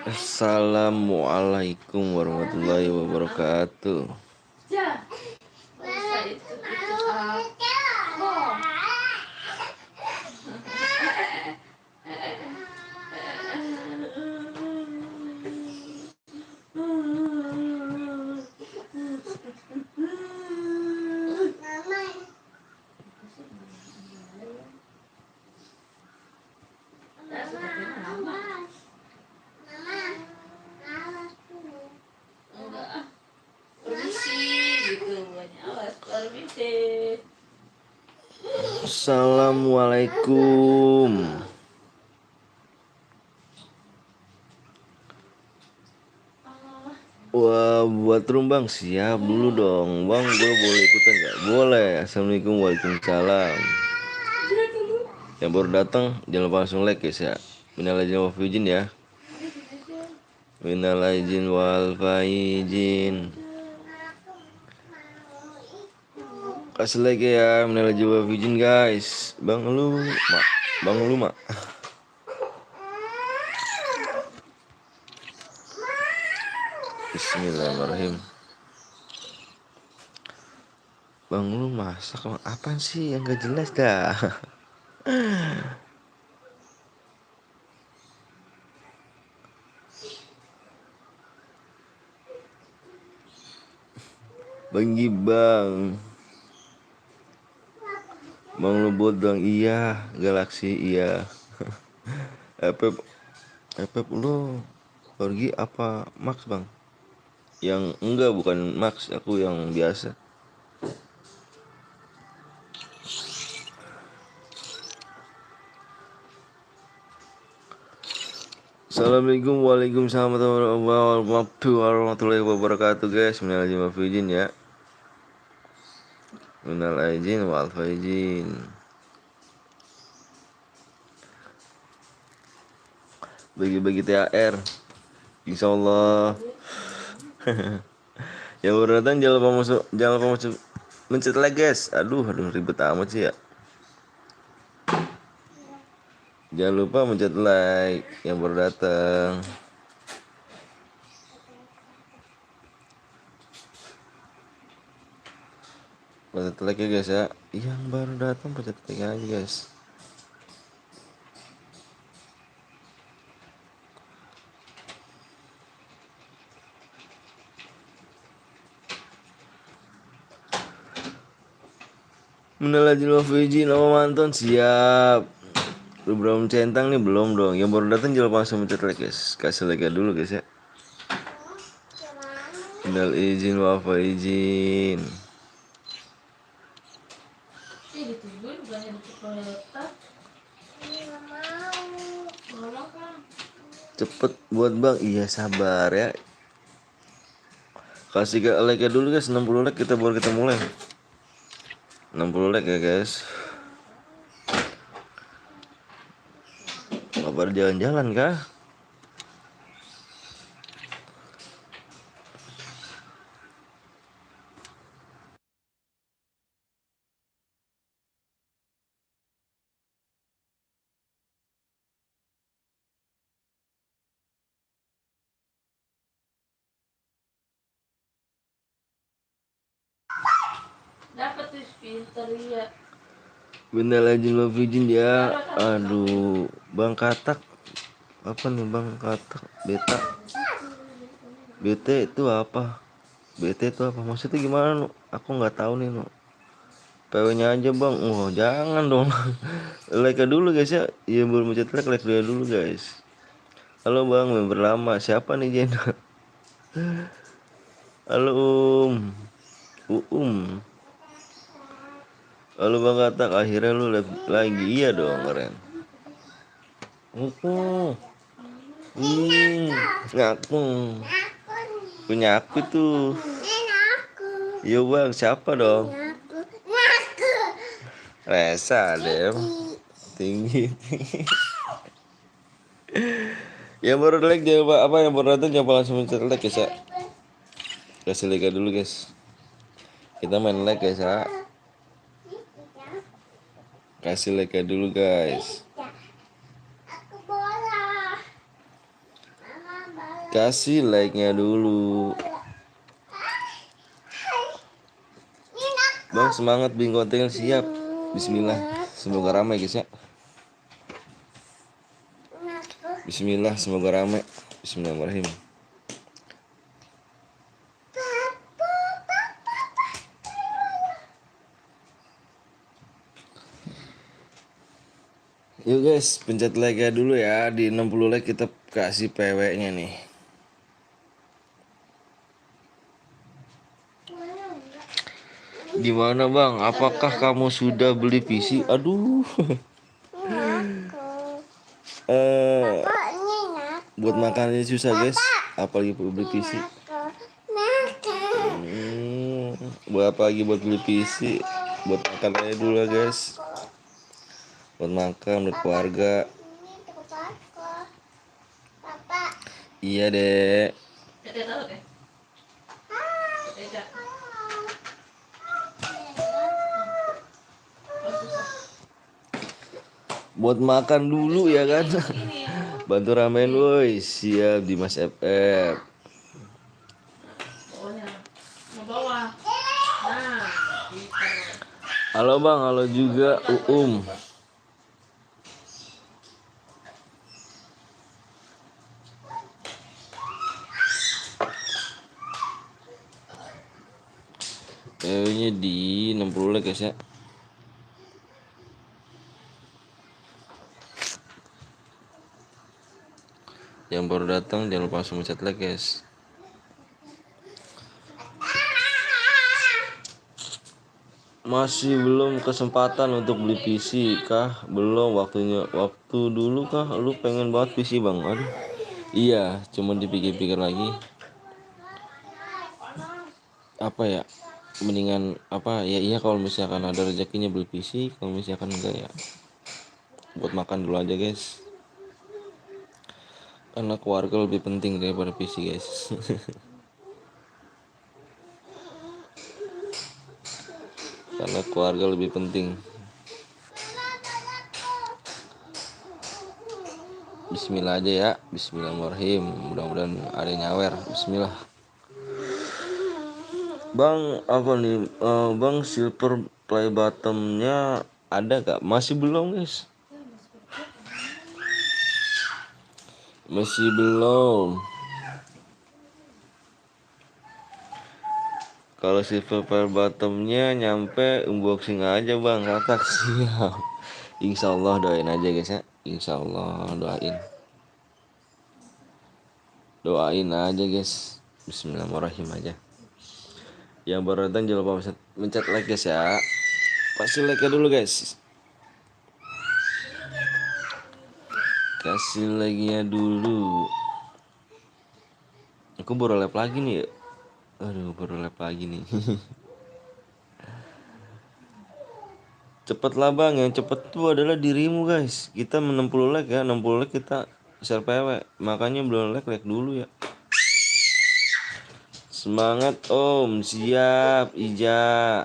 Assalamualaikum warahmatullahi wabarakatuh. Assalamualaikum. Wah, buat room bang, siap dulu dong bang. Gue boleh ikutan nggak? Boleh. Assalamualaikum, waalaikumsalam. Yang baru datang jangan lupa langsung like guys ya. Minal aidin wal faizin ya. Minal aidin wal faizin. Kasih like ya, minal aidin wal faizin guys. Bang lu, mak. Bang lu, mak. Bismillahirrahmanirrahim. Bang lu masak apaan sih yang gak jelas dah. Bang Gibang. Bang lu bodang iya, Galaxy iya. Epep lu pergi apa Max bang? Yang enggak bukan Max, aku yang biasa. Assalamualaikum waalaikumsalam warahmatullahi wabarakatuh guys. Minal aidin wal faizin ya. Minal aidin wal faizin. Bagi-bagi THR. Insyaallah. Yang baru datang jangan lupa masuk mencet like guys. Aduh ribet amat sih ya. Jangan lupa mencet like yang baru datang. Pencet like ya guys ya. Yang baru datang pencet like aja guys. Minal aidin wal faizin, nama mantan siap. Lu belum centang nih belum dong. Yang baru datang jangan lupa langsung mencet like guys. Kasih like dulu guys ya. Minal aidin wal faizin. Cepet buat bang, iya sabar ya. Kasih like dulu guys, 60 like kita mulai. 60 like ya guys. Kabar jalan-jalan kah? Dapat tuh pinter ya. Minal aidin wal faizin ya. Aduh, Bang Katak. Apa nih Bang Katak? BT itu apa? BT itu apa? Maksudnya gimana nu? Aku nggak tahu nih nu. PW-nya aja bang. Oh jangan dong. Like dulu guys ya. Iya belum mencet like dulu guys. Halo bang, member lama. Siapa nih Jen? Halo Halo bang Katak. Akhirnya lu live lagi. Iya dong keren. Ngaku. Punya aku tuh. Iya bang, siapa dong? Resa deh. Tinggi. Yang baru like jangan lupa apa yang baru datang jangan lupa langsung mencet like guys ya. Kasih like dulu guys. Kita main like guys ya. Kasih like dulu guys. Kasih like-nya dulu. Bang semangat bikin konten siap. Bismillah. Semoga ramai guys ya. Bismillah semoga ramai. Bismillahirrahmanirrahim. Yuk guys, pencet like-nya dulu ya. Di 60 like kita kasih PW-nya nih. Gimana bang? Apakah kamu sudah beli PC? Aduh. Buat makannya susah guys. Apalagi beli PC. Buat apa lagi buat beli PC? Buat makan aja dulu lah guys. Buat makan, buat keluarga. Iya dek. Buat makan dulu ya kan. Bantu ramein woi. Siap Dimas FF. Halo bang, halo juga Uum. PW-nya di 60 like guys ya. Yang baru datang jangan lupa langsung mencet like guys. Masih belum kesempatan untuk beli PC kah? Belum waktunya. Waktu dulu kah lu pengen banget PC bang? Aduh. Iya, cuman dipikir-pikir lagi. Apa ya? Mendingan apa ya, iya kalau misalkan ada rezekinya beli PC, kalau misalkan enggak ya buat makan dulu aja guys. Karena keluarga lebih penting daripada PC guys. Karena keluarga lebih penting. Bismillah aja ya. Bismillahirrahmanirrahim. Mudah-mudahan ada yang nyawer. Bismillah. Bang apa nih? Bang silver play bottomnya ada gak? Masih belum guys. Masih belum. Kalau silver play bottomnya nyampe unboxing aja bang. Katak siap. Insya Allah doain aja guys ya. Insya Allah doain. Doain aja guys. Bismillahirrahmanirrahim aja. Yang baru datang jangan lupa mencet like guys ya. Kasih like dulu guys. Kasih like-nya dulu. Aku baru live lagi nih ya. Aduh baru live lagi nih. Cepatlah bang, yang cepet tuh adalah dirimu guys. Kita 60 like ya, 60 like kita share PW. Makanya belum like dulu ya. Semangat om, siap Ija.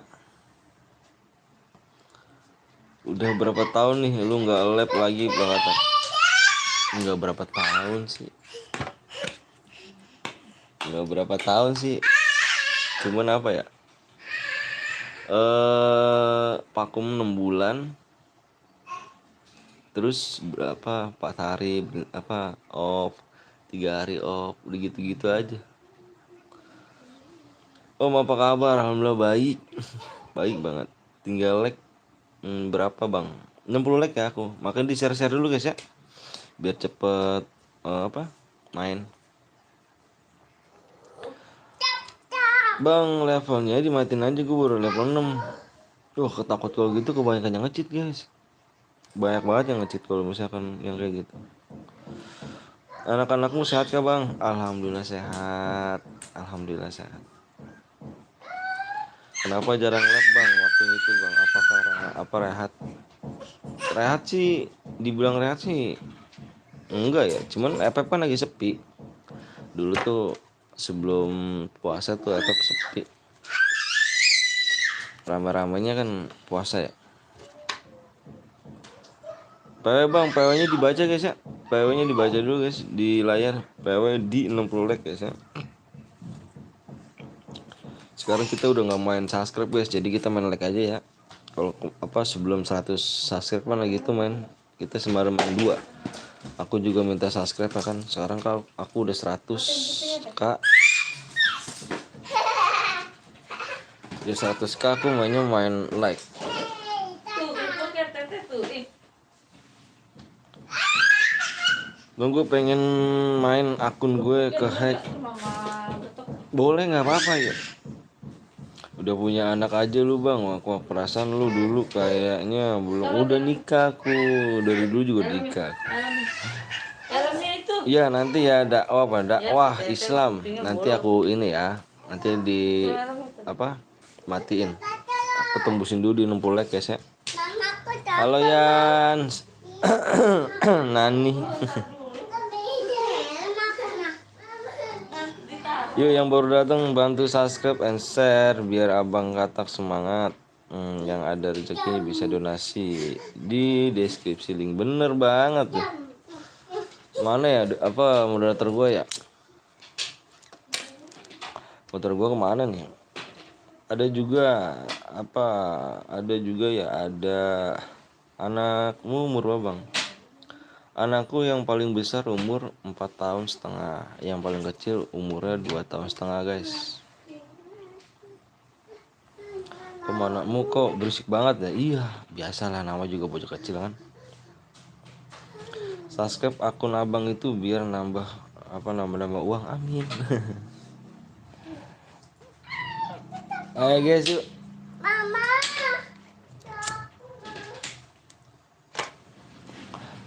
Udah berapa tahun nih lu nggak live lagi bang? Nggak berapa tahun sih. Nggak berapa tahun sih. Cuman apa ya? Vakum 6 bulan. Terus berapa 4 hari apa off, 3 hari off, udah gitu-gitu aja. Om apa kabar? Alhamdulillah baik. Baik banget. Tinggal like berapa bang? 60 like ya aku. Makanya di share-share dulu guys ya. Biar cepet apa main. Bang levelnya dimatiin aja, gue baru level 6. Duh ketakut kalau gitu, kebanyakan yang nge-cheat guys. Banyak banget yang nge-cheat kalau misalkan yang kayak gitu. Anak-anakmu sehat kah bang? Alhamdulillah sehat. Alhamdulillah sehat. Kenapa jarang live bang waktu itu bang? Apakah apa rehat? Rehat sih, dibilang rehat sih enggak ya. Cuman FF kan lagi sepi. Dulu tuh sebelum puasa tuh FF sepi. Rame-ramenya kan puasa ya. PW bang, PW nya dibaca guys ya. PW-nya dibaca dulu guys di layar. PW di 60 like guys ya. Sekarang kita udah nggak main subscribe guys, jadi kita main like aja ya. Kalau sebelum 100 subscribe kan lagi tuh main kita sembari main 2. Aku juga minta subscribe kan. Sekarang aku udah 100k. Di 100k aku mainnya main like. Bang, gue pengen main akun gue ke hack. Boleh nggak apa-apa ya? Udah punya anak aja lu bang. Wah, perasaan lu dulu kayaknya belum. Udah nikah aku. Dari dulu juga nikah. Iya nanti ya dakwah Islam. Nanti aku ini ya. Nanti di matiin. Aku tembusin dulu di 60 like guys ya. Halo Yan. Nani. Yuk yang baru datang bantu subscribe and share biar abang Katak semangat. Yang ada rezeki bisa donasi di deskripsi link. Bener banget tuh. Mana ya moderator gue ya? Motor gue kemana nih? Ada juga ya ada anakmu umur berapa bang? Anakku yang paling besar umur 4,5 tahun, yang paling kecil umurnya 2,5 tahun guys. Anakmu kok berisik banget ya? Iya, biasalah nama juga bocah kecil kan. Subscribe akun abang itu biar nambah uang, amin. Ayo guys yuk.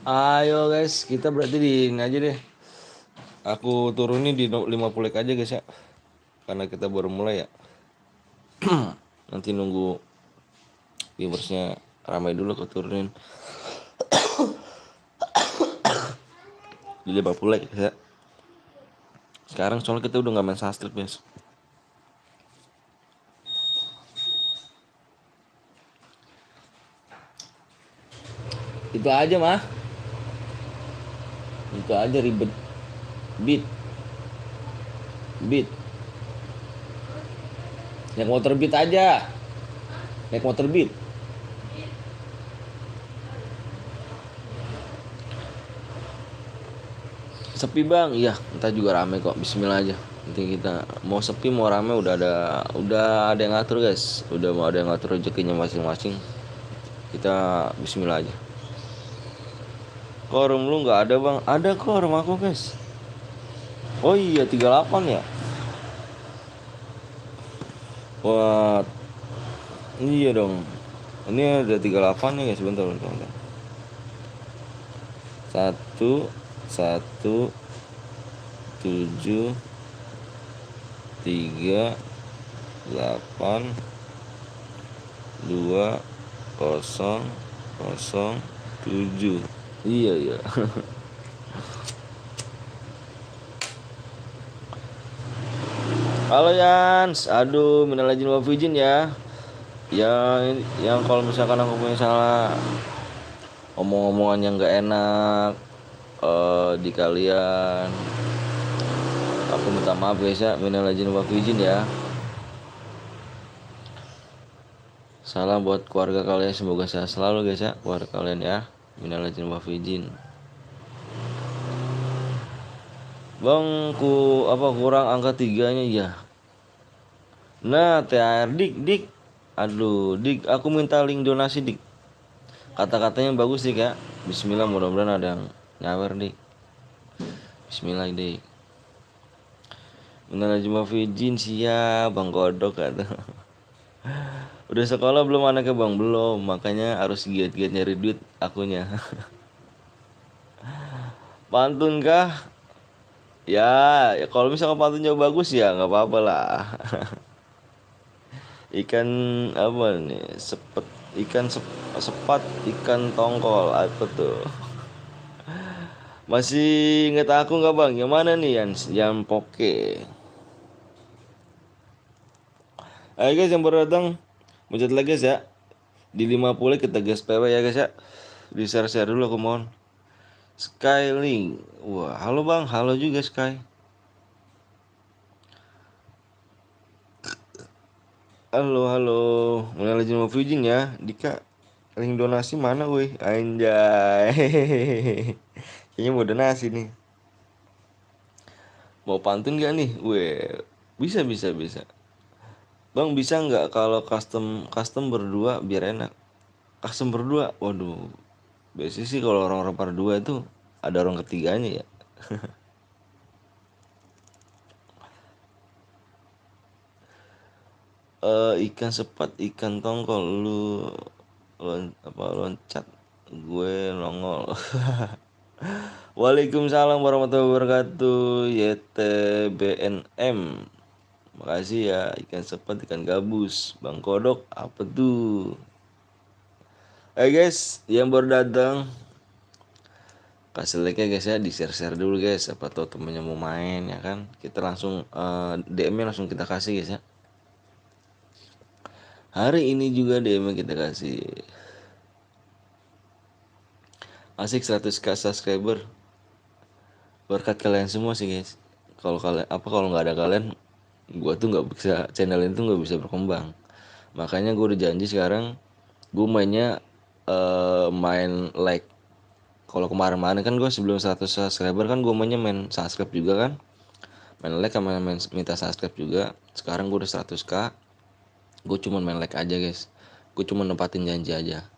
Ayo guys, kita berarti di ini aja deh. Aku turunin di 50 like aja guys ya. Karena kita baru mulai ya. Nanti nunggu viewersnya ramai dulu aku turunin. Di 50 like guys ya. Sekarang soalnya kita udah gak main subscribe guys. Itu aja mah. Itu aja ribet. Beat. Naik motor beat aja. Naik motor beat. Sepi bang, iya entah juga rame kok. Bismillah aja. Nanti kita mau sepi mau rame udah ada yang ngatur guys. Udah mau ada yang ngatur rezekinya masing-masing. Kita Bismillah aja. Kok room lu nggak ada bang? Ada kok room aku guys. Oh iya 38 ya. Wah, iya dong. Ini ada 38 ya guys. Bentar. 1 1 7 3 8 2 0 0 7. Iya. Halo Yans, aduh minal aidin wal faizin ya. Yang kalau misalkan aku punya salah omong-omongan yang gak enak di kalian, aku minta maaf guys ya, minal aidin wal faizin ya. Salam buat keluarga kalian, semoga sehat selalu guys ya, keluarga kalian ya. Minal aidin wal faizin. Bang, kurang angka 3-nya ya. Nah, THR dik. Aduh, dik, aku minta link donasi dik. Kata-katanya bagus dik ya. Bismillah, mudah-mudahan ada yang nyawer dik. Bismillah dik. Minal aidin wal faizin siap Bang Kodok kata. Udah sekolah belum anaknya bang? Belum, makanya harus giat-giat nyari duit akunya. Pantun kah? Ya kalau misalnya pantunnya bagus ya nggak apa-apa lah. Ikan apa nih? Sepat ikan tongkol apa tuh? Masih inget aku nggak bang? Yang mana nih yang poke? Ayo guys yang baru datang, mencet lagi guys ya. Di 50 kita gas PW ya guys ya. Di share dulu aku mohon. Skylink. Wah, halo Bang, halo juga Sky. Halo, halo. Mulai Legend of Fujing ya. Dika, link donasi mana woi? Anjay. Kayaknya mau donasi nih. Mau pantun gak nih? Weh, bisa bisa bisa. Bang bisa nggak kalau custom custom berdua biar enak? Custom berdua, waduh. Biasanya sih kalau orang-orang berdua itu ada orang ketiganya ya. Ikan sepat, ikan tongkol, lu loncat, gue nongol. Waalaikumsalam warahmatullahi wabarakatuh. YTBNM. Makasih ya, ikan sepat, ikan gabus, Bang Kodok, apa tuh? Hai guys, yang baru datang, kasih like ya guys ya, di share dulu guys, siapa tahu temennya mau main ya kan. Kita langsung DM-nya langsung kita kasih guys ya. Hari ini juga DM-nya kita kasih. Asik 100k subscriber. Berkat kalian semua sih guys. Kalau kalian kalau nggak ada kalian, gua tuh nggak bisa, channel itu nggak bisa berkembang. Makanya gue udah janji sekarang gue mainnya main like. Kalau kemarin-kemarin kan gue sebelum 100 subscriber kan gue main subscribe juga kan, main like sama main minta subscribe juga. Sekarang gue udah 100k, gue cuma main like aja guys. Gue cuma nempatin janji aja.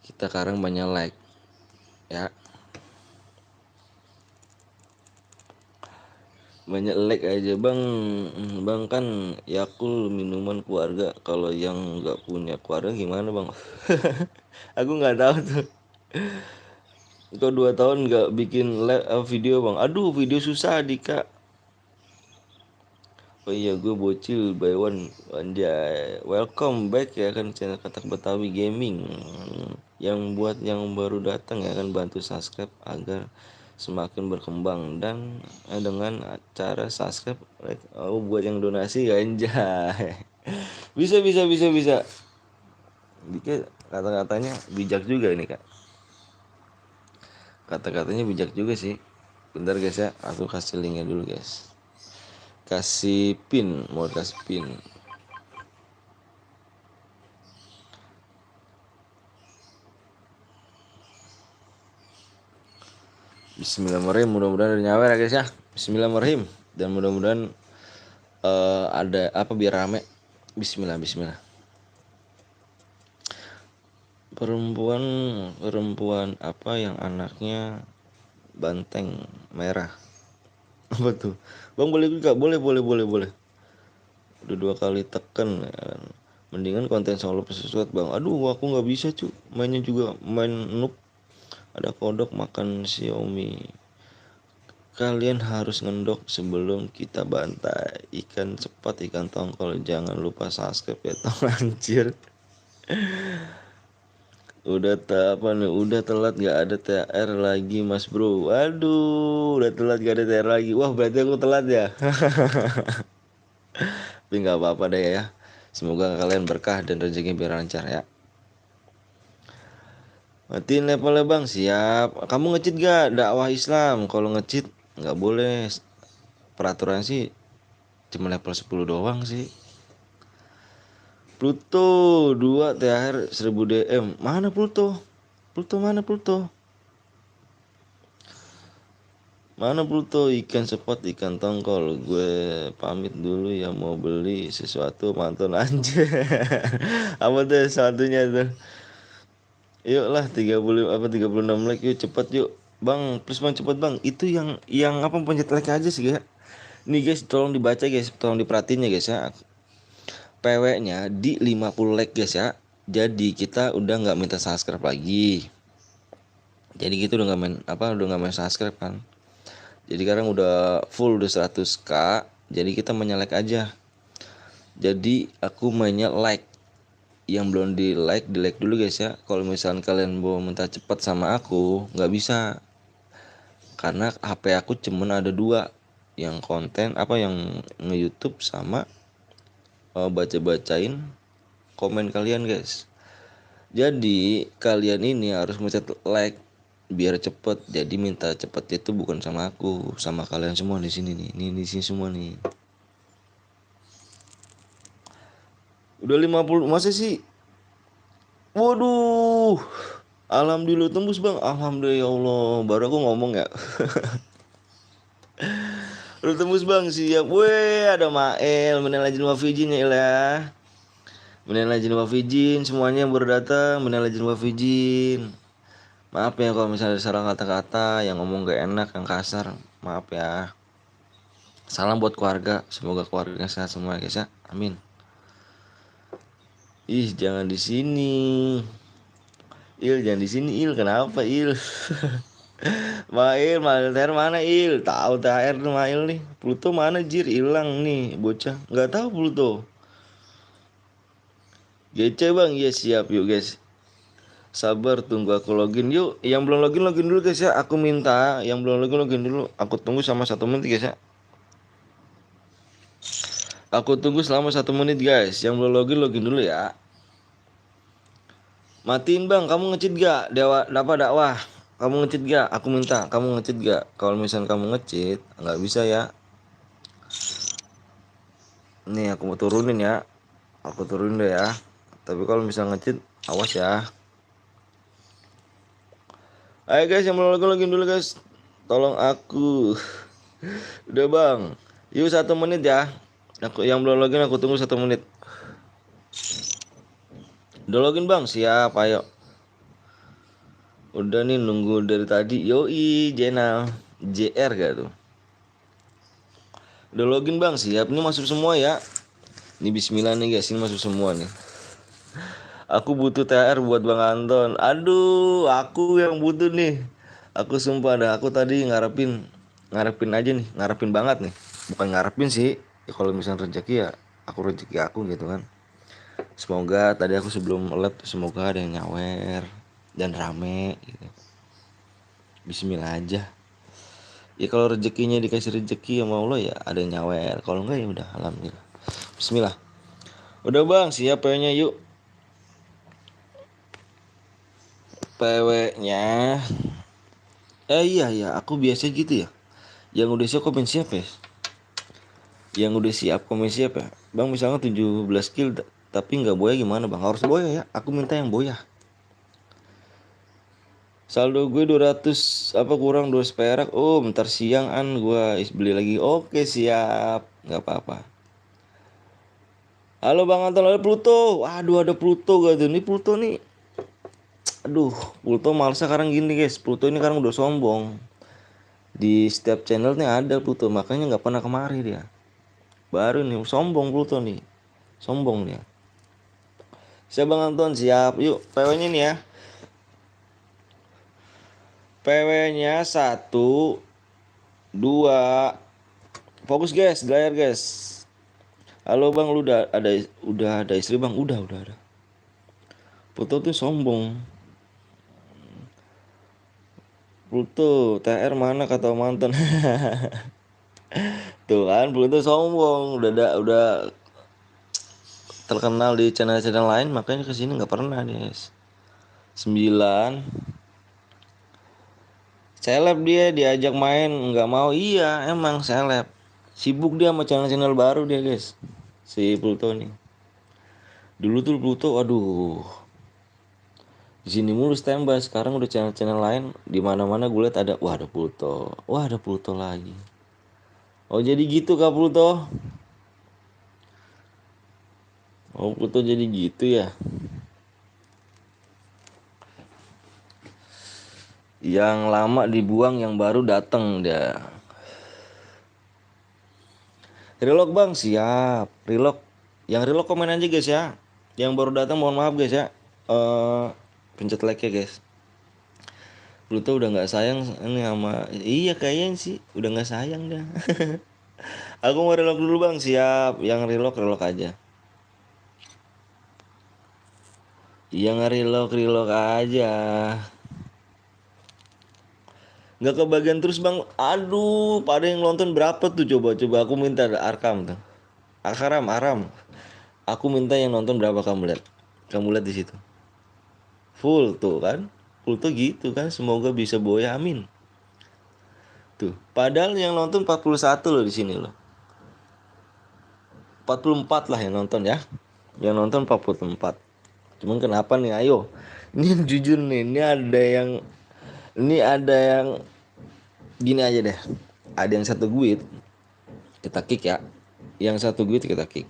Kita sekarang banyak like ya, banyak like aja bang. Bang kan Yakul minuman keluarga, kalau yang nggak punya keluarga gimana bang? Aku nggak tahu tuh. Kau 2 tahun nggak bikin video bang? Aduh, video susah Dika. Oh iya, gue bocil by one. Anjay, welcome back ya kan channel Katak Betawi Gaming. Yang buat yang baru datang ya kan, bantu subscribe agar semakin berkembang. Dan dengan cara subscribe like, oh buat yang donasi anjay. Bisa bisa bisa bisa. Dikit kata-katanya bijak juga ini kak. Kata-katanya bijak juga sih. Bentar guys ya, aku kasih linknya dulu guys. Kasih pin, mau kasih pin. Bismillahirrahmanirrahim. Mudah-mudahan ada nyawa ya guys ya. Bismillahirrahmanirrahim. Dan mudah-mudahan ada apa biar rame. Bismillah Bismillah. Perempuan perempuan apa yang anaknya banteng merah? Apa tuh? Bang boleh juga, boleh boleh boleh boleh. Udah 2 kali teken ya kan. Mendingan konten solo sesuatu bang. Aduh aku nggak bisa cu. Mainnya juga main noob. Ada kodok makan Xiaomi. Kalian harus ngendok sebelum kita bantai. Ikan cepat, ikan tongkol. Jangan lupa subscribe ya tong anjir. Udah telat gak ada THR lagi mas bro. Waduh, udah telat gak ada THR lagi. Wah berarti aku telat ya. Tapi gak apa-apa deh ya. Semoga kalian berkah dan rezeki biar lancar ya. Matiin levelnya bang, siap. Kamu ngecit gak dakwah Islam? Kalau ngecit gak boleh. Peraturan sih cuma level 10 doang sih. Pluto 2 THR 1000 DM. Mana Pluto? Pluto mana Pluto? Mana Pluto? Ikan sepot, ikan tongkol. Gue pamit dulu ya, mau beli sesuatu mantan anjir. Apa tuh satunya tuh? Yuk lah 30 apa 36 like yuk cepet yuk. Bang, please bang cepet bang. Itu yang apa pencet like aja sih ya. Nih guys, tolong dibaca guys, tolong diperhatiin ya guys ya. PW-nya di 50 like guys ya. Jadi kita udah nggak minta subscribe lagi. Jadi gitu udah nggak main subscribe kan. Jadi sekarang udah full udah 100k. Jadi kita menyelek aja. Jadi aku mainnya like. Yang belum di like dulu guys ya. Kalau misalkan kalian mau minta cepat sama aku nggak bisa. Karena HP aku cuman ada 2. Yang konten yang nge-YouTube sama baca-bacain komen kalian guys. Jadi kalian ini harus mencet like biar cepet. Jadi minta cepet itu bukan sama aku, sama kalian semua di sini nih. Ini di sini semua nih. Udah 50, masa sih? Waduh. Alhamdulillah tembus bang. Alhamdulillah ya Allah. Baru aku ngomong ya. Udah tembus bang, siap. Weh, ada Mael. Minal aidin wal faizin ya Il ya. Minal aidin wal faizin. Semuanya yang baru datang. Minal aidin wal faizin. Maaf ya kalau misalnya ada salah kata-kata, yang ngomong gak enak, yang kasar. Maaf ya. Salam buat keluarga. Semoga keluarga sehat semua guys ya. Amin. Ih, jangan di sini. Il, jangan di sini Il. Kenapa Il? Mail, Mail THR mana Il? Tahu THR tuh Mail nih. Pluto mana jir? Hilang nih bocah. Nggak tahu Pluto. GC bang, iya siap yuk guys. Sabar tunggu aku login yuk. Yang belum login login dulu guys ya. Aku minta yang belum login login dulu. Aku tunggu sama 1 menit guys ya. Aku tunggu selama 1 menit guys. Yang belum login login dulu ya. Matiin bang, kamu ngecit gak? Dewa dapat dakwah. Kamu ngecit gak? Aku minta kamu ngecit gak? Kalau misalnya kamu ngecit, nggak bisa ya. Nih aku mau turunin ya. Aku turunin deh ya. Tapi kalau misalnya ngecit, awas ya. Ayo guys, yang belum login login dulu guys. Tolong aku. Udah bang. Yuk 1 menit ya. Aku yang belum login aku tunggu 1 menit. Udah login bang, siap. Ayo. Udah nih nunggu dari tadi. Yoi, Jenal. JR gak tuh? Udah login bang, siap. Ini masuk semua ya. Ini bismillah nih guys, ini masuk semua nih. Aku butuh THR buat Bang Anton. Aduh, aku yang butuh nih. Aku sumpah dah, aku tadi ngarepin aja nih, ngarepin banget nih. Bukan ngarepin sih, ya kalau misalnya rezeki ya rezeki aku gitu kan. Semoga tadi aku sebelum lab semoga ada yang nyawer dan rame gitu. Bismillah aja. Ya kalau rezekinya dikasih rezeki sama Allah ya ada yang nyawer. Kalau enggak ya udah alhamdulillah. Bismillah. Udah bang, siap PW-nya yuk. PW-nya. Iya ya, aku biasa gitu ya. Yang udah siap komen siap ya. Yang udah siap komen siap ya. Bang misalnya 17 kill tapi nggak boya gimana bang? Harus boya ya. Aku minta yang boya. Saldo gue 200 apa kurang 200 perak. Oh bentar siang gue beli lagi. Oke siap. Nggak apa-apa. Halo Bang Anton, ada Pluto. Waduh ada Pluto gak tuh? Ini Pluto nih. Aduh, Pluto malas sekarang gini guys. Pluto ini sekarang udah sombong. Di setiap channelnya ada Pluto, makanya nggak pernah kemari dia. Baru nih sombong Pluto nih. Sombong dia. Siap Bang Anton, siap. Yuk, PW-nya nih ya. PW-nya 1 2. Fokus guys, layar guys. Halo Bang, lu udah ada istri Bang? Udah ada. Pluto tuh sombong. Pluto, TR mana kata mantan? Tuh kan, Pluto sombong. Udah terkenal di channel-channel lain, makanya kesini nggak pernah guys. 9. Seleb dia diajak main nggak mau. Iya emang seleb. Sibuk dia sama channel-channel baru dia guys. Si Pluto nih. Dulu tuh Pluto aduh. Di sini mulu standby, sekarang udah channel-channel lain di mana-mana gue liat ada wah ada Pluto. Wah ada Pluto lagi. Oh jadi gitu Kak Pluto. Oh Pluto jadi gitu ya. Yang lama dibuang, yang baru datang dia. Relock bang, siap. Relock. Yang relock komen aja guys ya. Yang baru datang mohon maaf guys ya. Pencet like ya guys. Pluto udah nggak sayang ini sama. Iya kayaknya sih udah nggak sayang dah. Aku mau relock dulu bang, siap. Yang relock aja. Yang relock aja. Nggak kebagian terus bang. Aduh, pada yang nonton berapa tuh coba aku minta Arkam tuh. Aram. Aku minta yang nonton berapa kamu lihat? Kamu lihat di situ. Full tuh kan? Pluto gitu kan, semoga bisa boya, amin. Tuh, padahal yang nonton 41 loh di sini loh. 44 lah yang nonton ya. Yang nonton 44. Cuman kenapa nih, ayo. Ini yang jujur nih, ini ada yang gini aja deh. Ada yang satu guit, kita kick ya. Yang satu guit kita kick.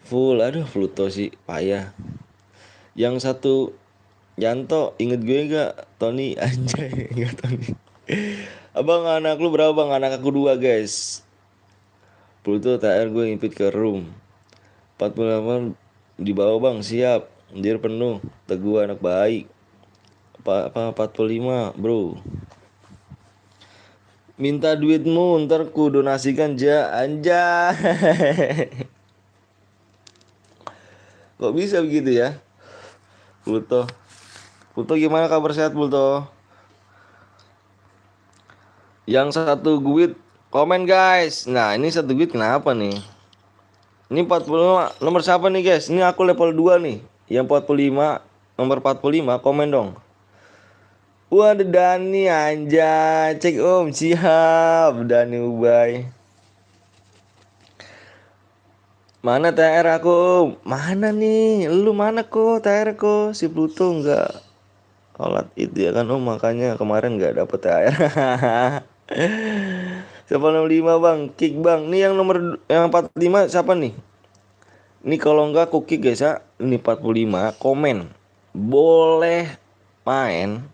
Full, aduh Pluto sih payah. Yang satu Yanto, inget gue gak? Tony, anjay, ingat Tony. Abang, anak lu berapa bang? Anak aku 2 guys. Pluto TR gue impit ke room 48 di bawah bang, siap. Anjir penuh. Teguh anak baik. Apa 45 bro. Minta duitmu ntar ku donasikan ja, anjay. Kok bisa begitu ya Pluto? Pluto gimana, kabar sehat Pluto? Yang satu guit komen guys. Nah ini satu guit kenapa nih? Ini 45 nomor siapa nih guys? Ini aku level 2 nih. Yang 45 nomor 45 komen dong. Wah ada Dani, anjay. Cek om, siap Dani Ubay. Mana TR aku om? Mana nih? Lu mana kok TR kok? Si Pluto enggak sholat itu ya kan om, makanya kemarin nggak dapet TR. Siapa nomor 5 bang? Kick bang. Nih yang nomor yang 45 siapa nih? Ini kalau nggak aku kick guys ya. Ini 45 komen. Boleh main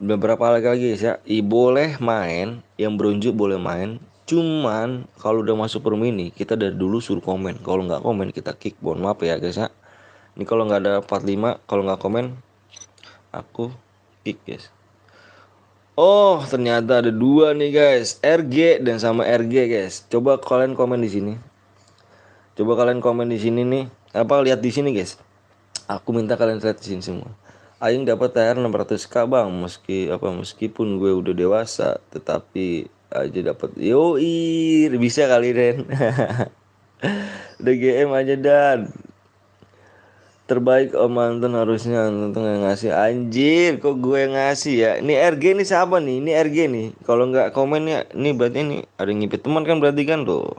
beberapa lagi guys ya. Boleh main, yang berunjuk boleh main. Cuman kalau udah masuk room ini kita dari dulu suruh komen. Kalau nggak komen kita kick. Mohon maaf ya guys ya. Ini kalau nggak ada 45, kalau nggak komen aku kick guys. Oh, ternyata ada 2 nih guys, RG dan sama RG guys. Coba kalian komen di sini. Coba kalian komen di sini nih. Apa lihat di sini guys. Aku minta kalian lihat di sini semua. Aing dapat TR 600k bang, meskipun gue udah dewasa, tetapi aja dapat. Yoi, bisa kali Ren. DGM aja dan terbaik om Anton, harusnya Anton yang ngasih. Anjir kok gue yang ngasih ya. Ini RG nih siapa nih? Ini RG nih. Kalau nggak komen ya, ini berarti ini ada yang ngipit teman kan, berarti kan tuh.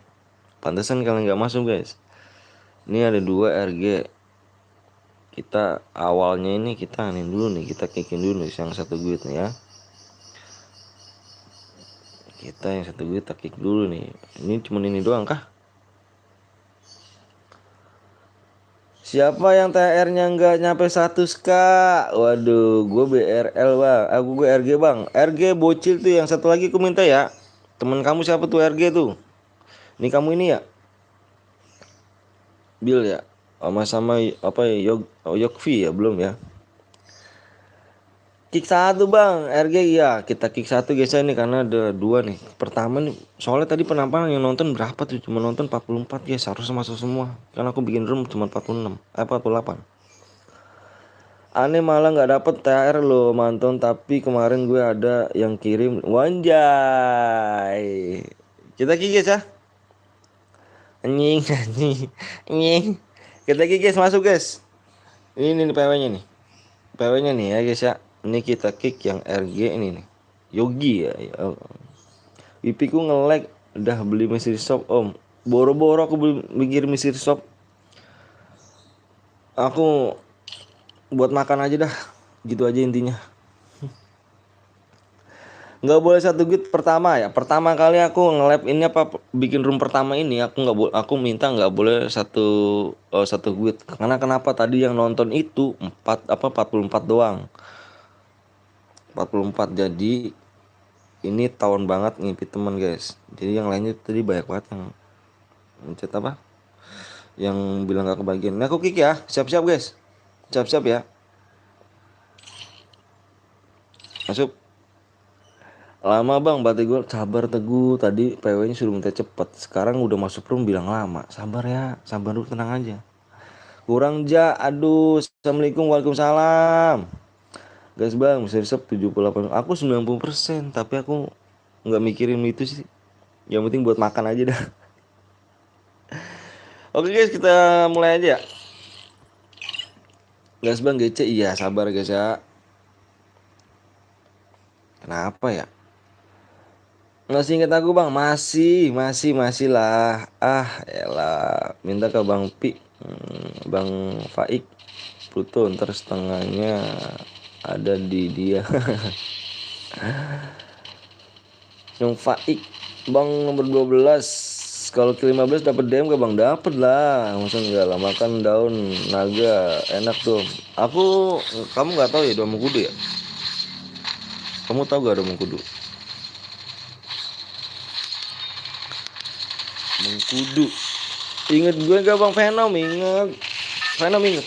Pantesan kalian nggak masuk guys. Ini ada 2 RG. Kita awalnya ini kita anin dulu nih, kita kickin dulu nih yang satu guit nih ya. Kita yang satu guit kita kick dulu nih. Ini cuma ini doang kah? Siapa yang TR-nya nggak nyampe 100k? Waduh, gue BRL bang. Gue RG bang. RG bocil tuh yang satu lagi aku minta ya. Temen kamu siapa tuh RG tuh? Ini kamu ini ya? Bill ya? Sama apa ya? Yokvi ya belum ya? Kick 1 bang, RG ya. Kita kick 1 guys ya, ini karena ada 2 nih. Pertama nih, soalnya tadi penampakan yang nonton berapa tuh? Cuma nonton 44 guys, harus masuk semua. Karena aku bikin room cuma 46, 48. Aneh malah nggak dapet THR loh manton, tapi kemarin gue ada yang kirim. Wanjay. Kita kick guys ya. Anjing, anjing, anjing. Kita kick guys, masuk guys. Ini nih PW-nya nih. PW-nya nih ya guys ya. Ini kita kick yang RG ini nih. Yogi ya. Wipi ku nge-lag, udah beli mystery shop om. Boro-boro aku bikin mystery shop. Aku buat makan aja dah. Gitu aja intinya. Nggak boleh satu git pertama ya. Pertama kali aku nge-lab ini apa bikin room pertama ini aku nggak boleh, aku minta nggak boleh satu git. Karena kenapa, tadi yang nonton itu 44 doang. 44, jadi ini tahun banget ngipit teman guys. Jadi yang lainnya tadi banyak banget yang mencet apa, yang bilang gak kebagian. Nah aku kick ya, siap-siap guys, siap-siap ya. Masuk. Lama bang, berarti gue sabar Teguh. Tadi PW nya suruh minta cepet, sekarang udah masuk room bilang lama. Sabar ya, sabar dulu, tenang aja. Kurang ja, aduh. Assalamualaikum, waalaikumsalam. Guys bang, bisa resep 78. Aku 90%, tapi aku nggak mikirin itu sih. Yang penting buat makan aja dah. Oke guys, kita mulai aja ya. Gas bang GC, iya sabar guys ya. Kenapa ya? Masih inget aku bang? Masih lah. Ah, elah. Minta ke Bang Pi, Bang Faik, Pluto ntar setengahnya ada di dia. Yang Faik, Bang nomor 12. Kalau ke 15 dapat DM gak bang? Dapet lah. Masa enggak lah, makan daun naga enak tuh. Aku, kamu nggak tahu ya Dua Mengkudu ya? Kamu tahu gak Dua Mengkudu? Mengkudu. Ingat gue gak bang Venom? Ingat. Venom inget.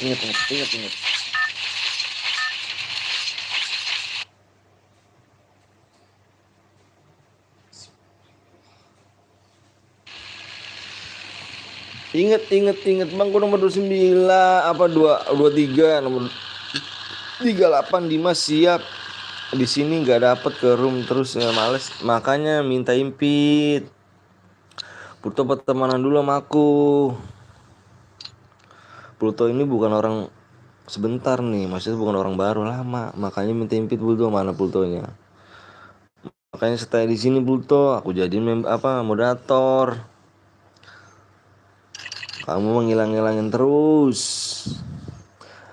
Inget bang, gue nomor 29 apa 23 nomor 38 Dimas siap. Di sini nggak dapet ke room terus ya males, makanya minta impit. Pluto pertemanan dulu sama aku. Pluto ini bukan orang sebentar nih, maksudnya bukan orang baru lama, makanya minta impit Pluto. Mana Plutonya? Makanya stay di sini Pluto, aku jadiin moderator. Kamu menghilang-hilangin terus.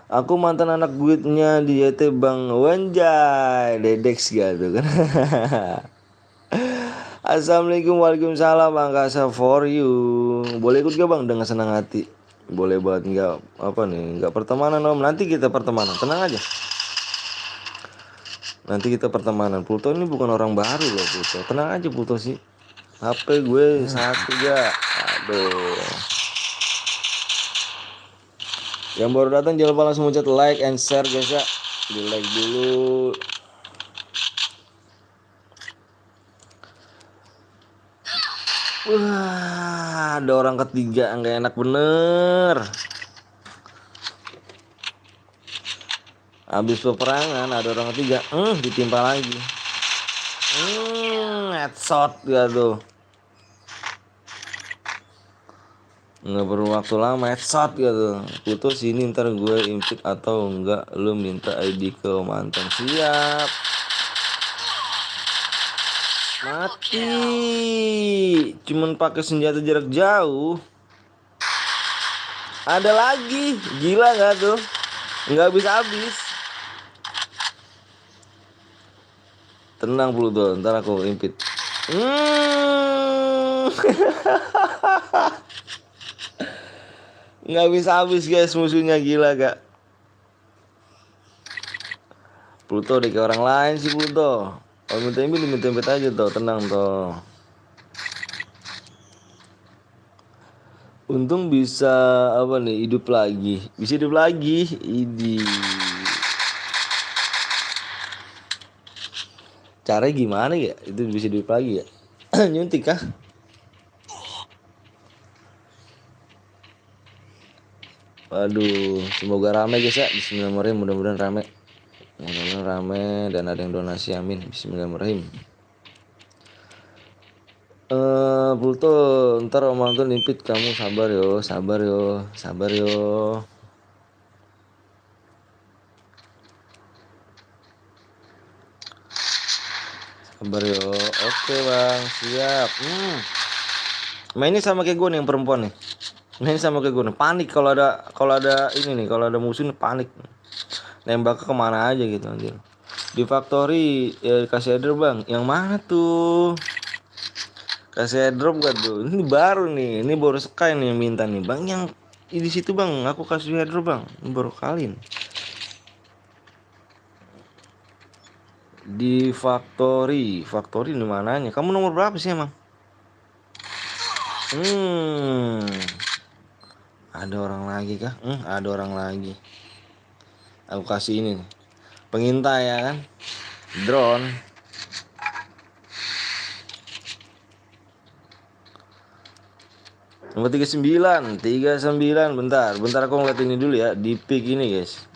Aku mantan anak duitnya di YT Bang Wanjay, Dedex gitu kan. Assalamualaikum, waalaikumsalam Bang Kasa for you. Boleh ikut gak Bang dengan senang hati? Boleh buat nggak apa nih, nggak pertemanan om. Nanti kita pertemanan, tenang aja. Nanti kita pertemanan. Pluto ini bukan orang baru loh Pluto. Tenang aja Pluto sih. HP gue satu ya. Aduh. Yang baru datang jangan lupa langsung pencet like and share guys ya. Di like dulu. Wah, ada orang ketiga nggak enak bener. Habis peperangan ada orang ketiga, ditimpa lagi. Headshot gak tuh. Nggak perlu waktu lama, headshot gitu. Putus sini ntar gue impit atau enggak lu minta ID ke mantan. Siap. Mati. Cuman pakai senjata jarak jauh. Ada lagi. Gila nggak tuh? Nggak habis-habis. Tenang Pluto, ntar aku impit. Nggak bisa habis guys, musuhnya gila gak? Pluto deh kayak orang lain sih Pluto. Kalau minta impit aja tuh, tenang tuh. Untung bisa apa nih, hidup lagi. Bisa hidup lagi. Idi. Caranya gimana ya? Itu bisa hidup lagi ya? Nyuntik kah? Waduh, semoga rame guys ya. Bismillahirrahmanirrahim, mudah-mudahan rame. Mudah-mudahan rame dan ada yang donasi, amin. Bismillahirrahmanirrahim. Pluto, ntar om nonton limpit kamu sabar yo. Sabar yo. Oke bang, siap. Mainnya sama kayak gue nih yang perempuan nih. Mainnya sama kayak gue nih. Panik kalau ada ini nih, kalau ada musuh nih panik. Nembak kemana aja gitu anjir. Di factory ya kasih header bang. Yang mana tuh? Kasih drop gak tuh? Ini baru nih, ini baru Sky nih yang minta nih bang. Yang di situ bang, aku kasih drop bang. Ini baru kali nih. Di factory di mananya? Kamu nomor berapa sih emang? Ada orang lagi kah? Ada orang lagi. Aku kasih ini nih. Pengintai ya kan? Drone. Nomor 39. Bentar aku ngeliat ini dulu ya. Di pick ini guys.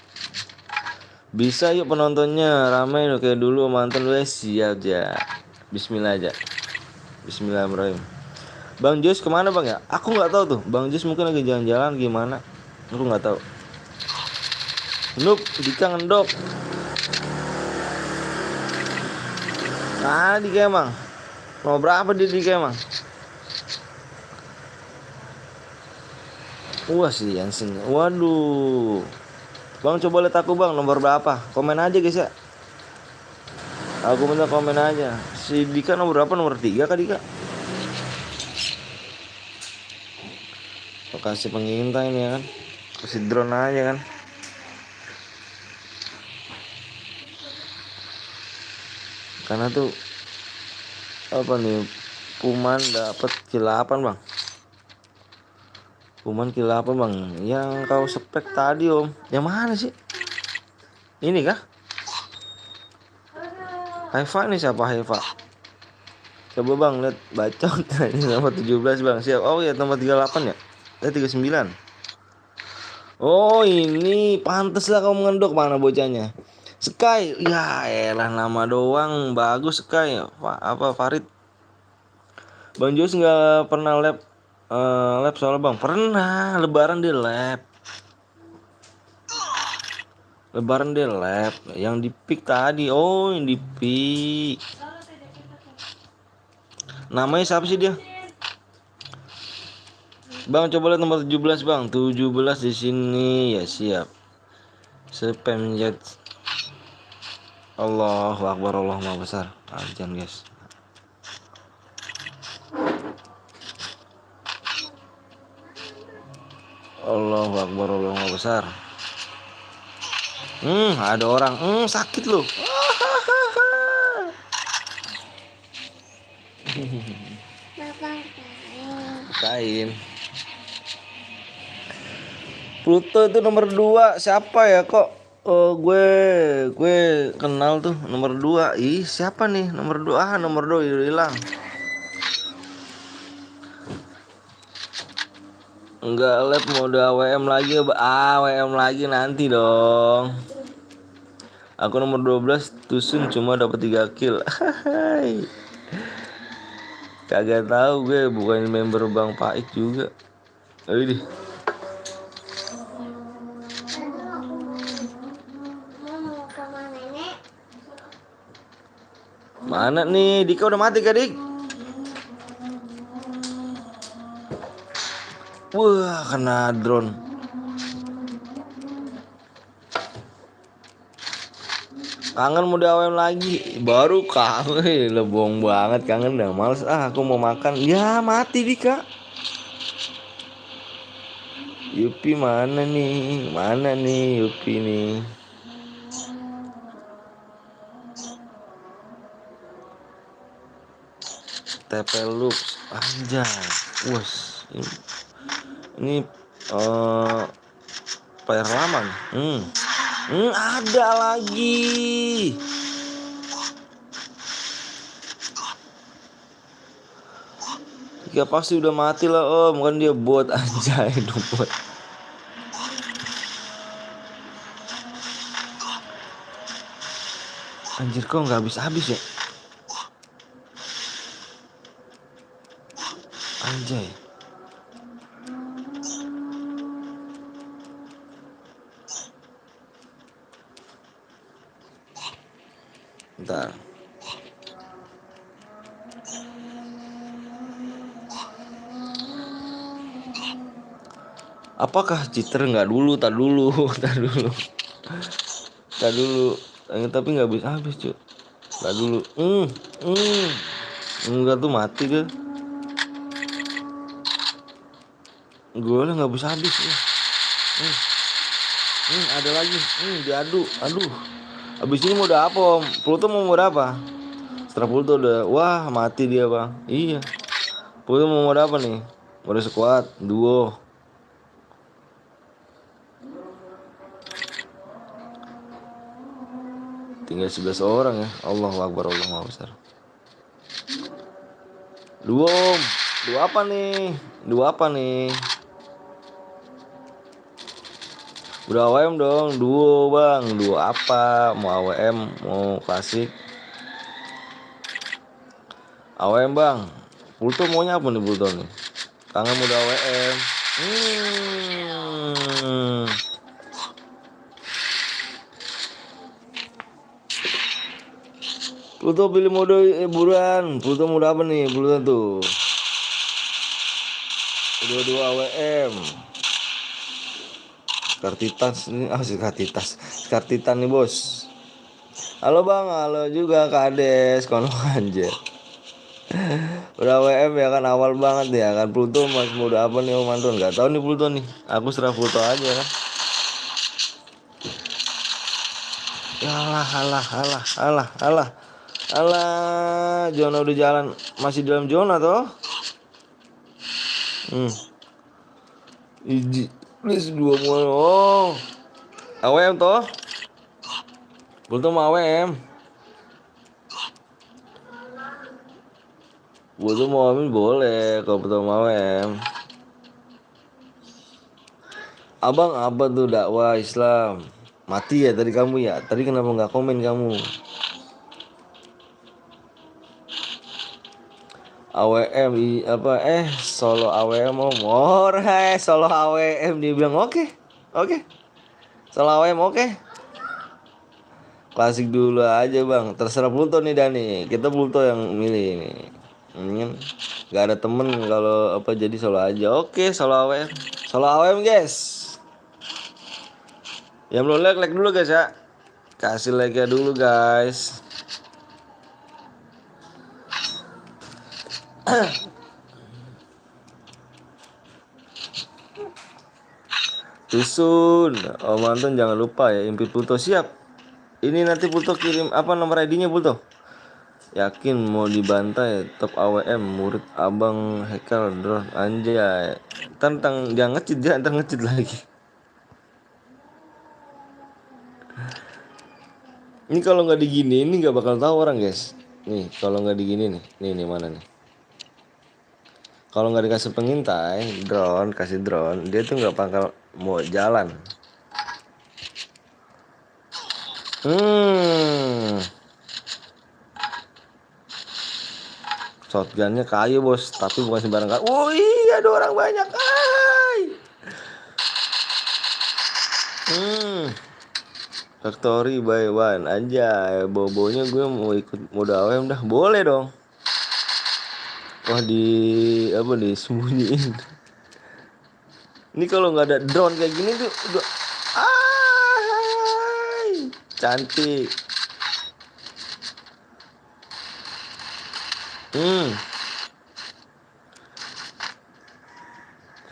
Bisa yuk penontonnya ramai loh kayak dulu mantan lu siap aja. Bismillah aja. Bismillahirrahmanirrahim. Bang Jos kemana bang ya? Aku nggak tahu tuh. Bang Jos mungkin lagi jalan-jalan gimana? Aku nggak tahu. Noob, Dika ngendok. Nah, Dika emang. Nomor berapa dia Dika emang? Wah si Yansen. Waduh. Bang coba lihat aku bang nomor berapa? Komen aja guys ya. Aku minta komen aja. Si Dika nomor berapa? Nomor 3 kah Dika? Kasih pengintai nih ya kan. Kasih drone aja kan. Karena tuh apa nih? Kuman dapat kill 8 bang. Kuman kill 8 bang. Yang kau spek tadi om. Yang mana sih? Ini kah? Haifa nih siapa Haifa? Coba bang lihat bacot. Ini nomor 17 bang. Siap. Oh ya nomor 38 ya? 39. Oh ini pantes lah kau mengendok mana bocahnya. Sky, ya elah nama doang bagus Sky. Apa Farid? Bang Jos nggak pernah lab soalnya bang. Pernah Lebaran di lab. Lebaran di lab. Yang di pick tadi. Oh yang di pick. Namanya siapa sih dia? Bang coba lihat nomor 17 bang. 17 di sini ya siap. Spam jet. Allahu Akbar, Allah Maha Besar. Ajan guys. Allahu Akbar, Allah Maha Besar. Ada orang. Sakit loh. Kain. Pluto itu nomor 2 siapa ya kok? Gue kenal tuh nomor 2. Ih siapa nih nomor 2? Nomor 2 hilang. Enggak lab mode AWM lagi. AWM lagi nanti dong. Aku nomor 12 Tusun cuma dapat 3 kill. Kagak tahu gue bukan member Bang Paik juga. Ayo deh. Mana nih? Dika udah mati kah, Dik? Wah, kena drone. Kangen mau AWM lagi. Baru kangen. Lebong banget kangen dah. Males aku mau makan. Ya, mati Dika. Yupi mana nih? Mana nih Yupi nih? TP Lux anjay. Wes. Ini player lama nih. Ada lagi. Ya pasti udah mati lah om. Kan dia bot anjay. Bot. Anjir kok nggak habis-habis ya? Anjay. Bentar. Apakah cheater nggak dulu? Tak dulu. Tapi nggak habis cuy. Tak dulu. Enggak tuh mati ke. Gue lah nggak habis ya. Ada lagi. Diadu. Aduh. Abis ini mau udah apa om? Pluto mau apa? Setelah Pluto udah. Wah mati dia bang. Iya. Pluto mau apa nih? Mode squad. Duo. Tinggal 11 orang ya. Allahu Akbar, Allah Maha Besar. Duo om. Duo apa nih? Udah AWM dong. Duo bang. Duo apa? Mau AWM? Mau klasik? AWM bang. Pluto maunya apa nih Pluto nih? Kangen udah AWM. Pluto pilih mode buruan. Pluto mode apa nih? Pluto tuh. 22 AWM. Kartitas ini sih Kartitas. Kartitan nih, Bos. Halo Bang, halo juga Kades, kono anjir. Udah WM ya kan awal banget ya kan. Pluto mas mode apa nih Om Anton? Gak tahu nih Pluto nih. Aku serah Pluto aja kan. Alah, alah, alah, alah, alah. Alah, zona udah jalan. Masih dalam zona toh? Iji, please dua mulu. Oh, AWM toh? Pluto mau AWM. Pluto mau AWM boleh. Kalau Pluto mau AWM. Abang apa tuh dakwah Islam? Mati ya tadi kamu ya? Tadi kenapa nggak komen kamu? AWM apa solo AWM om solo AWM dia bilang oke oke solo AWM oke klasik dulu aja bang terserah Pluto nih Dani kita Pluto yang milih nih kan nggak ada temen kalau apa jadi solo aja oke solo AWM guys yang belum like dulu guys ya kasih like ya dulu guys. Susun Om Anton jangan lupa ya impi Pluto siap. Ini nanti Pluto kirim apa nomor ID-nya Pluto? Yakin mau dibantai top AWM murid abang Hekel drone anjay. Tentang jangan ngecit dia ntar ngecit lagi. Ini kalau nggak digini ini nggak bakal tahu orang guys. Nih kalau nggak digini nih mana nih. Kalau nggak dikasih pengintai drone kasih drone dia tuh nggak bakal mau jalan. Hmm. Shotgunnya kayu bos, tapi bukan sembarang kayu. Oh iya ada orang banyak. Ay. Factory by one aja. Bobonya gue mau ikut mode AWM dah. Boleh dong. Wah di apa disembunyiin. Ini kalau nggak ada drone kayak gini tuh udah cantik.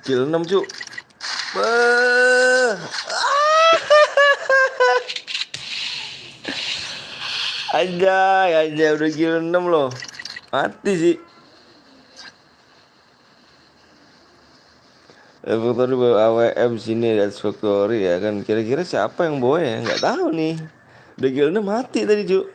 Kill 6 cu. Beuh. Aja udah kill 6 loh. Mati sih. Factory bawa AWM sini lihat Factory ya kan. Kira-kira siapa yang bawa ya? Nggak tahu nih. Udah kill 6 mati tadi cu.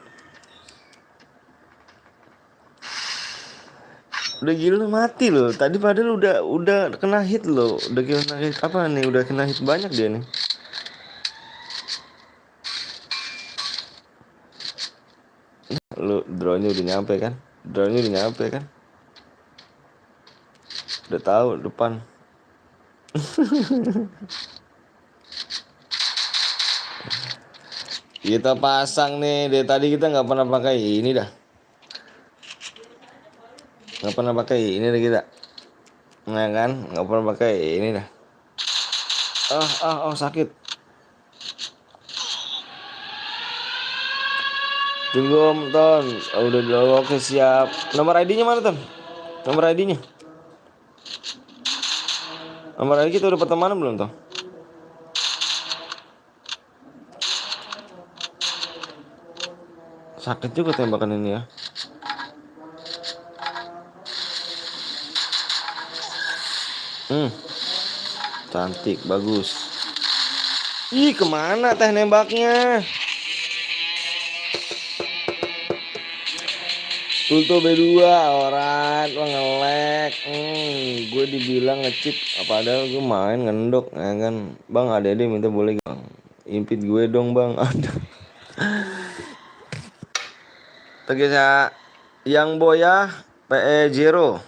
Udah gila mati loh. Tadi padahal udah kena hit loh. Udah kena hit apa nih? Udah kena hit banyak dia nih. Lu drone-nya udah nyampe kan? Drone-nya udah nyampe kan? Udah tahu depan. Kita pasang nih. Dari tadi kita nggak pernah pakai ini dah. Nggak pernah pakai ini dah kita. Nah kan? Nggak pernah pakai ini dah. Sakit. Tunggu Om Ton. Udah dulu oke siap. Nomor ID-nya mana Ton? Nomor ID-nya. Nomor ID kita udah pertemanan belum Ton? Sakit juga tembakan ini ya. Cantik, bagus. Ih, kemana teh nembaknya? Pluto B2 orang ngelek. Gue dibilang ngecip, padahal gue main ngendok ya kan. Bang, ada minta boleh bang. Impit gue dong bang. Ada. Tegas ya. Yang boya PE Zero.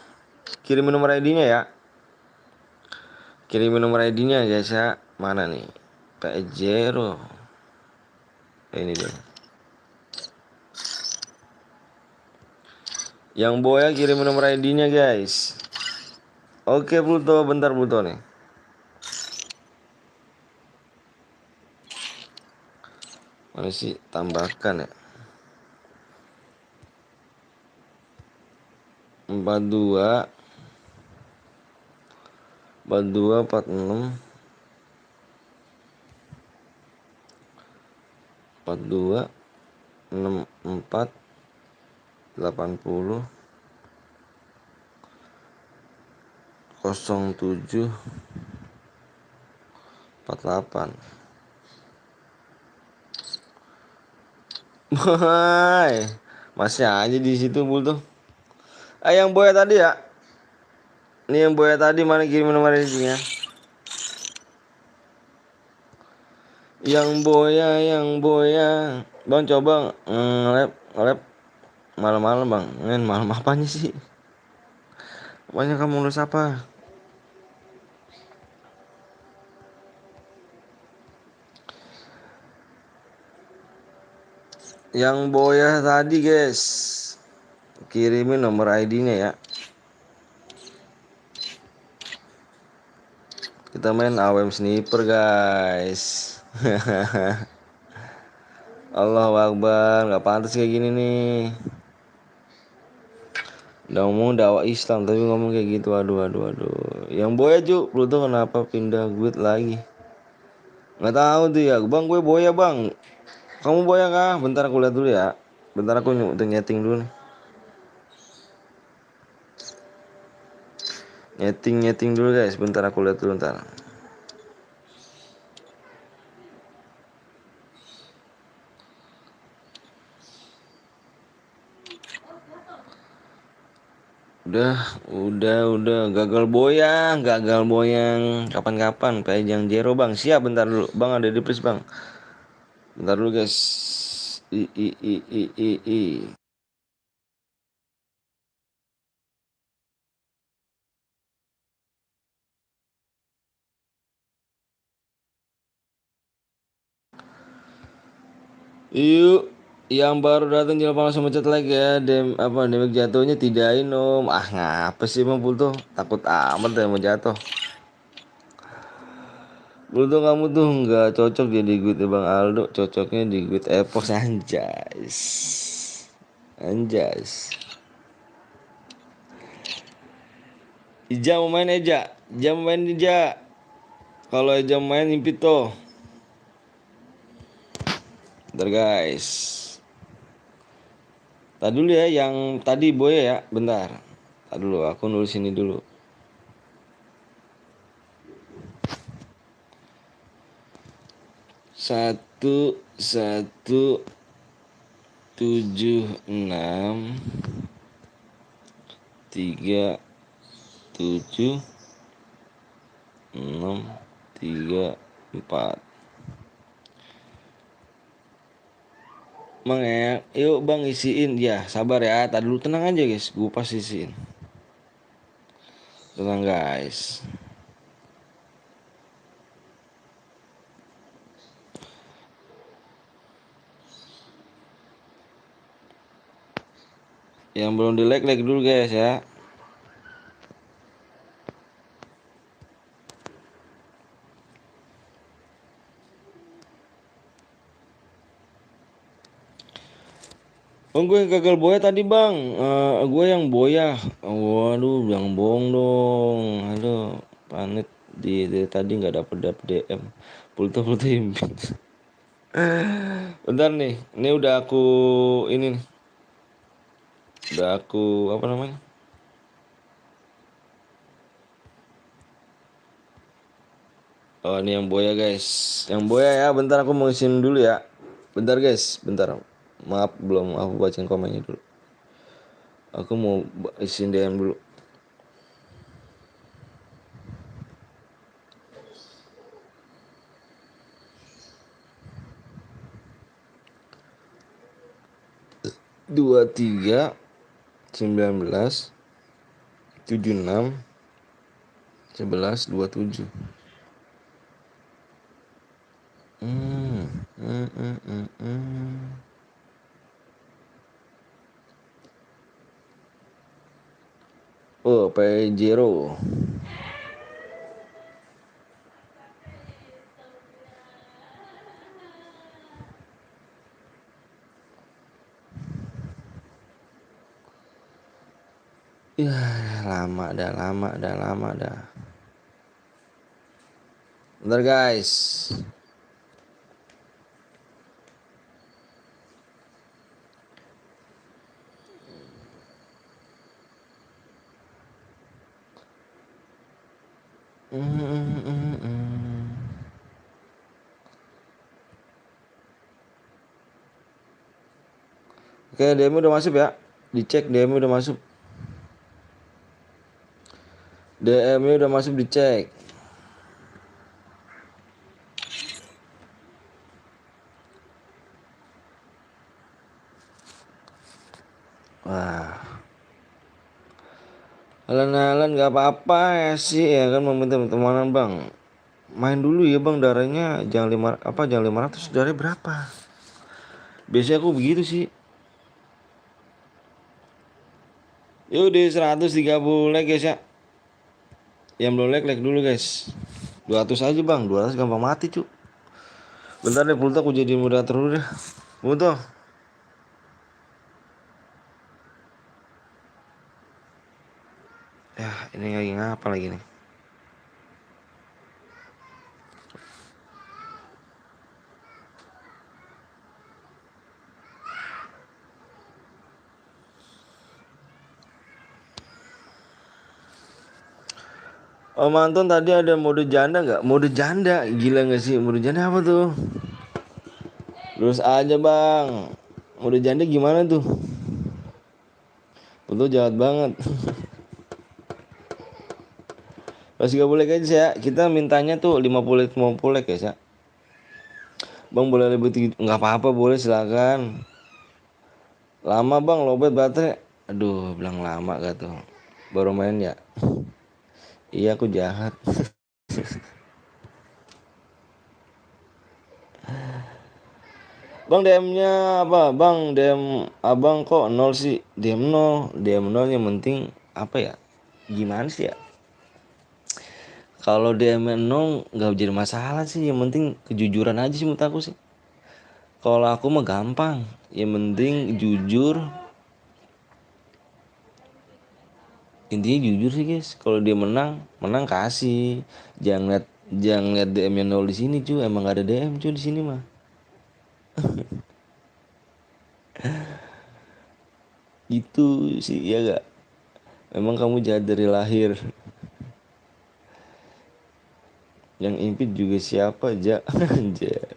Kirim nomor ID-nya ya. Kirim nomor ID-nya guys ya. Mana nih? PE Zero. Ini dia. Yang Boya kirim nomor ID-nya guys. Oke Pluto, bentar Pluto nih. Mana sih tambahkan ya? 42 42 46 42 64 80 07 48. Hai, masih aja di situ Pluto. Yang Boya tadi ya. Nih yang Boya tadi mana kirim nomor ID-nya? Yang Boya. Bang coba nge-lab malam-malam bang. Malam apanya sih? Banyak kamu nulis apa? Yang Boya tadi guys, kirimin nomor ID-nya ya. Kita main AWM sniper guys. Allahu Akbar, nggak pantas kayak gini nih. Udah ngomong dakwah Islam tapi ngomong kayak gitu, aduh. Yang Boya Ju, lu tuh kenapa pindah guild lagi? Nggak tahu tuh ya, bang gue Boya bang. Kamu Boya kah? Bentar aku lihat dulu ya. Bentar aku nyeting dulu nih. Nyeting dulu guys, bentar aku lihat dulu ntar. Udah gagal boyang kapan-kapan Pejang Jero bang, siap bentar dulu bang, ada di please bang, bentar dulu guys. I. Yuk, yang baru datang jangan lupa langsung mencet like ya. Damage jatuhnya tidain om. Ah ngapa sih bang Bulto? Takut amat ya mau jatuh. Bulto kamu tuh nggak cocok jadi guide bang Aldo. Cocoknya di guide Epos anjas. Anjas. Ija mau main Eja. Ija mau main Ija. Kalau Eja main impit tuh. Bentar guys. Tadi dulu ya yang tadi boy ya. Bentar. Tadi dulu aku nulis ini dulu. 1176 37 6 34. Bang ya, yuk bang isiin ya, sabar ya, tadi dulu tenang aja guys, gue pas isiin, tenang guys. Yang belum di like dulu guys ya. Bang gue yang gagal boya tadi bang, gue yang boya. Waduh, yang bohong dong. Aduh, panik di tadi nggak dapet DM. Pultu impin. Bentar nih, ini udah aku ini nih. Udah aku apa namanya? Oh ini yang boya guys, yang boya ya. Bentar aku mau isiin dulu ya. Bentar guys, bentar. Maaf belum aku bacain komennya dulu. Aku mau isiin DM dulu. Dua tiga 19 76 11 27. Hmm, hmm, hmm, hmm, hmm. Oh, Pajero. Ya, lama dah. Bentar guys. Oke, DM udah masuk ya. Dicek DM udah masuk. DM-nya udah masuk, dicek. Wah. Alan gak apa-apa ya sih ya kan, meminta pertemanan bang. Main dulu ya bang, darahnya jangan 500, darahnya berapa? Biasanya aku begitu sih. Yaudah 130 like guys ya. Yang belum like dulu guys. 200 aja bang, 200 gampang mati cu. Bentar deh Pulto, aku jadi moderator dulu deh. Pulto. Ya ini lagi ngapa lagi nih. Om Anton tadi ada mode janda nggak? Mode janda gila nggak sih? Mode janda apa tuh? Terus aja bang. Mode janda gimana tuh? Betul jahat banget. Masih gak boleh guys ya. Kita mintanya tuh 50 like guys ya. Bang boleh lebih tinggi? Nggak apa-apa, boleh silakan. Lama bang lobet baterai. Aduh bilang lama gak tuh. Baru main ya. Iya aku jahat. Bang DM-nya apa? Bang DM abang kok nol sih? DM nol, DM nol yang penting apa ya? Gimana sih ya? Kalau DM nol nggak jadi masalah sih, yang penting kejujuran aja sih menurut aku sih. Kalau aku mah gampang, yang penting jujur. Intinya jujur sih guys. Kalau dia menang, menang kasih. Jangan lihat DM-nya nol di sini cuy. Emang gak ada DM cuy di sini mah. Gitu sih ya gak. Memang kamu jahat dari lahir. Yang impit juga siapa aja. Anjay.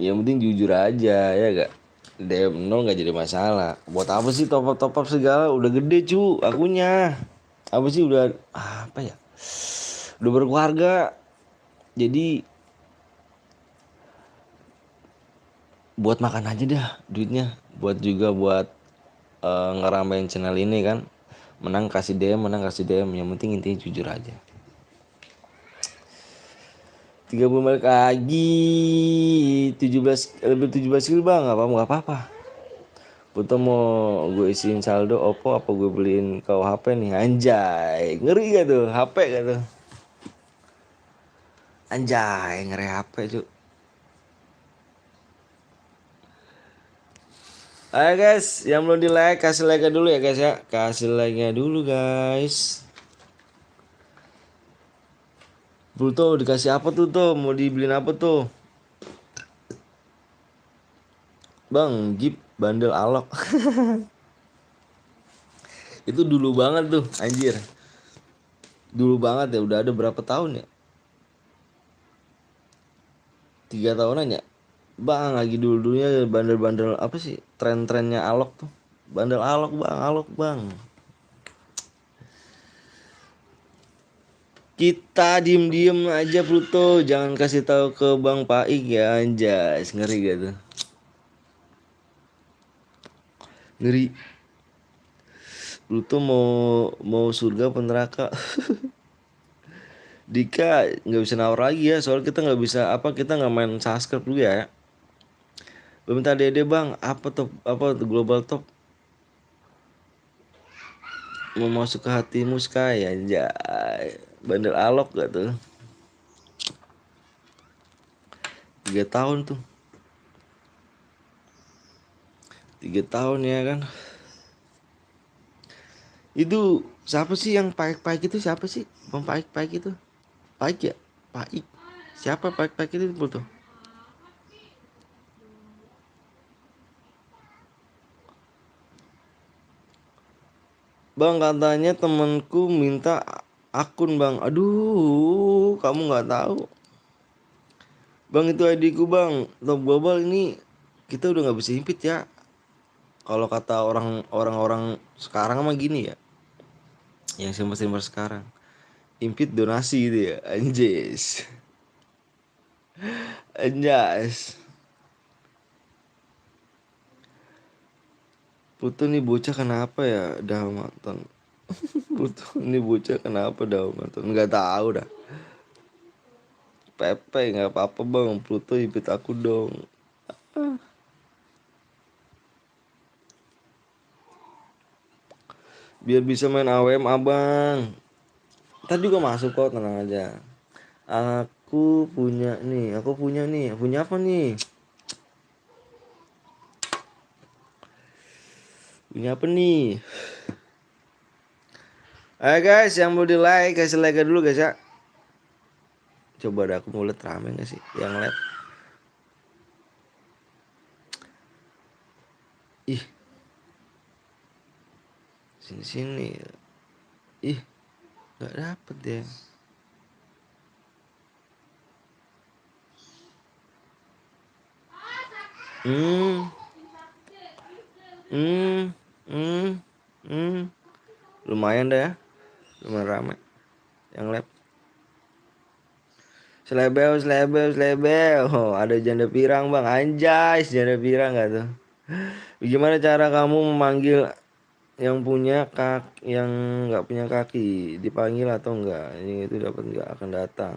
Yang penting jujur aja ya gak. DM nol gak jadi masalah. Buat apa sih top up segala? Udah gede cu akunya. Apa sih udah apa ya? Udah berkeluarga. Jadi buat makan aja dah duitnya. Buat juga buat ngeramein channel ini kan. Menang kasih DM. Yang penting intinya jujur aja. 30 balik lagi. 17 lebih 17 kilo bang, nggak apa-apa. Puto mau gue isiin saldo Oppo apa gue beliin kau HP nih? Anjay, ngeri gak tuh? HP gak tuh? Anjay, ngeri HP cu. Ayo guys, yang belum di like kasih like dulu ya guys ya. Kasih like nya dulu guys. Pluto dikasih apa tuh? Mau dibeliin apa tuh? Bang, Jeep bandel alok. Itu dulu banget tuh, anjir. Dulu banget ya, udah ada berapa tahun ya? 3 tahunan ya. Bang lagi dulunya bandel-bandel apa sih, tren-trennya alok tuh, bandel alok bang. Kita diem-diem aja Pluto, jangan kasih tahu ke Bang Paik ya anjay, ngeri gak tuh? Ngeri. Pluto mau surga apa neraka? Dika nggak bisa nawar lagi ya, soal kita nggak bisa apa, kita nggak main subscribe dulu ya. Minta Dede bang, apa top, apa global top? mau masuk ke hatimu Sky aja. Bandel alok gak tuh? 3 tahun tuh. 3 tahun ya kan. Itu siapa sih yang Paik-Paik itu, siapa sih? Bang Paik-Paik itu. Paik ya? Paik. Siapa Paik-Paik itu tuh? Bang, katanya temanku minta akun bang. Aduh, kamu nggak tahu. Bang, itu ID-ku bang. Top Global ini kita udah nggak bisa impit ya. Kalau kata orang-orang sekarang mah gini ya. Yang simper-simper sekarang. Impit donasi gitu ya. Anjes. Anjas. Putu nih bocah kenapa ya Dalmatan? Putu nih bocah kenapa Dalmatan? Nggak tahu dah. Pepe nggak apa-apa bang. Pluto impit aku dong. Biar bisa main AWM abang. Ntar juga masuk kok, tenang aja. Aku punya nih. Punya apa nih? Punya apa nih? Ayo guys, yang mau di like, kasih like dulu guys ya. Coba dah, aku mau lihat rame gak sih yang live. Ih, sini-sini. Ih, gak dapet deh. Hmm, hmm, hmm, hmm. Lumayan dah ya. Lumayan rame yang live. Selebel, selebel, selebel. Oh, ada janda pirang bang. Anjay, janda pirang gak tuh? Gimana cara kamu memanggil yang punya yang nggak punya kaki? Dipanggil atau enggak? Ini itu dapat nggak akan datang.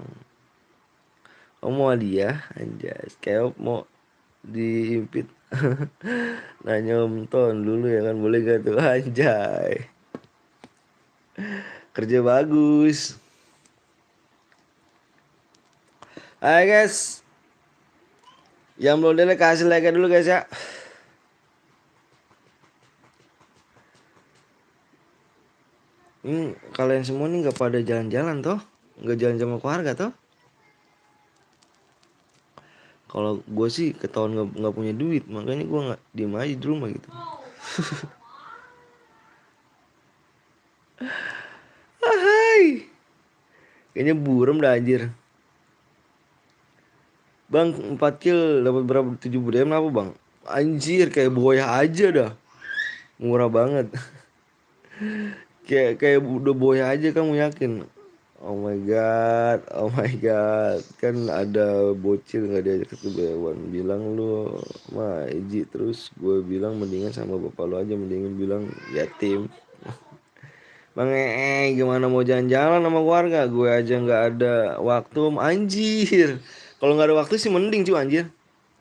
Kamu mau hadiah? Anjay, kayak mau diimpit. Nanya Om Ton dulu ya kan, boleh gak tuh? Anjay, kerja bagus. Hai guys, yang belum dele kasih like dulu guys ya. Ini kalian semua nih nggak pada jalan-jalan toh? Nggak jalan sama keluarga toh? Kalau gue sih ketahuan nggak punya duit, makanya gue nggak diem aja di rumah gitu. Hai, kayaknya buram dah anjir. Bang 4 kill dapat berapa? 70 DM apa bang? Anjir, kayak boya aja dah. Murah banget. Kayak udah boya aja, kamu yakin? Oh my god, oh my god. Kan ada bocil nggak diajak ke Bewan. Bilang lu mah Eji, terus gue bilang mendingan sama bapak lu aja, mendingan bilang yatim. Bang gimana mau jalan-jalan sama keluarga? Gue aja nggak ada waktu, anjir. Kalau nggak ada waktu sih mending cuy anjir.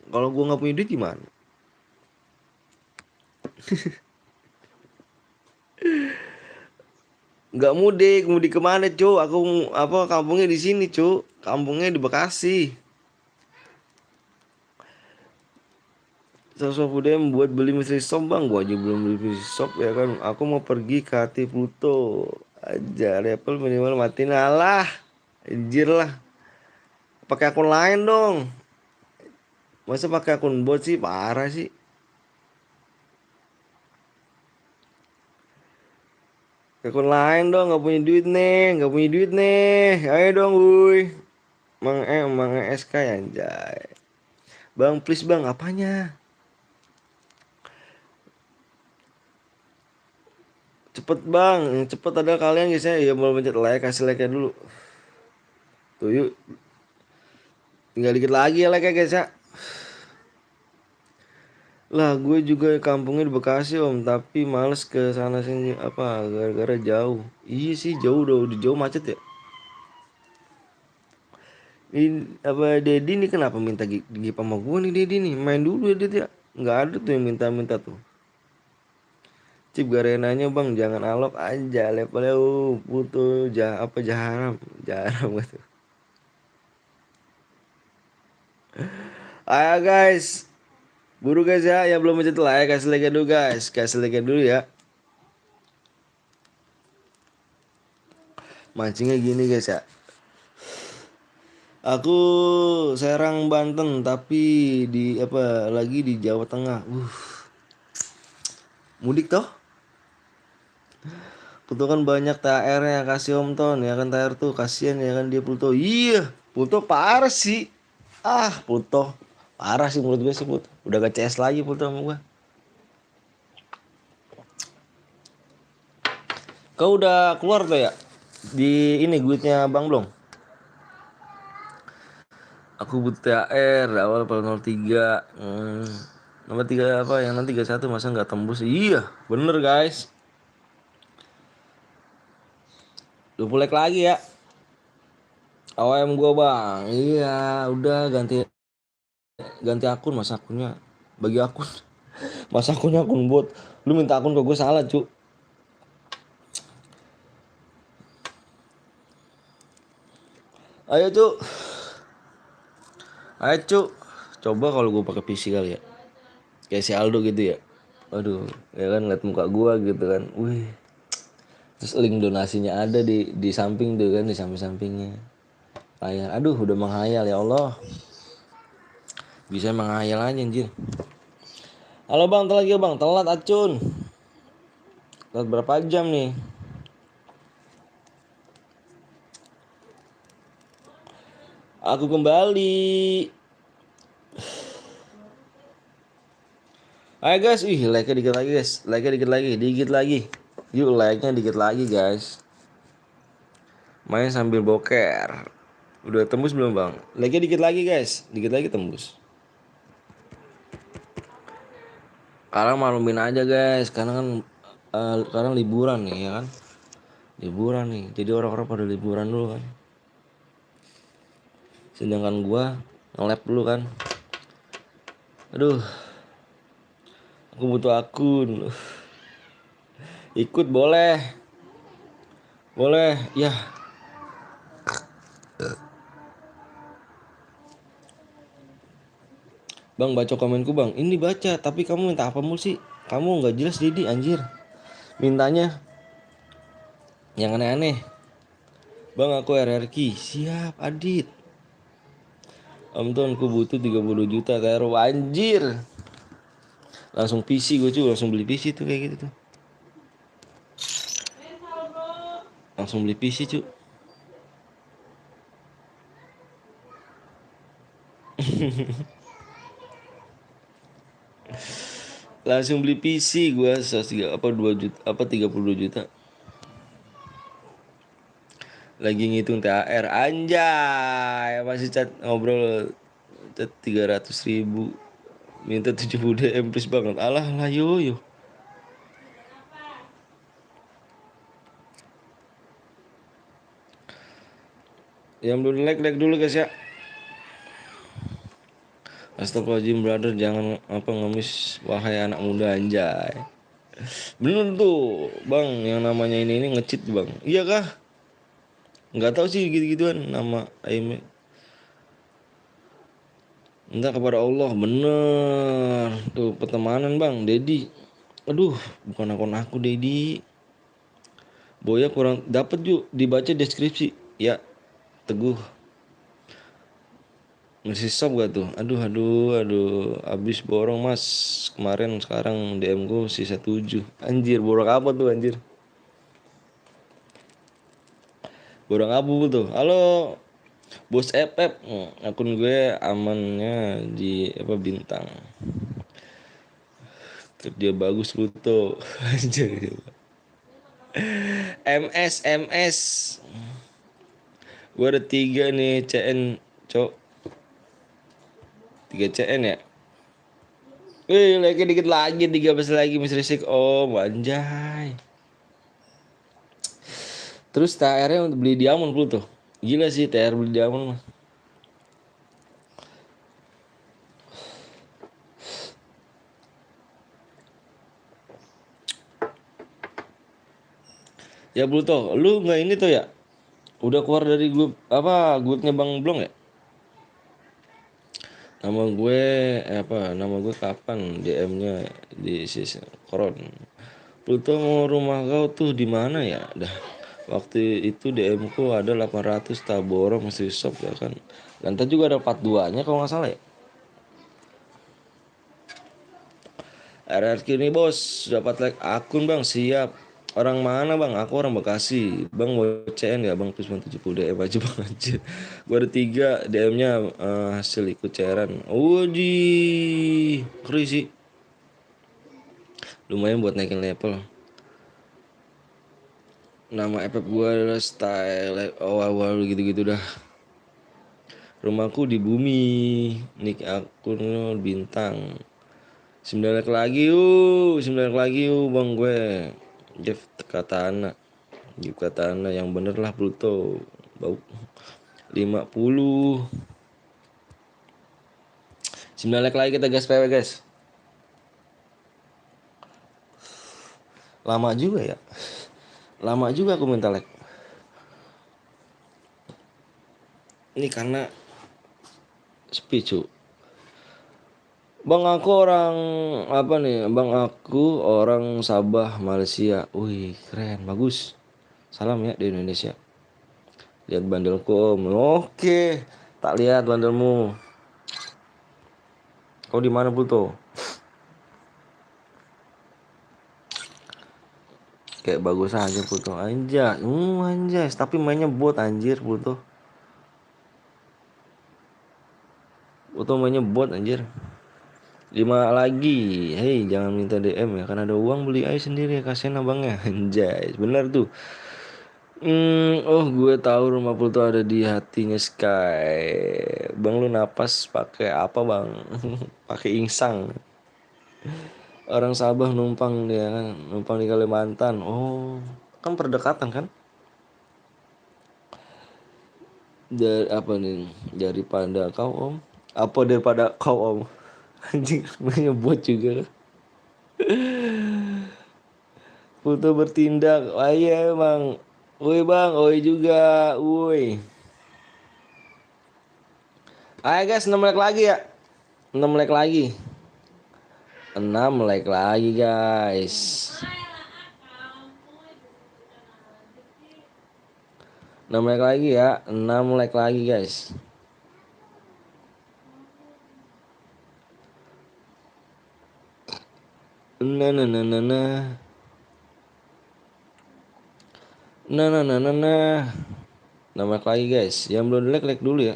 Kalau gue nggak punya duit gimana? Nggak mudik, mudik kemana cu? Aku apa kampungnya di sini cu? Kampungnya di Bekasi. 150 DM buat beli mystery shop bang. Gua aja belum beli mystery shop ya kan. Aku mau pergi ke hati Pluto aja. Apple minimal matiin alah. Anjir lah. Pakai akun lain dong. Masa pakai akun bot sih, parah sih. Pakai akun lain dong, nggak punya duit nih, nggak punya duit nih. Ayo dong, wuy. Mang SK ya anjay. Bang, please bang, apanya? Cepet bang, cepet ada kalian guys ya. Ya mau pencet like, kasih like dulu. Tuh yuk, tinggal dikit lagi ya like ya guys ya. Lah gue juga kampungnya di Bekasi om, tapi males ke sana sini apa gara-gara jauh. Iya sih jauh, udah jauh macet ya. Ini apa Dedi nih kenapa minta gip sama gue nih? Dedi nih main dulu ya Dedi ya. Nggak ada tuh yang minta-minta tuh. Cip Garenanya bang, jangan alok aja. Levelnya putu jaharam. Jaharam gitu. Ayo guys. Buru guys ya, yang belum mencet like kasih like dulu guys. Kasih like dulu ya. Mancingnya gini guys ya. Aku Serang Banten tapi di apa lagi di Jawa Tengah. Mudik toh? Putu kan banyak THR ya kasih Om Ton ya kan THR tuh kasihan ya kan dia Putu. Iya, Putu parah sih. Putu parah sih menurut gue sih Putu. Udah gak CS lagi Putu sama gue. Kau udah keluar tuh ya? Di ini duitnya Bang belum? Aku butuh THR awal pada 03. Nomor 3 apa yang nanti 31 masa nggak tembus? Iya, bener guys. 20 like lagi ya. OM gua bang. Iya, udah ganti ganti akun mas akunnya. Bagi akun. Mas akunnya akun bot. Lu minta akun ke gue salah cu. Ayo cu. Ayo cu. Coba kalau gue pakai PC kali ya. Kayak si Aldo gitu ya. Aduh, ya kan ngeliat muka gua gitu kan. Wih. Terus link donasinya ada di samping tuh kan, di samping-sampingnya. Layar. Aduh, udah menghayal ya Allah. Bisa menghayal aja anjir. Halo bang, telat ya bang, telat acun. Telat berapa jam nih? Aku kembali. Ayo guys, like-nya dikit lagi guys. Like-nya dikit lagi, dikit lagi. Yuk like-nya dikit lagi guys. Main sambil boker. Udah tembus belum bang? Like-nya dikit lagi guys, dikit lagi tembus. Sekarang malumin aja guys, karena kan sekarang liburan nih ya kan. Liburan nih, jadi orang-orang pada liburan dulu kan. Sedangkan gua nge-lab dulu kan. Aduh, aku butuh akun. Ikut boleh. Boleh, ya. Bang baca komenku bang. Ini baca, tapi kamu minta apa mulu sih? Kamu nggak jelas Didi anjir. Mintanya yang aneh-aneh. Bang aku RRQ. Siap Adit. Om Ton aku butuh 30 juta taruh anjir. Langsung PC gue cuy, langsung beli PC tuh kayak gitu tuh. Langsung beli PC cuy. Langsung beli PC gue 103 apa 2 juta apa 32 juta. Lagi ngitung THR anjay masih chat ngobrol chat 300.000 minta 70 DM plus banget alah lah yo. Yang belum like dulu guys ya. Astagfirullahaladzim brother jangan apa ngemis wahai anak muda anjay. Bener tuh bang yang namanya ini ngecit bang. Iya kah? Nggak tahu sih gitu-gituan nama Aime. Minta kepada Allah bener tuh pertemanan bang Dedi. Aduh bukan akun aku Dedi. Boya kurang dapat yuk dibaca deskripsi ya Teguh. Masih sob gak tuh? Aduh. Abis borong mas. Kemarin sekarang DM gue sisa 7. Anjir, borong apa tuh anjir? Borong apa tuh? Halo, bos FF. Akun gue amannya di apa bintang. Kerja bagus lu tuh. Anjir. MS. Gue ada 3 nih CN, cok. 3 CN ya? Lagi dikit lagi 13 lagi Mas Risik om anjay. Terus THR-nya untuk beli diamond puluh tuh. Gila sih THR beli diamond mah. Ya Pluto, lu nggak ini tuh ya? Udah keluar dari grup apa? Grupnya Bang Blong ya? Nama gue Nama gue kapan DM-nya di sisi koron. Pluto mau rumah kau tuh di mana ya? Dah. Waktu itu DM ku ada 800 Taboro masih shop ya kan. Lantas juga ada part 2-nya kalau nggak salah ya. RRQ nih bos, dapat like akun bang, siap. Orang mana bang? Aku orang Bekasi. Bang mau CN gak bang? Plus 170 DM aja bang anjir. Gue ada 3 DM-nya hasil ikut cairan. Wih, keren sih. Lumayan buat naikin level. Nama FF gue adalah style awal-awal gitu-gitu dah. Rumahku di bumi. Nick akun bintang. 9 like lagi yuk, 9 like lagi yuk bang gue. Jeff Katana. Jeff Katana yang bener lah Pluto. Bau 50. 9 like lagi kita gas PW guys. Lama juga ya. Lama juga aku minta like. Ini karena sepi cu. Bang aku orang apa nih? Bang aku orang Sabah, Malaysia. Wih, keren, bagus. Salam ya di Indonesia. Lihat bandelku om. Oke, tak lihat bandelmu. Kau di mana Pluto? Kayak bagus aja Pluto. Anjay, anjay. Tapi mainnya bot anjir Pluto. Pluto mainnya bot anjir. 5 lagi. Hei, jangan minta DM ya. Kan ada uang beli aja sendiri ya. Kasihan abangnya. Anjay, bener tuh. Oh gue tahu rumah Pluto ada di hatinya Sky. Bang lu napas pakai apa bang? Pakai insang. Orang Sabah numpang dia kan, numpang di Kalimantan. Oh, kan perdekatan kan? Dari apa nih? Daripada kau om? Apa daripada kau om? Anjing, menyebut juga. Pluto bertindak. Wah iya emang. Woi bang, oi juga. Woi. Ayo guys, 6 like lagi ya. 6 like lagi. 6 like lagi guys. 6 like lagi ya. 6 like lagi guys. Nah nah nah nah nah. Nah nah nah nah nah. 6 like lagi guys. Yang belum like dulu ya.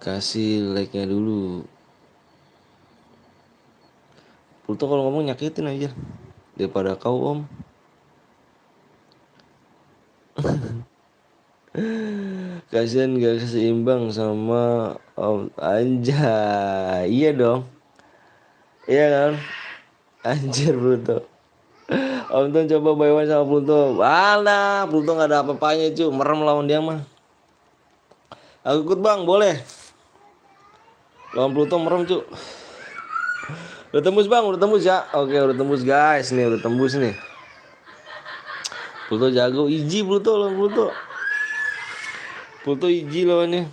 Kasih like-nya dulu. Pluto kalau ngomong nyakitin aja. Daripada kau om. Kasian gak seimbang sama om. Anjay. Iya dong. Iya kan. Anjir Pluto. Om Tuh coba bayuan sama Pluto. Alah, Pluto gak ada apa-apanya cu. Merem lawan dia mah. Aku ikut bang, boleh. Lawan Pluto merem cu. Udah tembus bang, udah tembus ya. Oke, udah tembus guys. Nih, udah tembus nih. Pluto jago. Iji Pluto lawan Pluto. Pluto iji lawannya.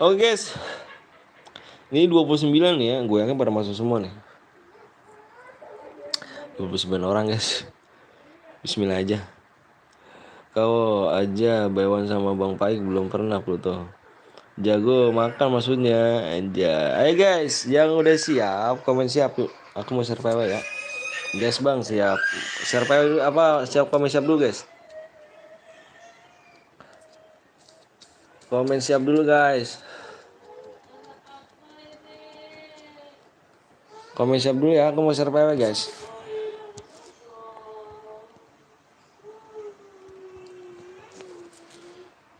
Oke guys. Ini 29 nih ya. Gue yakin pada masuk semua nih. 29 orang guys. Bismillah aja. Kau aja bayuan sama Bang Paik belum pernah Pluto. Jago makan maksudnya aja. Ayo guys, yang udah siap komen siap yuk. Aku mau share PW ya. Guys bang siap. Share PW dulu, apa siap komen siap dulu guys. Komen siap dulu guys. Komen siap dulu ya. Aku mau share PW guys.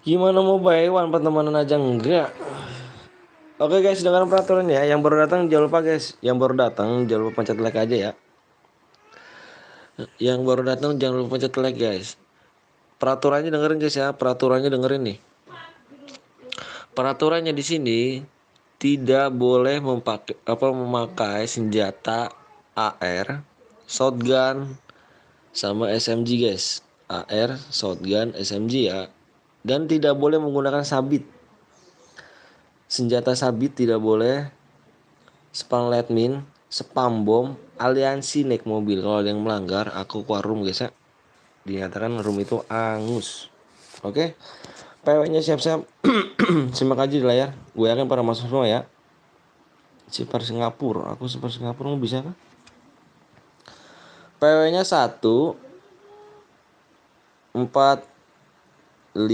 Gimana mau bayuan pertemanan aja enggak? Oke guys, dengan peraturan ya. Yang baru datang jangan lupa guys. Yang baru datang jangan lupa pencet like aja ya. Yang baru datang jangan lupa pencet like guys. Peraturannya dengerin guys ya. Peraturannya dengerin nih. Peraturannya di sini tidak boleh memakai senjata AR, shotgun, sama SMG guys. AR, shotgun, SMG ya. Dan tidak boleh menggunakan sabit. Senjata sabit tidak boleh. Spam landmine, spam bom, aliansi naik mobil. Kalau ada yang melanggar, aku keluar room guys ya. Dinyatakan room itu angus. Oke. PW-nya siap-siap. Simak aja di layar. Gue yakin pada masuk semua ya. Sipar Singapura. Aku sipar Singapura mau bisa kah? PW-nya 1 4 5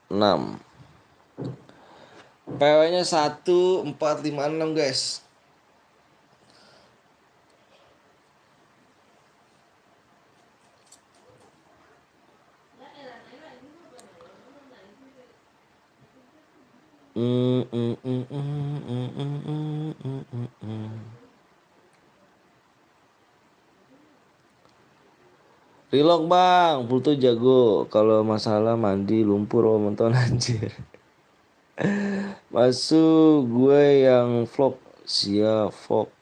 6. PW-nya 1 4 5 6 guys. Relock bang, Pluto jago. Kalau masalah mandi lumpur menton anjir. Masuk gue yang vlog. Siap vlog.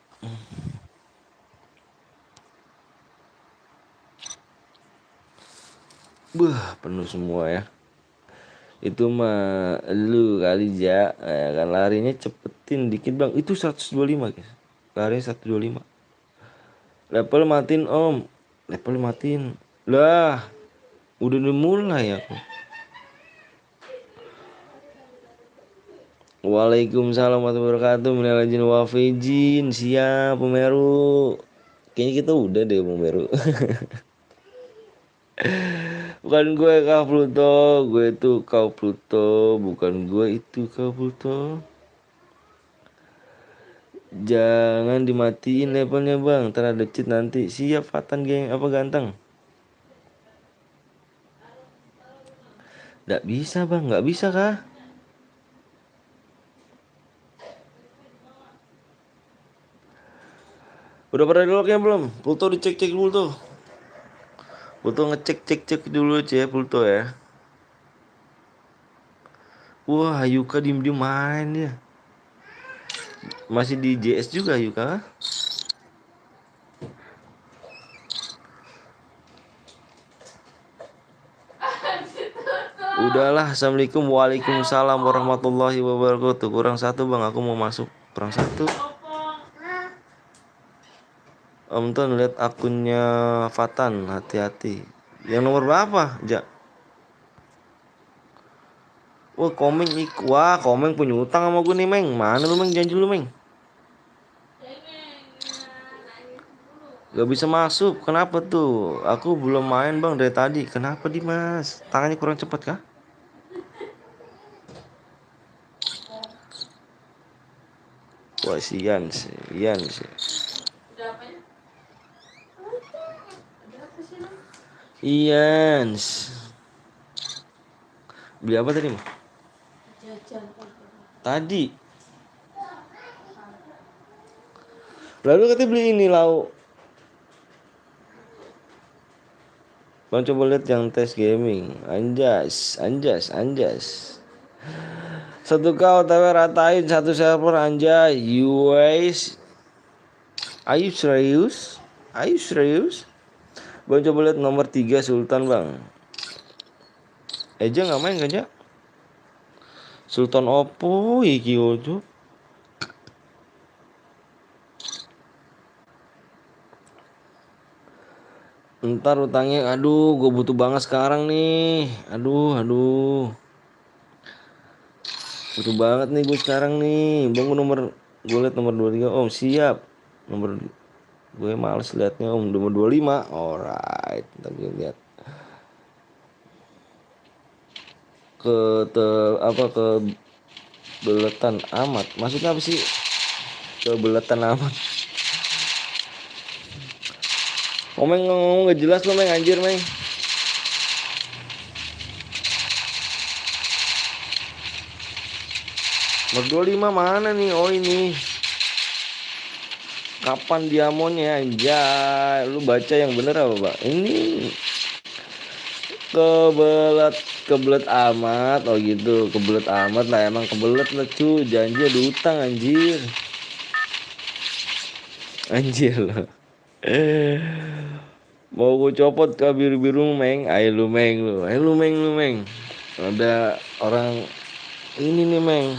Penuh semua ya. Itu mah lu kali ya kan larinya cepetin dikit bang. Itu 125 guys. Larinya 125. Level matiin om. Level matiin. Lah. Udah dimulai aku. Waalaikumsalam warahmatullahi wabarakatuh. Minal aidin wal faizin. Siap Pemeru. Kayaknya kita udah deh Pemeru. Bukan gue kau Pluto. Gue itu kau Pluto. Bukan gue itu kau Pluto. Jangan dimatiin levelnya bang. Ntar ada cheat nanti. Siap Fatan geng. Apa ganteng? Nggak bisa bang. Nggak bisa kah? Udah pada dialognya belum? Pluto dicek-cek dulu tuh. Pluto ngecek-cek dulu aja ya Pluto ya. Wah Yuka diem-diem main ya. Masih di JS juga Yuka. Udahlah, assalamualaikum, waalaikumsalam warahmatullahi wabarakatuh. Kurang 1 bang, aku mau masuk. Kurang 1. Om Ton lihat akunnya Fatan, hati-hati. Yang nomor berapa? Wah Komeng punya utang sama gue nih Meng. Mana lu Meng, janji lu Meng. Gak bisa masuk, kenapa tuh? Aku belum main bang dari tadi. Kenapa Dimas? Tangannya kurang cepat kah? Wah Ian sih. Ians. Beli apa tadi mah? Tadi. Lalu katanya beli ini lauk. Bang coba lihat yang tes gaming. Anjas. 1K OTW ratain 1 server anjay. US. Are you serious? Bang coba lihat nomor 3 Sultan bang. Eja nggak main kan ya? Sultan Oppo iki ojo. Ntar utangnya, aduh, gue butuh banget sekarang nih. Aduh. Butuh banget nih gue sekarang nih. Bang gue liat nomor 23. Om siap. Nomor gue males liatnya om. Nomor 25. Alright. Ntar gue lihat. Kebeletan amat. Maksudnya apa sih? Kebeletan amat. Komeng ngomong gak jelas lo Meng, anjir Meng. Nomor 25 mana nih? Oh ini. Kapan diamonnya anjay? Lu baca yang bener apa, Pak? Ini Kebelet amat. Oh gitu, kebelet amat lah, emang kebelet lah cu. Janji ada utang anjir. Anjir loh. Mau gue copot ke biru-biru meng. Ayo lu meng lu. Ayo lu meng lu meng. Ada orang ini nih meng.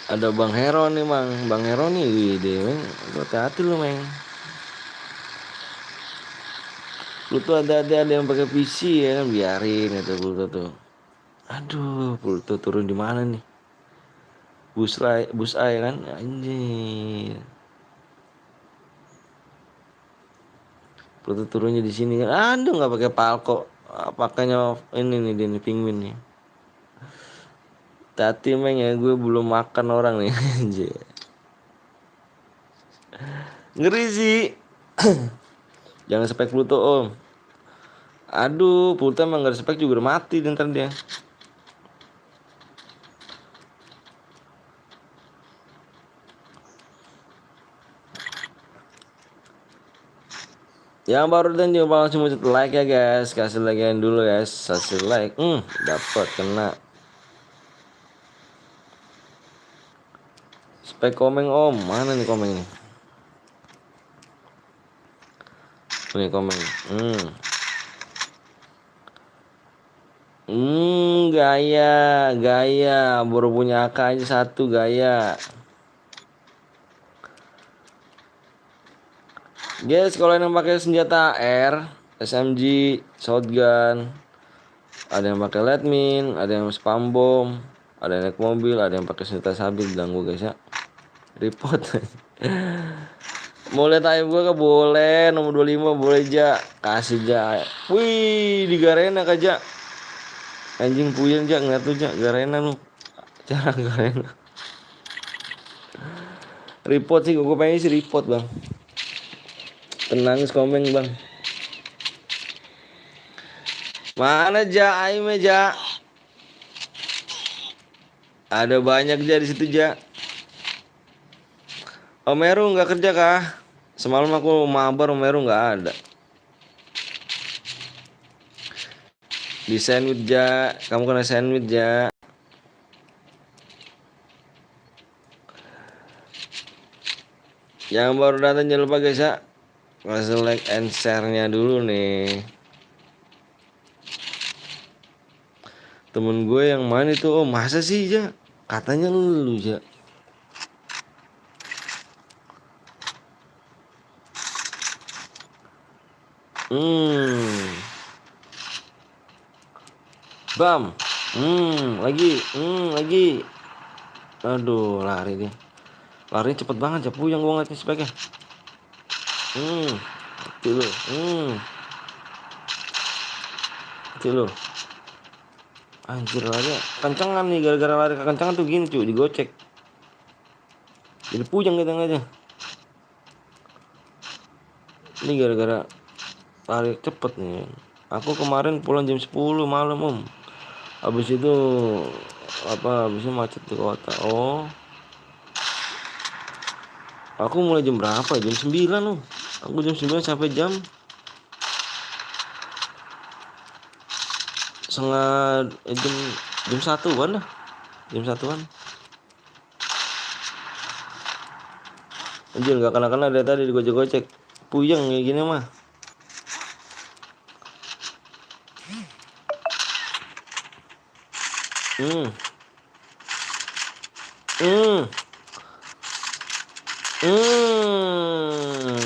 Ada Bang Hero nih Bang. Bang Hero nih wih meng. Lu hati-hati lu meng. Lu tuh ada yang pakai PC ya kan, biarin itu Pluto tuh. Aduh, Pluto turun di mana nih? Bus A ya kan? Anjir. Pluto turunnya di sini kan. Aduh, nggak pakai palko. Pakainya ini nih dia nih penguin nih. Tati meng ya, gue belum makan orang nih. Anjir. Ngeri sih. Jangan spek Pluto om. Aduh, Pluto emang gak ada spek juga udah mati ntar dia. Yang baru dan juga langsung mencet like ya guys. Kasih like dulu guys. Kasih like. Dapat kena. Spek komeng om. Mana nih komeng nih? Ini komeng. Gaya. Baru punya AK aja satu gaya. Guys, kalau yang pakai senjata R, SMG, shotgun, ada yang pakai lead mine, ada yang spam bom, ada yang naik mobil, ada yang pakai senjata sabit, bilang gue guys ya. Report. Mau lihat ayam gue kah? Boleh. Nomor 25 boleh ja. Kasih ja. Wih, di Garena kah ja? Anjing puyeng ja, ngeliat tuh ja. Garena lu. Cara Garena. Report sih, gue pengen sih report bang. Tenang komeng bang. Mana ja ayam ja? Ada banyak ja di situ ja. Om Meru nggak kerja kah? Semalam aku mabar Om Meru nggak ada. Di sandwich ja, kamu kena sandwich ja. Yang baru datang jangan lupa guys ya, kasih like and share-nya dulu nih. Temen gue yang mana itu? Oh masa sih ja? Katanya lu ja. Bam. Lagi. Aduh, lari dia. Lari cepet banget ya, puyeng gue ngeliatnya speknya. Itu lo. Itu lo. Anjir lari kencangan nih, gara-gara lari kekencangan tuh gini cuy, digocek. Jadi puyeng kita aja. Ini gara-gara lari cepet nih. Aku kemarin pulang jam 10 malam om. Habis itu habisnya macet di kota. Oh. Aku mulai jam berapa? Jam 9 loh. Aku jam 9 sampai jam jam 1-an lah. Jam 1-an. Anjir gak kena-kena dari tadi digocek-gocek. Puyeng kayak gini mah.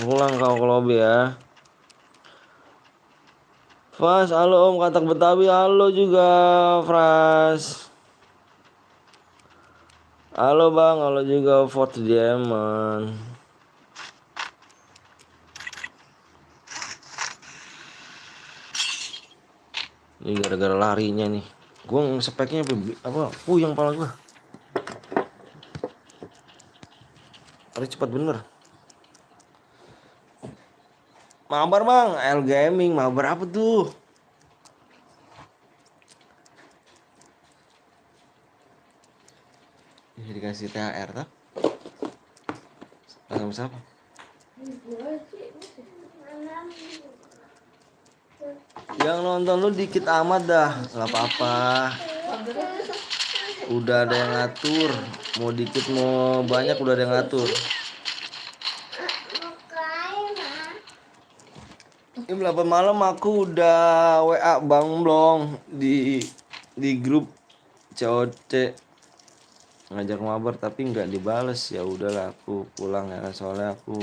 Pulang kau ke lobby ya. Fas, halo om, katak Betawi, halo juga Fras. Halo bang, halo juga Fort Diamond. Ini gara-gara larinya nih. Gue speknya apa? Puyeng pala gue. Lari cepat bener. Mabar bang, L Gaming, mabar apa tuh? Ini dikasih THR tak? Sama siapa? Yang nonton lu dikit amat dah, nggak apa-apa. Udah ada yang ngatur. Mau dikit mau banyak udah ada yang ngatur. Jam 8 malam aku udah WA Bang Blong di grup COC ngajak mabar tapi nggak dibales. Ya udahlah aku pulang ya kan, soalnya aku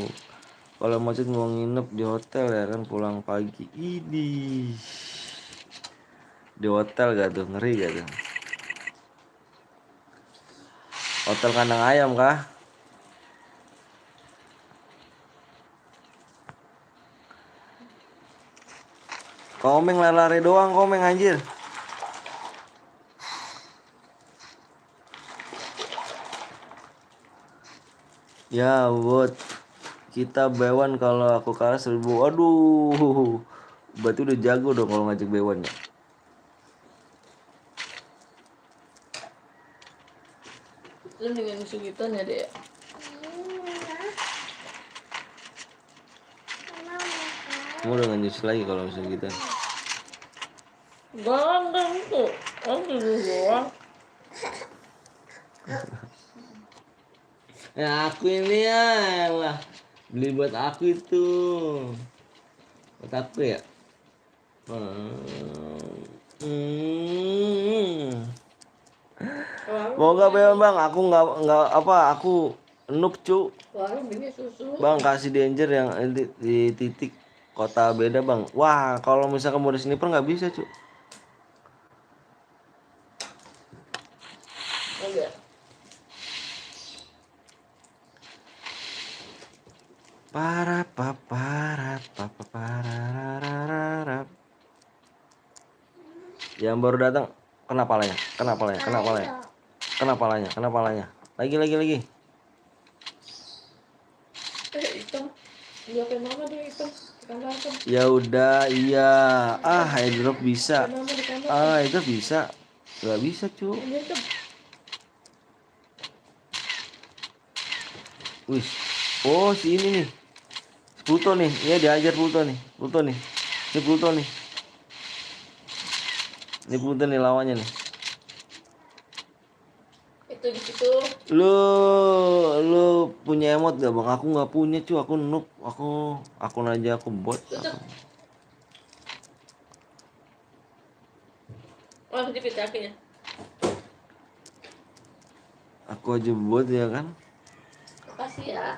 kalau macet mau nginep di hotel ya kan, pulang pagi. Ini di hotel gak tuh, ngeri gak tuh? Hotel kandang ayam kah? Komeng lari doang komeng anjir. Ya buat kita bewan kalau aku kalah 1000. Aduh. Berarti udah jago dong kalau ngajak bewan ya. Lu dengan sugitan ya dek. Kamu udah nggak nyusul lagi kalau misalnya gitu. Gandeng tuh. Oh dulu doang. Ya aku ini ya lah beli buat aku itu. Buat aku ya. Moga bewan bang, aku nggak apa, aku noob cu. Warung ini susu. Bang kasih danger yang di titik kota beda bang. Wah kalau misalkan mau di sniper nggak bisa cu. Enggak. Para paparat papaparararararap. Yang baru datang kena palanya, kena palanya, kena palanya, kena palanya, kena palanya. Lagi. Hitam. Dia kayak mama dia hitam. Di kamar kan. Ya udah iya. Airdrop bisa. Kayak mama di kamar. Itu bisa. Gak bisa cu. Ini hitam. Wih. Oh si ini nih. Pluto nih. Iya diajar Pluto nih. Pluto nih. Ini Pluto nih. Ini Pluto nih lawannya nih. Itu di situ. Lu punya emot gak bang? Aku nggak punya cu. Aku noob. Aku aja aku bot. Tutup. Oh jepit kakinya. Aku aja bot ya kan. Makasih ya.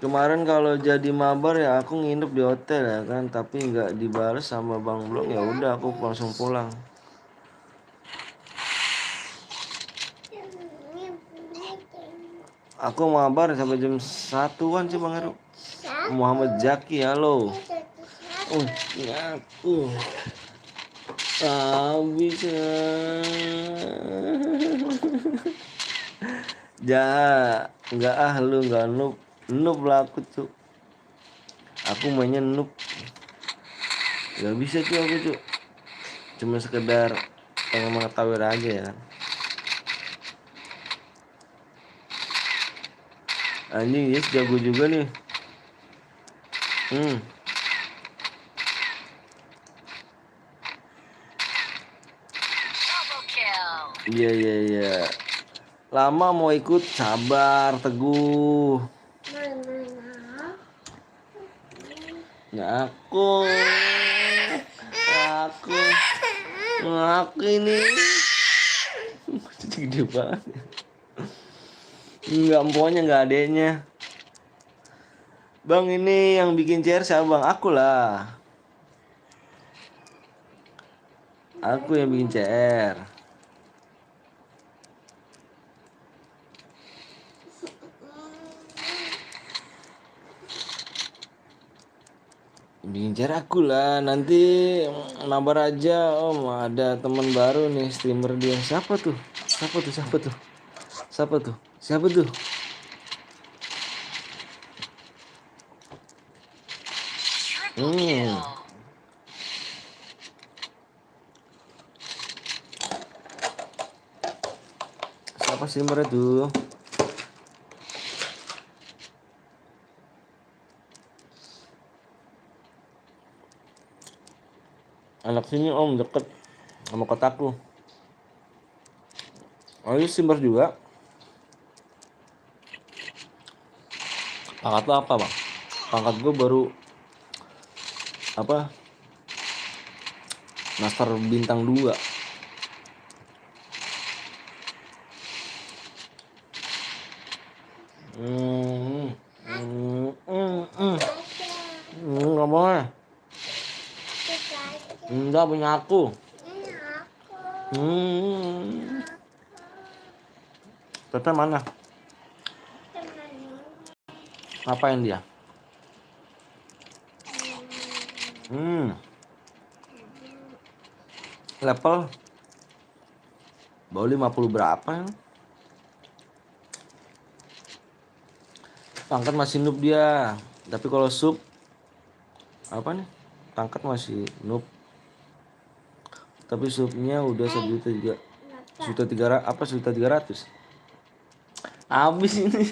Kemarin kalau jadi mabar ya aku nginep di hotel ya kan, tapi nggak dibales sama Bang Blong. Ya udah aku langsung pulang. Aku mabar sampai jam 1-an sih Bang Heru. Muhammad Zaki, halo. Oh, ini aku. Habis. Enggak lu enggak noob. Noob lah aku tuh. Aku mainnya noob. Gak bisa tuh aku tuh. Cuma sekedar pengen mengetahui aja ya kan. Anjing Yes jago juga nih. Iya. Lama mau ikut, sabar, teguh. Nah, aku ini. Gede banget. Enggak empoknya, enggak adeknya. Bang ini yang bikin CR siapa bang? Aku lah. Aku yang bikin CR. Bikin CR aku lah. Nanti mabar aja om. Ada teman baru nih streamer dia. Siapa tuh? Siapa tuh? berapa streamer itu? Anak sini om deket sama kotaku. Oh ini streamer juga. Pangkat lo apa bang? Pangkat gue baru apa? Master bintang 2. Nggak boleh. Enggak punya aku. Tete mana? Ngapain dia? Level baru 50 berapa ya? Pangkat masih noob dia. Tapi kalau sub apa nih? Pangkat masih noob. Tapi subnya udah 1 juta juga. 1.300 apa 1.300? Habis ini.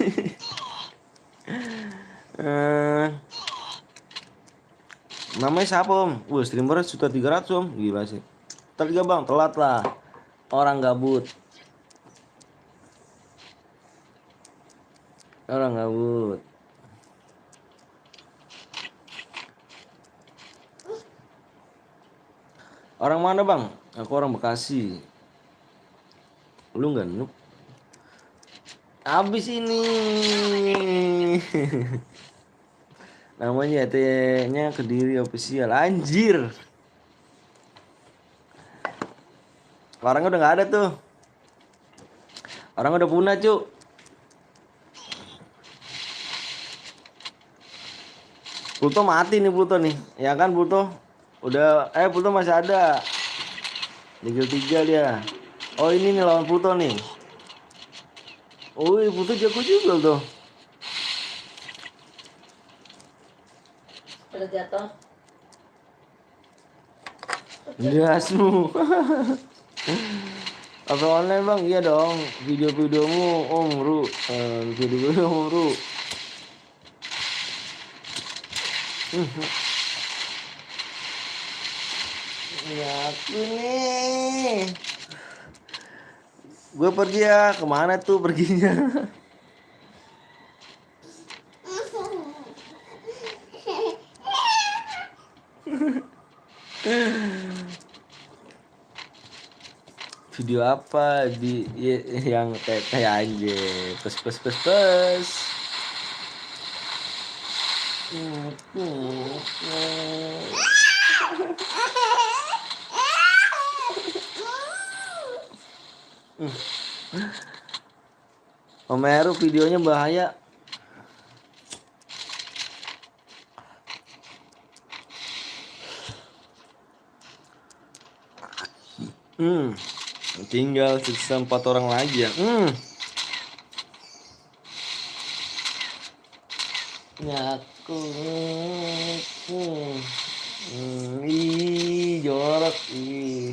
Namanya siapa om? Wah streamer 1.300 om. Gila sih. Ntar juga bang telat lah. Orang gabut. Orang gabut. Orang mana bang? Aku orang Bekasi. Lu nggak noob? Abis ini. Namanya ET-nya Kediri official. Anjir. Orangnya udah nggak ada tuh. Orang udah punah cu. Pluto mati nih Pluto nih. Ya kan Pluto? Udah Pluto masih ada. Level 3 dia. Oh ini nih lawan Pluto nih. Oh Pluto jago juga tuh. Udah jatuh. Jasmu. Apa online bang? Iya dong. Video-videomu om Ru. Video-video om Ru. Ya aku nih. Gue pergi ya. Kemana tuh perginya? Video apa di yang kayak aja pes. Omeru videonya bahaya. Tinggal sisa 4 orang lagi ya. Nyaku. Ih, jorok ih.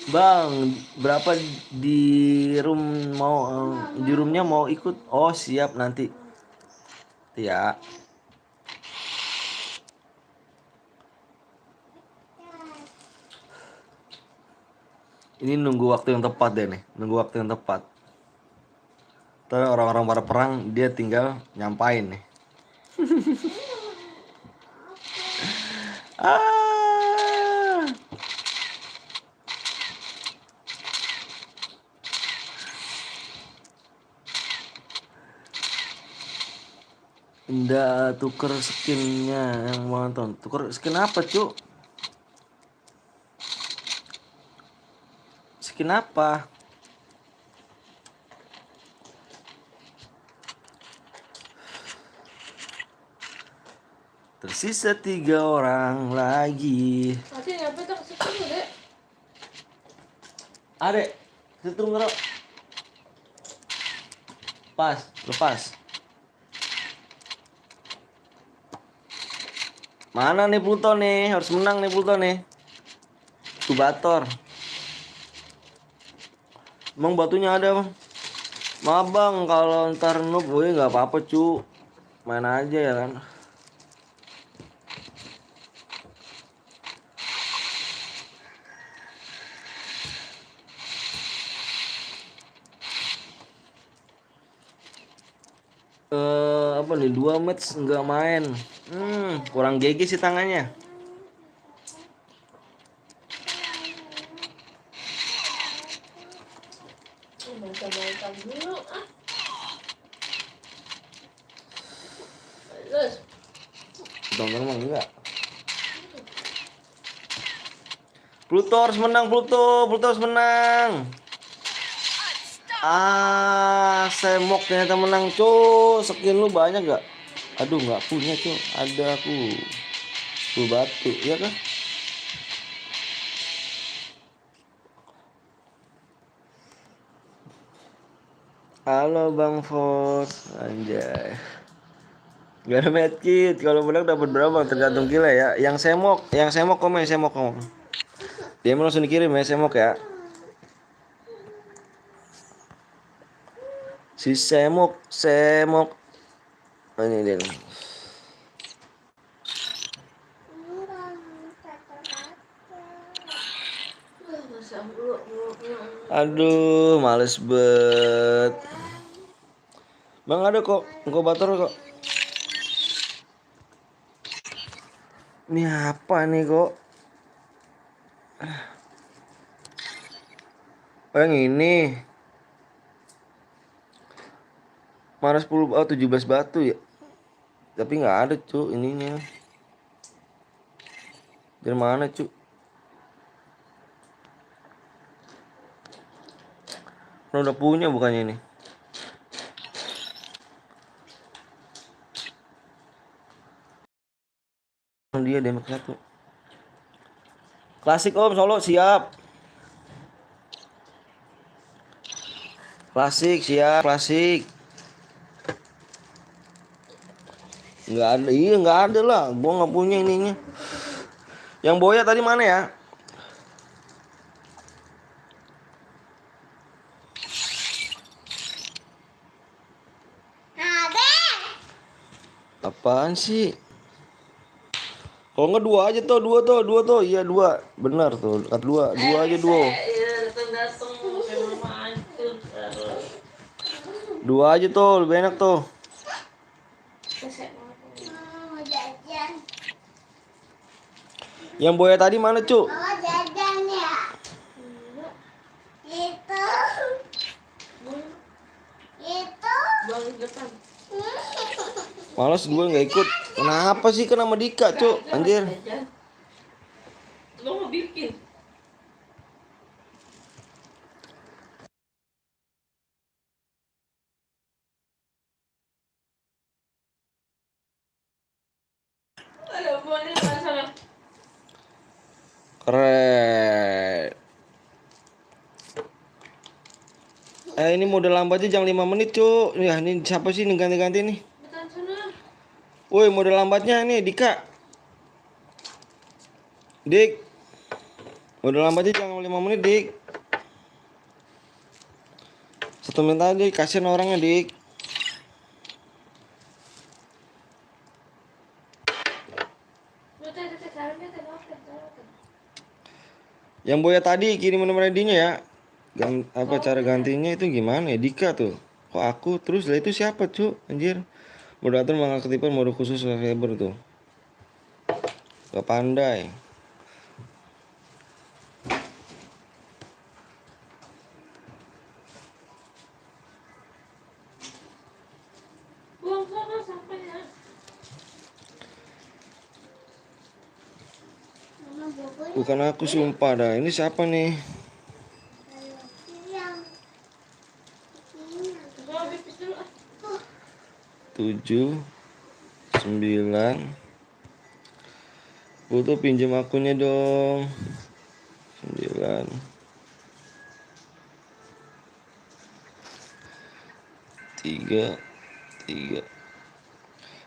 Bang, berapa di room mau di roomnya mau ikut? Oh, siap nanti. Ya. Ini nunggu waktu yang tepat deh nih, nunggu waktu yang tepat. Ntar orang-orang pada perang, dia tinggal nyampain nih. Nggak tuker skinnya yang mau nonton. Tuker skin apa cu? Skin apa? Tersisa 3 orang lagi. Masih nyampe tak situ deh. Adek, setrum ngerok. Pas, lepas. Mana nih Pluto nih? Harus menang nih Pluto nih. Kubator. Emang batunya ada bang? Maaf bang, kalau ntar noob, woi nggak apa-apa cu, main aja ya kan. Apa nih 2 match nggak main, kurang GG sih tangannya. Baca-baca dulu ah. Terus Tonton emang enggak. Pluto harus menang, Pluto harus menang. Semok ternyata menang cu. Skin lu banyak gak? Aduh nggak punya cu, ada aku full batu ya kan. Halo Bang Ford, anjay. Gak ada medkit, kalau menang dapat berapa tergantung gila ya. Yang semok komen, semok komen. Dia langsung dikirim ya semok ya. Si semok. Oh, ini dia. masa dulu. Aduh, males bet. Bang ada kok, inkubator kok. Ini apa nih kok? Oh yang ini. Mana 10, 17 batu ya. Tapi nggak ada cu ininya. Dari mana cu? Udah punya bukannya ini. Dia damage 1. Klasik om, Solo siap. Klasik siap, klasik. Nggak ada, iya nggak ada lah. Gua nggak punya ininya. Yang boya tadi mana ya? Apaan sih? Kalau nggak dua aja tuh, dua tuh, iya dua, benar tuh, dua aja dua. Datang hancur. Dua aja tuh, lebih enak tuh. Yang boya tadi mana cu? Baru depan. Males gue nggak ikut. Kenapa sih kan sama Dika cu? Anjir. Lo mau bikin? Ada boleh masalah. Keren. Ini model lambatnya jam 5 menit cu. Ya ini siapa sih nih ganti-ganti nih? Betul sana. Woi model lambatnya nih Dika. Dik. Model lambatnya jangan 5 menit Dik. 1 menit aja kasihan orangnya Dik. Yang boya tadi kirim nomor ID-nya ya. Apa cara gantinya itu gimana ya? Dika tuh. Kok aku terus lah itu siapa cu? Anjir. Moderator mengaktifkan mode khusus subscriber tuh. Gak pandai. Buang sana sampahnya. Bukan aku sumpah dah. Ini siapa nih? Gua pipis dulu ah. 7 9. Butuh pinjam akunnya dong. 9 3 3.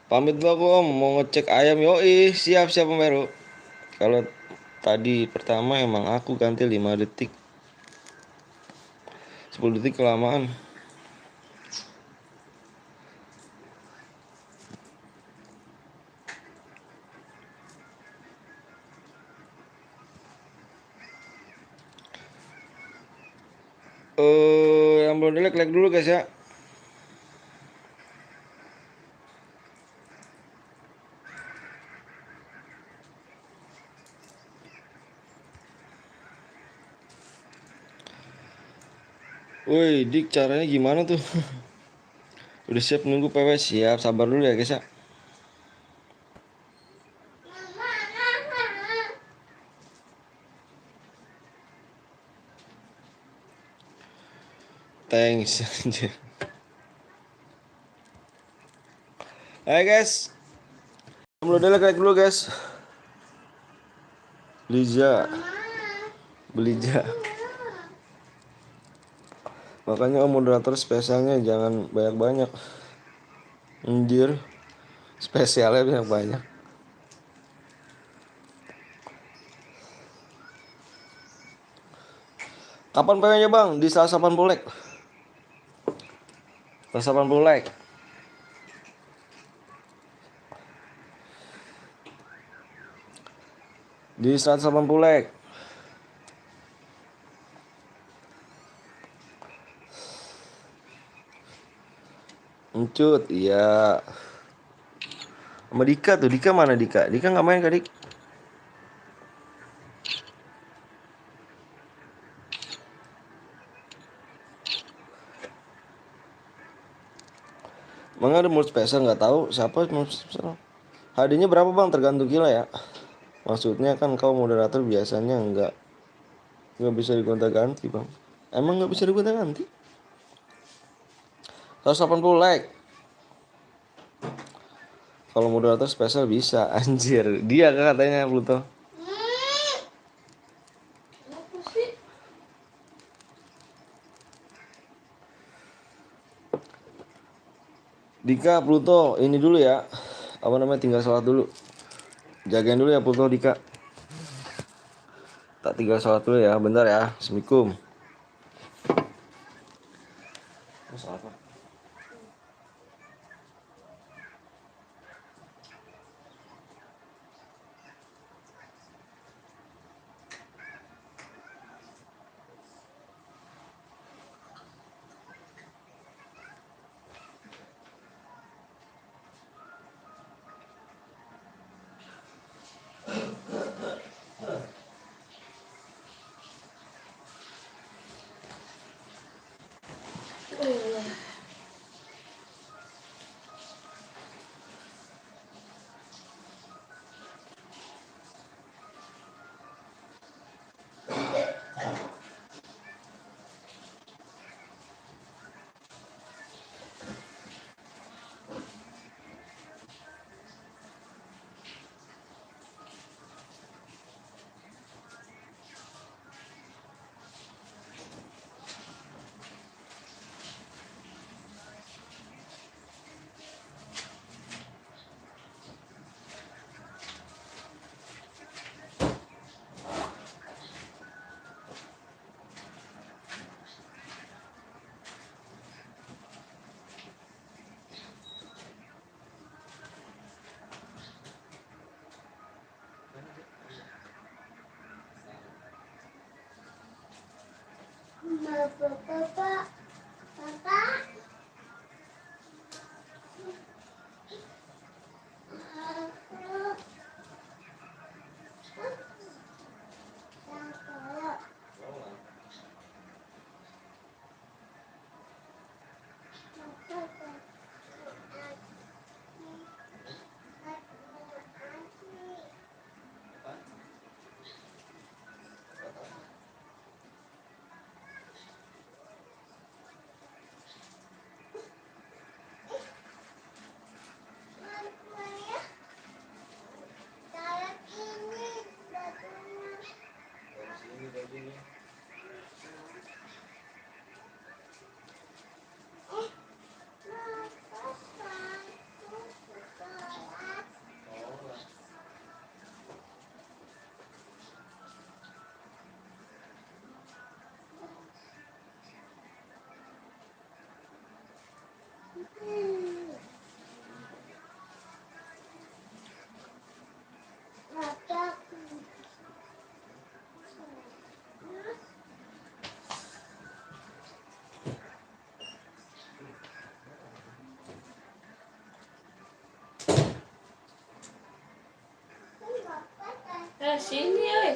Pamit dulu aku om, mau ngecek ayam. Yoi, siap siap Om Meru. Kalau tadi pertama emang aku ganti 5 detik. 10 detik kelamaan. Yang belum di like dulu guys ya. Woi, Dik, caranya gimana tuh? Udah siap nunggu PW? Siap, sabar dulu ya guys ya. Thanks. Hai guys. Belum di like dulu guys. Liza. Belija. Makanya moderator spesialnya jangan banyak-banyak. Anjir. Spesialnya banyak-banyak. Kapan PW-nya bang? Di 180 like. 180 like. Di 180 like. Encut, iya. Sama Dika tuh, Dika mana Dika? Dika nggak main kak Dik? Emang ada mood spesial nggak tahu siapa mood spesial. Hadiahnya berapa bang? Tergantung gila ya. Maksudnya kan kau moderator biasanya nggak bisa digonta-ganti bang. Emang nggak bisa digonta-ganti? 180 like. Kalau moderator spesial bisa. Anjir, dia kan katanya Pluto. Apa sih? Dika, Pluto, ini dulu ya. Apa namanya, tinggal sholat dulu. Jagain dulu ya Pluto, Dika. Tak tinggal sholat dulu ya, bentar ya. Assalamualaikum. Sholat apa? sini, oi.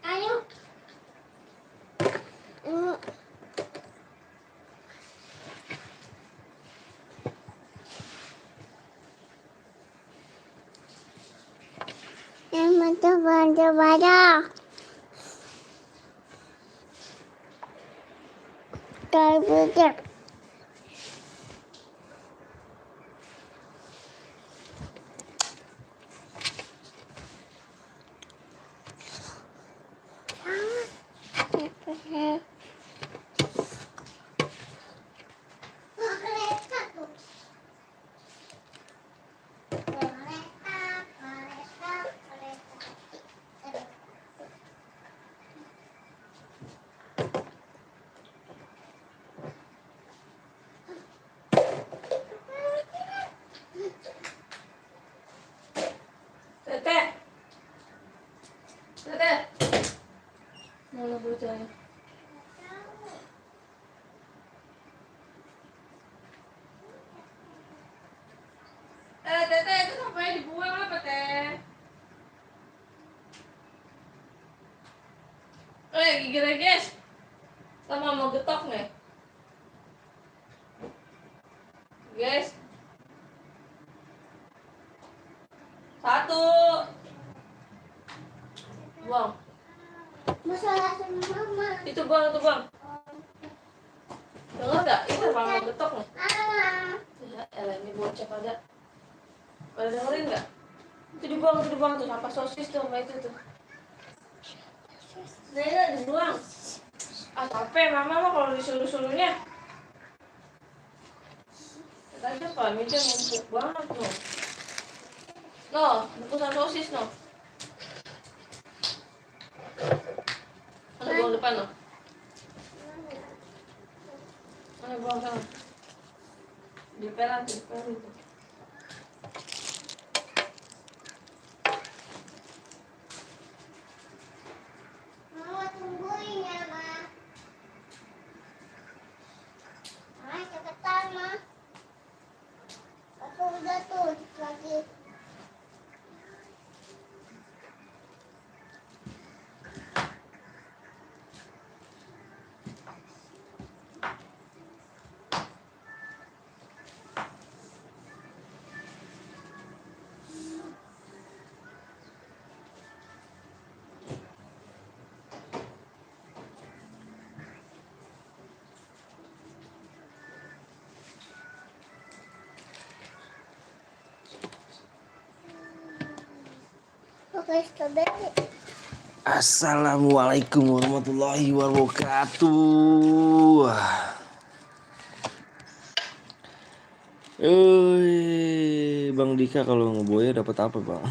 Ayo. Coba-coba. Terpikir. Mana bocahnya? Teteh, itu sampai dibuang apa, Teh? Gigi guys. Sama mau getok nih. Guys. Satu. Buang. Masalah sama mama. Itu buang, itu buang. Dengar nggak? Itu mama mau getok nih. Ya, elah ini bocah pada dengerin nggak? Itu dibuang tuh sampah sosis tuh sama itu tuh. Nah, dibuang. Ah capek mama mah kalau disuruh-suruhnya. Kata aja Pak, minta numpuk banget loh. No, bungkusan sosis no. Mana buang depan no? Mana buang sana? Di peran itu. Mama tungguin ya, Ma. Ma, cepetan, Ma. Aku udah tuh lagi. Oke, strawberry. Assalamualaikum warahmatullahi wabarakatuh. Bang Dika kalau ngeboya dapat apa, Bang?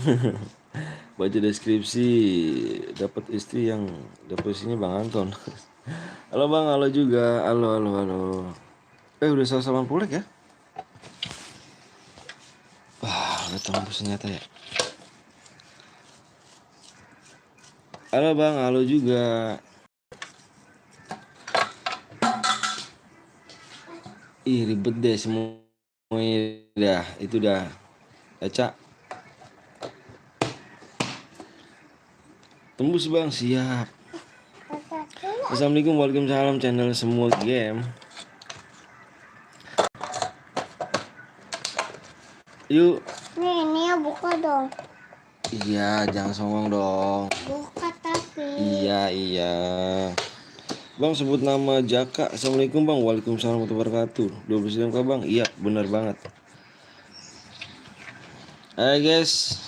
Baca deskripsi dapat istri yang depresinya Bang Anton. Halo Bang, halo juga. Halo, halo, halo. Udah 180 like ya? Wah, udah tembus ternyata ya. Halo Bang, halo juga. Ih, ribet deh semuanya dah. Itu dah. Eca. Tembus Bang, siap. Assalamualaikum, waalaikumsalam channel semua game. Yuk. Nih, ini ya buka dong. Iya, jangan songong dong. Buka tapi. Iya. Bang sebut nama Jaka. Assalamualaikum Bang. Waalaikumsalam warahmatullahi wabarakatuh. 12 jam kah Bang? Iya, benar banget. Hai guys.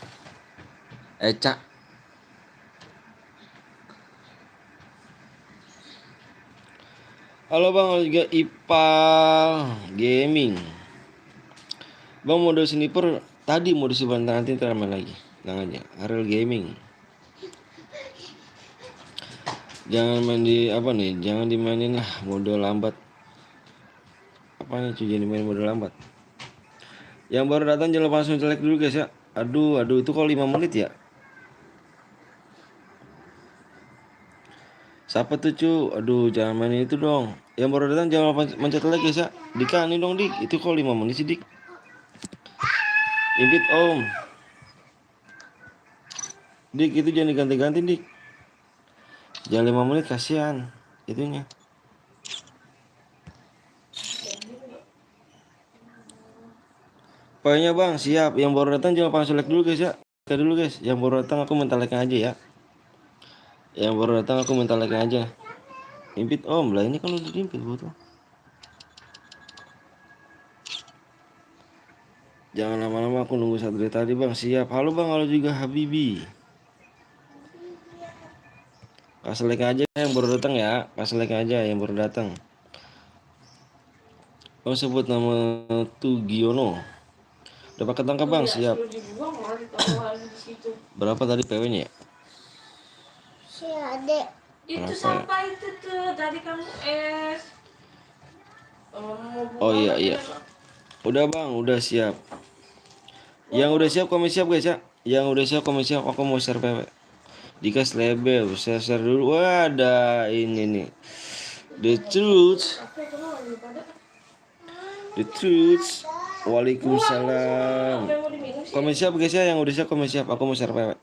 Eca. Halo Bang, halo juga Ipal Gaming. Bang mode sniper tadi mode simpan nanti ntar main lagi. Tenang aja. Ariel Gaming. Jangan main di apa nih? Jangan dimainin lah mode lambat. Apa nih cuy, jangan dimainin mode lambat. Yang baru datang jangan lupa langsung like dulu guys ya. Aduh itu kalau 5 menit ya. Siapa tuh cu? Aduh jangan main itu dong. Yang baru datang jangan lupa mencet like guys ya. Dika nih dong Dik. Itu kalau 5 menit sih Dik. Invite Om. Dik itu jangan diganti-ganti Dik. Jangan 5 menit kasihan itunya. Pokoknya Bang siap. Yang baru datang jangan lupa like dulu guys ya. Kita dulu guys. Yang baru datang aku minta like aja ya. Yang baru datang aku minta like aja. Invite Om lah, ini kan udah diimpit tuh. Jangan lama-lama, aku nunggu satu dari tadi Bang. Siap. Halo Bang, halo juga Habibi. Kasih like aja yang baru datang ya. Kasih like aja yang baru datang. Bang sebut nama Tugiono. Udah pakai tangkap Bang, siap. Berapa tadi PW-nya ya? Si adek. Itu sampah itu tuh dari kamu es. Oh iya. Udah Bang, udah siap. Yang udah siap komen siap guys ya. Yang udah siap komen siap, aku mau share PW. Dika Slebel, share dulu. Wah, ada ini nih. The Truth. Apa itu lagi pada? The Truth. Waalaikumsalam. Apa yang mau diminum sih? Komen siap guys ya, yang udah siap komen siap. Aku mau share PW.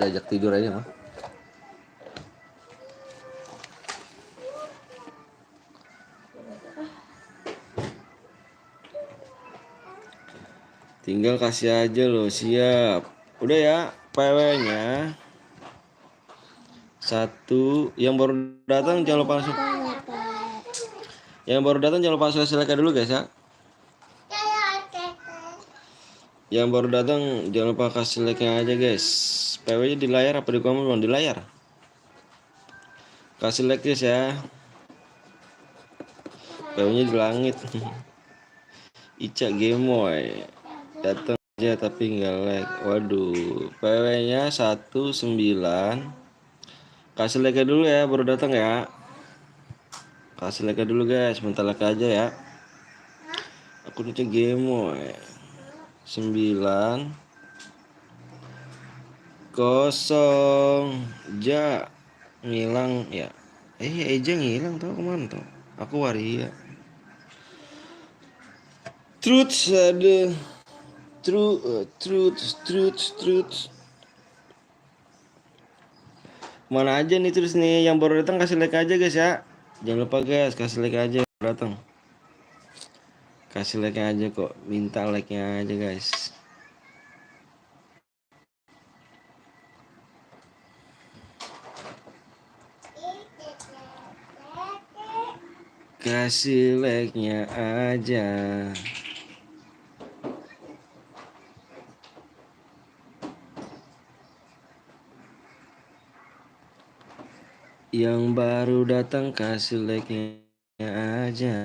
Udah ajak tidur aja mah. Tinggal kasih aja loh, siap. Udah ya, PW-nya. Satu, yang baru datang jangan lupa langsung. Yang baru datang jangan lupa selesai dulu guys ya. Yang baru datang jangan lupa kasih like-nya aja guys. PW-nya di layar apa di komen belum? Di layar. Kasih like guys ya. PW-nya di langit. Ica Gemoy datang aja tapi nggak like. Waduh, PW-nya 19. Kasih like dulu ya, baru datang ya. Kasih like dulu guys, bentar like aja ya. Aku Ica Gemoy 9 kosong ja ngilang ya. Eja ngilang tau kemana tuh? Aku waria. Truth ada. Truth. Mana aja nih terus nih yang baru datang kasih like aja guys ya. Jangan lupa guys kasih like aja baru datang. Kasih like aja kok, minta like-nya aja guys. Kasih like-nya aja. Yang baru datang kasih like-nya aja.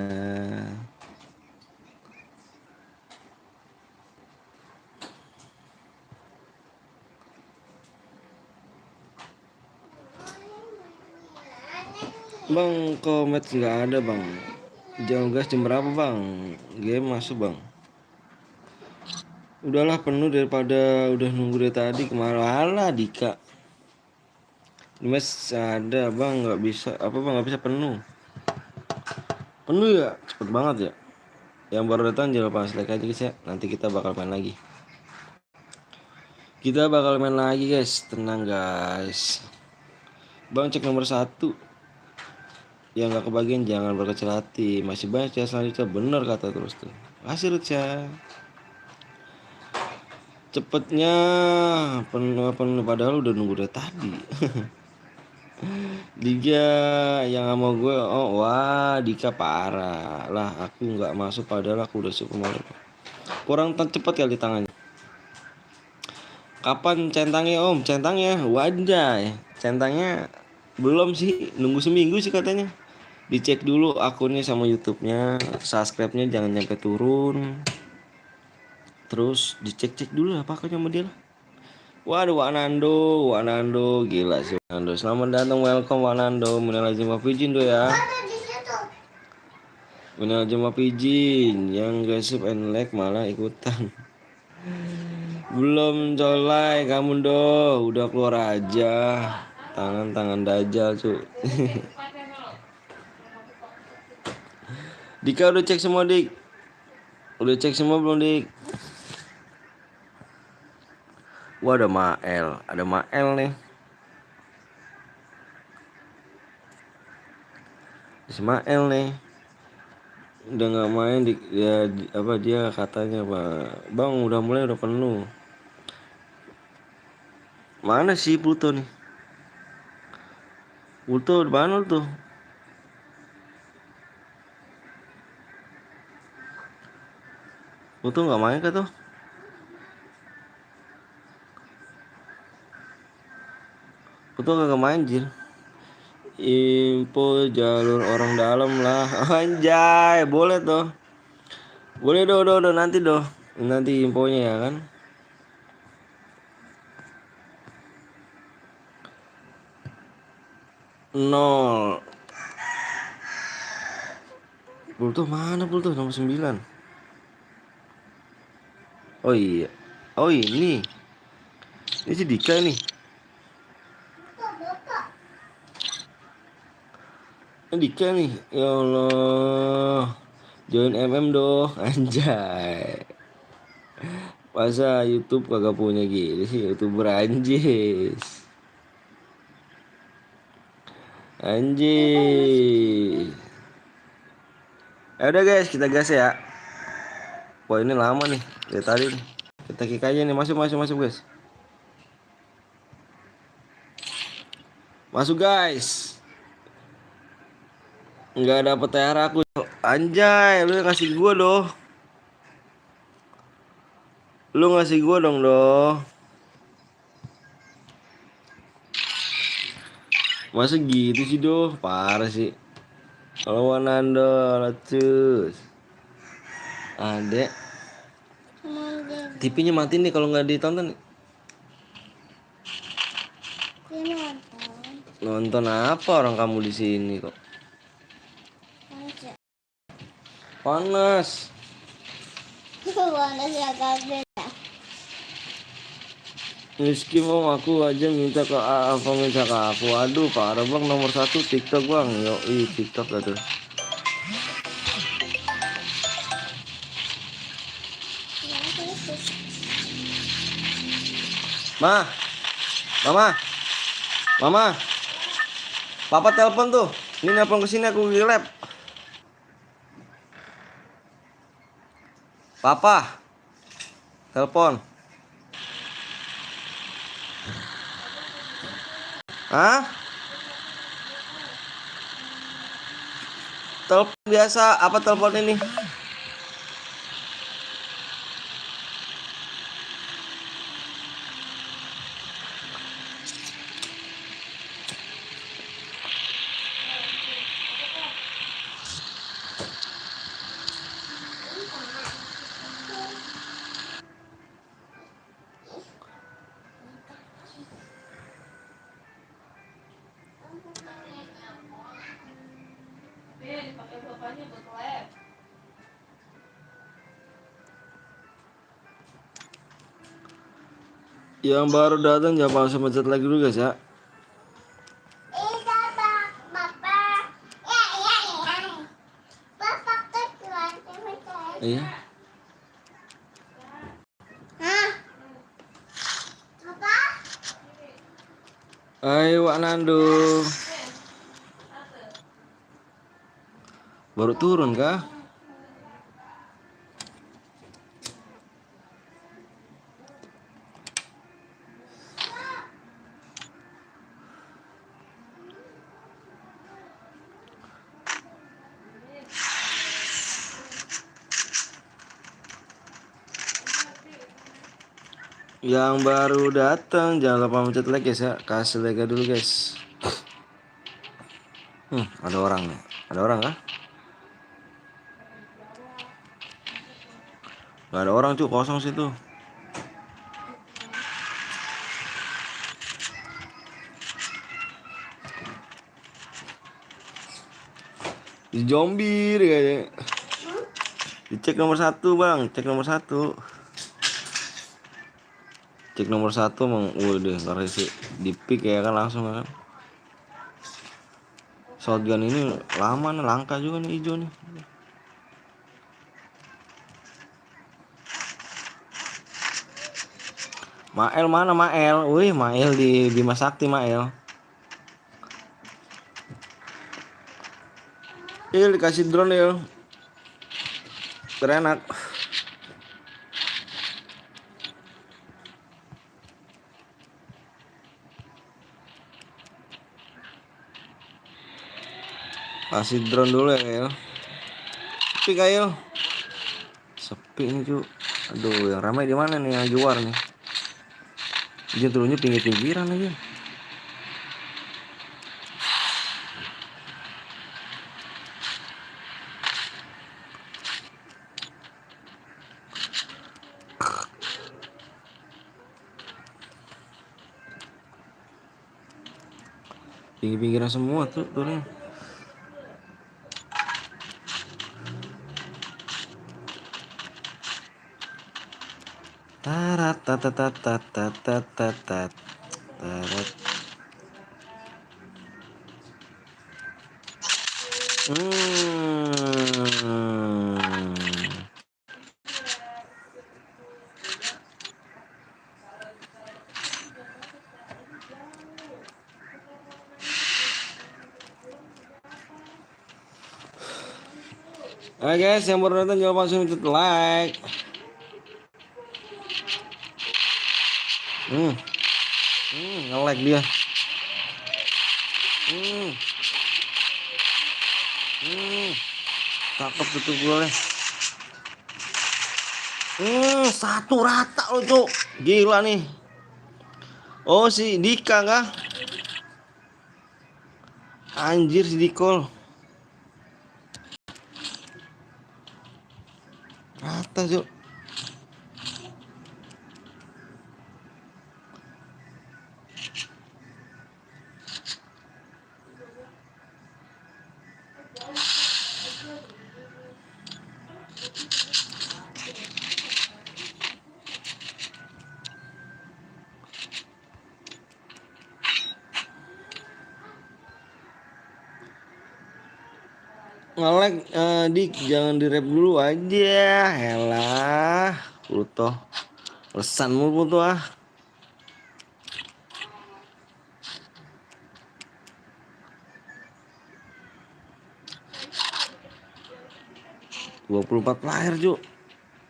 Bang, komet nggak ada bang. Jam gas jam berapa bang? Game masuk bang. Udahlah penuh daripada udah nunggu dari tadi kemarin. Alah Dika. Mas ada bang nggak bisa apa bang nggak bisa penuh. Penuh ya cepet banget ya. Yang baru datang jangan lupa like aja guys ya. Nanti kita bakal main lagi. Kita bakal main lagi guys. Tenang guys. Bang cek nomor 1. Yang nggak kebagian jangan berkecil hati. Masih banyak ya selanjutnya. Bener kata terus tuh. Kasih Ruca. Cepetnya penuh padahal udah nunggu dari tadi. Liga yang sama gue, oh wah Dika parah lah, aku nggak masuk padahal aku udah super malu. Kurang cepat kali tangannya. Kapan centangnya om? Centangnya wajah, centangnya belum sih, nunggu seminggu sih katanya. Dicek dulu akunnya sama YouTube-nya, subscribe-nya jangan sampai turun. Terus dicek-cek dulu apa akunnya sama dia lah. Waduh Wanando, gila sih Wanando. Selamat datang, welcome Wanando. Minal aizin wal faizin do ya. Minal aizin wal faizin. Yang gak sub and like malah ikutan. Belum colai kamu do, udah keluar aja. Tangan dajal cu. Dika udah cek semua dik. Udah cek semua belum dik? Wah ada Mael nih. Ismail nih udah nggak main apa dia katanya pak bang udah mulai udah penuh. Mana sih Pluto nih? Pluto di mana tuh? Pluto nggak main kah tuh? Pluto nggak main jir. Info jalur orang dalam lah. Anjay boleh tuh. Boleh do nanti do. Nanti infonya ya kan. Nol. Pluto mana Pluto nomor 9. Oh iya. Oh ini si Dika nih. Ini Dika nih. Ya Allah. Join MM dong. Anjay. Masa YouTube kagak punya gitu sih, YouTuber anjis. Anjir. Ya udah guys, kita gas ya. Wah ini lama nih dari tadi nih. Kita kick aja nih, masuk guys. Masuk guys. Nggak dapet THR aku. Anjay, lu yang ngasih gua doh. Lu ngasih gua dong doh. Masa gitu sih doh, parah sih. Kalau Wanando, letus. Adek, Mandi. TV-nya mati nih kalau nggak ditonton. Dia nonton. Nonton apa orang kamu di sini kok? Aja. Panas. Mana sih agak Rizky mau aku aja minta ke apa minta ke aku. Aduh parah bang, nomor 1 TikTok bang. Yoi TikTok gak tuh. Ma, mama, mama, papa telepon tuh. Ini nelpon ke sini aku di lab. Papa, telepon. Hah? Telepon biasa, apa telepon ini? Pakai bapaknya buat lab. Yang baru datang jangan langsung mencet lagi dulu guys ya. Iya. Ayo Wak Nando. Baru turun kah? Yang baru datang jangan lupa mencet like guys ya. Kasih like dulu guys. Ada orang nih. Ada orang kah? Gak ada orang cuy, kosong situ. Di zombie kayaknya. Dicek nomor 1 bang, cek nomor 1. Cek nomor 1 emang, waduh ngeri sih. Di pick ya kan langsung kan. Shotgun ini lama nih, langka juga nih hijau nih. Mael mana Mael? Wih Mael di Bima Sakti Mael. Dikasih drone ya. Terenak. Kasih drone dulu ya. Sepi kayo. Sepi ini cu. Aduh yang ramai di mana nih yang juar nih? Dia turunnya pinggir-pinggiran aja. Pinggir-pinggiran semua tuh turunnya. tat. Oke guys, yang baru datang jangan langsung itu like. Nge-like dia. Cakep tuh golnya. Satu rata loh cuk. Gila nih. Oh si Dika kah? Anjir si Dikol. Rata cuk. Nge-like Dik, jangan di rap dulu aja. Helah, Pluto. Pesanmu Pluto ah. 24 player cuk.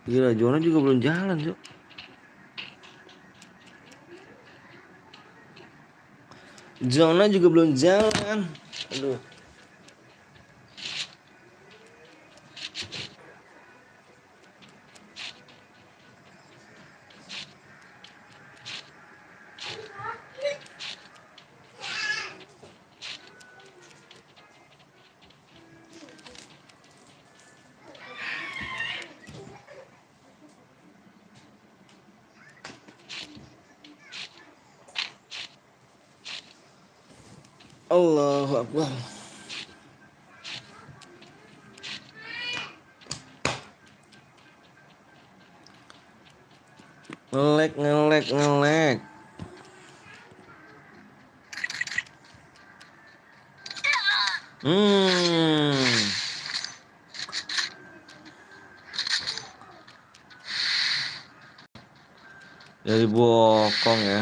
Gila, zona juga belum jalan cuk. Zona juga belum jalan. Aduh. Allahu Akbar. Ngelek. Dari bokong ya.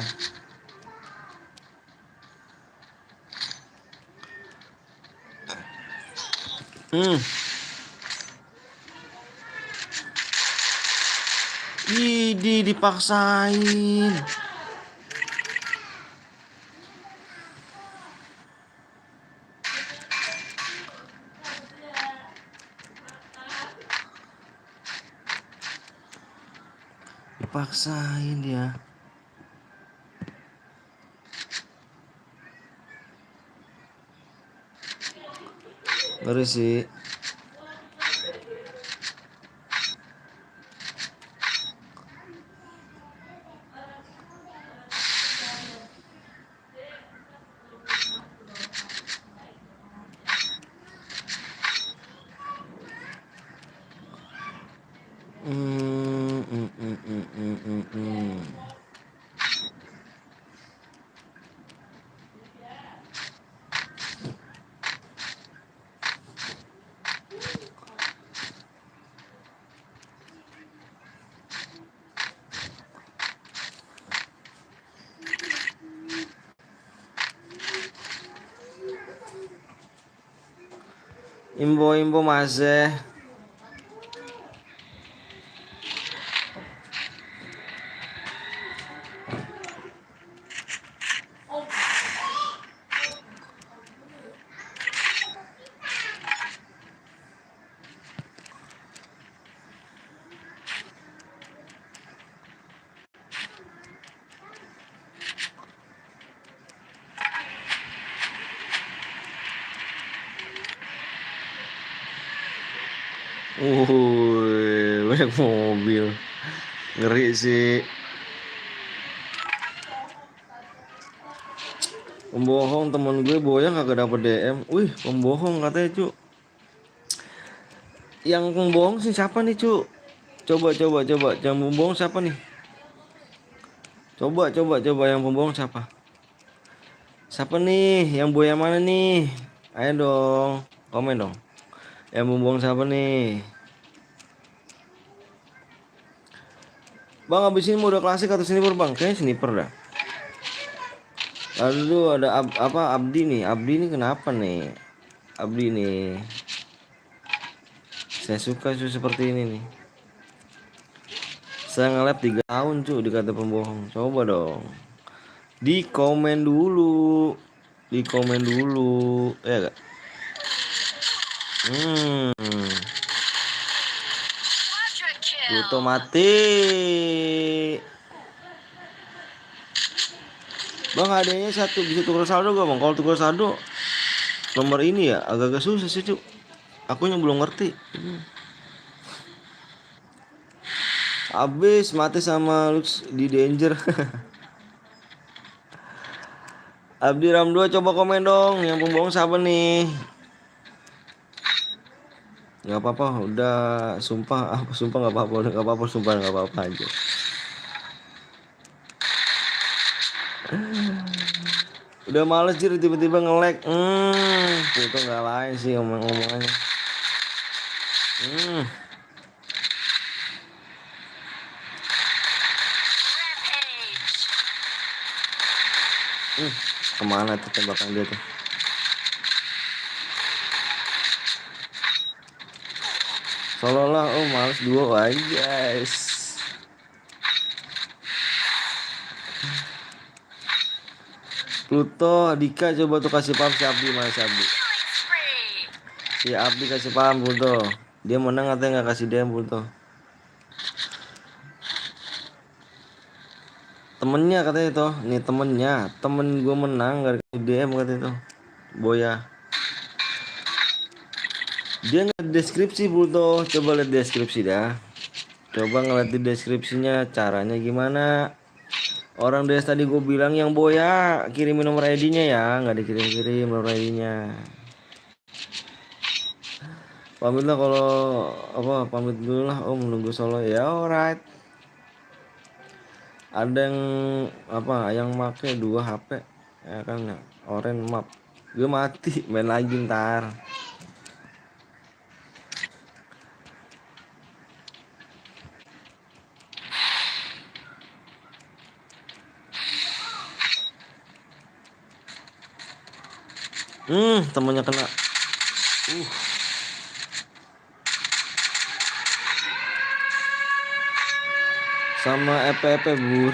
Idi dipaksain. Dipaksain dia. Ngeri sih. Imbo Mas. Banyak mobil. Ngeri sih. Pembohong teman gue Boyang kagak dapet DM. Wih, pembohong katanya, Cuk. Yang pembohong sih siapa nih, Cuk? Coba. Yang pembohong siapa nih? Coba yang pembohong siapa? Siapa nih? Yang buaya mana nih? Ayo dong, komen dong. Yang pembohong siapa nih? Bang, abis ini mode klasik atau sniper bang? Kayaknya sniper dah. Lalu ada apa Abdi nih? Abdi nih kenapa nih? Abdi nih. Saya suka seperti ini nih. Saya nge-lab 3 tahun cuy dikata pembohong. Coba dong. Di komen dulu. Di komen dulu. Ya gak? Pluto mati. Bang adanya satu bisa tukar saldo gak bang? Kalau tukar saldo nomor ini ya agak-agak susah sih cuy. Aku yang belum ngerti. Abis mati sama Lux di danger. Abdi Ram 2 coba komen dong. Yang pembohong siapa nih? Nggak apa-apa, udah sumpah, sumpah nggak apa-apa, udah nggak apa-apa, sumpah nggak apa-apa aja. Udah males jadi tiba-tiba nge-lag. Itu nggak lain sih ngomong-ngomongannya. Kemana tuh tembakan dia tuh? Seolah-olah oh males duo aja guys. Pluto, Dika coba tuh kasih paham si Abdi mana si Abdi. Si Abdi kasih paham Pluto. Dia menang atau nggak kasih DM Pluto. Temennya katanya itu, nih temennya, temen gue menang gak kasih DM katanya itu. Boya. Dia nggak deskripsi Pluto, coba lihat deskripsi dah. Coba ngeliat di deskripsinya caranya gimana. Orang dari tadi gue bilang yang Boya kirimin nomor ID-nya ya, nggak dikirim-kirim nomor ID-nya. Pamit lah kalau apa pamit dulu lah om nunggu solo ya alright. Ada yang apa yang make 2 HP ya kan ya, oren map. Gue mati main lagi ntar. Temennya kena. Sama EP bur.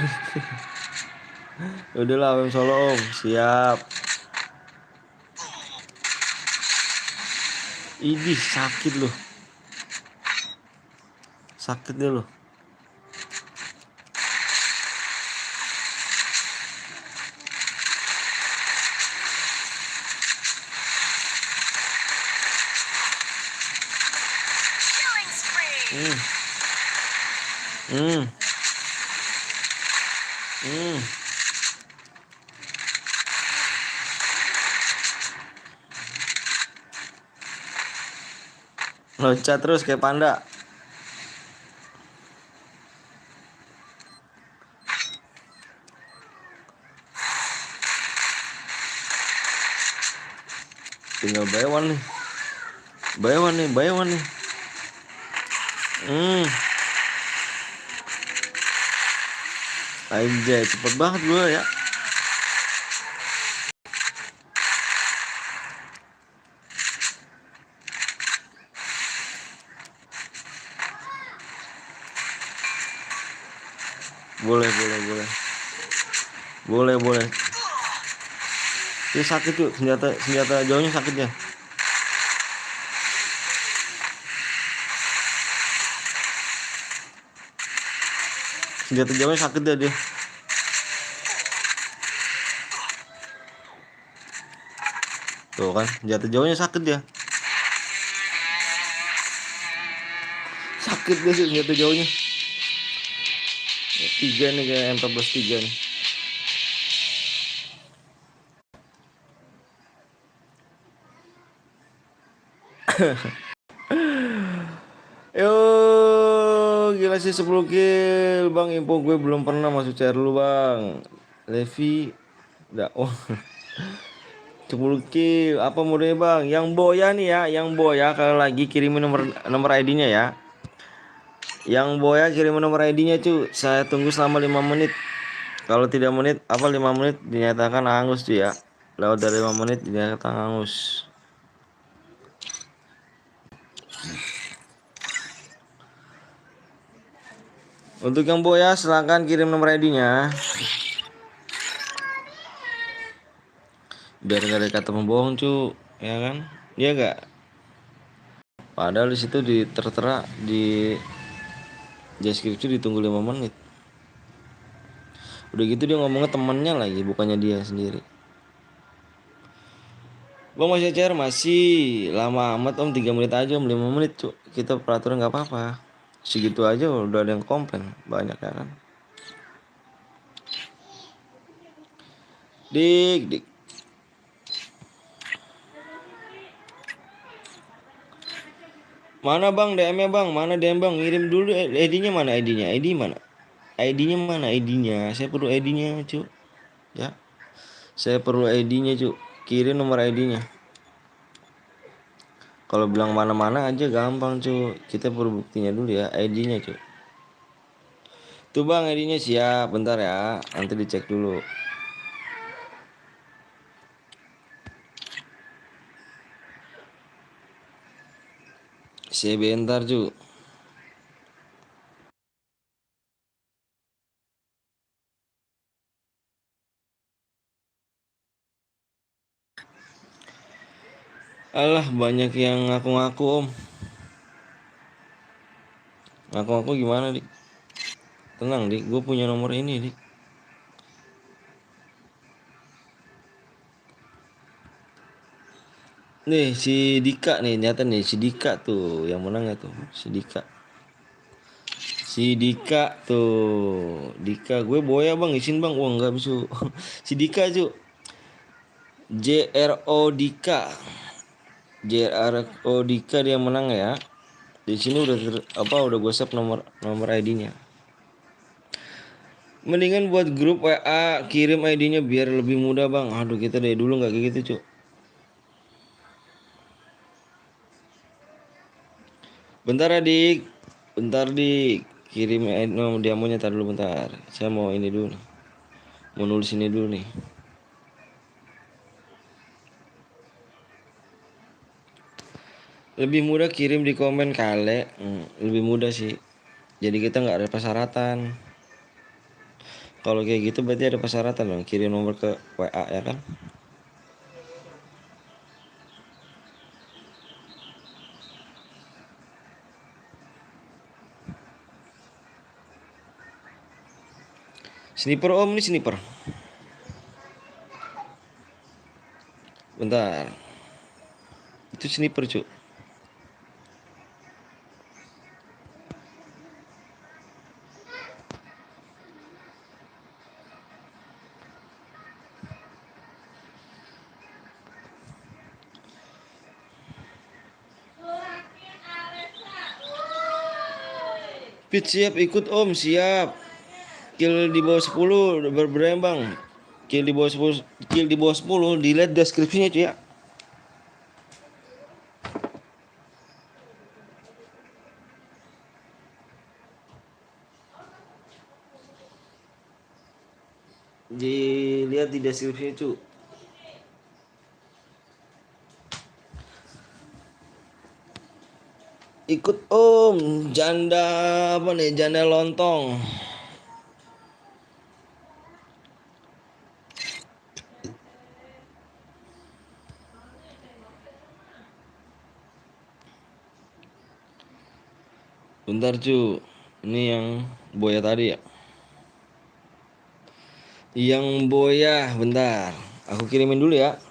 Udahlah om solo om, siap. Idih sakit loh. Sakit deh loh. Loncat terus kayak panda. Tinggal bayawan nih. Bayawan nih. Aja cepet banget gue ya. Boleh. Ini sakit tuh senjata jauhnya sakit ya. Senjata jauhnya sakit ya dia. Tuh kan, senjata jauhnya sakit ya. Sakit dia sih senjata jauhnya. 3 nih kayak M14 3 nih. Yo, gila kasih 10 kill bang. Info gue belum pernah masuk CR lu bang. Levi udah oh 10 kill. Apa modenya bang? Yang boya nih ya, yang boya kalau lagi kirimin nomor ID-nya ya. Yang boya kirimin nomor ID-nya cu. Saya tunggu selama 5 menit. Kalau tidak menit 5 menit dinyatakan hangus tuh ya. Lewat dari 5 menit dinyatakan hangus. Untuk yang boya silahkan kirim nomor ID-nya. Biar nggak ada kata pembohong cu, ya kan? Iya gak? Padahal di situ tertera di deskripsi ditunggu 5 menit. Udah gitu dia ngomongnya temennya lagi, bukannya dia sendiri. Bang masih CR masih lama amat om, 3 menit aja om, 5 menit cu. Kita peraturan nggak apa-apa. Segitu aja udah ada yang komplain banyak ya kan. Dik dik. Mana bang DM-nya bang? Mana DM bang? Ngirim dulu ID-nya mana ID-nya? ID mana? ID-nya mana ID-nya? Saya perlu ID-nya cu. Ya. Saya perlu ID-nya cu. Kirim nomor ID-nya. Kalau bilang mana-mana aja gampang cu. Kita perlu buktinya dulu ya ID-nya cu. Tuh bang ID-nya siap. Bentar ya. Nanti dicek dulu. Sebentar cu. Alah banyak yang ngaku-ngaku om. Ngaku-ngaku gimana dik? Tenang dik. Gue punya nomor ini dik. Nih si Dika nih. Nyata nih si Dika tuh. Yang menang ya tuh. Si Dika. Si Dika tuh. Dika gue boya bang. Izin bang. Wah nggak bisa. Si Dika cu. JRO Dika. JRO Dika dia menang ya. Di sini udah udah gue save nomor ID-nya. Mendingan buat grup WA kirim ID-nya biar lebih mudah bang. Aduh kita dari dulu nggak kayak gitu cu. Bentar adik. Bentar dik. Kirim nomor diamonya tar dulu bentar. Saya mau ini dulu. Mau nulis ini dulu nih. Lebih mudah kirim di komen kale. Lebih mudah sih. Jadi kita nggak ada persyaratan. Kalau kayak gitu berarti ada persyaratan dong. Kirim nomor ke WA ya kan. Sniper om, ini sniper. Bentar. Itu sniper cu. Fit siap ikut om, siap. Kill di bawah 10 berberapa bang? Kill di bawah 10, kill di bawah 10 dilihat deskripsinya cuy ya. Dilihat di deskripsinya cuy. Ikut om, janda apa nih? Janda lontong. Bentar cu. Ini yang boya tadi ya. Yang boya, bentar. Aku kirimin dulu ya.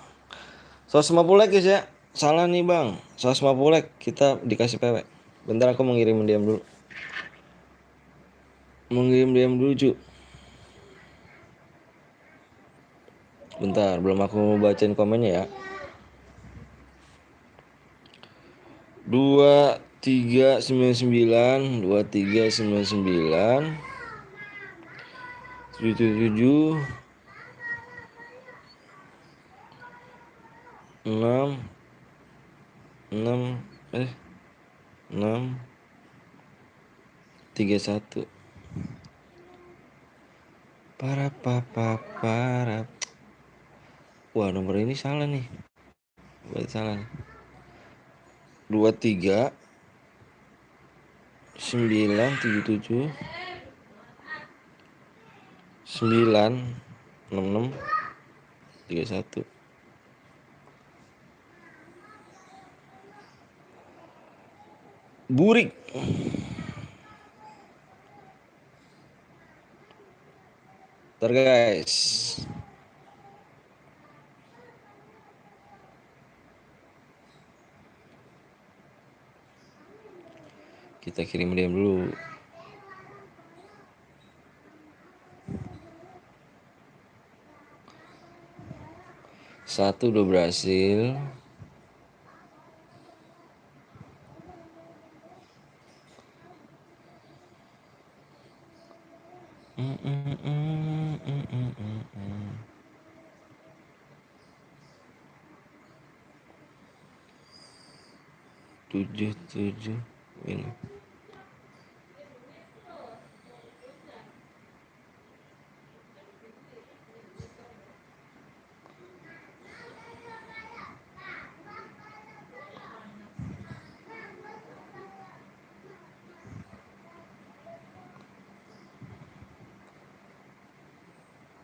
150 like guys ya. Salah nih bang. 150 like kita dikasih PW. Bentar aku mengirim DM dulu. Mengirim DM dulu cu. Bentar, belum aku bacain komennya ya. 2 399, 2399, 77, 6, 6, 6, 31. Para. Wah, nomor ini salah nih. Berarti salah nih. 23 977 9 66 31. Burik. Ntar guys. Kita kirim dia dulu. Satu udah berhasil. Tujuh ini.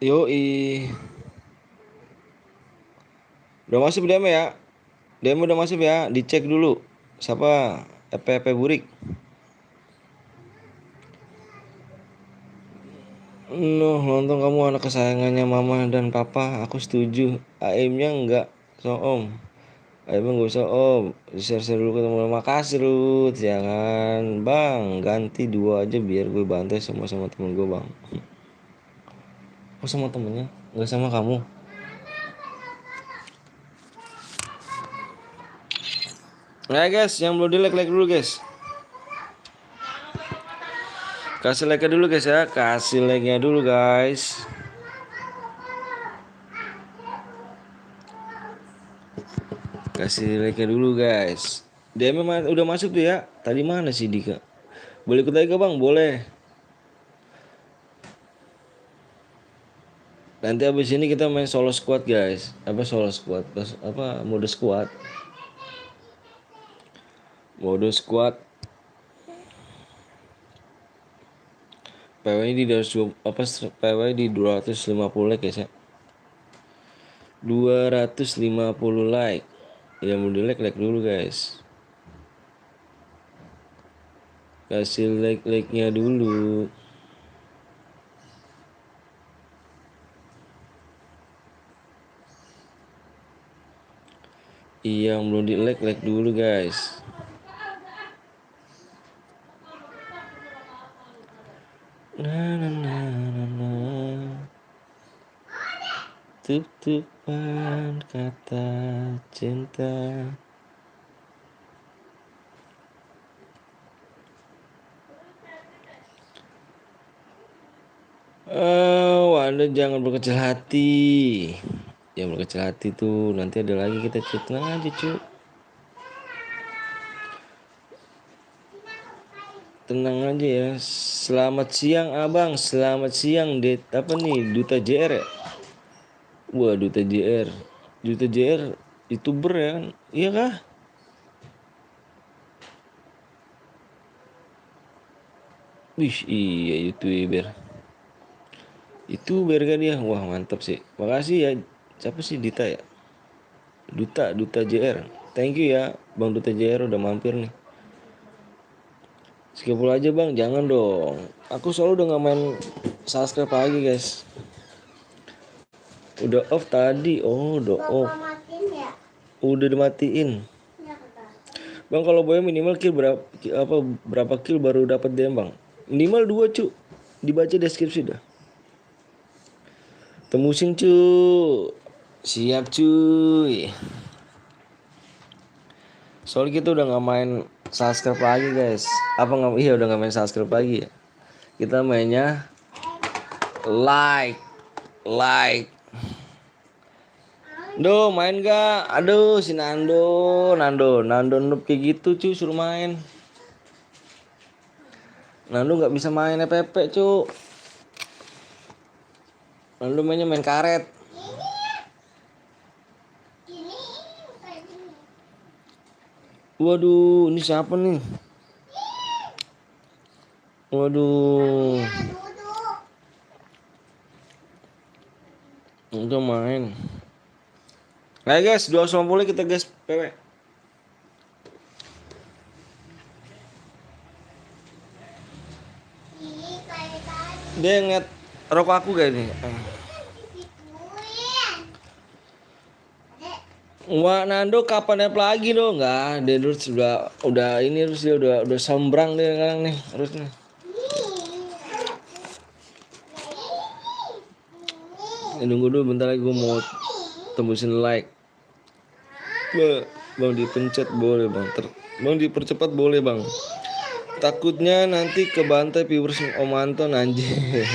Yoi. Udah masuk DM ya? DM udah masuk ya? Dicek dulu. Siapa? EP Burik. Nonton kamu anak kesayangannya mama dan papa. Aku setuju. Aimnya enggak. So om. Aimnya enggak usah om. Share dulu ketemu. Makasih Ruth. Jangan bang. Ganti 2 aja biar gue bantai sama temen gue bang. Oh sama temennya? Enggak sama kamu? Nah guys, yang belum di like dulu guys. Kasih like dulu guys ya. Kasih like-nya dulu guys. Kasih like-nya dulu guys. DM udah masuk tuh ya. Tadi mana sih Dika? Boleh ikut lagi bang? Boleh. Nanti abis ini kita main solo squad guys. Apa solo squad? Apa mode squad? Mode squad. PW di 250 like guys ya. 250 like. Ya mau di like dulu guys. Kasih like-nya dulu. Iya, yang belum di like dulu guys. Na. Tutupan kata cinta. Oh, Anda jangan berkecil hati. Yang berkecil hati tuh nanti ada lagi kita tenang aja cuy. Tenang aja ya. Selamat siang abang. Selamat siang apa nih Duta JR ya? Wah Duta JR. Duta JR YouTuber ya kan? Iya kah? Wih iya YouTuber. YouTuber kan dia. Wah mantap sih. Makasih ya. Siapa sih Dita ya? Duta JR. Thank you ya Bang Duta JR udah mampir nih. Skip aja bang, jangan dong. Aku selalu udah gak main subscribe lagi guys. Udah off tadi. Oh udah off. Ya? Udah dimatiin. Ya, Kak. Bang kalau boy minimal kill berapa kill baru dapat DM bang? Minimal 2 cu. Dibaca deskripsi dah. Temusin cu. Siap cuy. Soalnya kita udah gak main subscribe lagi guys. Apa nggak? Iya udah nggak main subscribe lagi ya. Kita mainnya like. Do main gak? Aduh si Nando noob kayak gitu cuy, suruh main. Nando nggak bisa main FPP cuy. Nando mainnya main karet. Waduh, ini siapa nih? Waduh, udah main. Ayo guys, 250 kita guys, PW. Dia ngeliat rokok aku gak ini? Wah Nando kapan nep lagi dong? Nggak, dia terus udah ini terus dia udah sombrang dia sekarang nih harusnya. Nunggu dulu bentar lagi gue mau tembusin like. Bang dipencet boleh bang, bang dipercepat boleh bang. Takutnya nanti kebantai viewers Om Anton anjir.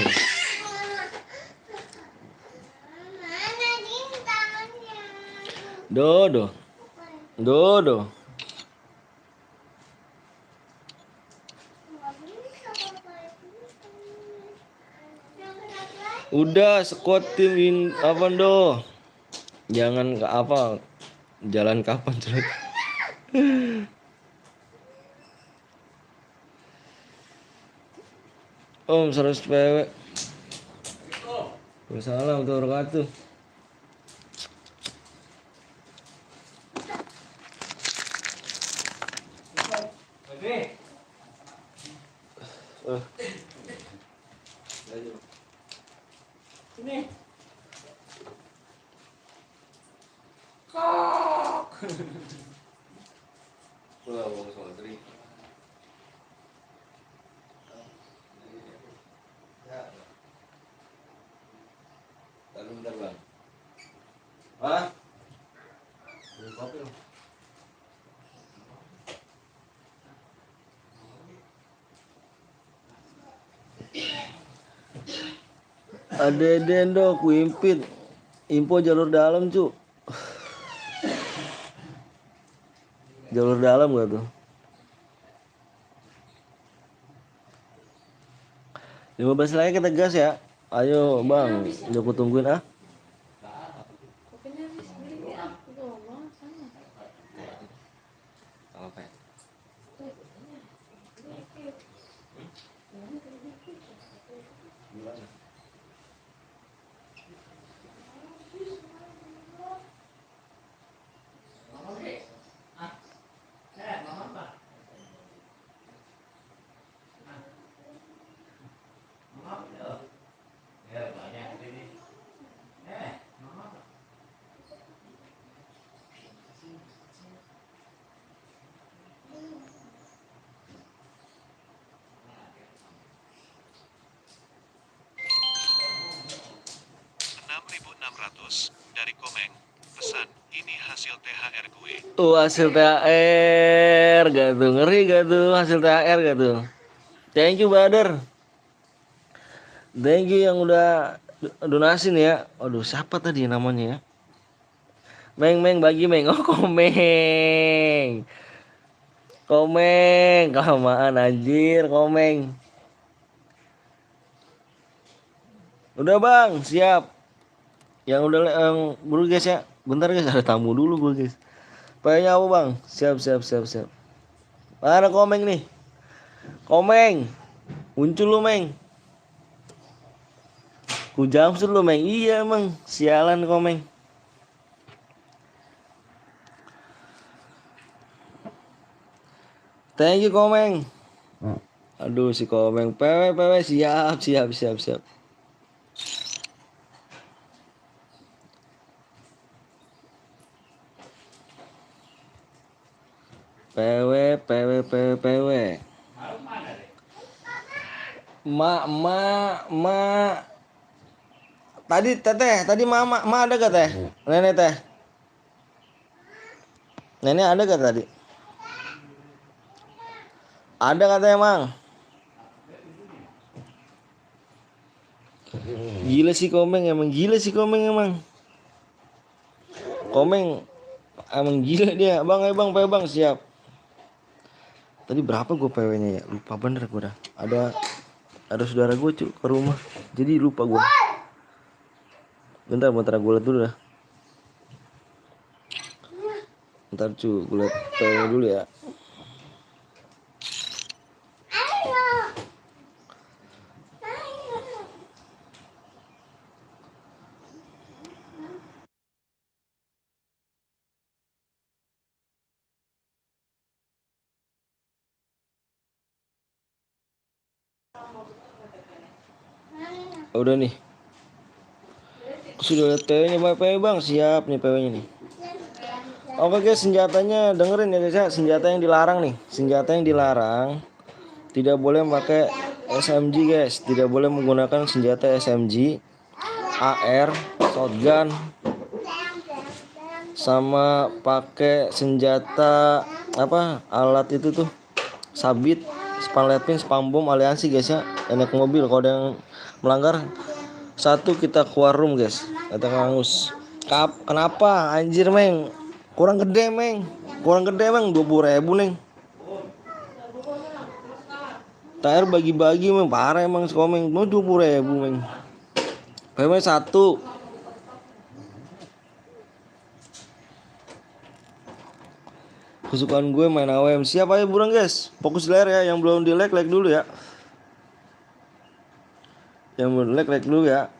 Dodo. Udah squad tim apa do? Jangan ke apa? Jalan kapan cerut? Om 100 PW. Waalaikumsalam warahmatullahi wabarakatuh. Ini. Kok. Bentar bang. Hah? Kopi loh. Ada dendo kuimpit. Info jalur dalam cu. Jalur dalam gak tuh? 15 lagi kita gas ya. Ayo bang, udah aku tungguin ah. Kopinya habis sendiri ya. Udah mau sana. Apa ya? dari Komeng. Pesan, ini hasil THR gue. Hasil THR gak tuh, ngeri gak tuh hasil THR gak tuh. Thank you brother. Thank you yang udah donasi nih ya. Aduh siapa tadi namanya ya? Meng bagi Meng. Oh Komeng. Kelamaan anjir Komeng. Udah bang, siap. Yang udah yang dulu guys ya. Bentar guys, ada tamu dulu gue guys. Payahnya apa bang? Siap. Mana Komeng nih? Komeng. Muncul lu Meng. Ku jamsut lu Meng. Iya emang, sialan Komeng. Thank you Komeng. Aduh si Komeng. PW siap. PW. Ma. Tadi teteh, tadi mama ada gak teh? Nenek teh. Nenek ada gak tadi? Ada katanya Mang. Gila sih Komeng, emang gila sih Komeng emang. Komeng emang gila dia. Bang, ayo bang, PW bang, siap. Tadi berapa gue PW-nya ya? Lupa bener gue dah. Ada saudara gue cu ke rumah. Jadi lupa gue. Bentar gue liat dulu dah. Bentar cu, gue liat PW dulu ya. Udah nih. Sudah liat PW-nya bang, PW bang, siap nih PW-nya nih. Oke guys, senjatanya dengerin ya guys ya. Senjata yang dilarang nih. Senjata yang dilarang. Tidak boleh pakai SMG guys. Tidak boleh menggunakan senjata SMG, AR, shotgun, sama pakai senjata apa? Alat itu tuh sabit, spam spam bom, aliansi guys ya. Enak mobil. Kalau ada yang melanggar, satu kita keluar room guys. Kata Kangus. Kenapa? Anjir meng. Kurang gede meng. 20.000 neng. Tayar bagi-bagi meng. Parah emang sekomeng. Mau 20.000 meng. PW 1. Kesukaan gue main AWM. Siap aja burang guys. Fokus layar ya. Yang belum di like dulu ya. Yang belum like dulu ya.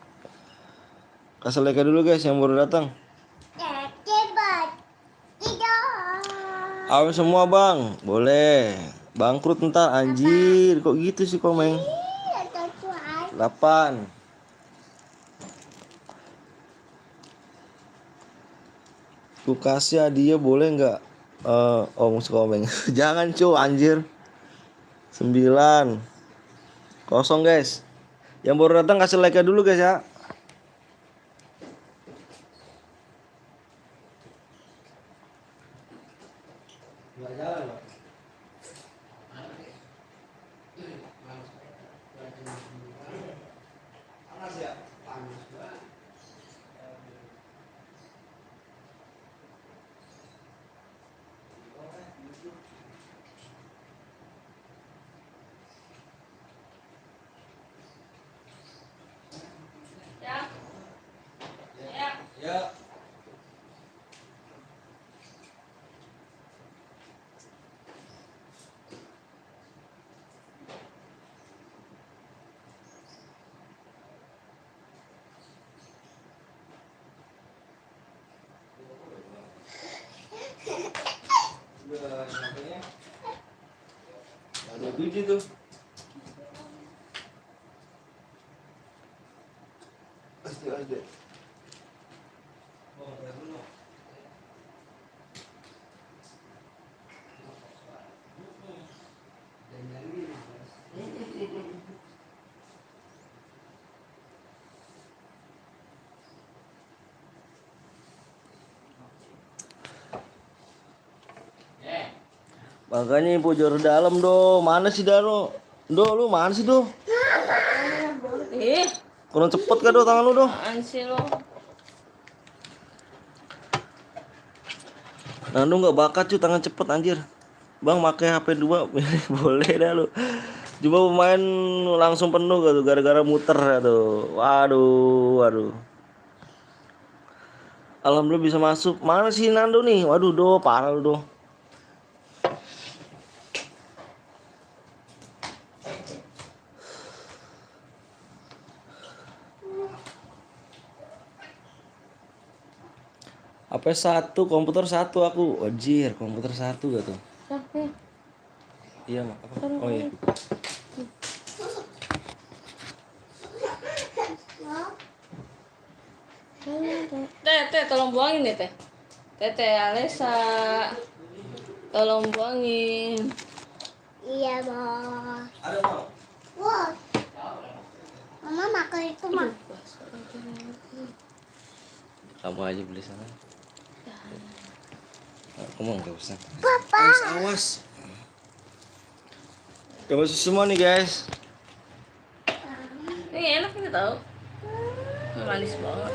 Kasih like dulu guys yang baru datang. AWM semua bang. Boleh. Bangkrut ntar anjir. Kok gitu sih Komeng? 8. Ku kasih hadiah boleh nggak? Om Komeng. Jangan cu anjir. 9. Kosong guys. Yang baru datang kasih like dulu guys ya. Ya. Ada biji tuh. Pasti ada. Makanya pojok dalam do. Mana sih Daro? Do lu mana sih do? Kurang cepet gak do tangan lu do? Apaan sih lo? Nandu nggak bakat cu tangan cepet anjir. Bang pakai HP 2 boleh dah lu. Coba pemain langsung penuh gitu gara-gara muter tuh. Waduh. Alhamdulillah bisa masuk. Mana sih Nando nih? Waduh do parah lu do. HP 1, komputer 1 aku. Wajir, komputer 1 gak tuh? Iya, mak. Apa? Oh iya. Teh, tolong buangin deh teh. Teh Alesa, tolong buangin. Iya bos. Ada mau? Wow. Mama makan itu mah. Kamu aja beli sana. Kamu enggak usah. Papa. Awas. Coba susu semua nih guys. Ini enak ini tau. Manis banget.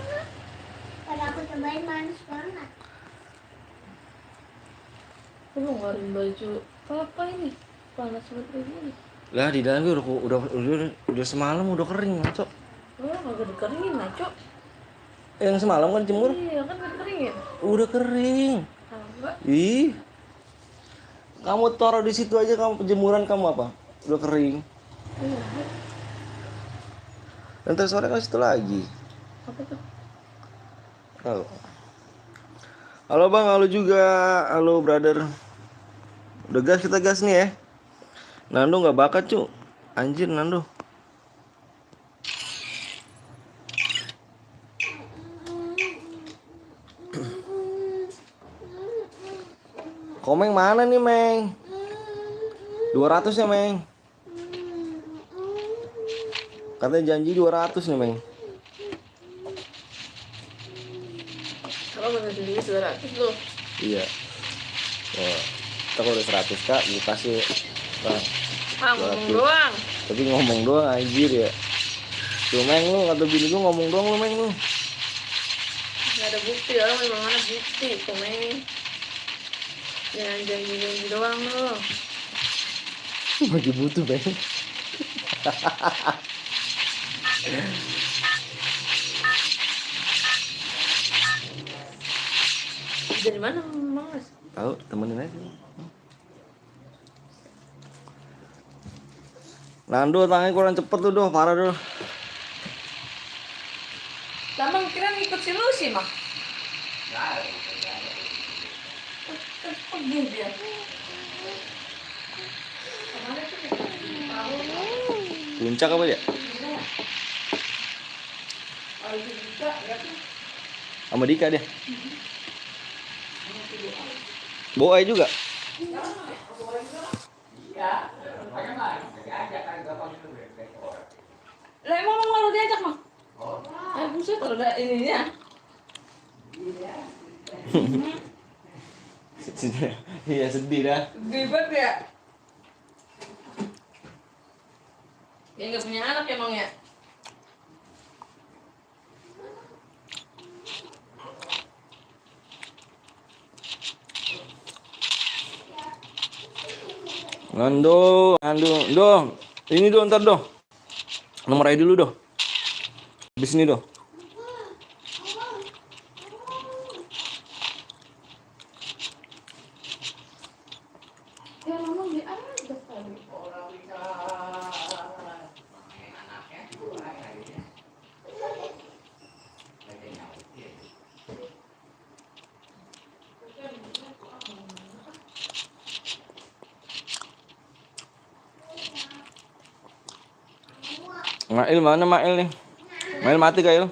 Pada aku cobain manis banget. Aku mau ngeluarin baju. Apa ini? Panas banget kayak gini. Lah di dalam udah semalam udah kering ngaco. Oh, agak dikeringin ngaco. Yang semalam kan jemur Iya kan gak dikeringin. udah kering. Enggak. Ih. Kamu taruh di situ aja kamu jemuran kamu apa? Udah kering. Iya. Nanti sore kasih itu lagi. Apa tuh? Tahu. Halo bang, halo juga, halo brother. Udah gas kita gas nih ya. Nando nggak bakat cu, anjir Nando. Komeng mana nih Meng? 200 ya Meng. Katanya janji 200 nih Meng. Kalau bener sendiri 200 loh. Iya. Oh, kita kalau udah 100 kak, gue kasih bang. Ah, ngomong 200. doang. Tapi ngomong doang anjir ya. Tuh Meng lu, kata bini gue ngomong doang lu Meng lu. Gak ada bukti, orang memang mana bukti, Komeng. Jangan janji-janji doang loh. Lagi butuh Meng. Dari mana Mang Mas? Tahu, temenin aja. Nando tangannya kurang cepet tuh doh, parah doh. Lamang kira ngikut si Lucy mah. Pergi dia. Puncak apa ya? Sama Dika dia. Bawa juga. Lah emang mau diajak mah? Buset kalau ada ininya. Iya sedih dah. Ribet ya. Dia nggak punya anak emang ya? Nando, ini doh ntar doh. Nomor ID dulu doh. Habis ini doh. Ya ngomong di aja kali. Mail mana Mail nih? Mail mati kah Il?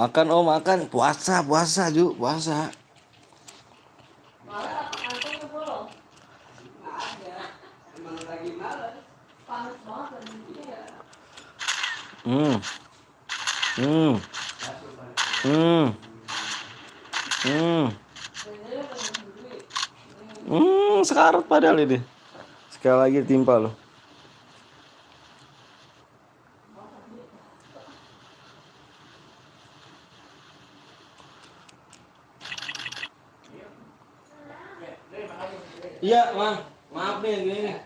Makan oh makan, puasa Ju, puasa. Hmm. Hmm. Hmm. Hmm. Sekarat padahal ini. Sekali lagi timpa loh. Iya, Mang. Maaf nih yang gini nih.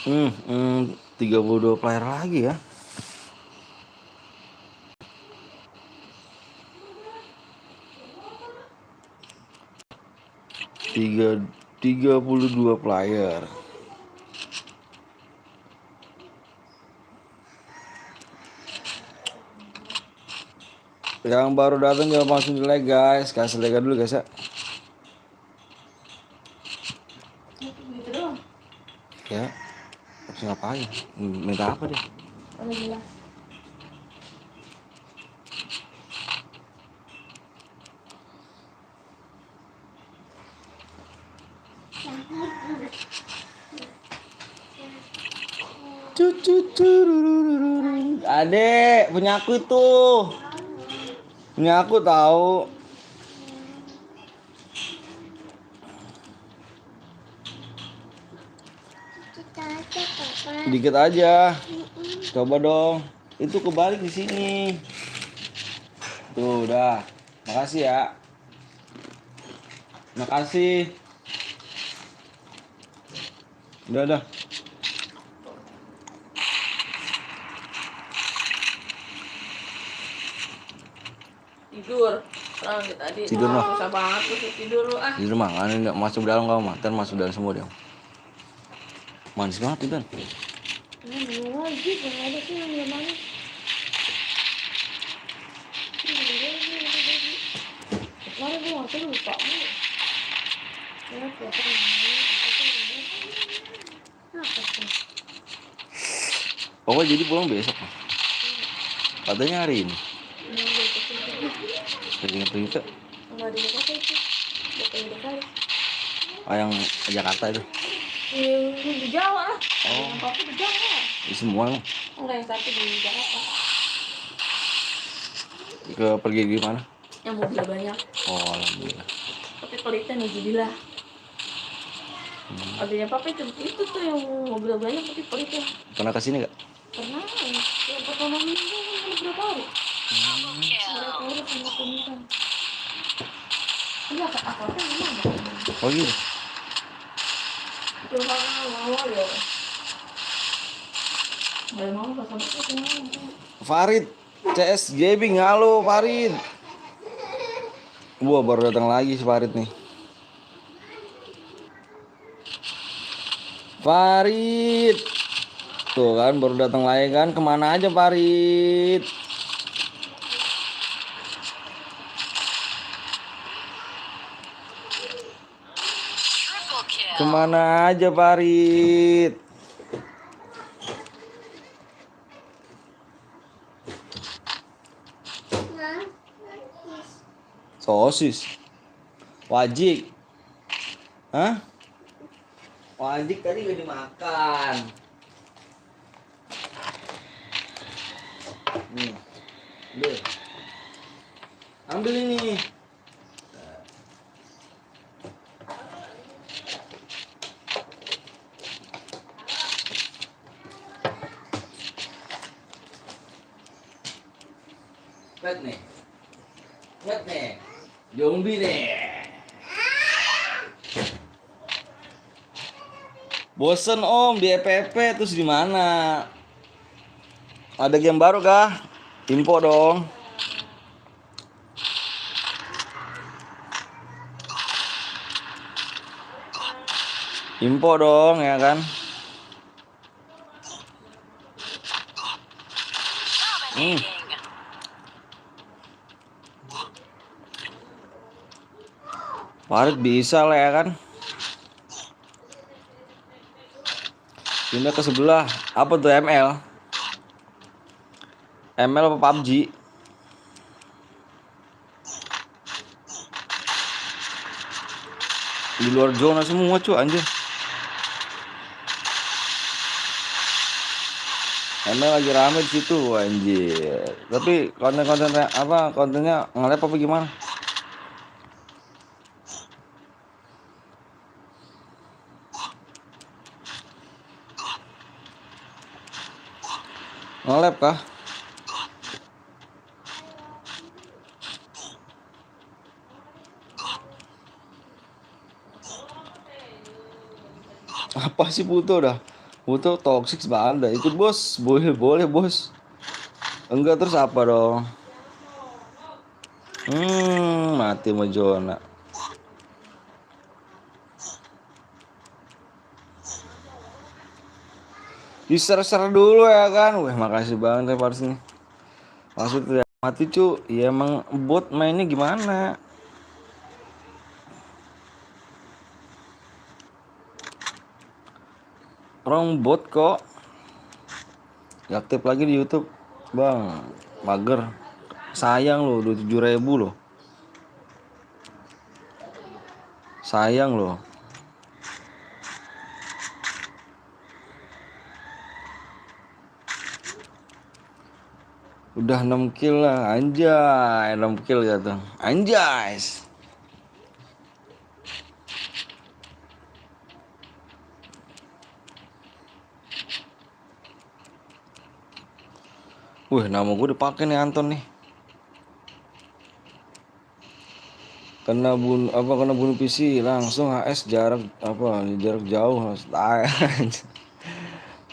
32 player lagi ya. Tiga 32 player. Yang baru datang jangan langsung di like guys. Kasih like dulu guys ya. Gitu doang. Ya. Harus ngapain? Minta apa deh? Alhamdulillah. Adek, punya aku itu. Punya aku tahu. Kita aja papa. Dikit aja. Coba dong. Itu kebalik di sini. Tuh, udah. Makasih ya. Makasih. Udah. Tidur. Orang tadi. Tidur, mah. Susah banget tuh tidur lu ah. Di rumah kan enggak masuk dalam kamu mah. Masuk dalam semua dia. Manis banget itu kan. Belum lagi, belum ada sih yang belum manis. Kemarin gue nggak tahu lupa. Ya, siapa Apa sih? Pokoknya jadi pulang besok. Katanya hari ini. Pergi ke nggak ada apa itu. Bukan dekat. yang Jakarta itu. Di Jawa lah. Oh. Yang papa di Jawa. Di semua emang. Enggak, yang satu di Jakarta. Pergi di mana? Yang mobil banyak. Oh, alhamdulillah. Tapi pelitnya alhamdulillah. Adanya papa itu tuh yang mobil banyak tapi pelitnya. Pernah kesini gak? Pernah. Yang pertama minggu ada berapa hari? Mereka urus sama komisan. Iya, apa memang. Oh gitu. Itu awal ya. Gak mau pas sama itu Farid CS Gaming, halo Farid. Wah, baru datang lagi si Farid nih. Farid. Tuh kan baru datang lagi kan. Kemana aja Farid? Kemana aja Farid? Sosis. Wajik. Hah? Wajik tadi gak dimakan. Nih. Ambil. Ambil ini. Lihat nih. Lihat nih. Zombie nih. Bosen om di EPP terus di mana? Ada game baru kah? Info dong. Info dong ya kan? Farid bisa lah ya kan? Pindah ke sebelah. Apa tuh ML? ML apa PUBG? Di luar zona semua cuy anjir. ML lagi rame di situ anjir. Tapi konten-kontennya apa? Kontennya nge-lab apa gimana? Nge-lab kah? Apa sih Puto dah? Butuh toxic banget. Ikut bos, boleh boleh bos. Enggak terus apa dong? Mati sama Jona. Diser-ser dulu ya kan. Wah makasih banget ya Pars nih. Maksudnya mati cu. Ya emang bot mainnya gimana? Orang bot kok. Aktif lagi di YouTube. Bang, mager. Sayang loh, 27.000 loh. Sayang loh. Udah 6 kill lah, anjay, 6 kill gitu. Anjay. Wih, nama gue dipakai nih Anton nih. Kena bunuh PC langsung HS jarak jarak jauh.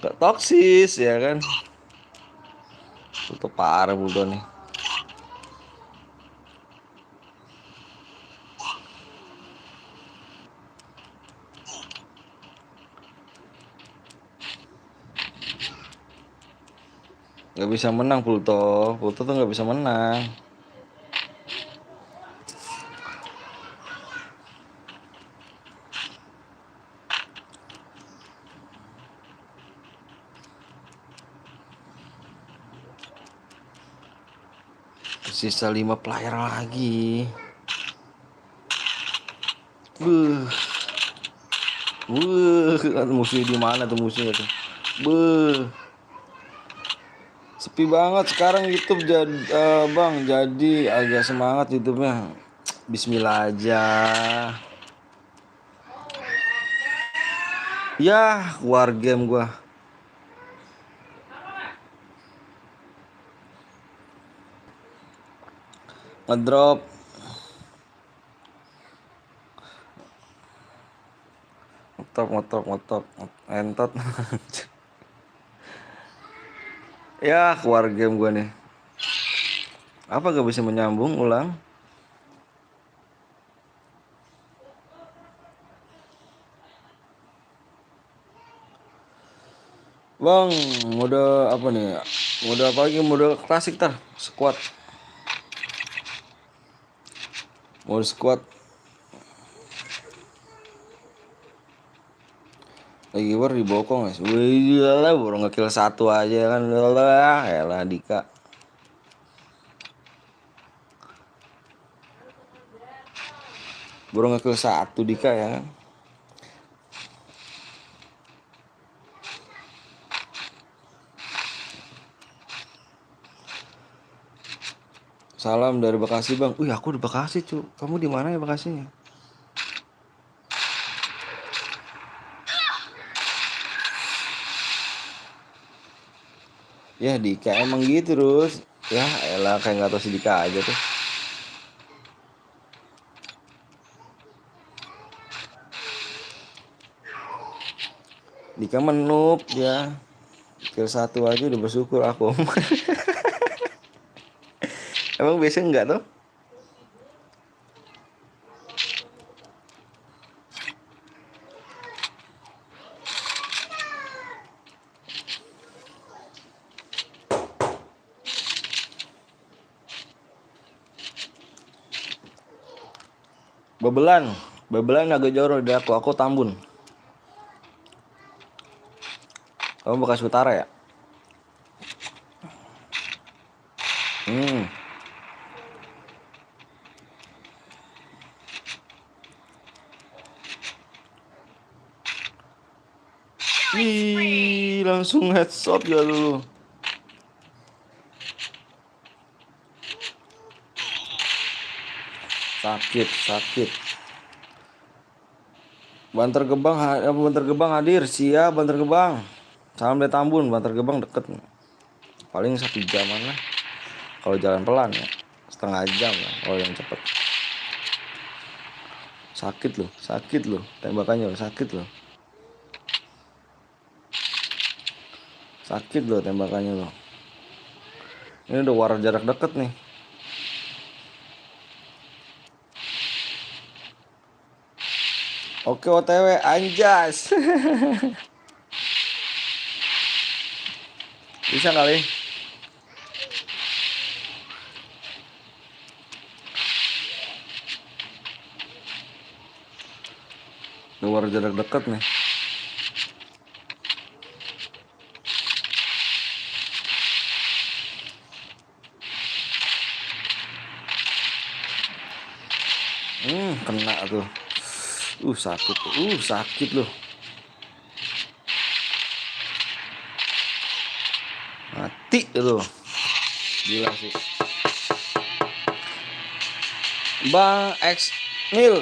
Gak toksis ya kan. Itu parah Bulldog nih. Gak bisa menang Pluto tuh gak bisa menang. Sisa 5 player lagi. Musuhnya di mana tuh musuhnya tuh? Sepi banget sekarang YouTube bang, jadi agak semangat YouTube-nya. Bismillah aja. Ya, war game gua. Ngedrop. Ngotot. Entot. Ya, war game gua nih. Apa gak bisa menyambung ulang? Bang, mode apa nih? Mode apa lagi? Mode klasik tar, squad. Mode squad. Lagi war dibokong guys. Wih, lah baru ngekill 1 aja kan. Lah, elah Dika. Baru ngekill 1 Dika ya kan. Salam dari Bekasi bang. Wih aku di Bekasi cu. Kamu di mana ya Bekasinya? Ya Dika emang gitu terus. Ya elah kayak nggak tahu si Dika aja tuh. Dika menup ya. Kill 1 aja udah bersyukur aku. Emang biasa enggak tuh? Bebelan agak jauh dari aku Tambun. Kamu Bekasi Utara ya? Ih, langsung headshot ya dulu. Sakit. Bantar Gebang hadir. Siap Bantar Gebang. Salam dari Tambun, Bantar Gebang deket. Paling 1 jaman lah. Kalau jalan pelan ya. Setengah jam lah kalau yang cepet. Sakit loh. Tembakannya loh, sakit loh. Sakit loh tembakannya loh. Ini udah war jarak deket nih. Oke OTW anjas. Bisa kali. Udah war jarak deket nih. Kena tuh. Sakit. Sakit loh. Mati tuh. Gila sih. Bang X Mil.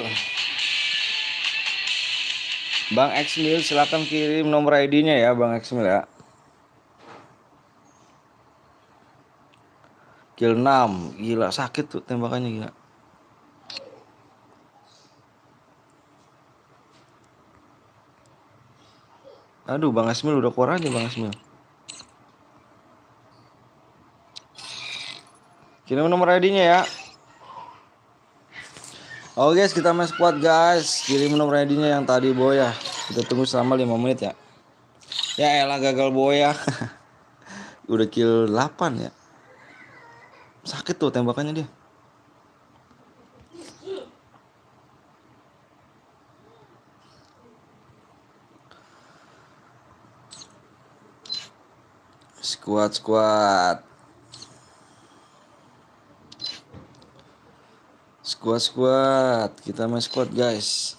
Bang X Mil silakan kirim nomor ID-nya ya Bang X Mil ya. Kill 6. Gila sakit tuh tembakannya gila. Aduh Bang Ismail udah keluar aja Bang Ismail. Kirim nomor ID-nya ya. Oke guys, kita main squad guys. Kirim nomor ID-nya yang tadi boya. Kita tunggu selama 5 menit ya. Ya elah gagal boya. Udah kill 8 ya. Sakit tuh tembakannya dia. Squad. Squad. Kita main squad guys.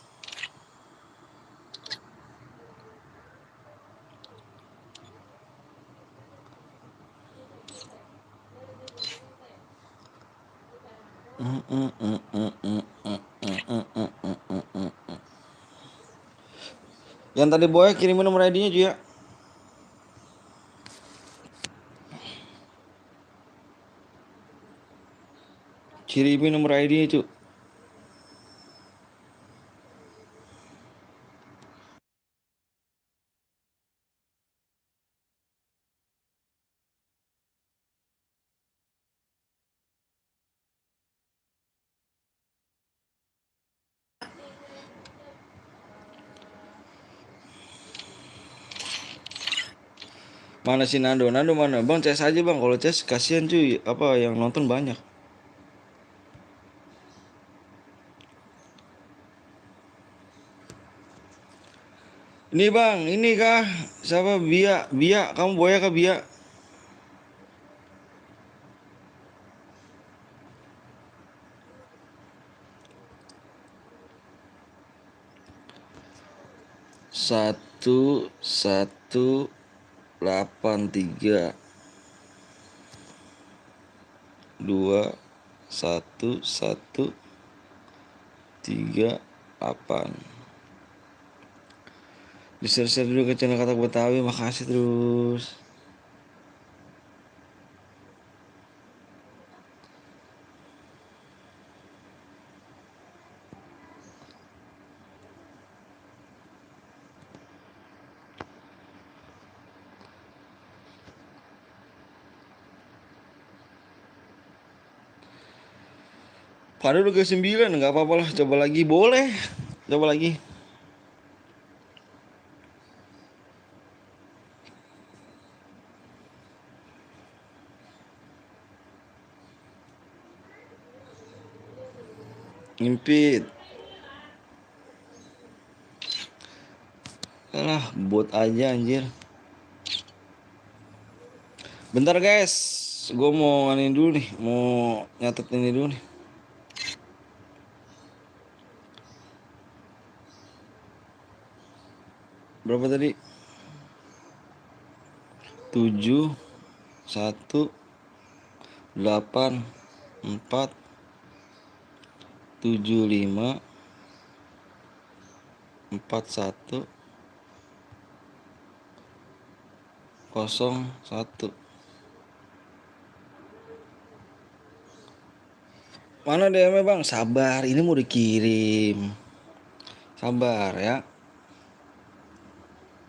Yang tadi boy kirimin nomor ID-nya juga. Kirimin nomor ID-nya cu. Mana si Nando mana bang, CS aja bang, kalau CS kasihan cuy, apa yang nonton banyak. Ini bang, ini kah siapa Bia kamu boya kah Bia? Satu 83 21 138. Di-share dulu ke channel Katak Betawi, makasih terus. Padahal udah ke 9, nggak apa-apa lah, coba lagi boleh, coba lagi. Ngimpit. Alah, bot aja anjir. Bentar guys, gue mau nganin dulu nih, mau nyatet ini dulu nih. Berapa tadi? 7 1 8 4 7 5 4 1 0 1. Mana DM-nya bang? Sabar, ini mau dikirim. Sabar ya.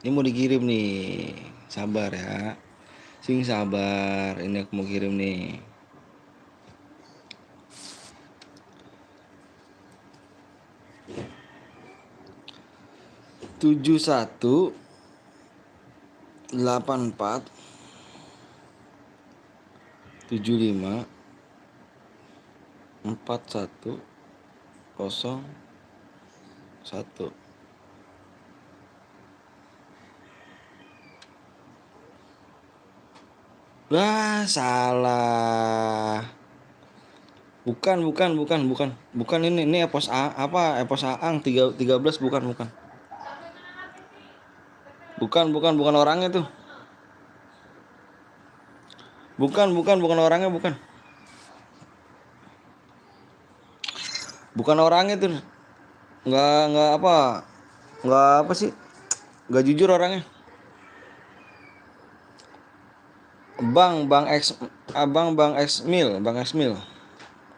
Ini mau dikirim nih. Sabar ya. Sing sabar, ini aku mau kirim nih. Tujuh satu 84 75 4101. Wah, salah. Bukan ini Epos Epos Aang 13 bukan. Bukan orangnya tuh. Bukan orangnya bukan. Bukan orangnya tuh. Nggak apa. Nggak apa sih? Nggak jujur orangnya. Bang X Mil.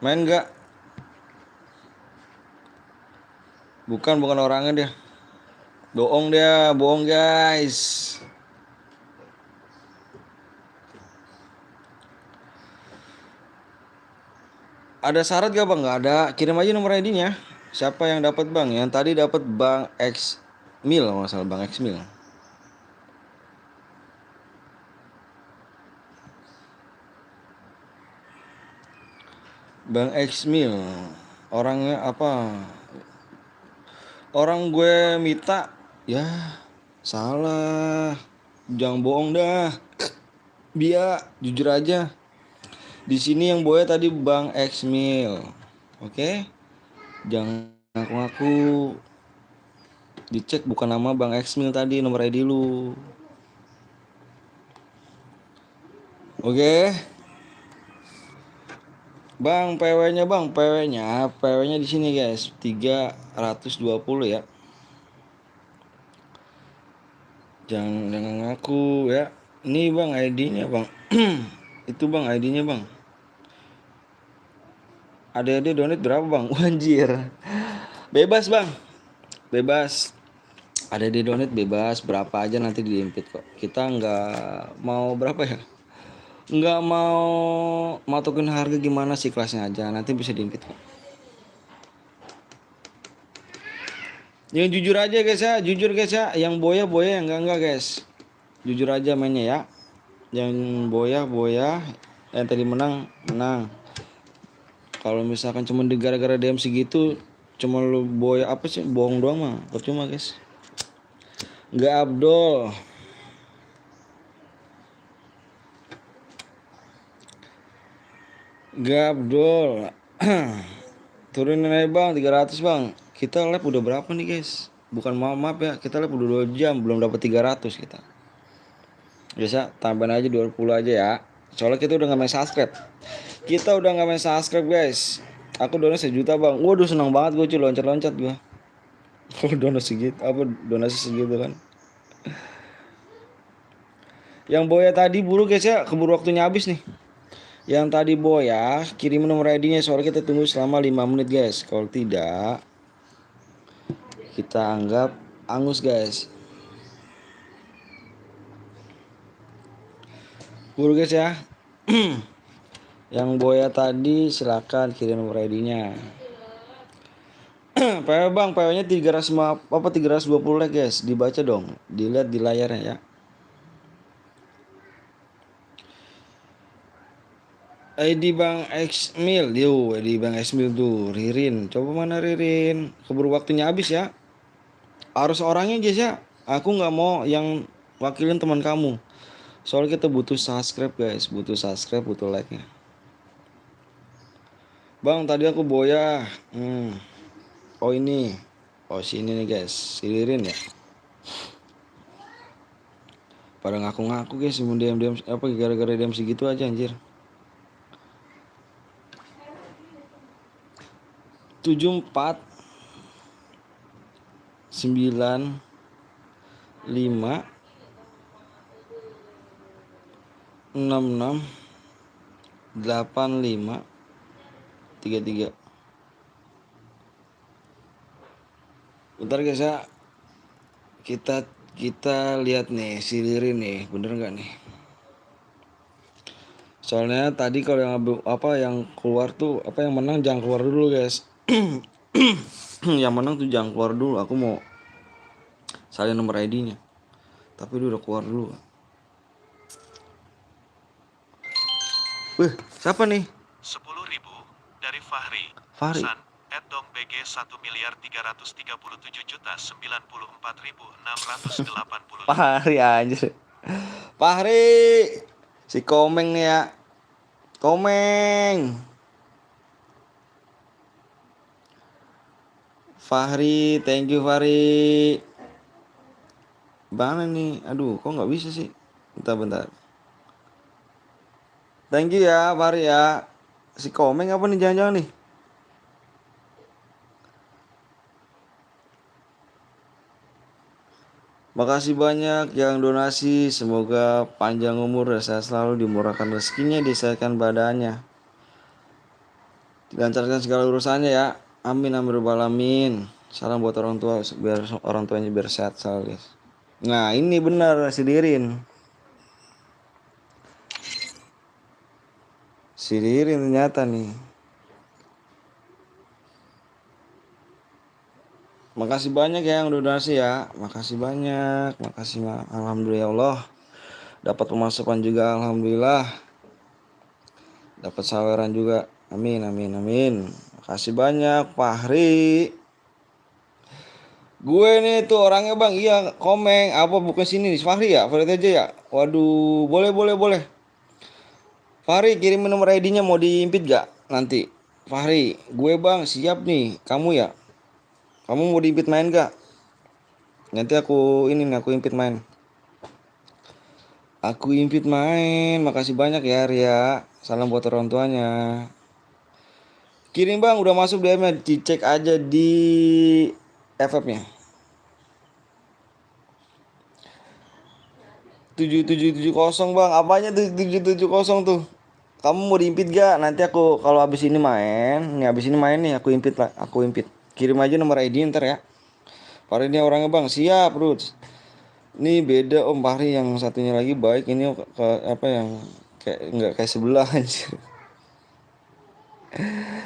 Main nggak? Bukan orangnya dia. Bohong guys. Ada syarat gak bang? Nggak ada. Kirim aja nomor ID-nya. Siapa yang dapat bang? Yang tadi dapat Bang X Mil, masalah Bang X Mil. Bang X Mil. Orangnya apa? Orang gue minta. Ya, salah. Jangan bohong dah. Biar jujur aja. Di sini yang boya tadi Bang X Mil. Oke? Jangan ngaku-ngaku. Dicek bukan nama Bang X Mil tadi, nomor ID lu. Oke? Bang, PW-nya Bang, PW-nya di sini guys, 320 ya. Jangan ngaku ya. Ini Bang ID-nya Bang. Itu Bang ID-nya Bang. Ada donate berapa Bang? Anjir. Bebas Bang. Bebas. Ada di donate bebas berapa aja nanti diimpit kok. Kita nggak mau berapa ya? Nggak mau matokin harga gimana sih kelasnya aja. Nanti bisa diimpit kok. Yang jujur aja guys ya, jujur guys ya. Yang boya yang enggak guys. Jujur aja mainnya ya. Yang boya, yang tadi menang. Kalau misalkan cuma gara-gara DM segitu, cuma lu boya apa sih? Bohong doang mah. Percuma guys. Enggak Abdul. Turunin aja bang 300 bang. Kita live udah berapa nih guys? Bukan maaf ya, kita live udah 2 jam belum dapat 300 kita. Biasa tambahin aja 20 aja ya. Soalnya kita udah gak main subscribe. Guys. Aku donasi 1 juta bang. Waduh senang banget gue cuy, loncat-loncat gue. Oh donasi segitu kan. Yang boya tadi buru guys ya, keburu waktunya habis nih. Yang tadi boya kirim nomor ID-nya, soalnya kita tunggu selama 5 menit guys. Kalau tidak kita anggap angus guys. Buru guys ya. Yang boya tadi silakan kirim nomor ID-nya. PW bang, PW-nya 320 like guys. Dibaca dong, dilihat di layarnya ya. ID Bang X Mil, ID Bang X Mil tuh, Ririn. Coba mana Ririn? Keburu waktunya habis ya. Harus orangnya guys ya. Aku nggak mau yang wakilin teman kamu. Soalnya kita butuh subscribe guys, butuh like-nya. Bang, tadi aku boya. Oh ini. Oh sini nih guys, si Ririn ya. Pada ngaku-ngaku guys, mau DM apa gara-gara DM segitu aja anjir. 74 95 66 85 33. Bentar guys ya. Kita lihat nih si Lirin nih, bener nggak nih? Soalnya tadi kalau yang yang keluar tuh yang menang jangan keluar dulu guys. Yang menang tuh jangan keluar dulu. Aku mau salin nomor ID-nya. Tapi dia udah keluar dulu. Wih, siapa nih? 10.000 dari Fahri. Fahri. Pesan @dongbg 1.337.946.680. Fahri anjir. Fahri. Si Komeng nih ya. Komeng. Fahri, thank you Fahri. Mana nih? Aduh, kok nggak bisa sih? Bentar. Thank you ya Fahri ya. Si Komeng apa nih jangan-jangan nih? Makasih banyak yang donasi. Semoga panjang umur dan sehat selalu, dimurahkan rezekinya, disehatkan badannya, dilancarkan segala urusannya ya. Amin amin rabbal alamin. Salam buat orang tua biar orang tuanya biar sehat selalu guys. Nah ini benar si Dirin. Si Dirin ternyata nih. Makasih banyak ya yang udah donasi ya. Makasih banyak. Makasih alhamdulillah ya Allah. Dapat pemasukan juga alhamdulillah. Dapat saweran juga. Amin amin amin. Makasih banyak Fahri. Gue nih tuh orangnya bang. Iya Komeng. Apa bukan sini nih Fahri ya? Fahri aja ya. Waduh boleh. Fahri kirimin nomor ID-nya mau diimpit gak nanti? Fahri gue bang siap nih. Kamu ya? Kamu mau diimpit main gak? Nanti aku impit main. Aku impit main. Makasih banyak ya Ria. Salam buat orang tuanya. Kirim bang udah masuk DM-nya. Dicek aja di FF-nya. 7770 bang. Apanya tuh 770 tuh? Kamu mau diimpit gak? Nanti aku kalau habis ini main nih aku impit. Kirim aja nomor ID ntar ya. Fahri ini orangnya bang siap Ruth. Ini beda Om Fahri yang satunya lagi baik. Ini yang kayak nggak kayak sebelah anjir.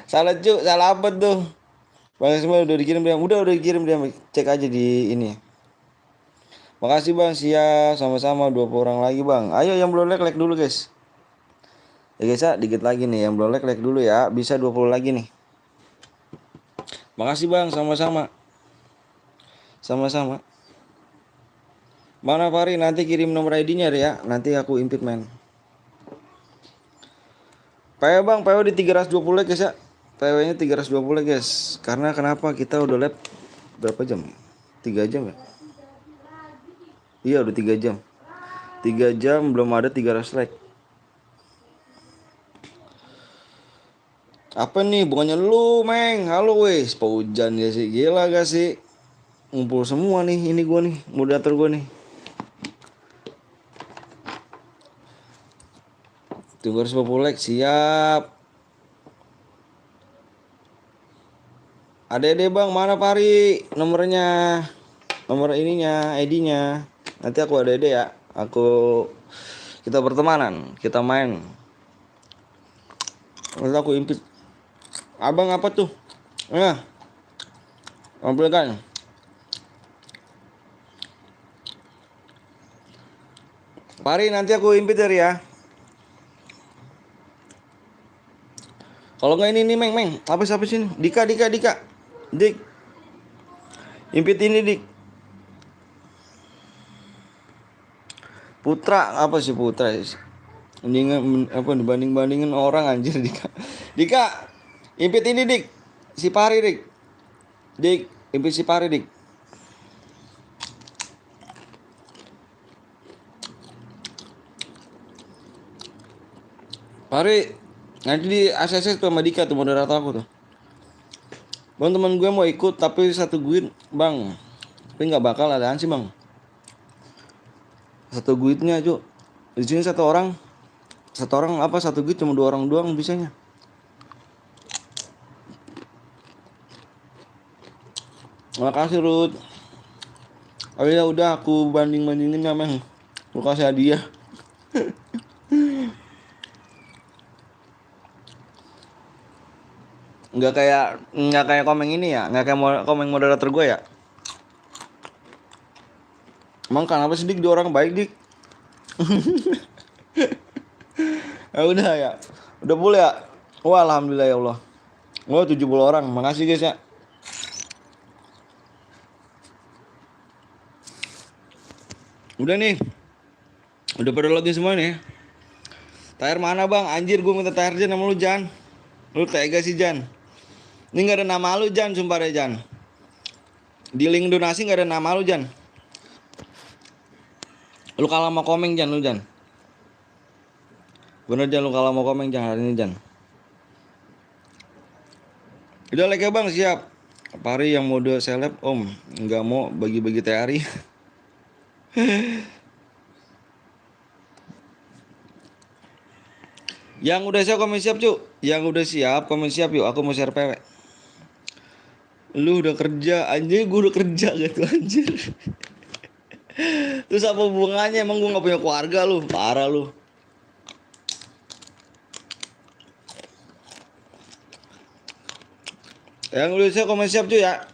Salah apa tuh? Bang semua udah dikirim dia. Udah dikirim dia. Cek aja di ini. Makasih bang siap sama-sama 20 orang lagi bang. Ayo yang belum like dulu guys. Ya guys ya dikit lagi nih yang belum like dulu ya. Bisa 20 lagi nih. Makasih bang sama-sama. Mana Fahri nanti kirim nomor ID-nya ya. Nanti aku impit main. PW bang, PW di 320 guys ya. PW-nya 320 guys. Karena kenapa kita udah lab berapa jam? 3 jam ya? Iya udah 3 jam. 3 jam belum ada 300 like. Apa nih bukannya lu Meng? Halo wes, paujan ya sih. Gila gak sih? Ngumpul semua nih ini gua nih, moderator gua nih. 350 like siap. Ade bang mana Pari nomornya, nomor ininya ID-nya. Nanti aku ada ya. Kita bertemanan, kita main. Nanti aku impit. Abang apa tuh? Ya. Ambilkan. Pari nanti aku impit ya. Kalau nggak ini nih Meng. Apa sini? Dika. Dik. Impit ini Dik. Putra apa sih Putra? Dibanding-bandingin orang anjir Dika. Impit ini Dik. Si Pari Dik. Impit si Pari Dik. Pari nanti di ACC tuh sama Dika tuh moderator aku tuh. Bang teman gue mau ikut tapi satu guide bang. Tapi nggak bakal adaan sih bang. Satu guide-nya cu. Di sini satu orang satu guide cuma 2 orang doang bisanya. Makasih Ruth. Oh ya udah aku bandingin ya Meng. Aku kasih hadiah. nggak kayak komen ini ya, nggak kayak komen moderator gue ya. Emang kenapa sih Dik, dia orang baik Dik? Ya udah ya. Udah boleh ya. Wah, alhamdulillah ya Allah. Oh, 70 orang. Makasih guys ya. Udah nih. Udah pada login semua nih. Tahir mana bang? Anjir gue minta Tahir Jan sama lu Jan. Lu tega sih Jan. Ini gak ada nama lu Jan, sumpah deh Jan. Di link donasi gak ada nama lu Jan. Lu kalah mau komen Jan lu Jan. Bener Jan, lu kalah mau komen Jan hari ini Jan. Udah like ya bang, siap. Pari yang mode seleb om. Nggak mau bagi-bagi teori. Yang udah siap komen siap cu. Yang udah siap komen siap yuk. Aku mau share PW. Lu udah kerja, anjir gue udah kerja gitu anjir. Terus apa hubungannya, emang gue gak punya keluarga lu, parah lu. Yang udah siap komen siap cuy ya.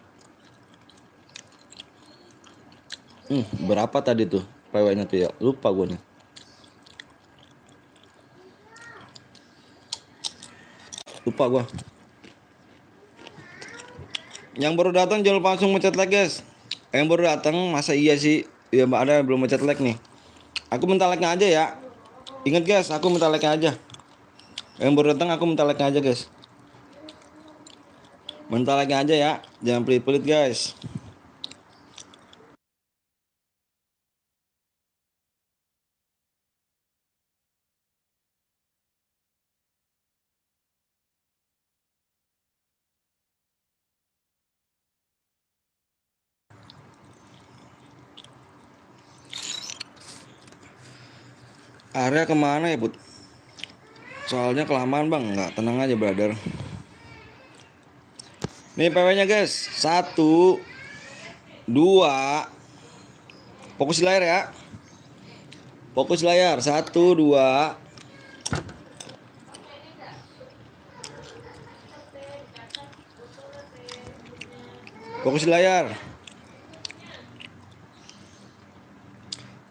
Berapa tadi tuh PW-nya tuh ya, lupa gue nih. Lupa gue. Yang baru datang jangan lupa langsung mencet like guys. Yang baru datang masa iya sih? Ya mbak ada belum mencet like nih. Aku minta like-nya aja ya. Ingat guys, aku minta like-nya aja. Yang baru datang aku minta like-nya aja guys. Minta like-nya aja ya. Jangan pelit-pelit guys. Area kemana ya Put? Soalnya kelamaan bang. Nggak, tenang aja brother. Nih PW-nya guys. 1 2. Fokus di layar ya. Fokus di layar. 1 2. Fokus di layar.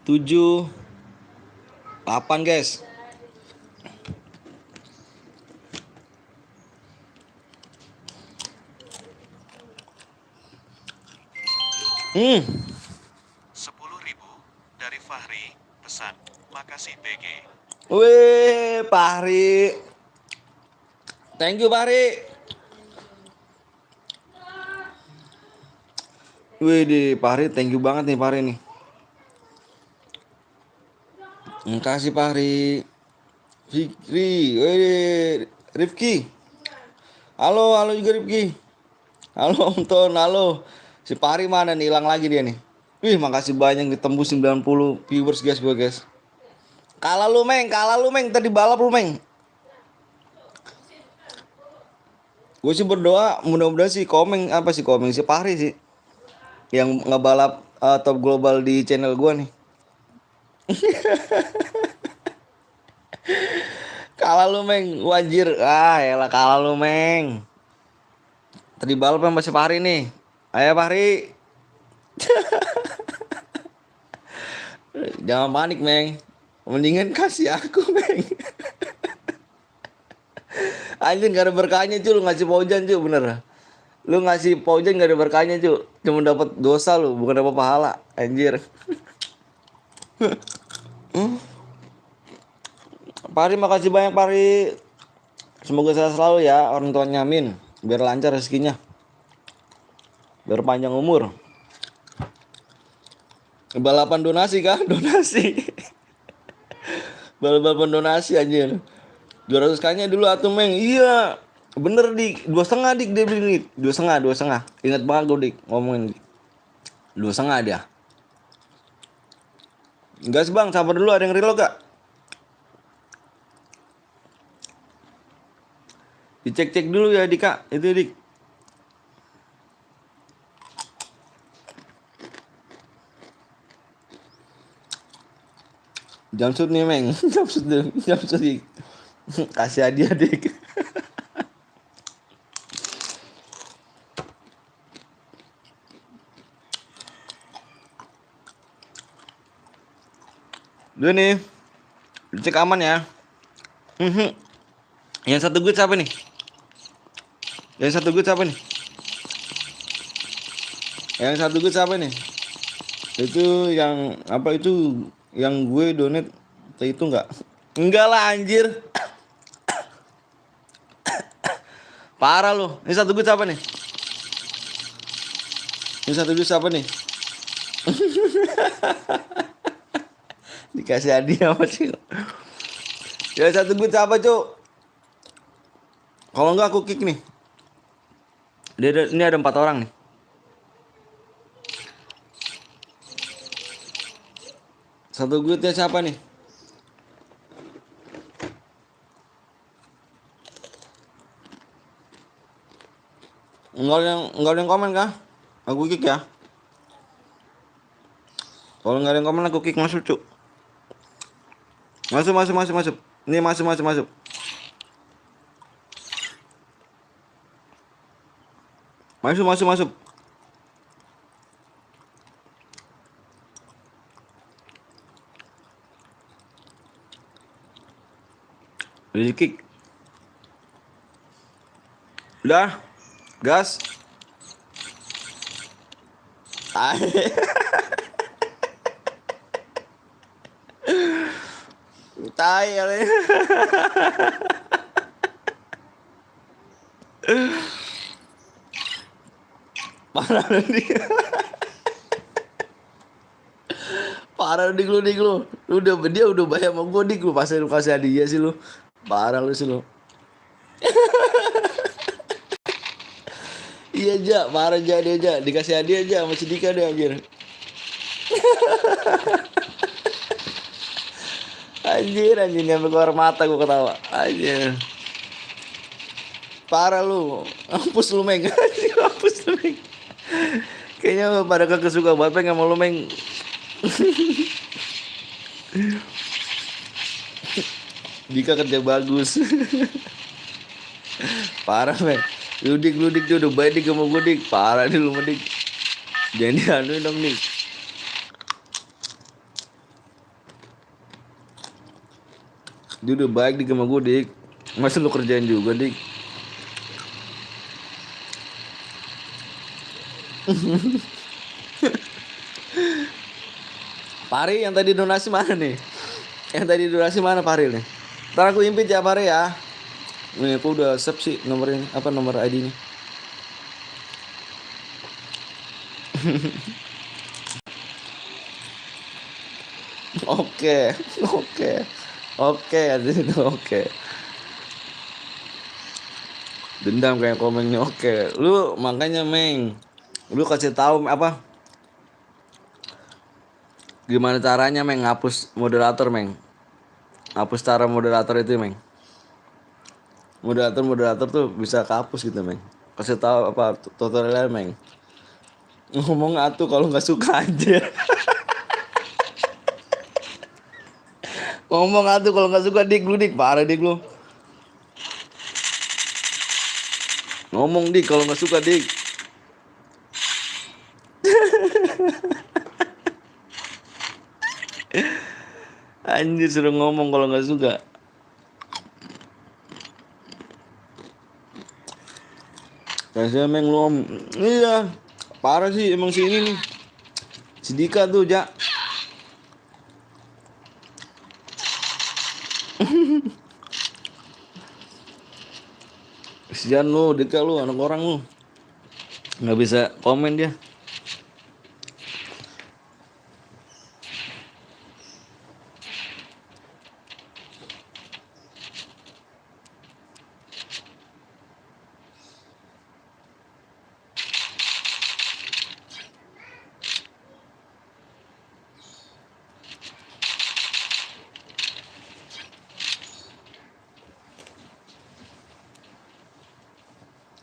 7 8 guys. Hmm. 10.000 dari Fahri, pesan. Makasih BG. Wih, Fahri. Thank you Fahri. Wih di Fahri, thank you banget nih Fahri nih. Makasih Fahri. Fikri, wih, Rifki. Halo, halo juga Rifki. Halo Om Ton, halo. Si Fahri mana nih, hilang lagi dia nih. Wih, makasih banyak ditembus 90 viewers guys gue guys. Kalah lu Meng, tadi balap lu Meng. Gue sih berdoa mudah-mudahan si Komeng si Fahri sih yang ngebalap top global di channel gue nih. Kalah lu Meng, wajir. Elah kalah lu Meng. Tadi balap sama si Fahri nih. Ayo Fahri. Jangan panik Meng. Mendingan kasih aku Meng. Anjir gak ada berkahnya cuy, lu ngasih paujan cuy, bener. Lu ngasih paujan gak ada berkahnya cuy. Cuma dapat dosa lu, bukan dapat pahala. Anjir. Pari makasih banyak Pari. Semoga sehat selalu ya orang tuanya, amin. Biar lancar rezekinya. Biar panjang umur. Balapan donasi kah? Donasi. Balapan donasi anjir. 200 dulu atuh Meng. Iya. Bener dik. 2,5 dik dia beli dik. 2,5. Ingat banget gue dik ngomongin dik. 2,5 dia. Gas bang, sabar dulu, ada yang reload gak? Dicek-cek dulu ya Dika, itu Dik. Jamsud nih Meng, jamsud Dik. Kasih hadiah Dik. Dua nih. Dicek aman ya. Mhm. Yang satu good siapa nih? Yang satu good siapa nih? Yang satu good siapa nih? Itu yang apa itu yang gue donate itu enggak? Enggak lah anjir. Parah lu. Ini satu good siapa nih? Ini satu good siapa nih? Dikasih hadiah apa sih? Ya satu good siapa, Cuk? Kalau enggak aku kick nih. Ini ada 4 orang nih. Satu good ya siapa nih? Enggak ada yang komen kah? Aku kick ya. Kalau enggak ada yang komen aku kick masuk, Cuk. Masuk. Ini masuk. Masuk. Udah di kick. Udah. Gas. Tai kali. Parah nih. Parah dik lu. Lu dia udah bayar sama gue dik lu pasti lu kasih hadiah sih lu. Parah lu sih lu. Iya aja, parah aja dia aja. Dikasih hadiah aja sama si Dika deh anjir. Anjir nyampe keluar mata gua ketawa. Anjir. Parah lu. Hapus lu Meng. Anjir, hapus lu Meng. Kayaknya pada kagak suka banget pengen sama lu Meng. Dika kerja bagus. Parah Meng. Lu dik dia udah baik dik sama gue dik. Parah nih lu sama dik. Jangan dianuin dong dik. Dia udah baik dik sama gue dik. Masa lu kerjain juga dik. Pari yang tadi donasi mana nih? Yang tadi donasi mana Pari nih? Ntar aku impit ya Pari ya. Nih aku udah save sih nomor ID-nya. Oke. Oke. Dendam kayak komennya oke. Lu makanya Meng. Lu kasih tahu apa? Gimana caranya Meng ngapus moderator Meng? Hapus cara moderator itu Meng. Moderator tuh bisa kehapus gitu Meng. Kasih tahu apa tutorialnya Meng. Ngomong atuh kalau nggak suka aja. Ngomong atuh kalau nggak suka dik lu dik parah dik lu. Ngomong dik kalau nggak suka dik. Anjir suruh ngomong kalau nggak suka. Kasih Meng lu iya parah sih emang si ini nih. Si Dika tuh ja. Kesian lu Dika lu anak orang lu. Nggak bisa komen dia.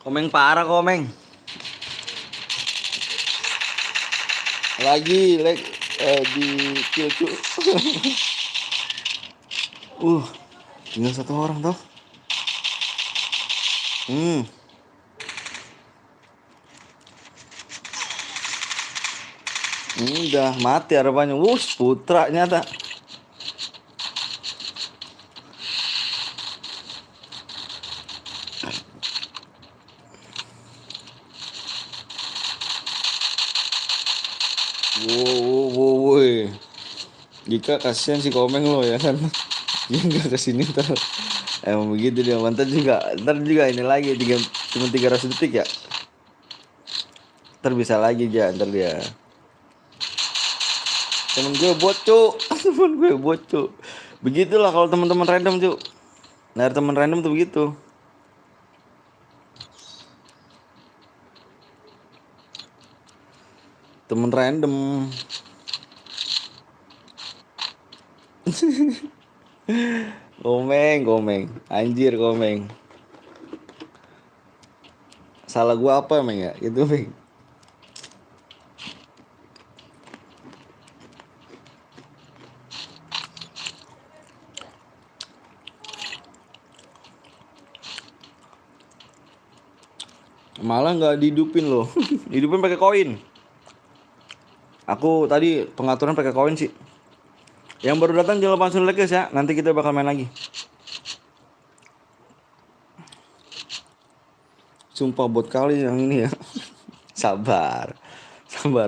Komeng parah komeng. Lagi di kill cu. Tinggal 1 orang toh. Udah mati harapannya. Putra nyata. Woi. Jika kasihan si Komeng lo ya kan. Dia nggak kesini ntar. Emang begitu dia. Ntar juga ini lagi cuma 300 detik ya. Ntar bisa lagi aja ntar dia. Temen gue bocok. Temen gue bocok. Begitulah kalau teman-teman random cuy. Nah teman random tuh begitu. Temen random. Komeng. Anjir Komeng. Salah gua apa Meng ya? Gitu Meng. Malah nggak dihidupin loh. Hidupin pakai koin. Aku tadi pengaturan pakai koin sih. Yang baru datang jangan lupa langsung like guys ya. Nanti kita bakal main lagi. Sumpah bot kali yang ini ya. Sabar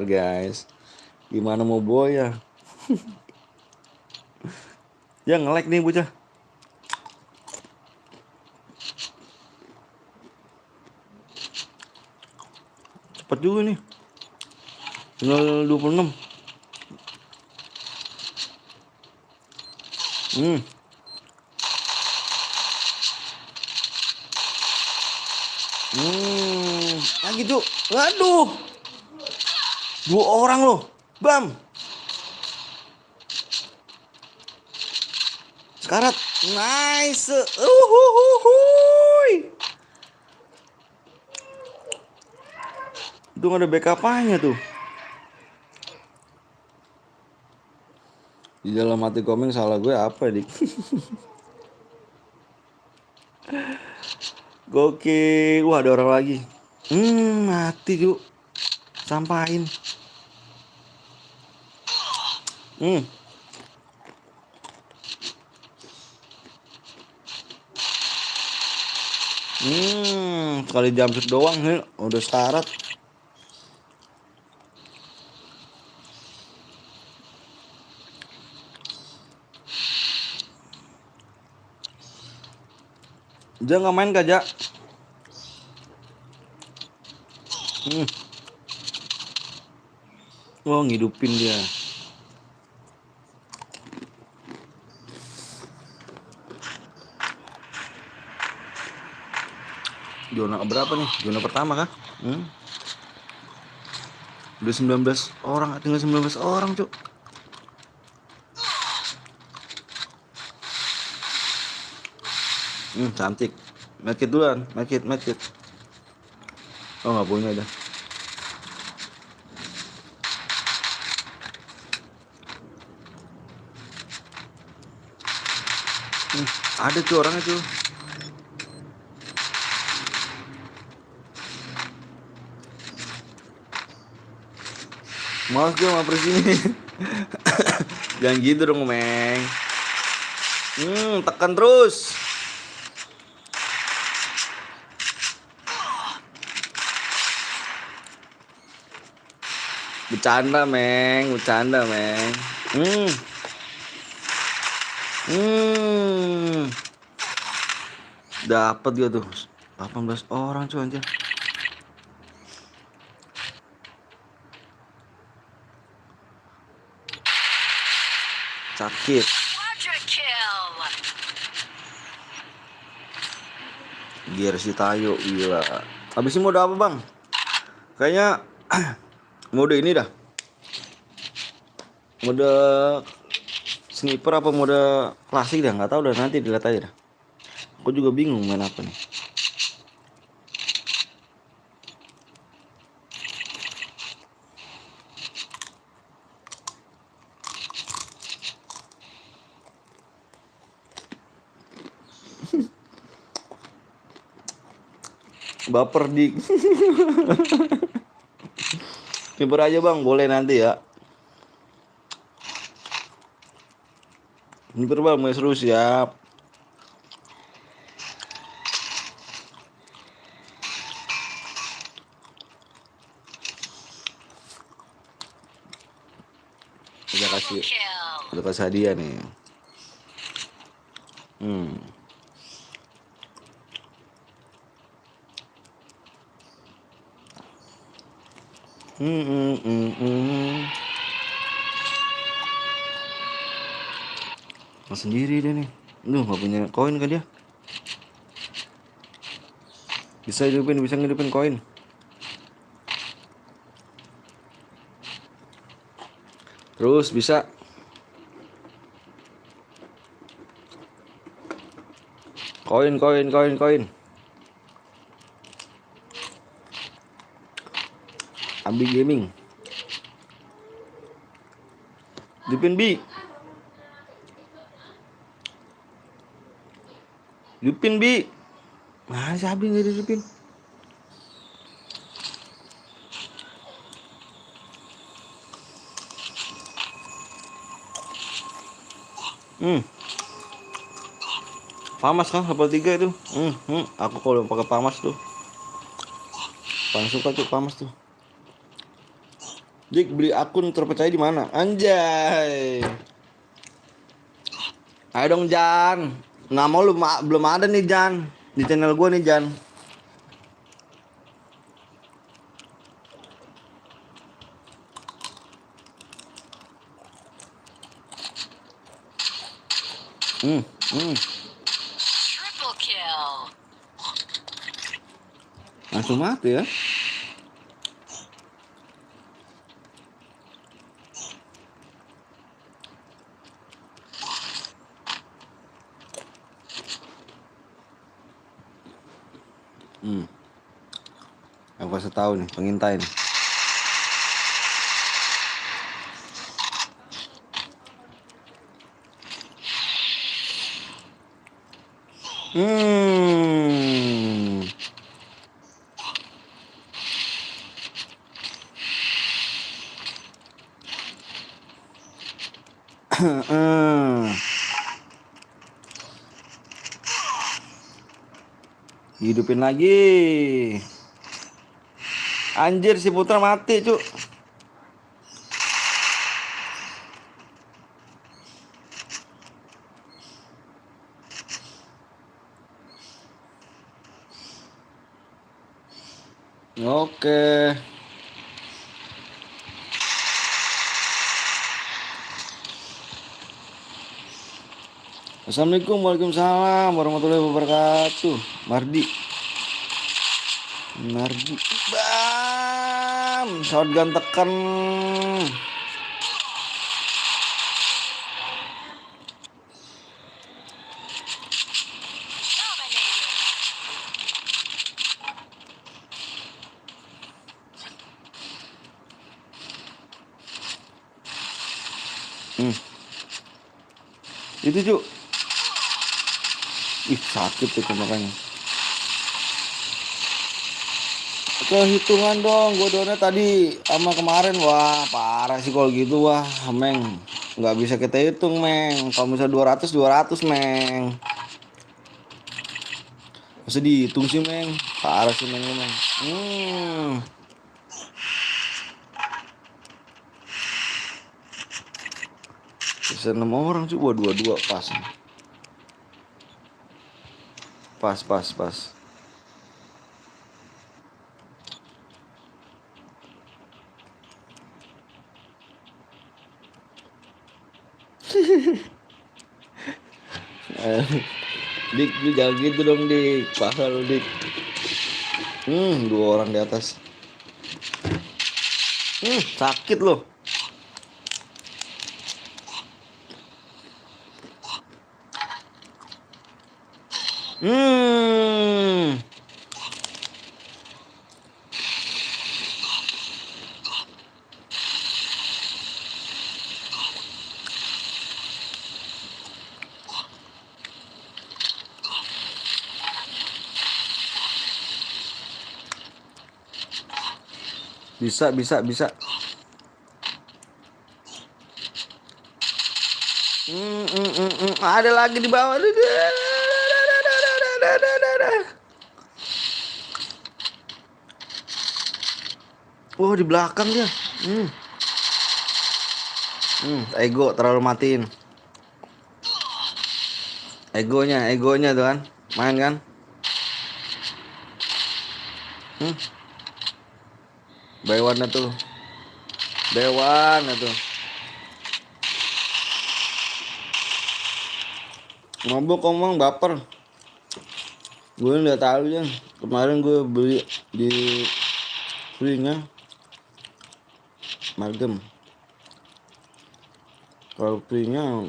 guys. Gimana mau boy ya? Ya nge-like nih bocah. Cepet juga nih. Tinggal 26. Lagi tuh. Aduh. 2 orang loh. Bam. Sekarat. Nice. Itu ada backup-nya tuh. Di dalam hati Komeng salah gue apa dik? Gokil. Wah ada orang lagi. Mati yuk. Sampain. Sekali jumpsuit doang nih udah sekarat. Dia nggak main gajah. Wah ngidupin dia. Zona berapa nih? Zona pertama kah? Udah 19 orang, tinggal 19 orang cuk. Cantik. Medkit duluan, medkit. Oh nggak punya dah. Ada tuh orangnya tuh. Males gue sama presini. Jangan gitu dong Meng. Tekan terus. Bercanda Meng. Dapat dia tuh 18 orang cuy anjir. Sakit. Gear si Tayo gila. Habis ini mode apa bang? Kayaknya mode ini dah. Mode sniper apa mode klasik dah, nggak tahu dah, nanti dilihat aja dah. Aku juga bingung main apa nih. Baper dik. Sniper aja bang, boleh nanti ya. Sniper bang, mau seru siap. udah kasih hadiah nih. Hmm. Mas sendiri dia nih. Duh, nggak punya koin kan dia? Bisa ngidupin koin. Terus bisa. Koin. Ambil gaming. Hidupin Bi. Hidupin Bi. Nah, si Abi nggak dihidupin. Famas kan level 3 itu. Aku kalau pakai Famas tuh. Paling suka tuh Famas tuh. Dik, beli akun terpercaya di mana? Anjay. Ayo dong Jan. Nama lu belum ada nih Jan. Di channel gue nih Jan. Triple kill. Langsung mati ya. Aku kasih tahu nih, pengintai nih. Hidupin lagi. Anjir, si Putra mati, Cuk. Oke. Assalamualaikum, waalaikumsalam warahmatullahi wabarakatuh. Mardi. Bam, shotgun tekan. Itu Cuk. Ih, sakit tuh makanya. Kehitungan dong, gue doanya tadi sama kemarin. Wah parah sih kalau gitu. Wah meng, nggak bisa kita hitung meng. Kalau misalnya 200 meng, masa dihitung sih meng. Parah sih meng. Bisa 6 orang sih. Wah, 22 pas. Pas. Dik, lu jangan gitu dong Dik. Pasal lu Dik. 2 orang di atas. Sakit loh. Bisa. Ada lagi di bawah. Oh, di belakang dia. Ego terlalu matiin. Egonya tuh kan. Main kan? Dewan tuh. Dewan tuh. Mabuk ngomong baper. Gue nggak tahu ya. Kemarin gue beli di free-nya Margem. Kalau free-nya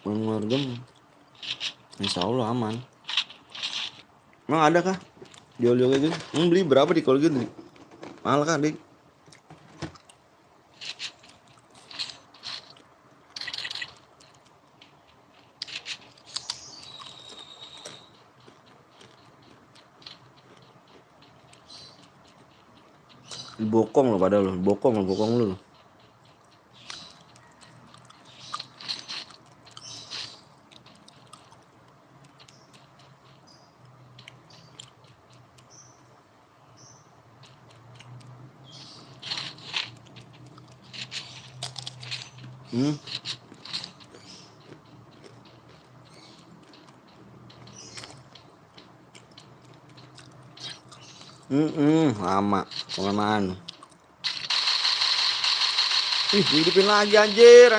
Margem, insya Allah aman. Emang ada kah jual-jual kayak gitu? Beli berapa di kalau gitu? Mahal kan dik? Bokong lo padahal lo, bokong lo. Hmm. Lama kelamaan. Hidupin lagi anjir.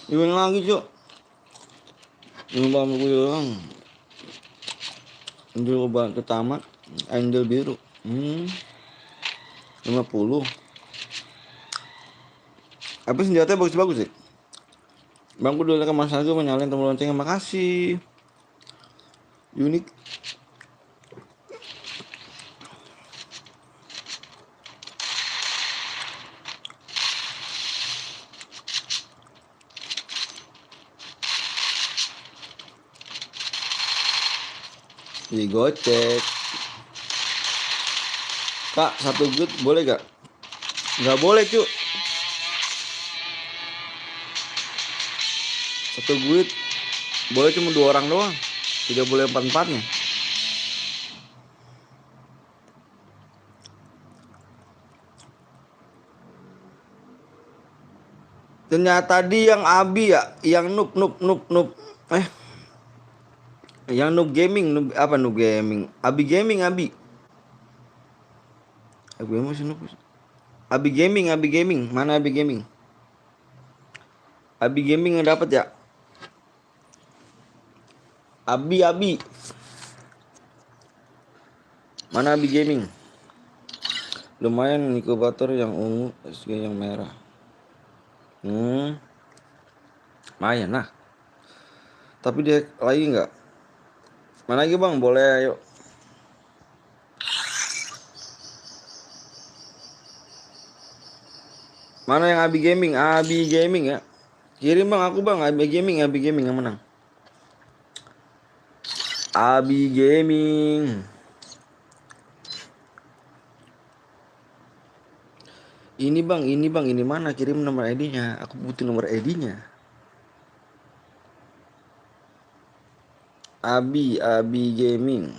Hidupin lagi cuk. Ini bang gue doang. Angel obat ke tamat, angel biru. 50. Apa senjatanya bagus-bagus sih? Bang gue dulu ke Mas Agus menyalain tombol loncengnya. Makasih. Unik. Digocek. Kak, 1 good boleh gak? Gak boleh cu. 1 good boleh cuma 2 orang doang. Tidak boleh 4-4-nya. Ternyata dia yang abi ya, yang noob. Yang noob gaming, noob gaming? Abi gaming, abi. Abi masih noob. Abi gaming. Mana Abi gaming? Abi gaming yang dapat ya? Abi. Mana Abi gaming? Lumayan inkubator yang ungu, SG yang merah. Lumayan lah. Tapi dia lagi nggak? Mana lagi bang? Boleh ayo. Mana yang Abi gaming? Abi gaming ya. Kirim bang aku bang. Abi gaming yang menang. Abi gaming. Ini bang, ini mana? Kirim nomor ID-nya. Aku butuh nomor ID-nya. Abi gaming.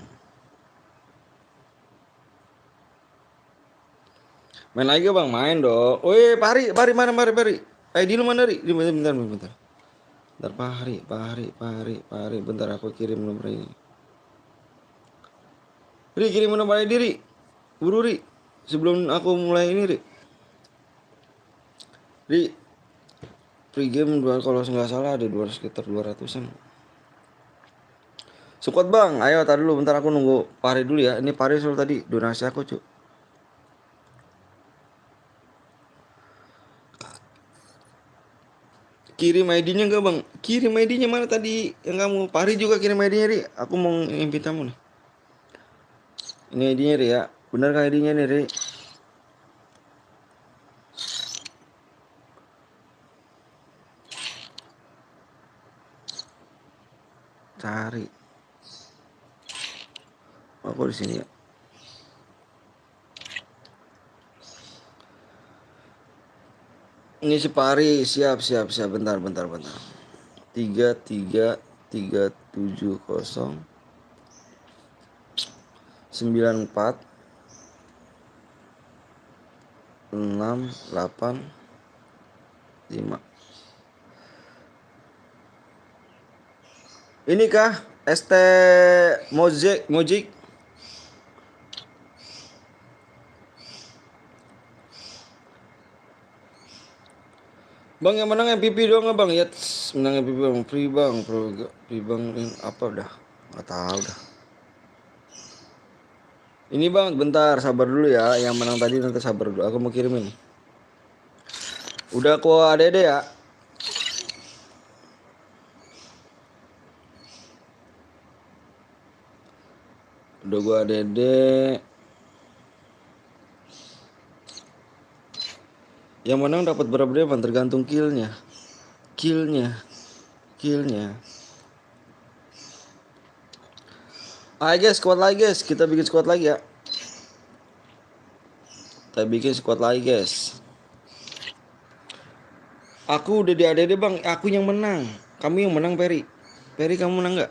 Main lagi bang, main dong. Woi, Pari mana Pari? ID lu mana Ri? Bentar. Bentar Pari. Bentar aku kirim nomor ini. Ri, kirim nomor ID Ri. Buru Ri. Sebelum aku mulai ini Ri. Free game kalau nggak salah ada sekitar 200-an. Squad bang, ayo tar dulu bentar aku nunggu Pari dulu ya. Ini Pari soal tadi donasi aku cu. Kirim ID-nya enggak bang? Kirim ID-nya mana tadi yang kamu? Pari juga kirim ID-nya Ri. Aku mau invite kamu nih. Ini ID-nya Ri ya. Bener kan ID-nya nih Ri? Cari. Aku di sini ya. Ini si Pari, siap bentar. 33 370 94 685. Ini kah ST Mojik? Bang, yang menang MVP doang nggak bang? Ya, menang MVP bang, free bang, free bang apa udah? Nggak tahu dah. Ini bang, bentar sabar dulu ya. Yang menang tadi nanti sabar dulu. Aku mau kirimin. Udah aku ADD ya. Udah gua ADD. Yang menang dapat berapa dia bang? Tergantung killnya. Ayo guys, squad lagi guys. Kita bikin squad lagi ya. Guys. Aku udah di ADD bang. Aku yang menang. Kamu yang menang Peri. Peri kamu menang nggak?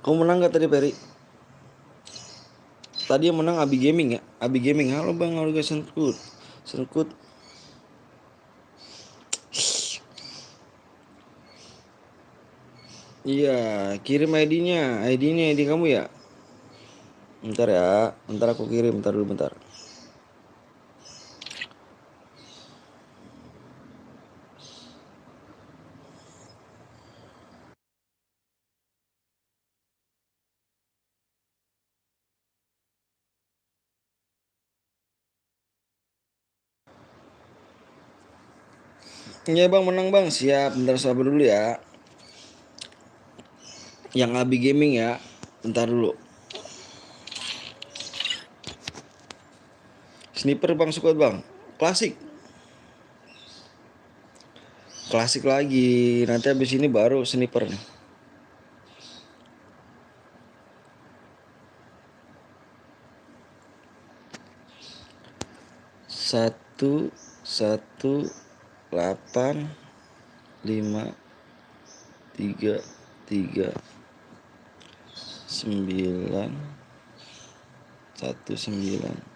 Kamu menang nggak tadi Peri? Tadi yang menang Abi Gaming ya. Abi Gaming. Halo bang, halo guys. Senkut. Iya, kirim ID-nya. ID kamu ya. Bentar ya. Bentar aku kirim. Bentar dulu. Iya bang, menang bang. Siap. Bentar sabar dulu ya. Yang Abi Gaming ya. Bentar dulu. Sniper bang, squad bang. Klasik lagi. Nanti habis ini baru sniper nih. Satu 8 5 3 9 1 9.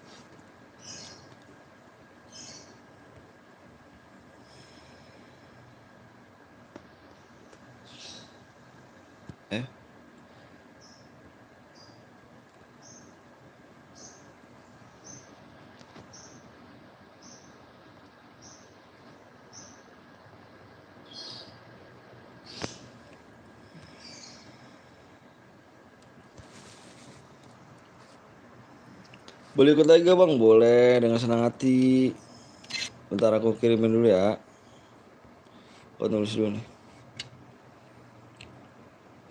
Boleh ikut lagi gak bang? Boleh, dengan senang hati. Bentar aku kirimin dulu ya. Aku nulis dulu nih.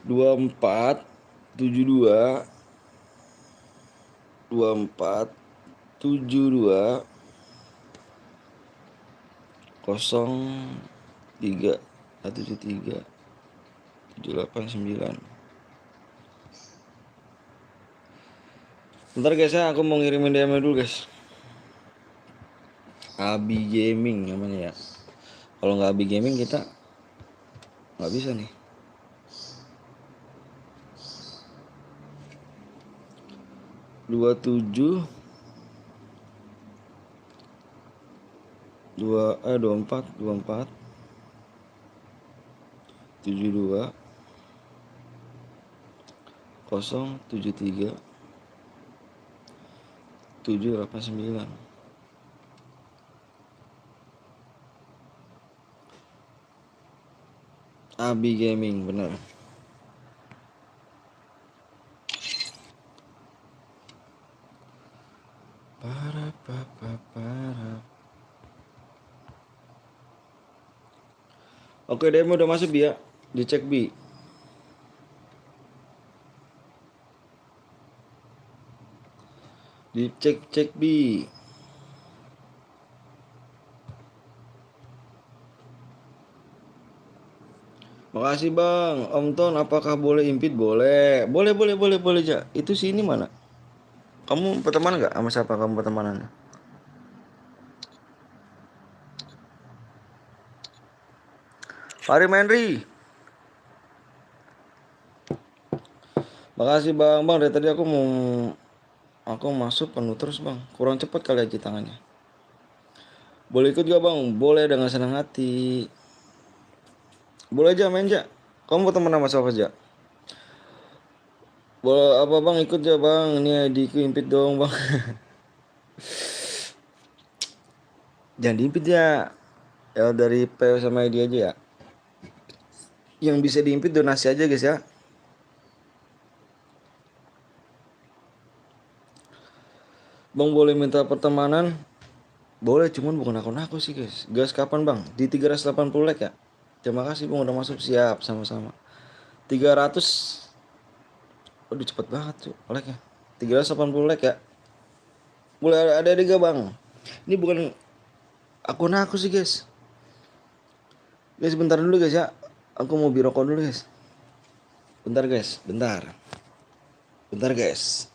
24 72 24 72 03 173 789. Bentar guys ya, aku mau ngirimin DM dulu guys. Abi Gaming namanya ya. Kalau nggak Abi Gaming kita nggak bisa nih. 27 24 72 073 789. Abi Gaming bener. Oke, demo udah masuk ya. Dicek Bi. Dicek Bi. Makasih bang, Om Ton. Apakah boleh impit? Boleh, Ja. Itu si ini mana? Kamu berteman nggak sama siapa kamu pertemanannya? Mari Menri. Makasih bang, bang dari tadi aku masuk penuh terus bang, kurang cepat kali aja tangannya. Boleh ikut gak bang? Boleh dengan senang hati. Boleh aja main aja. Kamu mau teman sama siapa aja? Boleh apa bang ikut aja bang? Ini ID ku impit dong bang. Jangan diimpit ya. Ya dari PO sama ID aja ya. Yang bisa diimpit donasi aja guys ya. Bang boleh minta pertemanan? Boleh, cuman bukan akun aku sih guys. Gas kapan bang? Di 380 like ya? Terima kasih bang udah masuk, siap sama-sama. 300. Waduh cepet banget tuh like ya. 380 like ya. Boleh ada gak bang? Ini bukan akun aku sih guys. Guys bentar dulu guys ya. Aku mau birokon dulu guys. Bentar guys, bentar. Bentar guys.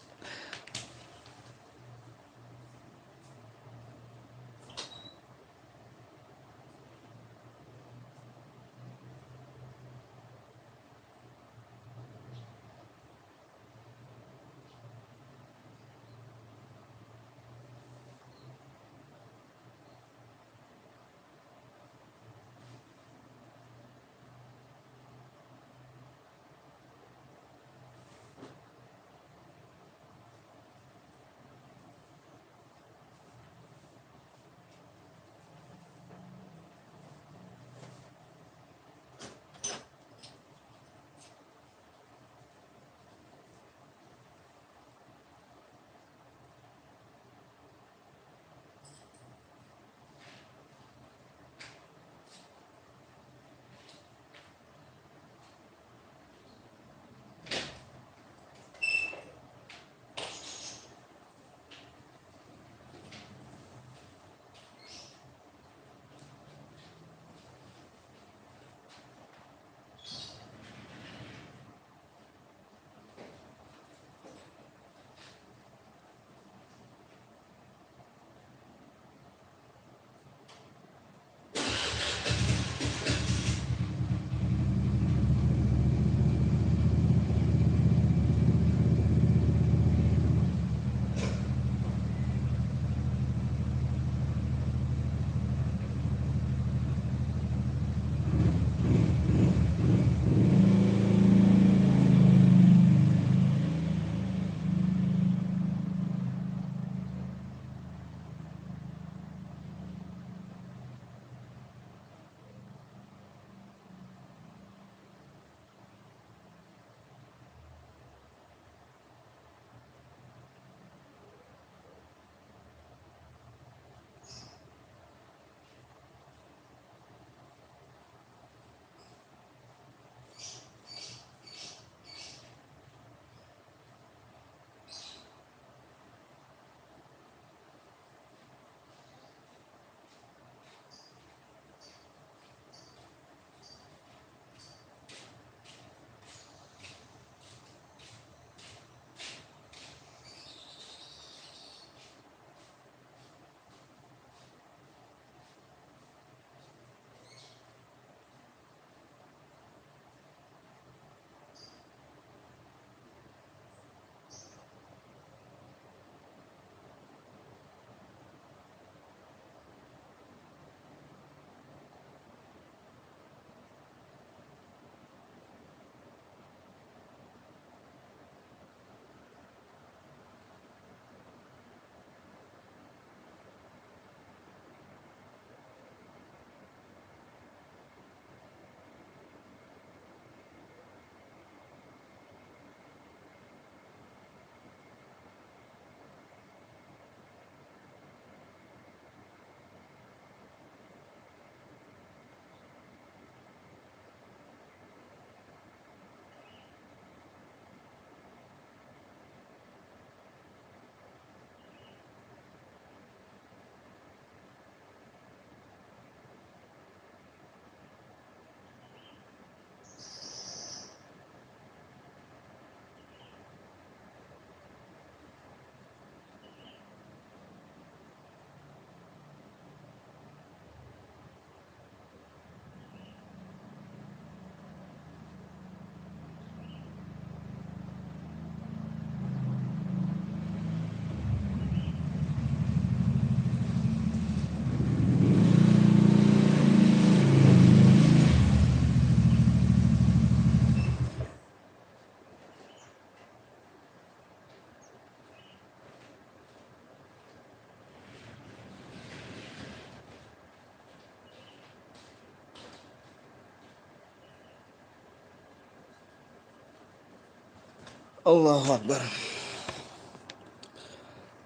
Allahu Akbar.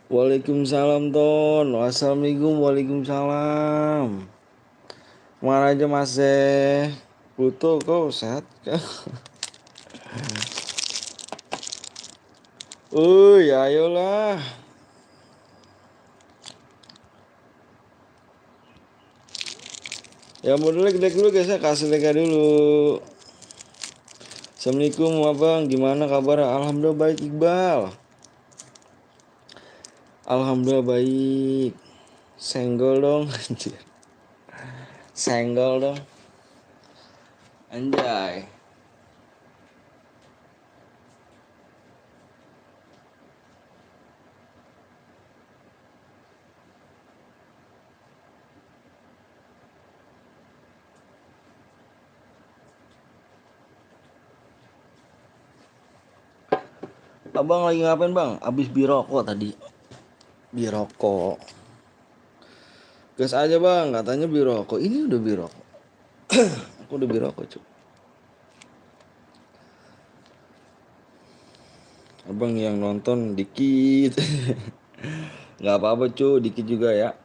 Waalaikumsalam Ton. Wassalamualaikum. Waalaikumsalam. Mana aja Mas Pluto kau sehat kah? Ayolah. Ya mau dulu dulu guys ya, kasih like dulu. Assalamualaikum abang, gimana kabar? Alhamdulillah baik Iqbal. Alhamdulillah baik. Senggol dong, anjir. Senggol dong. Anjay. Abang lagi ngapain bang? Abis birokok tadi. Birokok. Gas aja bang, katanya birokok. Ini udah birokok. Aku udah birokok cuy. Abang yang nonton dikit. Gak apa-apa cuy, dikit juga ya.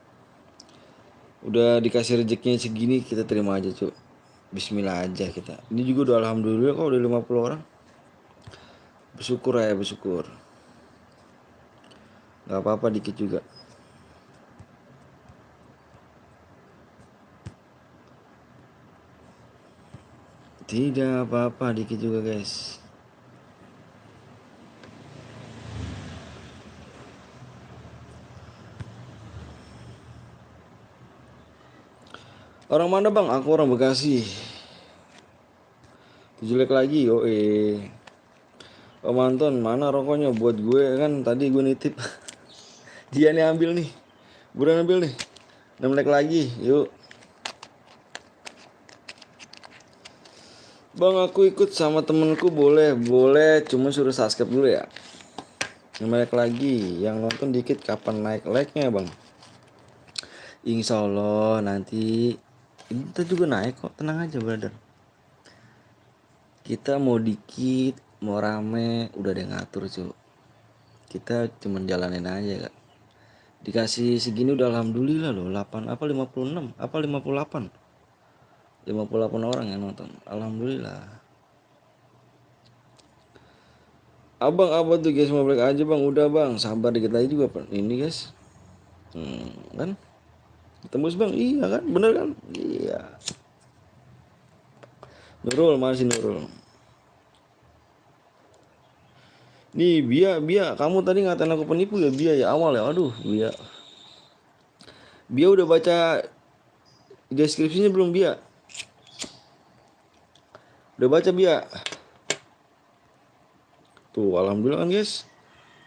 Udah dikasih rezekinya segini, kita terima aja cuy. Bismillah aja kita. Ini juga udah alhamdulillah kok udah 50 orang. Bersyukur ya, bersyukur. Gak apa-apa dikit juga. Tidak apa-apa dikit juga guys. Orang mana bang? Aku orang Bekasi. Jelek lagi yo Om Anton mana rokoknya buat gue, kan tadi gue nitip. Dia nih ambil nih. Buruan ambil nih. 6 like lagi yuk. Bang aku ikut sama temenku boleh. Boleh, cuma suruh subscribe dulu ya. 6 like lagi. Yang nonton dikit kapan naik like-nya bang? Insya Allah nanti kita juga naik kok, tenang aja brother. Kita mau dikit mau rame udah ada yang ngatur cuy. Kita cuman jalanin aja kak. Dikasih segini udah alhamdulillah loh. 8 apa 56 apa 58 orang yang nonton, alhamdulillah. Abang tuh guys, mau balik aja bang. Udah bang, sabar dikit lagi juga pak. Ini guys kan tembus bang, iya kan, bener kan, iya. Nurul, masih Nurul. Nih Bia, kamu tadi ngatain aku penipu ya Bia ya, awal ya. Aduh Bia udah baca deskripsinya belum Bia? Udah baca Bia? Tuh alhamdulillah kan guys.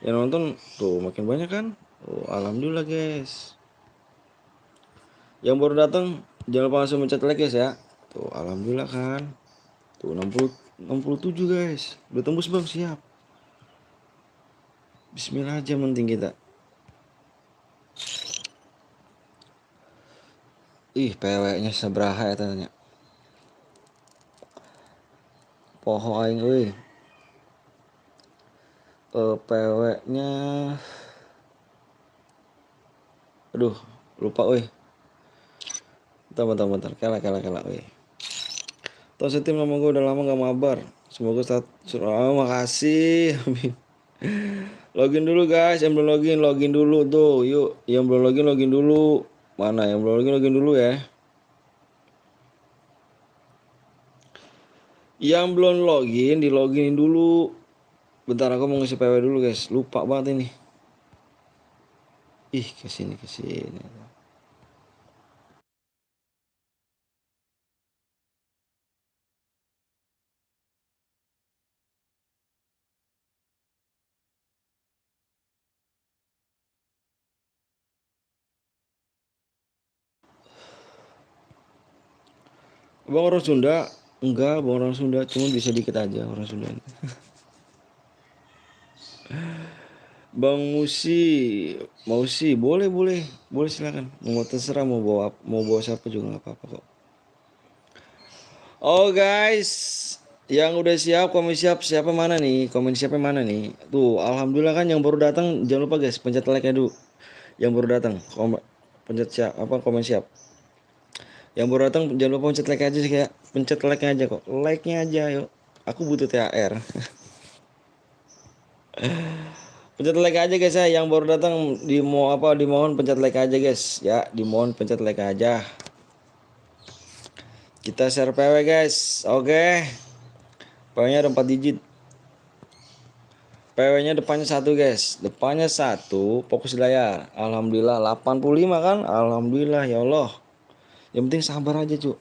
Yang nonton tuh makin banyak kan. Tuh alhamdulillah guys. Yang baru datang jangan lupa langsung mencet like guys ya. Tuh alhamdulillah kan. Tuh 67 guys. Udah tembus bang, siap. Bismillah aja penting kita. Ih PW-nya seberapa ya tanya. Poho aing euy. PW-nya aduh lupa euy. Bentar. Kela euy. Tos tim nama gue udah lama gak mabar. Semoga makasih. Amin. Login dulu guys, yang belum login dulu tuh. Yuk, yang belum login dulu. Mana yang belum login dulu ya. Yang belum login, di loginin dulu. Bentar aku mau ngisi PW dulu guys. Lupa banget ini. Ih, kesini. Bang orang Sunda? Enggak, bang orang Sunda, cuma bisa dikit aja orang Sunda. Bang Musi, boleh silakan. Mau terserah mau bawa siapa juga nggak apa-apa kok. Oh guys, Yang udah siap, komen siap, siapa mana nih? Komen siapa mana nih? Tuh, alhamdulillah kan yang baru datang jangan lupa guys, pencet like-nya dulu. Yang baru datang, pencet siap, komen siap. Yang baru datang jangan lupa pencet like aja sih kayak pencet like-nya aja kok. Like-nya aja yuk. Aku butuh THR. Pencet like aja guys ya. Yang baru datang dimohon pencet like aja guys ya. Dimohon pencet like aja. Kita share PW guys. Oke. PW-nya ada 4 digit. PW-nya depannya 1 guys. Depannya 1, fokus layar. Alhamdulillah 85 kan? Alhamdulillah ya Allah. Yang penting sabar aja, Cuk.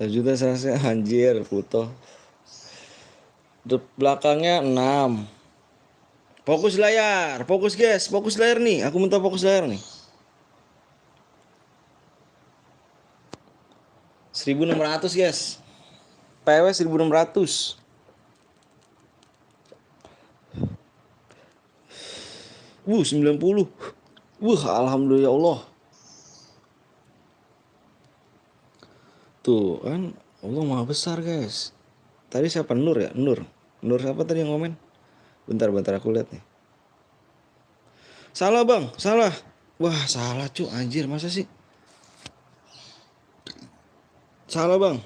1 juta selesai anjir, Pluto. Belakangnya 6. Fokus layar, fokus guys, fokus layar nih. Aku minta fokus layar nih. 1600 guys. PW 1600. Wuh 90. Wuh alhamdulillah ya Allah. Tuh kan Allah maha besar guys. Tadi siapa? Nur ya? Nur siapa tadi yang komen? Bentar aku lihat nih. Salah bang, salah. Wah salah cu, anjir masa sih? Salah bang.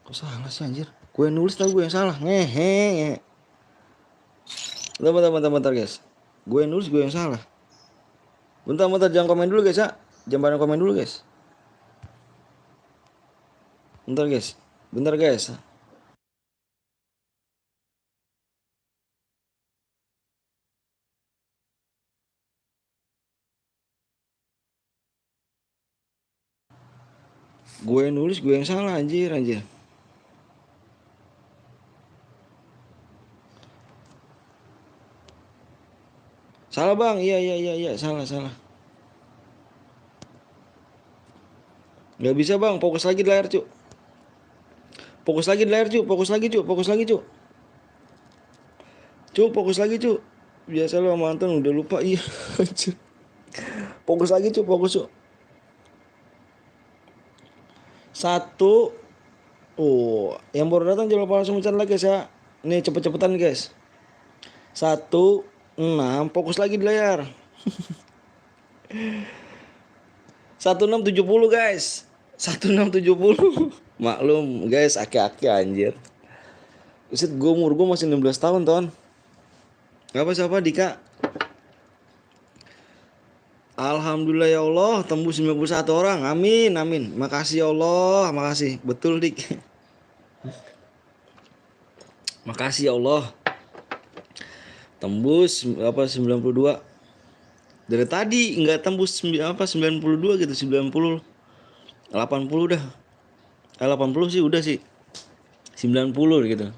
Kok salah sih anjir? Gue nulis tau gue yang salah. Ngehe. Bentar guys. Gue nulis gue yang salah. Bentar jangan komen dulu guys ya. Jangan komen dulu guys. Bentar guys. Gue nulis gue yang salah anjir. Salah bang, iya salah. Gak bisa bang, fokus lagi di layar cu. Fokus lagi cu. Cu, fokus lagi cu. Biasa lo sama Anton udah lupa iya. Fokus lagi cu. 1. Oh, yang baru datang jangan lupa langsung mencet like guys ya. Nih cepet-cepetan guys. 1, 6, fokus lagi di layar. 1670 guys. 1670. Maklum guys, aki-aki anjir. Buset, umur gue masih 16 tahun ton. Siapa Dika? Alhamdulillah ya Allah, tembus 91 orang. Amin. Makasih ya Allah, makasih. Betul Dik. Makasih ya Allah. Tembus 92. Dari tadi enggak tembus 92 gitu, 90. 80 dah. 80 sih udah sih. 90 gitu.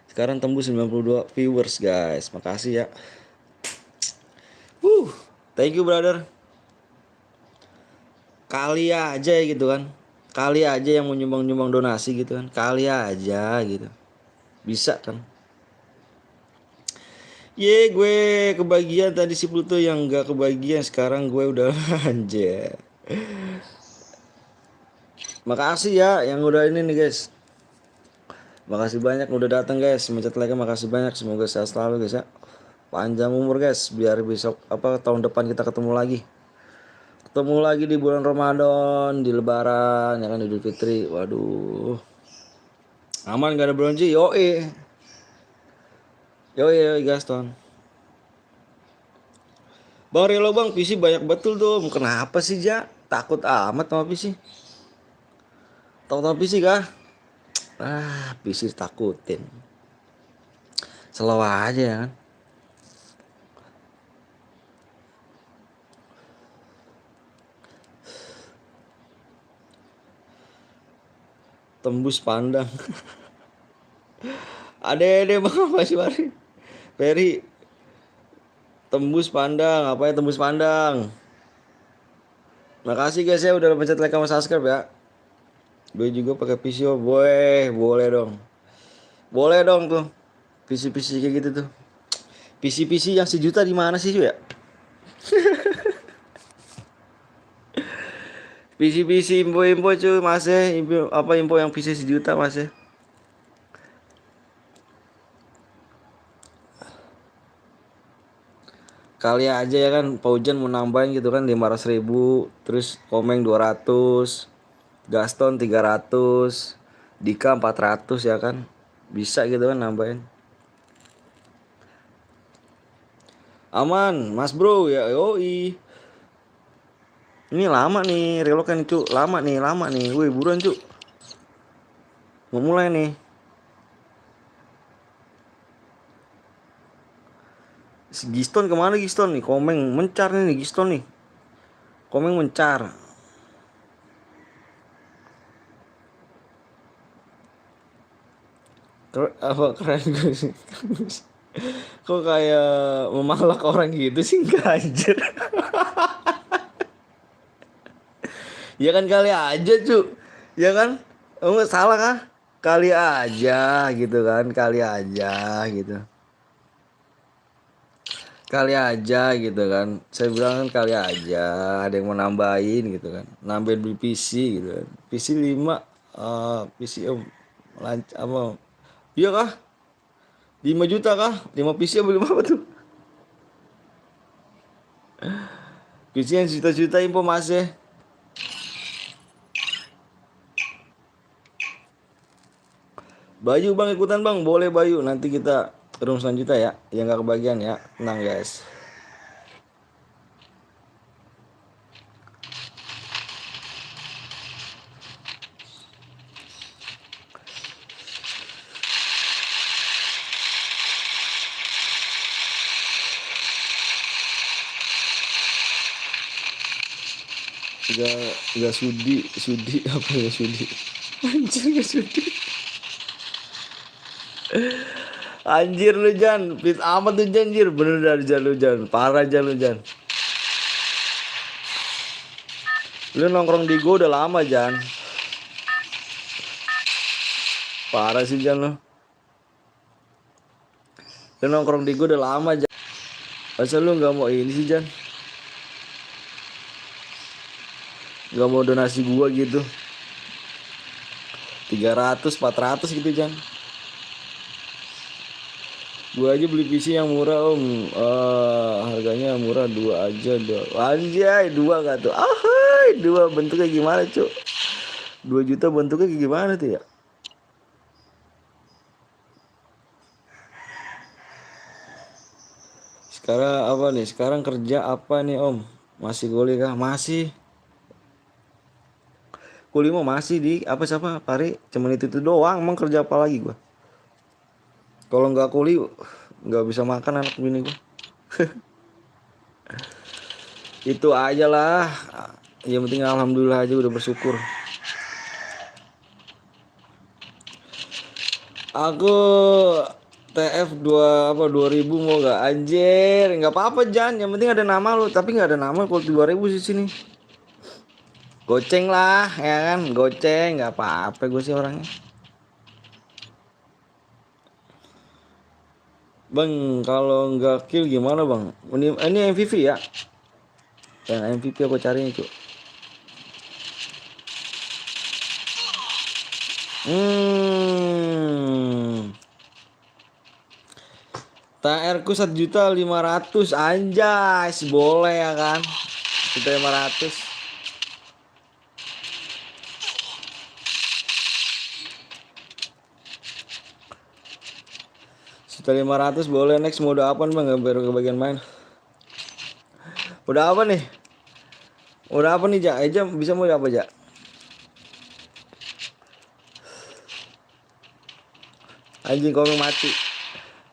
Sekarang tembus 92 viewers guys. Makasih ya. Thank you brother. Kali aja gitu kan. Kali aja yang mau nyumbang donasi gitu kan. Kali aja gitu. Bisa kan. Gue kebagian tadi si Pluto yang gak kebagian. Sekarang gue udah anjir. Makasih ya yang udah ini nih guys. Makasih banyak udah datang guys. Mencet like makasih banyak. Semoga sehat selalu guys ya. Panjang umur guys, biar besok tahun depan kita ketemu lagi di bulan Ramadan, di Lebaran, ya kan Idul Fitri. Waduh, aman gak ada bronji, yoi Gaston. Bang Relo bang, PC banyak betul tuh. Kenapa sih Ja? Takut amat sama PC. Takut sama PC kah? PC takutin. Selalu aja ya kan. Tembus pandang. Ada bang apa sih Mari? Ferry. Tembus pandang, apa ya tembus pandang? Makasih guys ya udah pencet like sama subscribe ya. Gue juga pakai PC boleh dong tuh. PC kayak gitu tuh. PC yang 1 juta di mana sih ya? PC info cuy Mas info apa info yang PC 1 juta Mas. Kali aja ya kan Paujan mau nambahin gitu kan 500.000, terus Komeng 200, Gaston 300, Dika 400 ya kan. Bisa gitu kan nambahin. Aman, Mas Bro ya yoi. Ini lama nih relokan cu, lama nih. Wih, buruan cu. Mau mulai nih. Si Giston kemana Giston nih? Komeng mencar nih Giston nih. Komeng mencar. Apa keren gue sih? Kok kayak memalak orang gitu sih enggak anjir. Ya kan kali aja cu. Ya kan? Oh, salah kah? Kali aja gitu kan, kali aja gitu. Kali aja gitu kan. Saya bilang kan kali aja ada yang mau nambahin gitu kan. Nambahin beli PC gitu kan. PC 5 PC apa? Iya kah? 5 juta kah? 5 PC apa 5 apa tuh? PC yang juta-juta info Mas ya. Bayu Bang ikutan Bang, boleh Bayu. Nanti kita room selanjutnya ya. Yang nggak kebagian ya. Tenang guys. Gak sudi apa ya sudi. Anjir gak sudi. Anjir lu Jan, fit amat tuh Jan, anjir. Bener dari Jan lu Jan, parah Jan lu Jan. Lu nongkrong di gua udah lama Jan. Parah sih Jan lu. Lu nongkrong di gua udah lama Jan. Masa lu nggak mau ini sih Jan? Nggak mau donasi gua gitu. 300, 400 gitu Jan. Gua aja beli PC yang murah om. Harganya murah 2 aja 2. Anjay 2 gak tuh. Ahai 2 bentuknya gimana cuk? 2 juta bentuknya kayak gimana tuh ya? Sekarang apa nih? Sekarang kerja apa nih om? Masih kuliah kah? Masih. Kuliah mau masih di apa siapa? Pari cuman itu doang. Emang kerja apa lagi gua? Kalau nggak kuliah nggak bisa makan anak bini gua. Itu aja lah. Yang penting alhamdulillah aja udah bersyukur. Aku TF 2000 mau gak anjir? Nggak apa-apa Jan, yang penting ada nama lu. Tapi nggak ada nama kalau 2000 di sini. Goceng lah ya kan, goceng nggak apa-apa gue sih orangnya. Bang, kalau nggak kill gimana bang? Ini MVP ya? Yang MVP aku cari itu. TR ku 1.500.000 anjay, boleh ya kan? 1.500.000. Setelah 500 boleh. Next mode apa bang? Gak baru kebagian main. Udah apa nih? Udah apa nih Jak? Eja bisa mode apa Jak? Anjing komeng mati.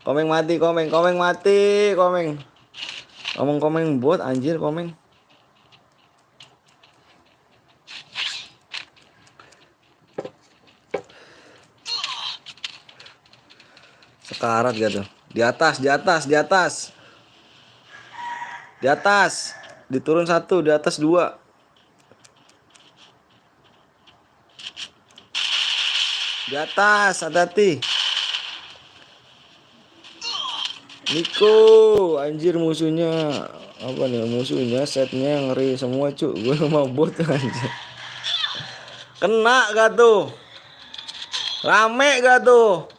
Komeng mati, komeng mati, komeng. Komeng bot anjir komeng. Sekarat gak tuh? Di atas. Di atas. Diturun 1, di atas 2. Di atas, hati-hati. Niko, anjir musuhnya apa nih? Musuhnya setnya ngeri semua cuk. Gue sama bot anjir. Kena gak tuh? Rame gak tuh?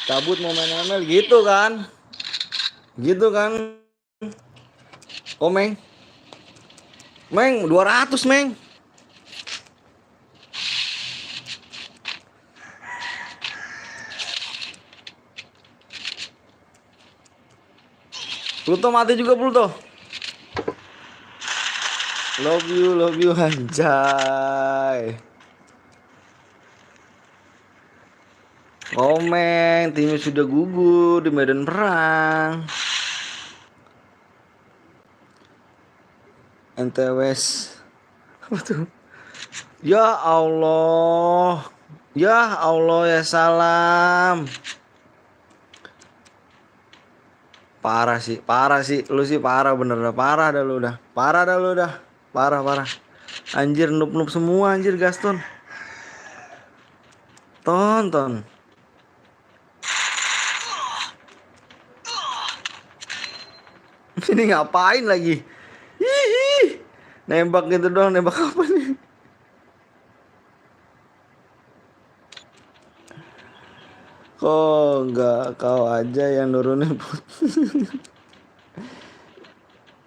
Cabut mau main ML gitu kan? Gitu kan? Oh Meng, Meng 200 Meng. Pluto mati juga Pluto. Love you anjay. Komeng, timnya sudah gugur di medan perang. NTWS. Apa tuh? Ya Allah. Ya Allah ya salam. Parah sih. Lu sih parah bener dah, parah dah lu dah. Parah dah lu dah. Parah. Anjir noob semua anjir Gaston. Tonton. Ini ngapain lagi? Hihi. Nembak gitu doang, nembak apa nih? Kok enggak kau aja yang nurunin Put?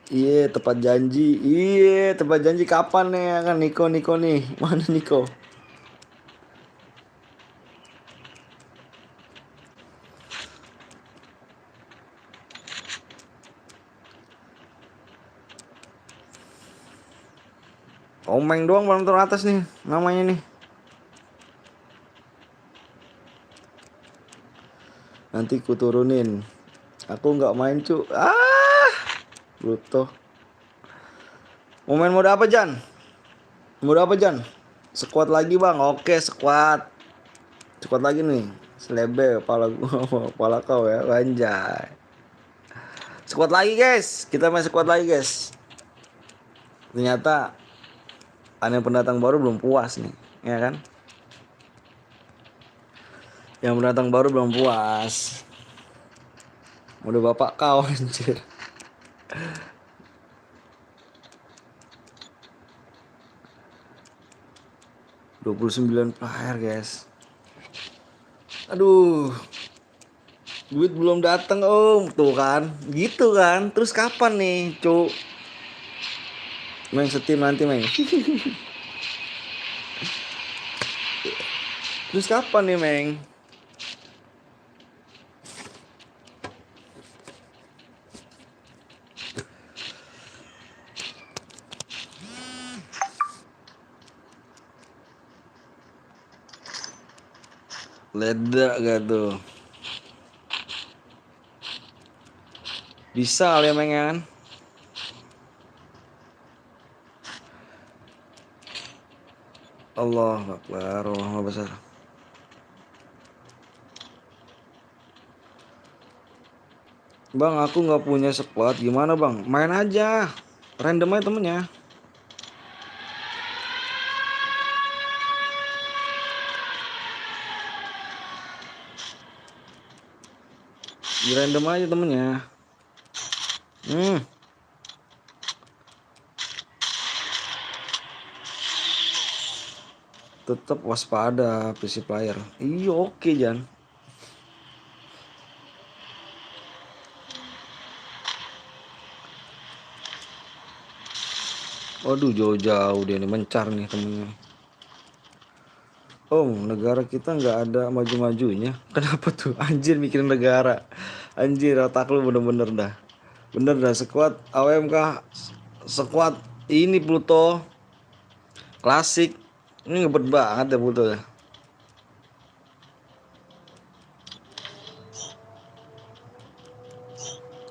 Iya, tepat janji kapan nih ya kan Niko nih. Mana Niko? Omeng doang belum teratas nih namanya nih. Nanti ku turunin. Aku nggak main cu. Bruto. Mau main mode apa Jan? Mode apa Jan? Squad lagi bang. Oke squad. Squad lagi nih. Selebe kepala gua, kepala kau ya. Anjay. Squad lagi guys. Kita main squad lagi guys. Ternyata ada pendatang baru belum puas nih, ya kan? Yang pendatang baru belum puas. Udah bapak kau anjir. $29 player guys. Aduh. Duit belum datang om. Tuh kan. Gitu kan. Terus kapan nih cu? Main setim nanti main. Terus kapan nih Meng? Ledak gak tuh? Bisa kali ya Meng ya kan? Allah Akbar, Allah besar. Bang, aku nggak punya squad. Gimana bang? Main aja. Random aja temennya. Di random aja temennya. Tetap waspada PC player. Iya oke Jan. Waduh jauh-jauh dia nih mencar nih temennya. Om, negara kita nggak ada maju-majunya. Kenapa tuh? Anjir mikirin negara. Anjir otak lu bener-bener dah. Bener dah squad AWMK. Squad ini Pluto. Klasik. Ini ngebet banget ya Pluto ya.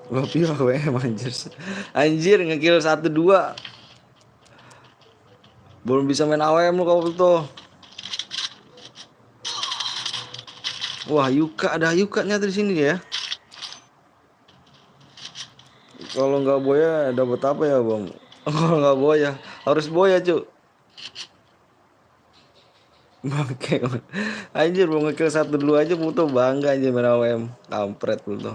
Gua pilih AWM anjir. Anjir ngekill 1-2. Belum bisa main AWM lu kalau Pluto. Wah, Yuka ada Yuka nyata di sini ya. Kalau nggak boya dapat apa ya, Bang? Kalau nggak boya, harus boya, Cuk. Oke, anjir mau ngekill satu dulu aja Puto bangga aja main AWM. Kampret Puto.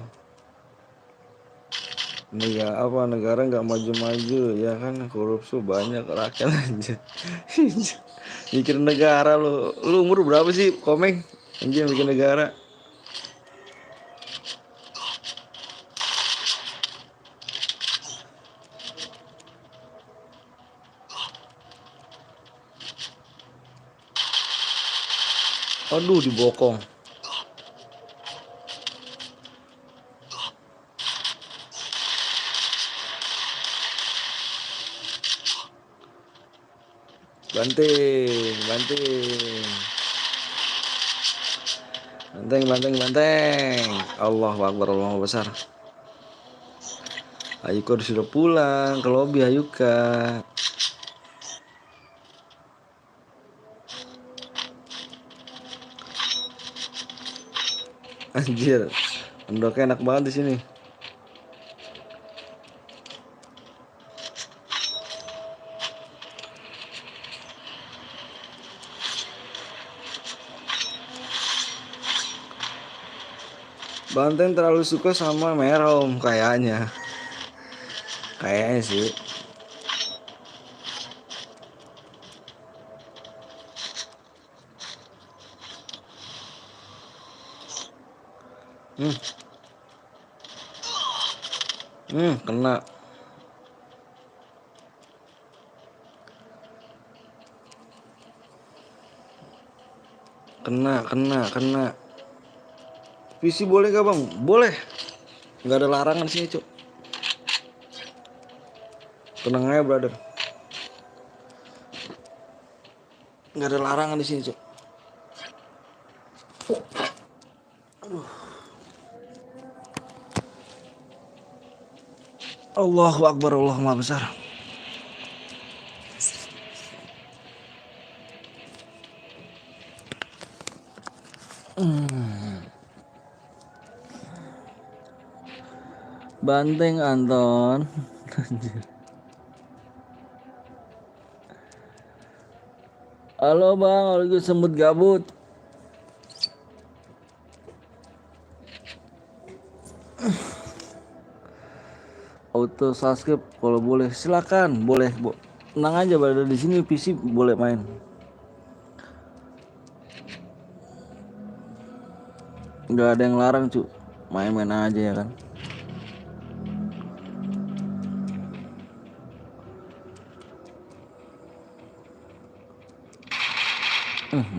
Ini ya apa negara nggak maju-maju ya kan, korupsi banyak rakyat aja. Bikin negara lu umur berapa sih Komeng? Anjir bikin negara. Aduh dibokong. Banting, banting. Banteng, banteng, banteng. Allahu Akbar, Allahu besar. Ayuka sudah pulang ke lobi Ayuka. Anjir, endoknya enak banget di sini. Banteng terlalu suka sama Merom kayaknya. Kayaknya sih. Kena. Kena. PC boleh gak bang? Boleh. Nggak ada larangan di sini cok. Tenang aja brother. Nggak ada larangan di sini cok. Allahu Akbar, Allah Maha Besar. Banteng Anton. Halo bang, lagi semut gabut. Auto subscribe kalau boleh silakan, boleh tenang aja berada di sini PC boleh main. Nggak ada yang larang cu, main-main aja ya kan.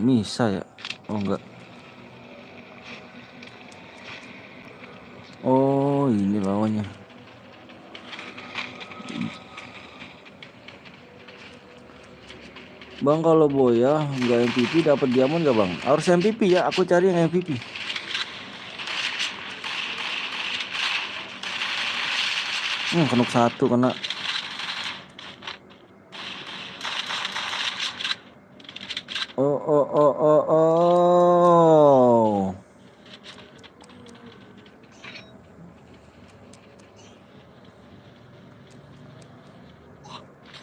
Bisa ya? Oh enggak. Oh ini lawannya. Bang kalau boya nggak MVP dapat diamond nggak bang? Harus MVP ya, aku cari yang MVP. Kenuk satu kena. Oh.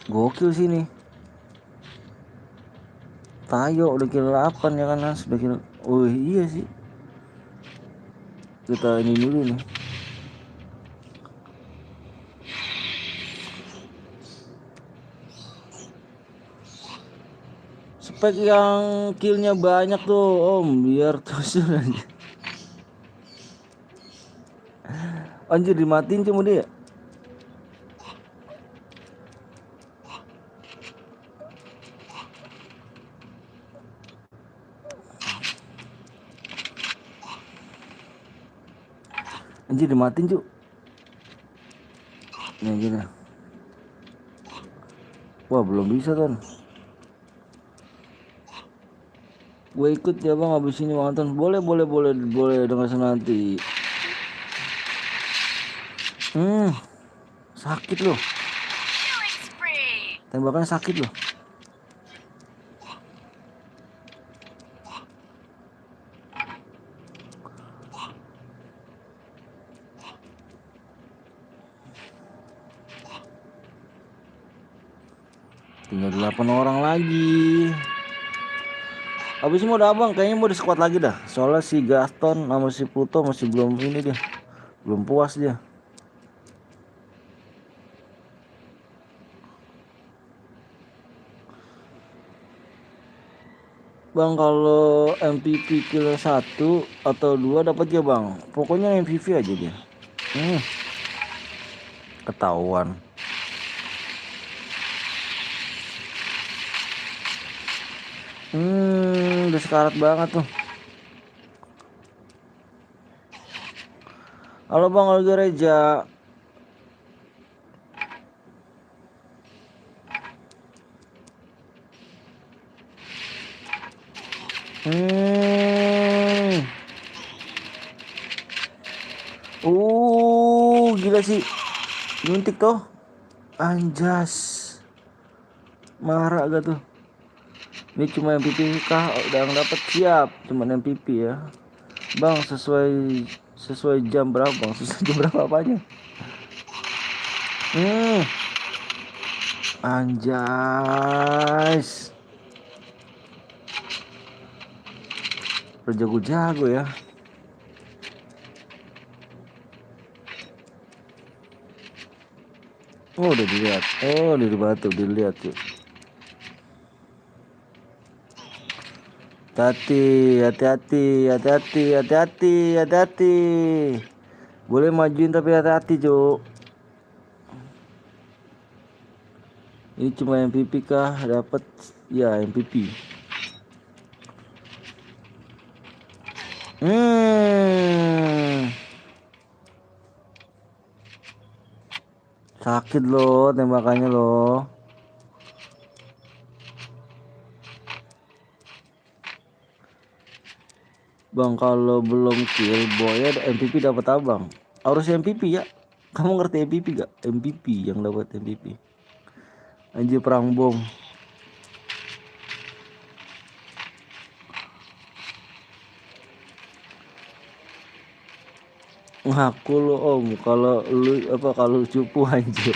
Gokil sini. Tayo udah kilo 8 ya kan Nas, udah kilo. Oh iya sih. Kita ini dulu nih. Spek yang killnya banyak tuh om, biar terus aja. Anjir dimatiin cuma dia. Anjir dimatiin cu. Nih gini. Wah belum bisa kan. Gue ikut ya bang abis ini bang Anton. Boleh dengan senang hati. Sakit loh. Killing spree. Tembakannya sakit loh. Tinggal 8 orang lagi. Habis mau udah abang, kayaknya mau di squad lagi dah. Soalnya si Gaston sama si Pluto masih belum ini dia. Belum puas dia. Bang kalau MVP kill 1 atau 2 dapat ya bang. Pokoknya MVP aja dia. Ketahuan. Udah sekarat banget tuh. Halo bang Olga Reja. Hmm. Gila sih. Nyuntik tuh. Anjas. Marah gak tuh? Ini cuma MVP kah? Udah dapat siap. Cuma MVP ya. Bang sesuai jam berapa bang? Sesuai jam berapa apanya? Anjas. Berjago-jago ya. Oh udah dilihat. Oh di batu dilihat tuh. Hati-hati. Boleh majuin tapi hati-hati Cuk. Ini cuma MVP kah? Dapat ya MVP. Sakit loh tembakannya loh. Bang kalau belum kill boy ada MVP dapat abang. Harus MVP ya. Kamu ngerti MVP gak? MVP yang dapat MVP. Anjir perang bom. Ngaku lo om kalau lu apa kalau cupu anjir.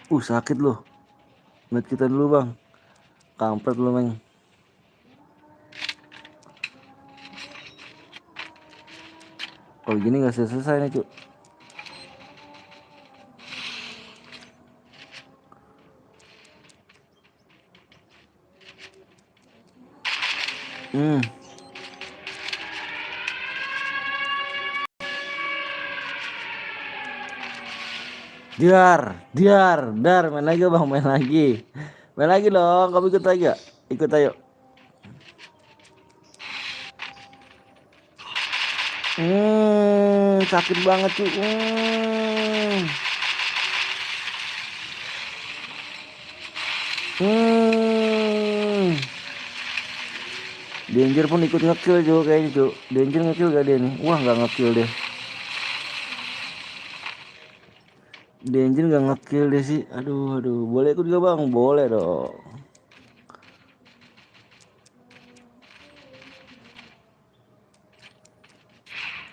Sakit loh. Lihat kita dulu bang. Kampret lu meng. Oh gini nggak selesai nih cuk. Dar, main lagi bang, main lagi dong, kamu ikut aja, ikut ayo. Sakit banget cuy. Danger pun ikut ngekill cuy kayaknya cuy. Danger ngekill gak dia nih? Wah nggak ngekill deh. Danger nggak ngekill deh sih. Aduh. Boleh ikut juga bang? Boleh dong.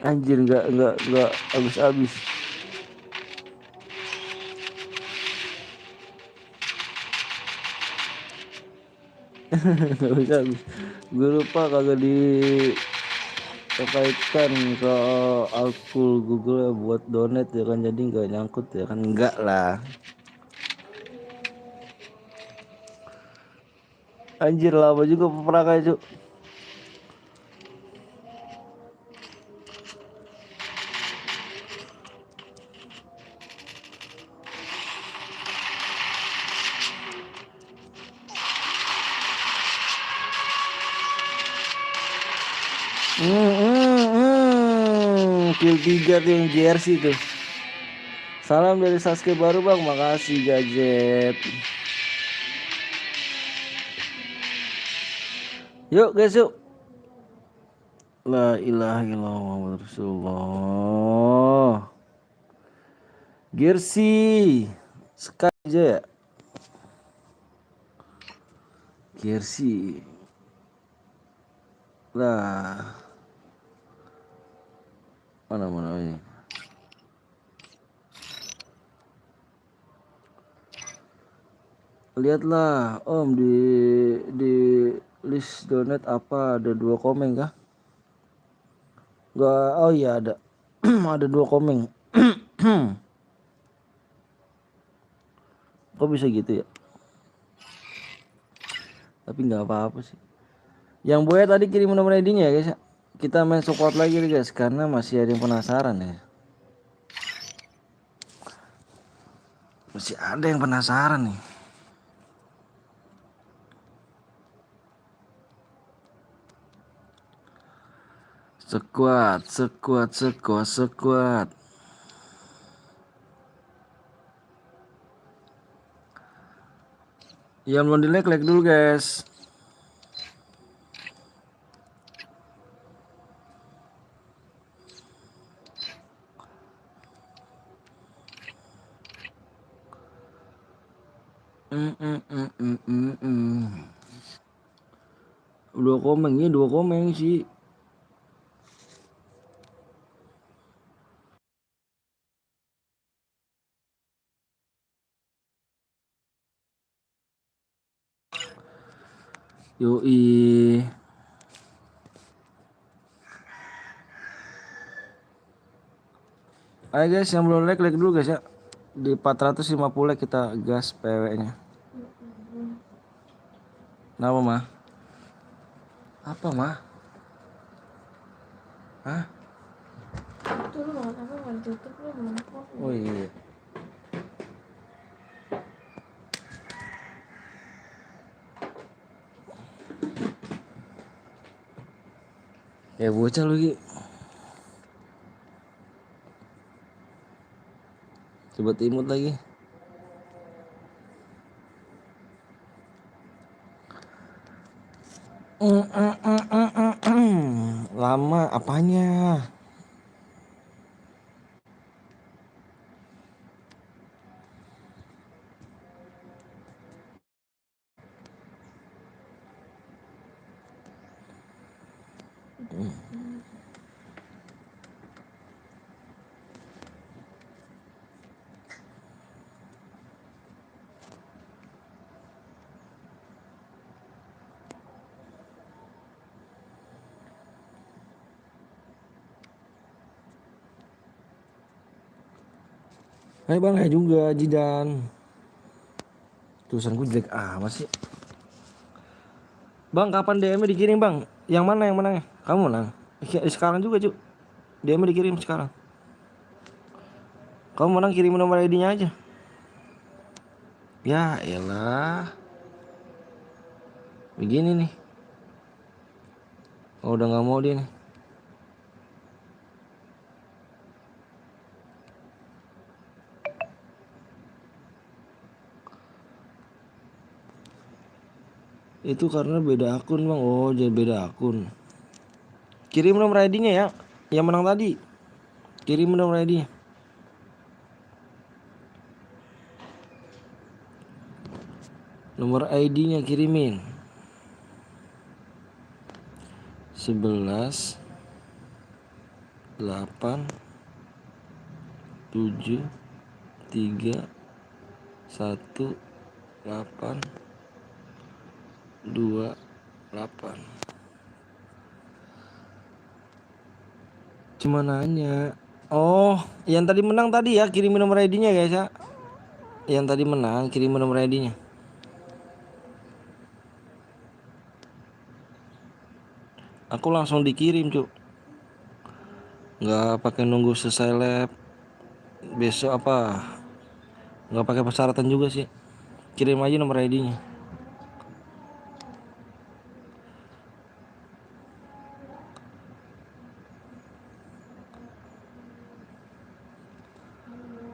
Anjir nggak habis. Nggak bisa habis. Gue lupa kagak dikaitkan ke akun Google ya buat donate ya kan, jadi nggak nyangkut ya kan, enggak lah. Anjir lama juga peperangan cuk. Kill 3 tuh yang jersey tuh. Salam dari Sasuke baru bang, makasih gadget. Yuk guys yuk. La ilaha illallah Muhammad Rasulullah. Jersey Sky aja ya. Jersey. Lah. Mana ini. Lihatlah Om di list donate apa ada 2 komen kah? Gak, oh iya ada. Ada 2 komen. Kok bisa gitu ya? Tapi nggak apa-apa sih. Yang Boya tadi kirim nomor ID-nya ya guys ya. Kita main support lagi nih guys karena masih ada yang penasaran ya. Masih ada yang penasaran nih. Sekuat. Yang belum like dulu guys. Dua komen sih. Yoi. Ayo guys yang belum like dulu guys ya. Di 450 like kita gas PW-nya. Kenapa mah? Apa mah? Hah? Itu lu mau apa mau tutup lu mau apa? Oh iya. Ya bocah lu Gi. Coba timut lagi. Lama apanya? Hai bang, hai juga Jidan. Tulisan gue jelek amat sih. Bang, kapan DM-nya dikirim bang? Yang mana yang menang? Kamu menang. Sekarang juga cu. DM-nya dikirim sekarang. Kamu menang kirim nomor ID-nya aja. Ya elah. Begini nih. Oh, udah nggak mau dia nih. Itu karena beda akun bang. Oh jadi beda akun. Kirim nomor ID-nya ya. Yang menang tadi. Kirim nomor ID-nya. Nomor ID-nya kirimin. 11 8 7 3 1 8 2 8. Cuma nanya. Oh, yang tadi menang tadi ya kirimin nomor ID-nya guys ya. Yang tadi menang kirimin nomor ID-nya. Aku langsung dikirim cuk. Nggak pakai nunggu selesai lab. Besok apa? Nggak pakai persyaratan juga sih. Kirim aja nomor ID-nya.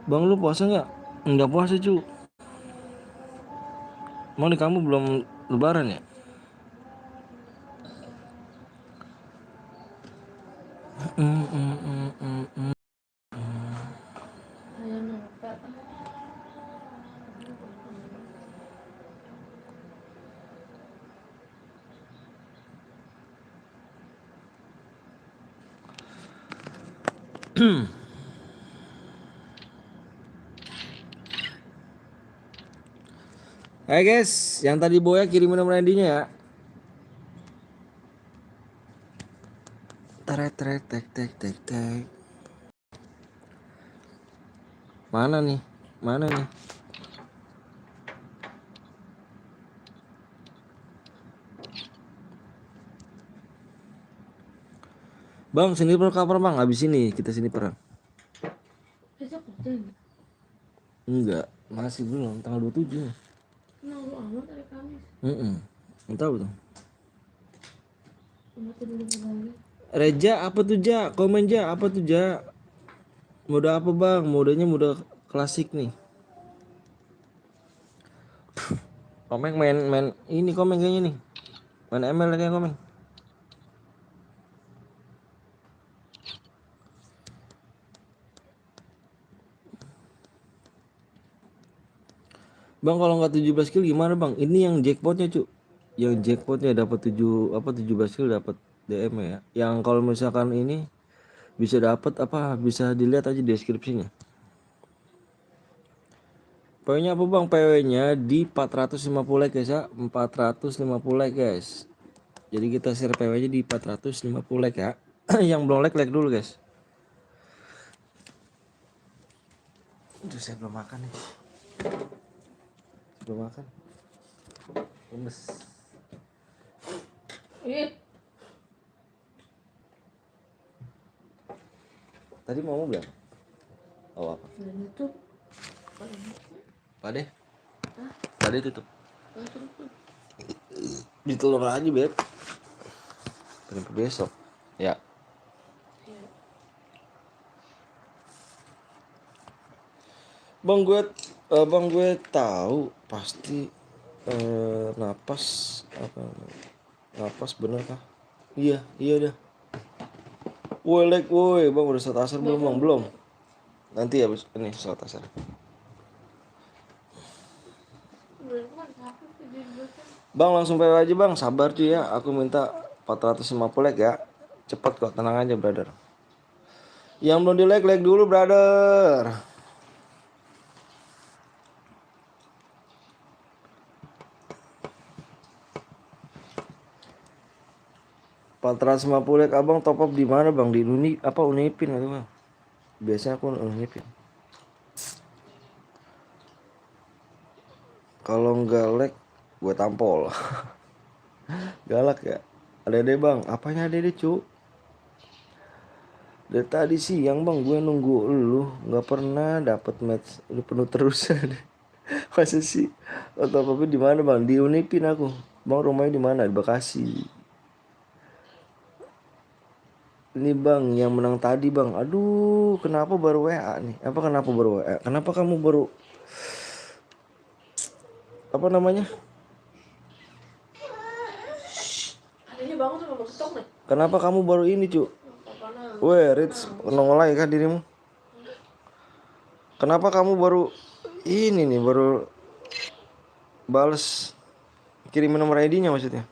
Bang lu puasa nggak? Nggak puasa cu. Mau nih kamu belum lebaran ya? Ayo nempel. Hai guys, yang tadi Boya kirimin nomor ID-nya ya. Teret teret tek tek tek tek. Mana nih? Mana nih? Bang, sniper kapan bang? Abis ini kita sniper. Besok kerja. Enggak, masih belum tanggal 27. Nunggu amat dari Kamis. Entah betul. Cuma tidur lagi. Reja apa tuh Ja? Komen Ja, apa tuh Ja? Mode apa bang? Modenya mode klasik nih. Komeng main ini komeng kayaknya nih. Main ML kayak komeng. Bang kalau nggak 17 kill gimana bang? Ini yang jackpotnya cu. Yang jackpotnya dapat 17 kill dapat DM ya. Yang kalau misalkan ini bisa dapat apa? Bisa dilihat aja deskripsinya. PW-nya apa bang? PW-nya di 450 like guys ya. 450 like guys. Jadi kita share PW-nya di 450 like ya. Yang belum like dulu guys. Aduh saya belum makan nih. Belum makan. Lemes. Ih, Tadi mau bilang? Oh apa? Dan itu Pade? Pade tutup. Ditelur aja beb. Sampai besok. Ya. Bang gue tahu pasti napas apa? Napas bener kah? Iya dah. Woi like woi, bang udah saat asar belum bang? Belum. Nanti ya ini saat asar. Bang langsung PW aja bang, sabar cuy ya. Aku minta 450 like ya. Cepat kok, tenang aja brother. Yang belum di like dulu brother. 450 like abang top up di mana bang? Di Unipin atau bang? Biasanya aku Unipin. Kalau nggak like gue tampol. Galak ya. Ada deh bang, apanya ada deh cu? Dari tadi siang bang gue nunggu lu nggak pernah dapet match, lu penuh terus. Masa sih? Oh, top up di mana bang? Di Unipin aku. Bang rumahnya di mana? Di Bekasi. Ini bang yang menang tadi bang. Aduh kenapa baru WA nih? Kenapa baru WA? Kenapa kamu baru apa namanya? adanya bangun tuh mau ketok nih. Kenapa kamu baru ini cu? Apaan? Weh Rich nongol lagi kan dirimu? Kenapa kamu baru ini nih baru bales kirimin nomor ID-nya maksudnya?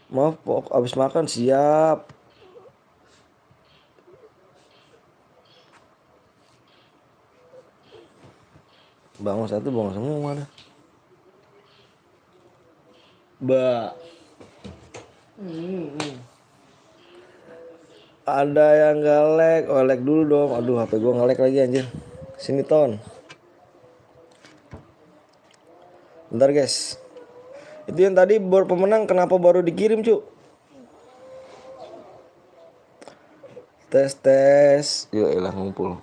Maaf abis makan siap. Bangun satu bangun semua dah. Ada yang nggak like, oh like dulu dong. Aduh HP gua nggak like lagi anjir. Sini ton. Bentar guys. Itu yang tadi baru pemenang kenapa baru dikirim cu? Tes. Yuk elah ngumpul.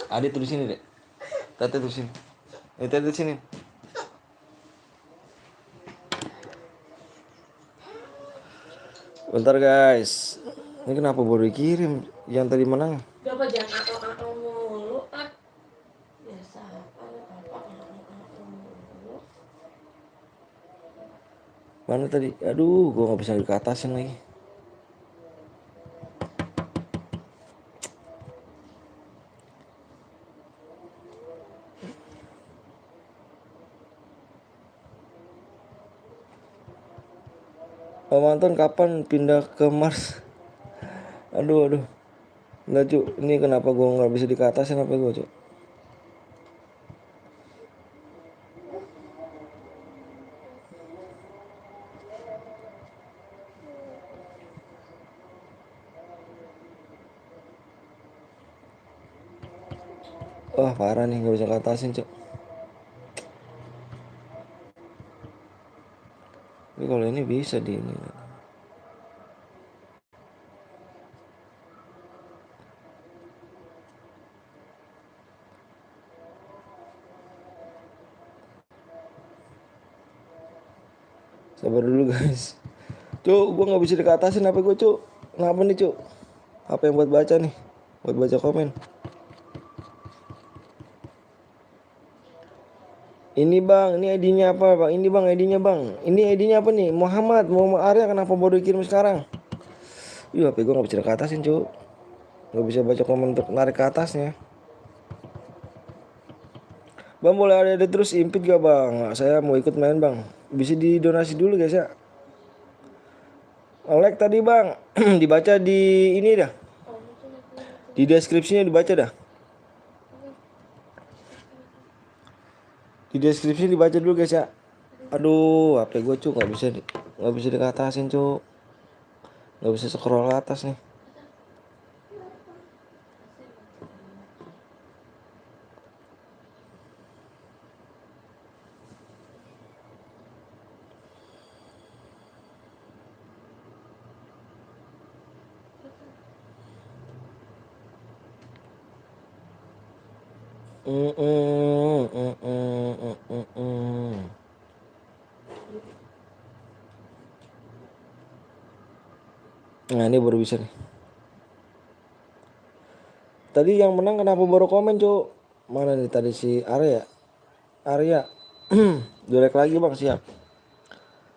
Adi tuh di sini deh. Tete tuh sini. Tete di sini. Bentar guys. Ini kenapa baru dikirim? Yang tadi menang. Gak apa jangan akal mulu ah. Biasa apa mulu. Mana tadi? Aduh, gua nggak bisa ke atasin lagi. Om Anton kapan pindah ke Mars? Aduh. Enggak cu, ini kenapa gua nggak bisa dikatasin apa gua cu? Wah parah nih, nggak bisa katasin cok. Tapi kalau ini bisa di ini. Sabar dulu guys. Cuk, gue nggak bisa dikatasin apa gue cuk. Kenapa nih cuk? Apa yang buat baca nih? Buat baca komen. Ini bang, ini ID-nya apa bang? Ini bang ID-nya bang. Ini ID-nya apa nih? Muhammad Arya, kenapa baru dikirim sekarang? Iya, HP gue nggak bisa dikatasin cuk. Nggak bisa baca komen untuk narik ke atasnya. Bang boleh ada terus impit gak bang? Saya mau ikut main bang. Bisa didonasi dulu guys ya. Like tadi bang, dibaca di ini dah. Di deskripsinya dibaca dah. Di deskripsinya dibaca dulu guys ya. Aduh, HP gue cuk nggak bisa dikatasin cuk. Nggak bisa scroll ke atas nih. Mm, mm, mm, mm, mm, mm, mm. Nah ini baru bisa nih. Tadi yang menang kenapa baru komen cuk? Mana nih tadi si Arya? Arya. Jelek lagi bang, siap.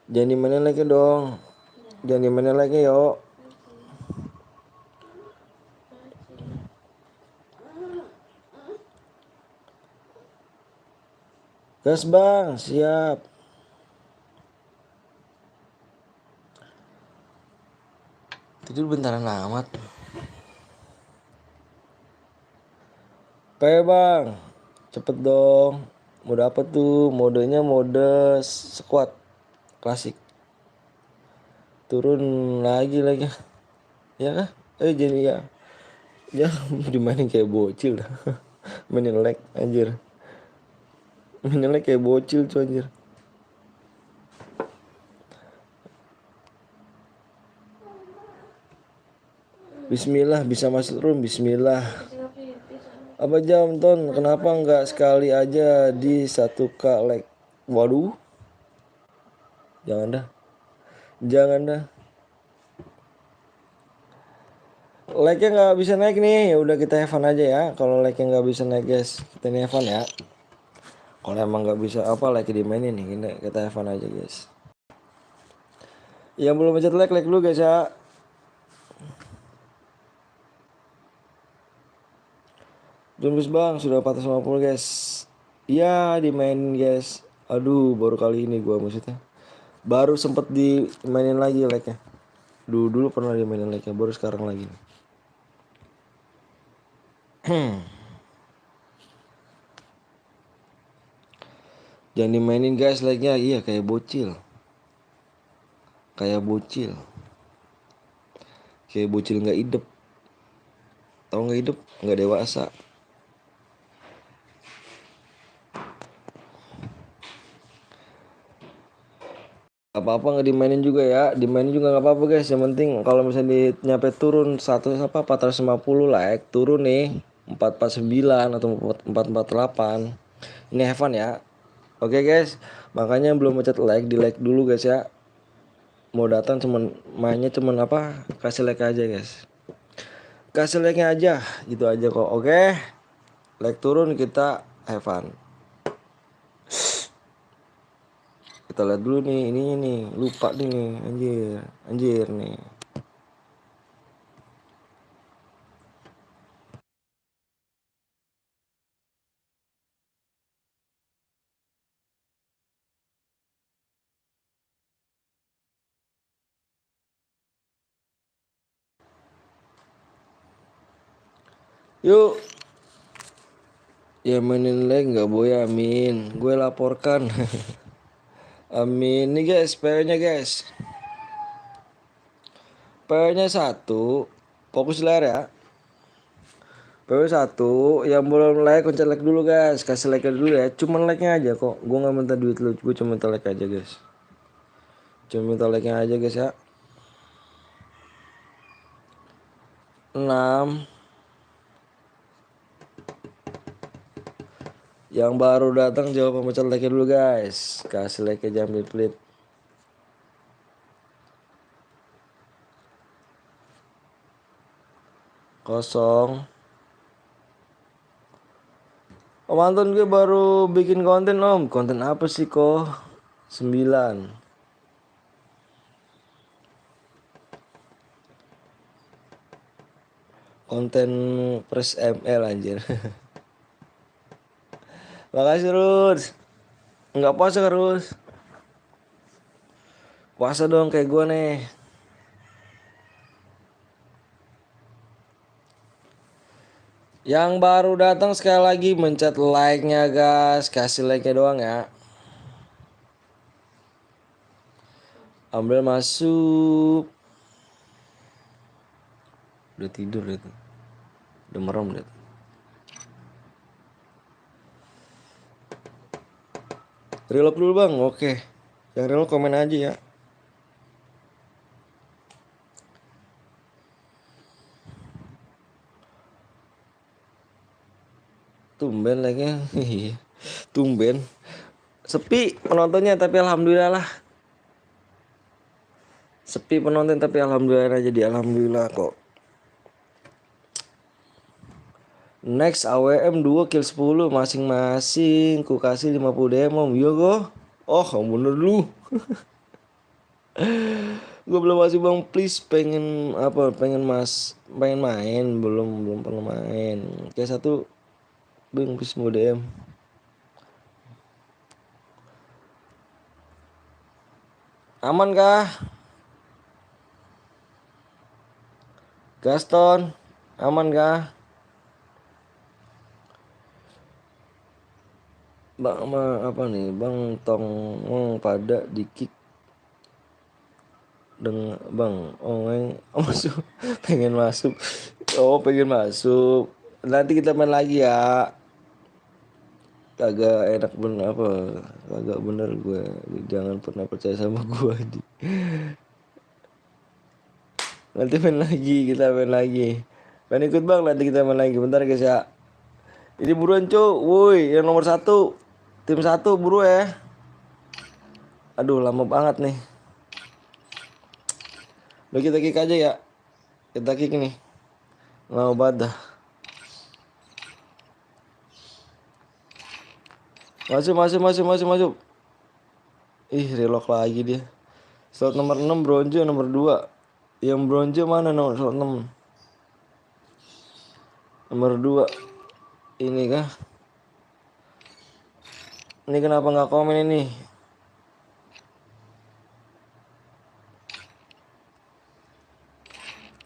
Jangan dimainin lagi dong. Jangan dimainin lagi yuk. Gas bang, siap. Tidur bentaran amat. P bang, cepet dong. Mode apa tuh? Modenya mode squad klasik. Turun lagi. Ya kah? Jadi ya. Jangan dimainin kayak bocil dah. Mainin lag anjir. Mainin lag kayak bocil tuh anjir. Bismillah bisa masuk room. Bismillah. Apa jam ton? Kenapa nggak sekali aja di 1K like? Waduh. Jangan dah. Jangan dah. Like-nya nggak bisa naik nih. Ya udah kita have fun aja ya. Kalau like-nya nggak bisa naik guys, kita have fun ya. Kalau emang nggak bisa apa like dimainin nih, kita have fun aja guys. Yang belum pencet like dulu guys ya. Tembus bang, sudah 450 guys. Iya dimainin guys. Aduh, baru kali ini gua maksudnya. Baru sempet dimainin lagi like-nya. Dulu pernah dimainin like-nya, baru sekarang lagi. Jangan dimainin guys like-nya. Iya kayak bocil. Kayak bocil nggak hidup. Tahu nggak hidup? Nggak dewasa. Apa-apa nggak dimainin juga ya, dimainin juga nggak apa-apa guys. Yang penting kalau misalnya nyampe turun 450 like turun nih 449 atau 448 ini have fun ya. Oke guys, makanya belum pencet like, di like dulu guys ya. Mau datang mainnya cuman apa, kasih like aja guys, kasih like nya aja gitu aja kok. Oke, like turun kita have fun. Kita lihat dulu nih ininya nih, lupa nih anjir nih. Yuk. Ya mainin lag nggak boy, amin. Gue laporkan. Amin. Nih guys, PR-nya guys. PR-nya 1. Fokus layar ya. PW1 yang belum like pencet like dulu guys. Kasih like dulu ya. Cuman like-nya aja kok. Gue nggak minta duit lu. Gue cuma minta like aja guys. Cuma minta like-nya aja guys ya. 6. Yang baru datang jawab pencet like dulu guys. Kasih like-nya jangan pelit-pelit. Kosong. Om Anton gue baru bikin konten om. Konten apa sih kok? 9. Konten Pres ML anjir. Makasih Rus. Enggak puasa kan Rus? Puasa dong kayak gue nih. Yang baru datang sekali lagi mencet like-nya guys. Kasih like-nya doang ya. Ambil masuk. Udah tidur itu. Udah merem deh. Reload dulu bang, oke. Yang reload komen aja ya. Tumben lagi. Tumben. Sepi penontonnya tapi alhamdulillah lah. Sepi penonton tapi alhamdulillah jadi alhamdulillah kok. Next AWM 2 kill 10 masing-masing. Ku kasih 50 demo. Iya kok. Oh kamu bener lu. Gue belum masih bang, please pengen apa? Pengen main belum pernah main. Kayak satu bang please mau DM. Aman kah? Gaston, aman kah? Bang apa nih? Bang tong pada di kick dengan bang masuk pengen masuk pengen masuk nanti kita main lagi ya. Kagak enak bener apa kagak bener gue, jangan pernah percaya sama gue nanti kita main lagi main ikut bang, nanti kita main lagi bentar guys ya. Ini buruan cuy, woi yang nomor 1 tim 1 buru ya. Aduh lama banget nih. Udah kita kick aja ya. Kita kick nih. Lama banget dah. Masuk. Ih relock lagi dia. Slot nomor 6 bronze nomor 2. Yang bronze mana nomor slot 6? Nomor 2. Ini kah? Ini kenapa nggak komen ini?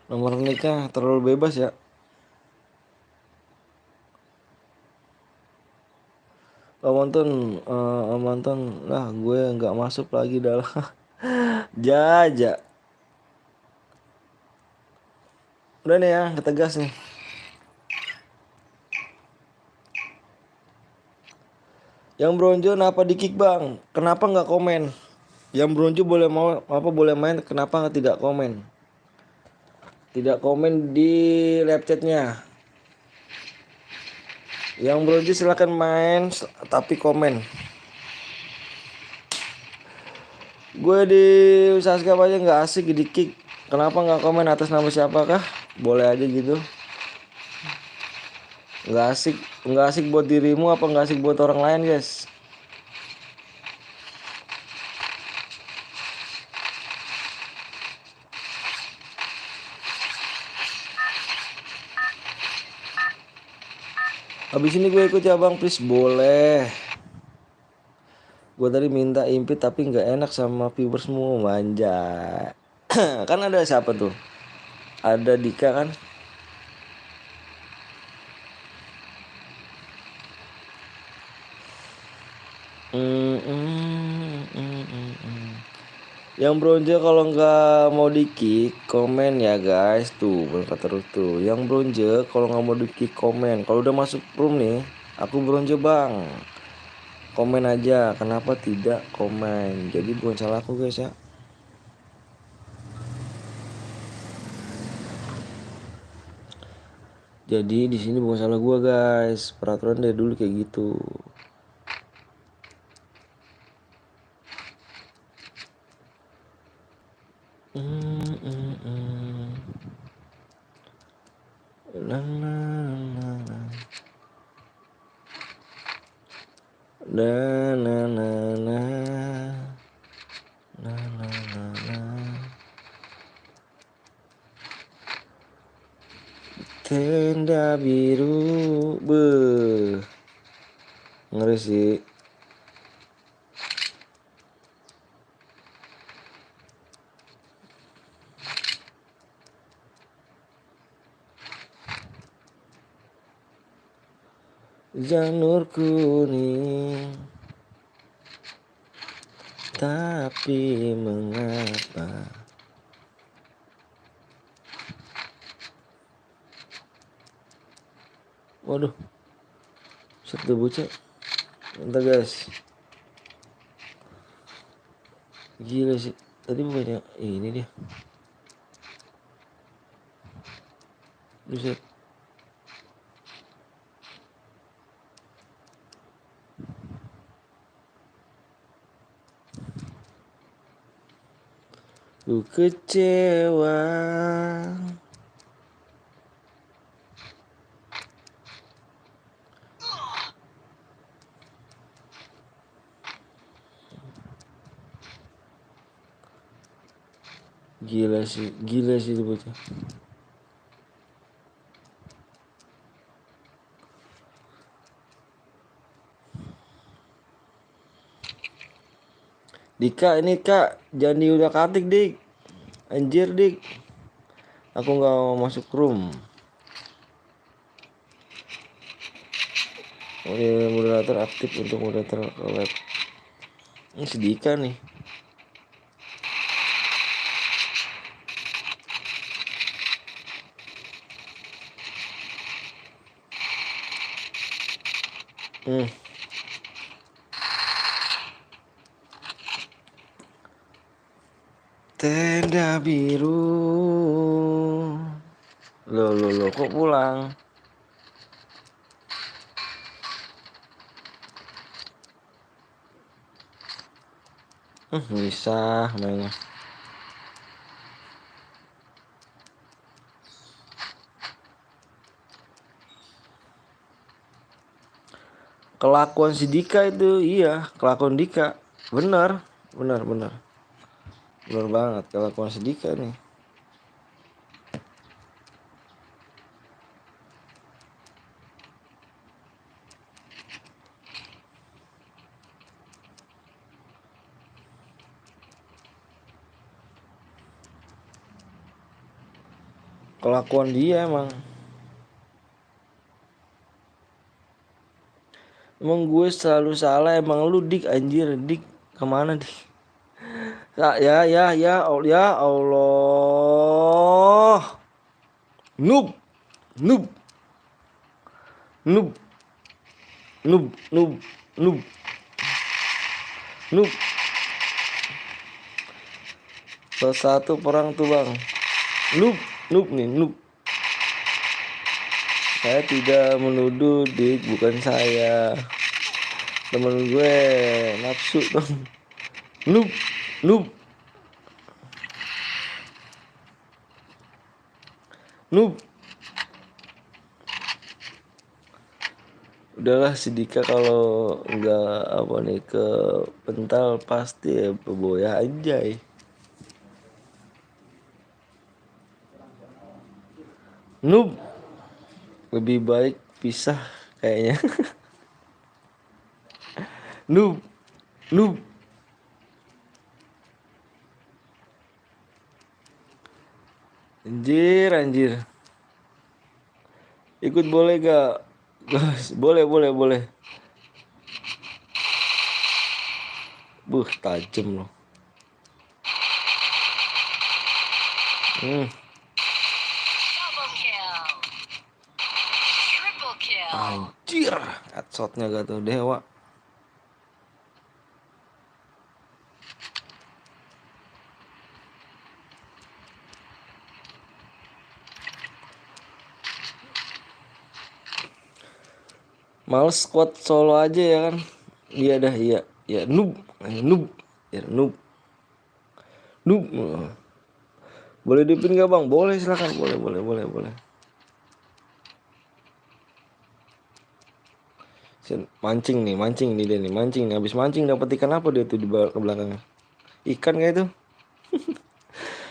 Nomor nikah terlalu bebas ya. Amanton lah gue nggak masuk lagi dalam Jaja. Udah nih ya, ketegas nih. Yang bronze kenapa di kick bang? Kenapa nggak komen? Yang bronze boleh main, kenapa tidak komen? Tidak komen di live chatnya. Yang bronze silakan main tapi komen. Gue di Saskap aja nggak asik di kick. Kenapa nggak komen atas nama siapakah? Boleh aja gitu. Nggak asik buat dirimu apa nggak asik buat orang lain guys? Habis ini gue ikut ya bang, please boleh. Gue tadi minta invite tapi nggak enak sama viewers semua, manja. Kan ada siapa tuh? Ada Dika kan? Yang bronze kalau nggak mau di kick komen ya guys, tuh berkata terus tuh. Yang bronze kalau nggak mau di kick komen. Kalau udah masuk room nih, aku bronze bang. Komen aja, kenapa tidak komen? Jadi bukan salah aku guys ya. Jadi di sini bukan salah gua guys. Peraturan dari dulu kayak gitu. Na, na, na, na. Na, na, na, na. Na, na, na, na. Tenda biru, beuh, ngeri sih. Janur kuning, tapi mengapa? Waduh, satu bocah. Bentar guys. Gila sih. Tadi bukannya ini dia. Buset. Ku kecewa. Gila sih itu bocah. Dika ini kak, jangan diudak atik dik. Anjir dik. Aku nggak mau masuk room. Moderator aktif untuk moderator web. Ini si Dika nih. Tenda biru. Loh, kok pulang? Bisa mainnya. Kelakuan si Dika itu, iya, kelakuan Dika. Benar. Benar banget kelakuan si Dika nih. Kelakuan dia emang gue selalu salah, emang lu dik anjir. Dik kemana dik? Ya Allah. Noob. Salah satu perang tuh bang. Noob nih. Saya tidak menuduh dik, bukan saya. Temen gue nafsu bang. Noob. Udahlah si Dika kalau nggak apa nih ke pental pasti ya peboya anjay. Noob. Lebih baik pisah kayaknya. Noob. Anjir. Ikut boleh gak? Guys, boleh. Tajam loh. Double kill. Triple kill. Anjir, headshotnya gak tuh dewa. Males squad solo aja ya kan. Iya dah, iya. Ya noob, noob, ya noob. Noob. Boleh dipin gak bang? Boleh silakan, boleh. Mancing nih dia nih, mancing nih. Habis mancing dapat ikan apa dia tuh di ke belakangnya? Ikan kayak itu.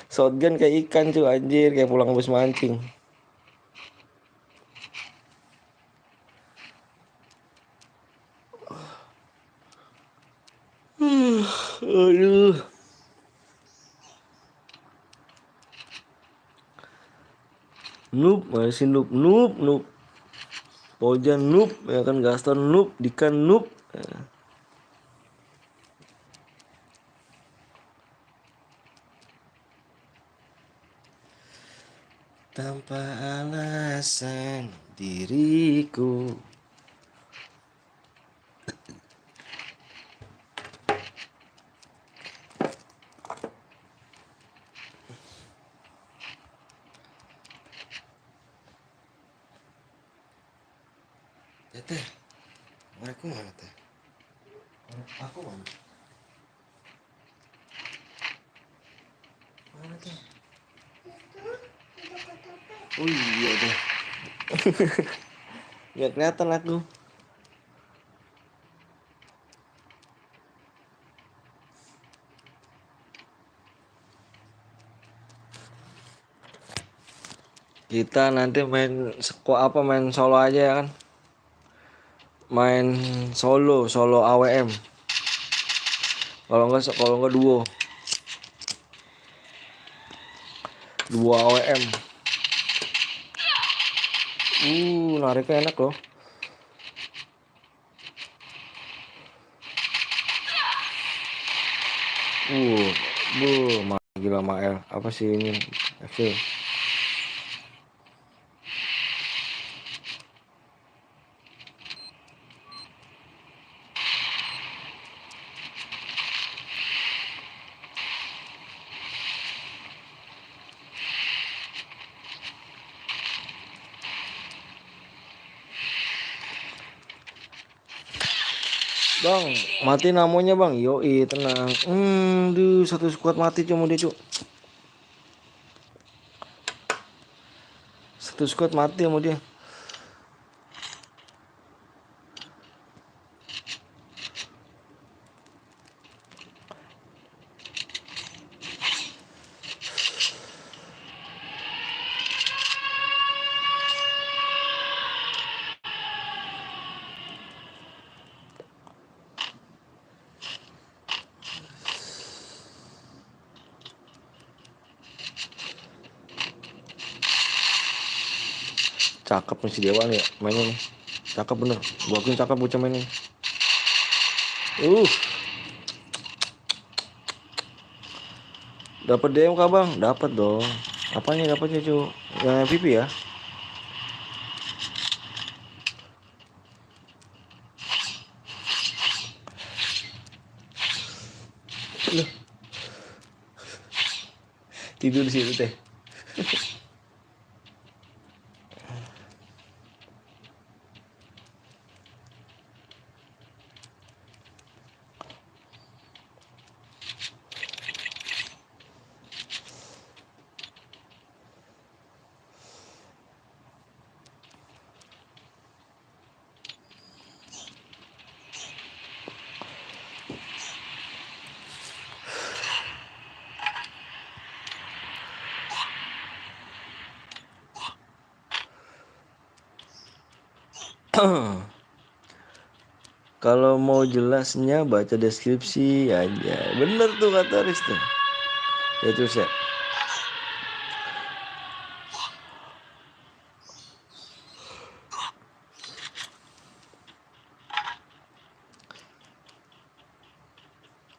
Shotgun kayak ikan cuy, anjir, kayak pulang habis mancing. Aduh. Noob, masih noob. Pojan noob, ya kan, Gaston noob, Dikan noob. Ya. Tanpa alasan diriku. Teteh, mereka mana teh? Aku mana? Mana teh? Oh iya deh. Gak kelihatan aku. Kita nanti main main solo aja ya kan? Main solo AWM. Kalau enggak duo AWM. Nariknya enak loh. Gila Mael. Apa sih ini? FC. Bang, mati namanya bang. Yoi, tenang. Satu squad mati cuma dia, Cuk. Satu squad mati sama dia. Cakep nih si Dewa nih mainnya nih. Cakep bener. Gua akuin cakep bocah mainnya. Dapat DM kah bang? Dapat dong. Apanya dapatnya cu? Yang MVP ya? Loh, tidur di situ teh. Kalau mau jelasnya baca deskripsi aja. Bener tuh kata Riz tuh. Ya terus ya.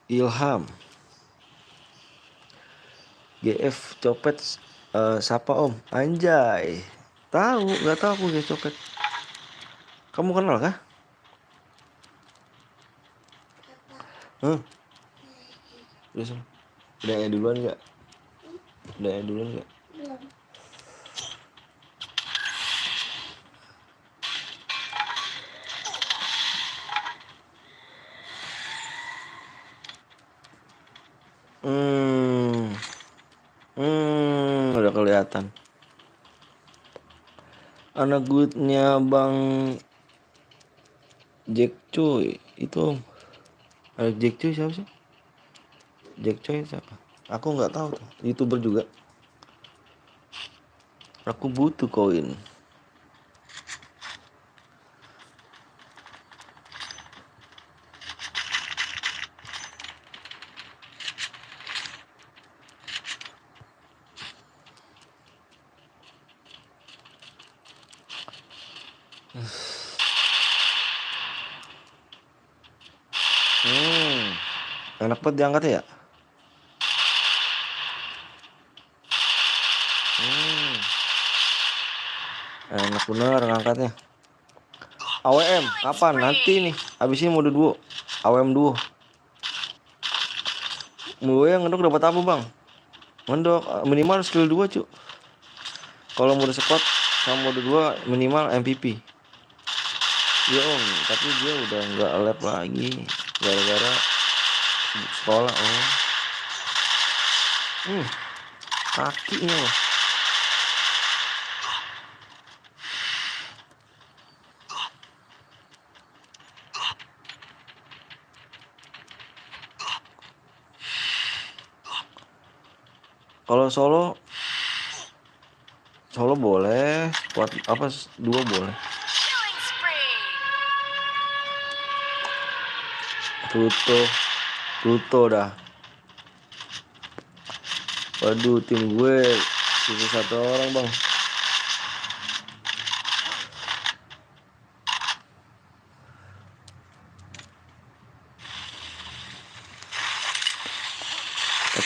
Ilham GF copet Siapa om? Anjay. Tahu, nggak tahu aku guys copet. Kamu kenal kah? Hmm. Terus udah duluan nggak? Udah duluan nggak? Belum. Udah kelihatan. Anak goodnya Bang Jack Choi itu om. Anak Jack Choi siapa sih? Jack Choi siapa? Aku nggak tahu tuh. YouTuber juga. Aku butuh koin. Enak banget diangkat ya. Enak bener ngangkatnya. AWM kapan? Nanti nih. Abis ini mode duo. AWM duo. Mode yang ngendok dapat apa bang? Ngendok minimal skill 2 cu. Kalau mode squad sama mode 2 minimal MVP. Iya om, tapi dia udah nggak lab lagi gara-gara sibuk sekolah om. Kakinya loh. Kalau solo boleh, squad apa dua boleh. Killing spree. Pluto dah. Waduh tim gue sisa 1 orang bang.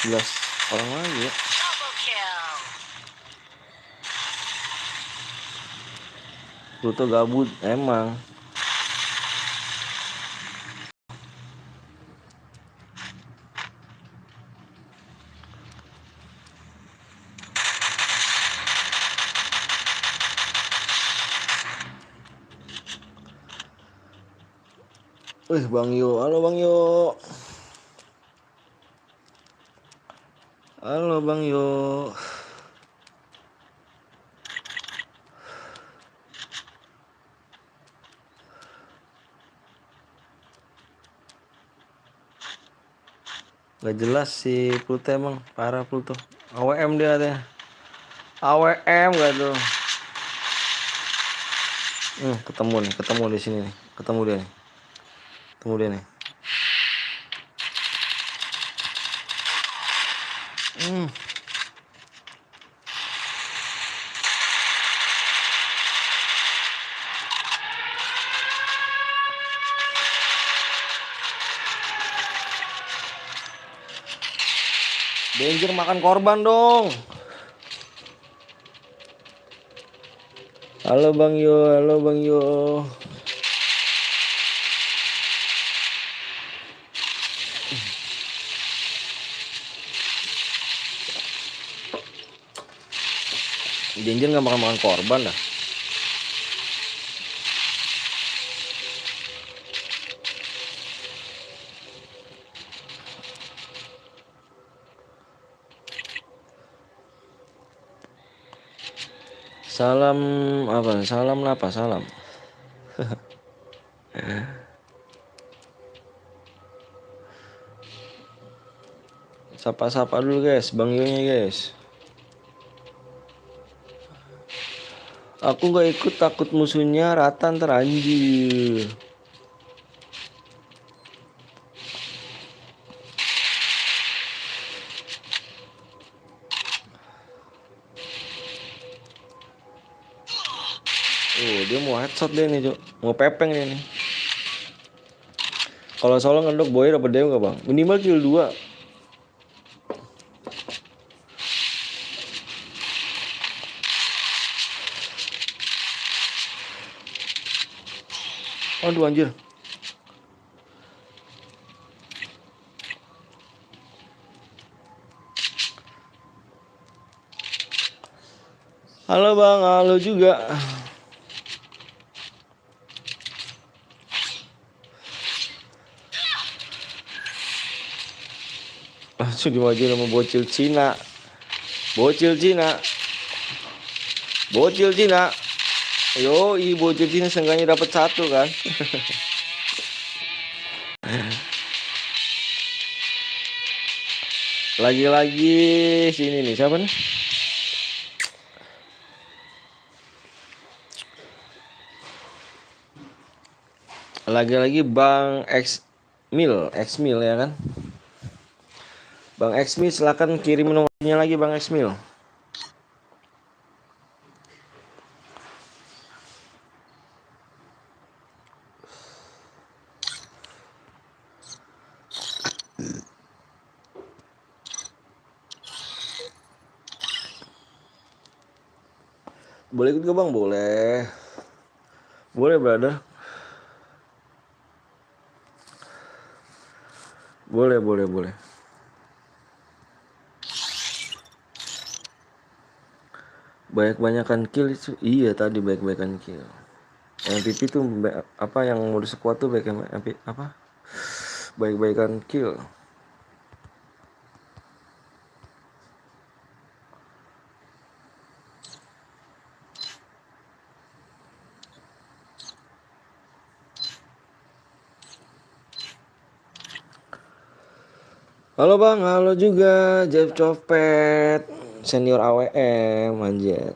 Belas orang lagi ya. Double kill. Pluto gabut emang. Bang Yo, halo Bang Yo. Halo Bang Yo. Gak jelas si Pluto emang parah Pluto. AWM dia deh. AWM gak tuh. Ketemu di sini nih. Ketemu dia nih. Danger makan korban dong. Halo Bang Yo. Danger nggak makan korban dah. Salam apa? Salam. Sapa dulu guys, Bang Yonya guys. Aku gak ikut takut musuhnya rata ntar anjir. Dia mau headshot dia nih, Cuk. Mau pepeng dia nih. Kalau solo ngedok boy dapat dewa gak, Bang? Minimal kill 2. Aduh anjir. Halo bang, halo juga. Langsung dimajuin sama bocil Cina. Bocil Cina. Bocil Cina. Yoi, bocil Cina seenggaknya dapat satu kan. Lagi-lagi sini nih, siapa nih? Lagi-lagi Bang X Mil ya kan? Bang X Mil silakan kirim nomornya lagi Bang X Mil. Boleh ikut ke Bang? Boleh. Boleh, brother. Boleh, boleh, boleh. Banyak-banyakan kill itu. Iya tadi banyak-banyakan kill. MVP tuh apa yang mode squad tuh baik apa? Baik-baikan kill. Halo Bang, halo juga Jeff Copet, senior AWM anjir.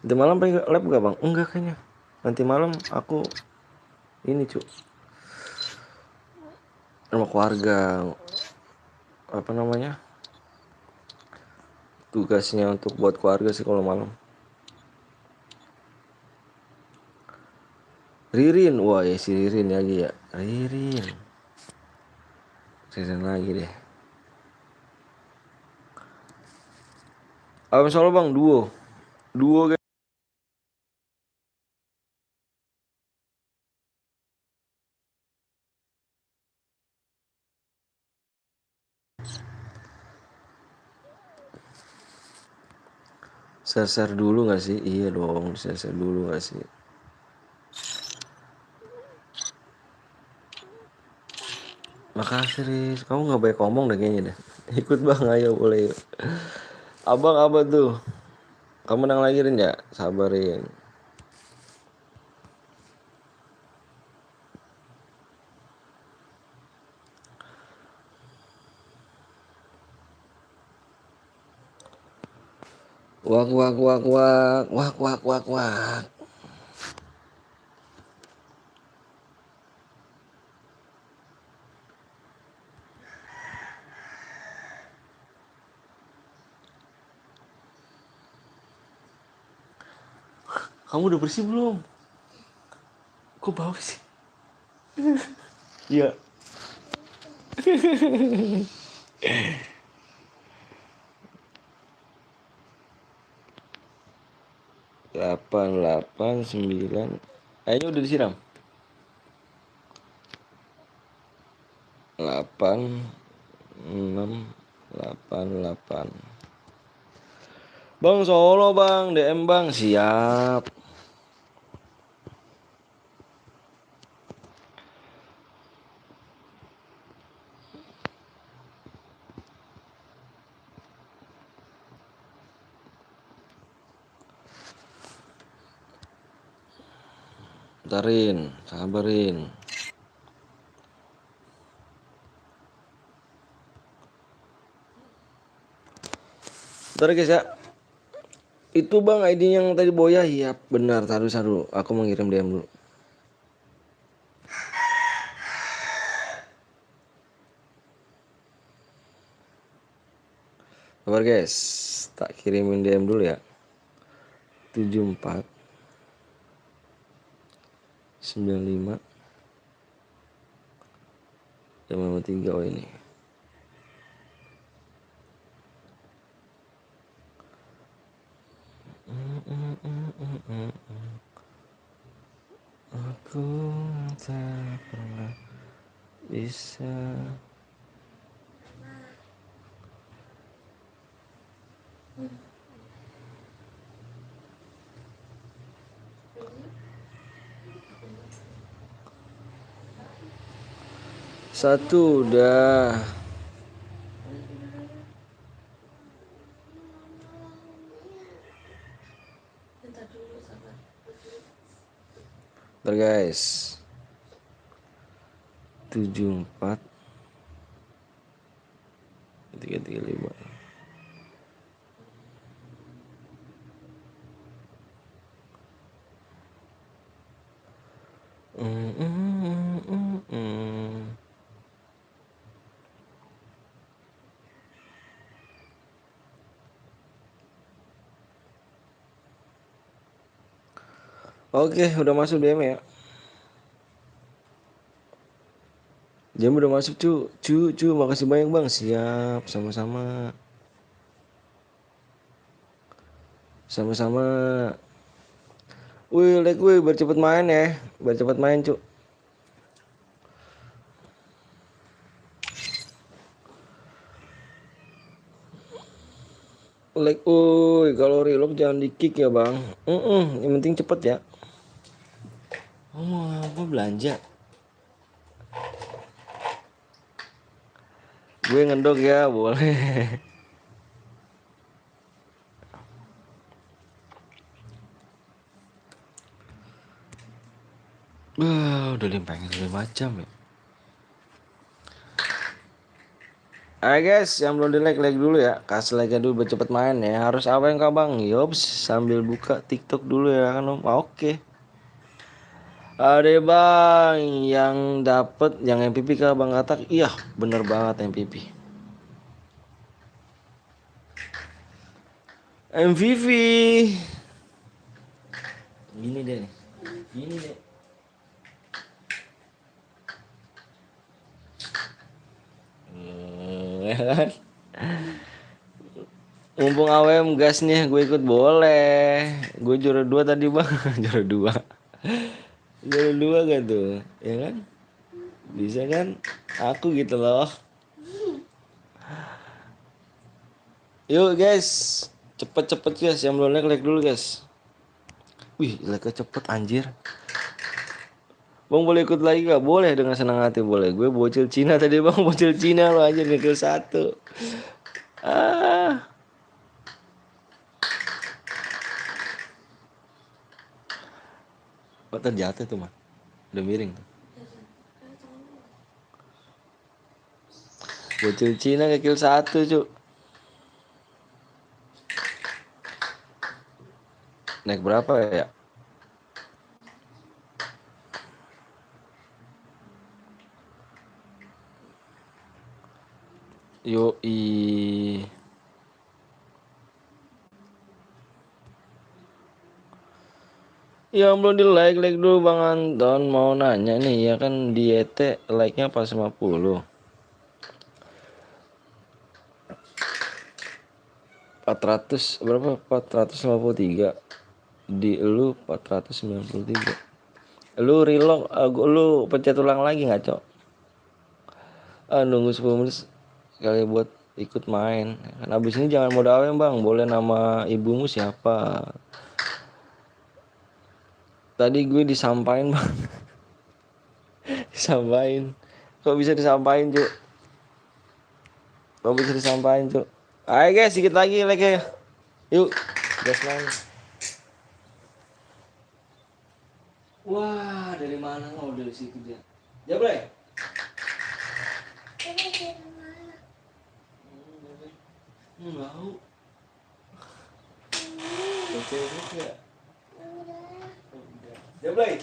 Nanti malam pengen lab gak Bang? Enggak kayaknya. Nanti malam aku ini cu sama keluarga, apa namanya, tugasnya untuk buat keluarga sih kalau malam. Ririn, wah ya si Ririn lagi ya. Ririn lagi deh. Abang solo Bang, duo guys. Share dulu gak sih? Iya dong, share dulu gak sih? Makasih Riz, kamu gak banyak ngomong deh kayaknya deh. Ikut Bang, ayo boleh yuk. Abang apa tuh? Kamu menang lagi Rin ya? Sabarin. Wak wak wak wak wak wak wak wak. Kamu udah bersih belum? Kok bau sih? Iya. 889. Kayaknya udah disiram. 8688. Bang Solo Bang, DM Bang, siap. Ntarin, sabarin. Ntar guys ya. Itu Bang ID yang tadi Boya, iya benar. Taruh. Aku mau ngirim DM dulu. Sabar guys, tak kirimin DM dulu ya. 74 95 53. Oh ini. Aku tak pernah bisa. Satu udah. Bentar dulu, sabar. Bentar guys. 74 335. Oke, udah masuk DM ya. Jam udah masuk cu, makasih banyak bang. Siap, sama-sama. Sama-sama. Wih, like wih, biar cepet main ya. Biar cepet main cu. Like, wih, kalau reload jangan di kick ya bang. Yang penting cepet ya. Oh, mau apa belanja? Gue ngendok ya, boleh. Udah 5 jam ya. Ayo guys, yang belum di like dulu ya. Kasih like dulu biar cepet main ya. Harus apa yang kau bang? Yops, sambil buka TikTok dulu ya kan om. Oke. Ada bang yang dapet yang MVP kah bang Katak? Iya, bener banget MVP. MVP. Gini deh nih. Gini deh. Ya kan? Mumpung AWM gas nih, gue ikut boleh. Gue juara 2 tadi bang. Juara 2. Juara 2 gak tuh? Ya kan? Bisa kan? Aku gitu loh. Yuk guys, cepet-cepet guys. Yang belum like dulu guys. Wih, like cepet anjir. Bang boleh ikut lagi gak? Boleh, dengan senang hati boleh. Gue bocil Cina tadi bang. Bocil Cina lo aja ngekill 1. Ah. Kok terjatuh tuh mah? Udah miring tuh. Bocil Cina ngekill 1 cu. Naik berapa ya? Yoi. Yang belum di like dulu Bang Anton. Mau nanya nih ya kan di YT like-nya pas 50. 400 berapa? 453. Di lu 493. Lu reload, lu pencet ulang lagi nggak cok? Nunggu 10 menit sekali buat ikut main. Kan abis ini jangan mode AWM bang. Boleh nama ibumu siapa? Tadi gue disampain bang. Disampain. Kok bisa disampain cuk? Kok bisa disampain cuk? Ayo guys, sedikit lagi like ya. Yuk, gas main. Wah, dari mana? Oh, dari situ dia. Jablay. Mau. Oke, ya. Jablay.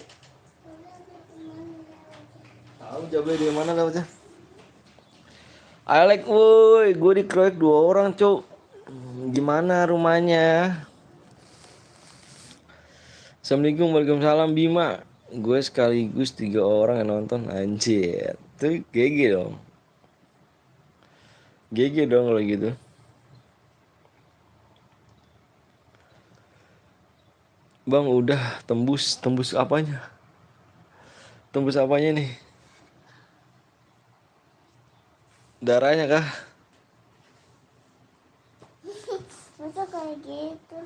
Tahu Jablay dari mana dapatnya? Alek, woi, gue dikeroyok 2 orang, cuk. Gimana rumahnya? Assalamualaikum, waalaikumsalam Bima. Gue sekaligus 3 orang yang nonton, anjir. Tuh GG dong. GG dong kalau gitu. Bang udah tembus apanya? Tembus apanya nih? Darahnya kah? Masa kayak gitu?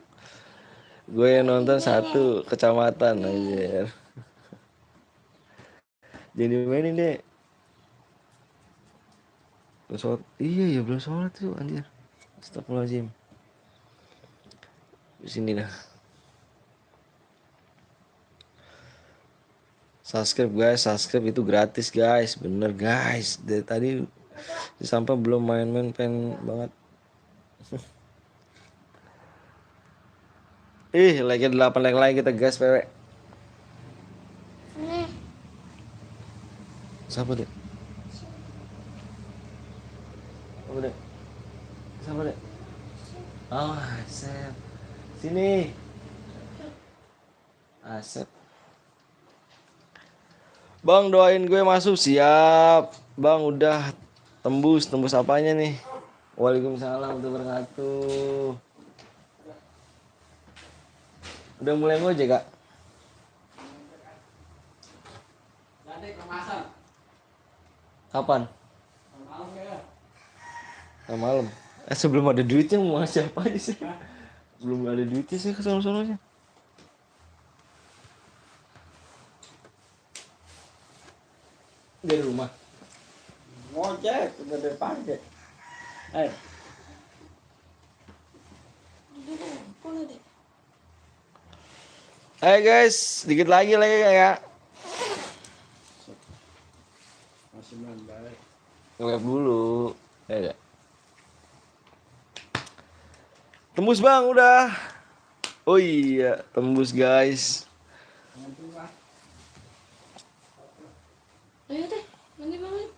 Gue yang nonton 1 kecamatan aja. Jadi mainin deh. Belum sholat. Iya ya belum sholat tuh anjir. Astagfirullahaladzim. Di sini dah. Subscribe itu gratis guys, bener guys. Dari tadi sampai belum main-main pengen banget. Lagi 8 like lagi kita guys, PW. Nih, Siapa deh? Siapa deh? Siapa deh? Oh, Asep. Sini. Asep. Bang doain gue masuk. Siap. Bang udah tembus apanya nih? Waalaikumsalam warahmatullahi wabarakatuh. Udah mulai ngojek kak? Kapan? Malam. Sebelum ada duitnya mau ngasih apa aja sih? Belum ada duitnya sih ke sono-sononya. Dari rumah. Ngojek udah dari pagi. Ayo guys, dikit lagi kayak. Masih baik. Nge-web dulu. Ya. Tembus bang udah. Oh iya, tembus guys. Ayo deh, mandi banget.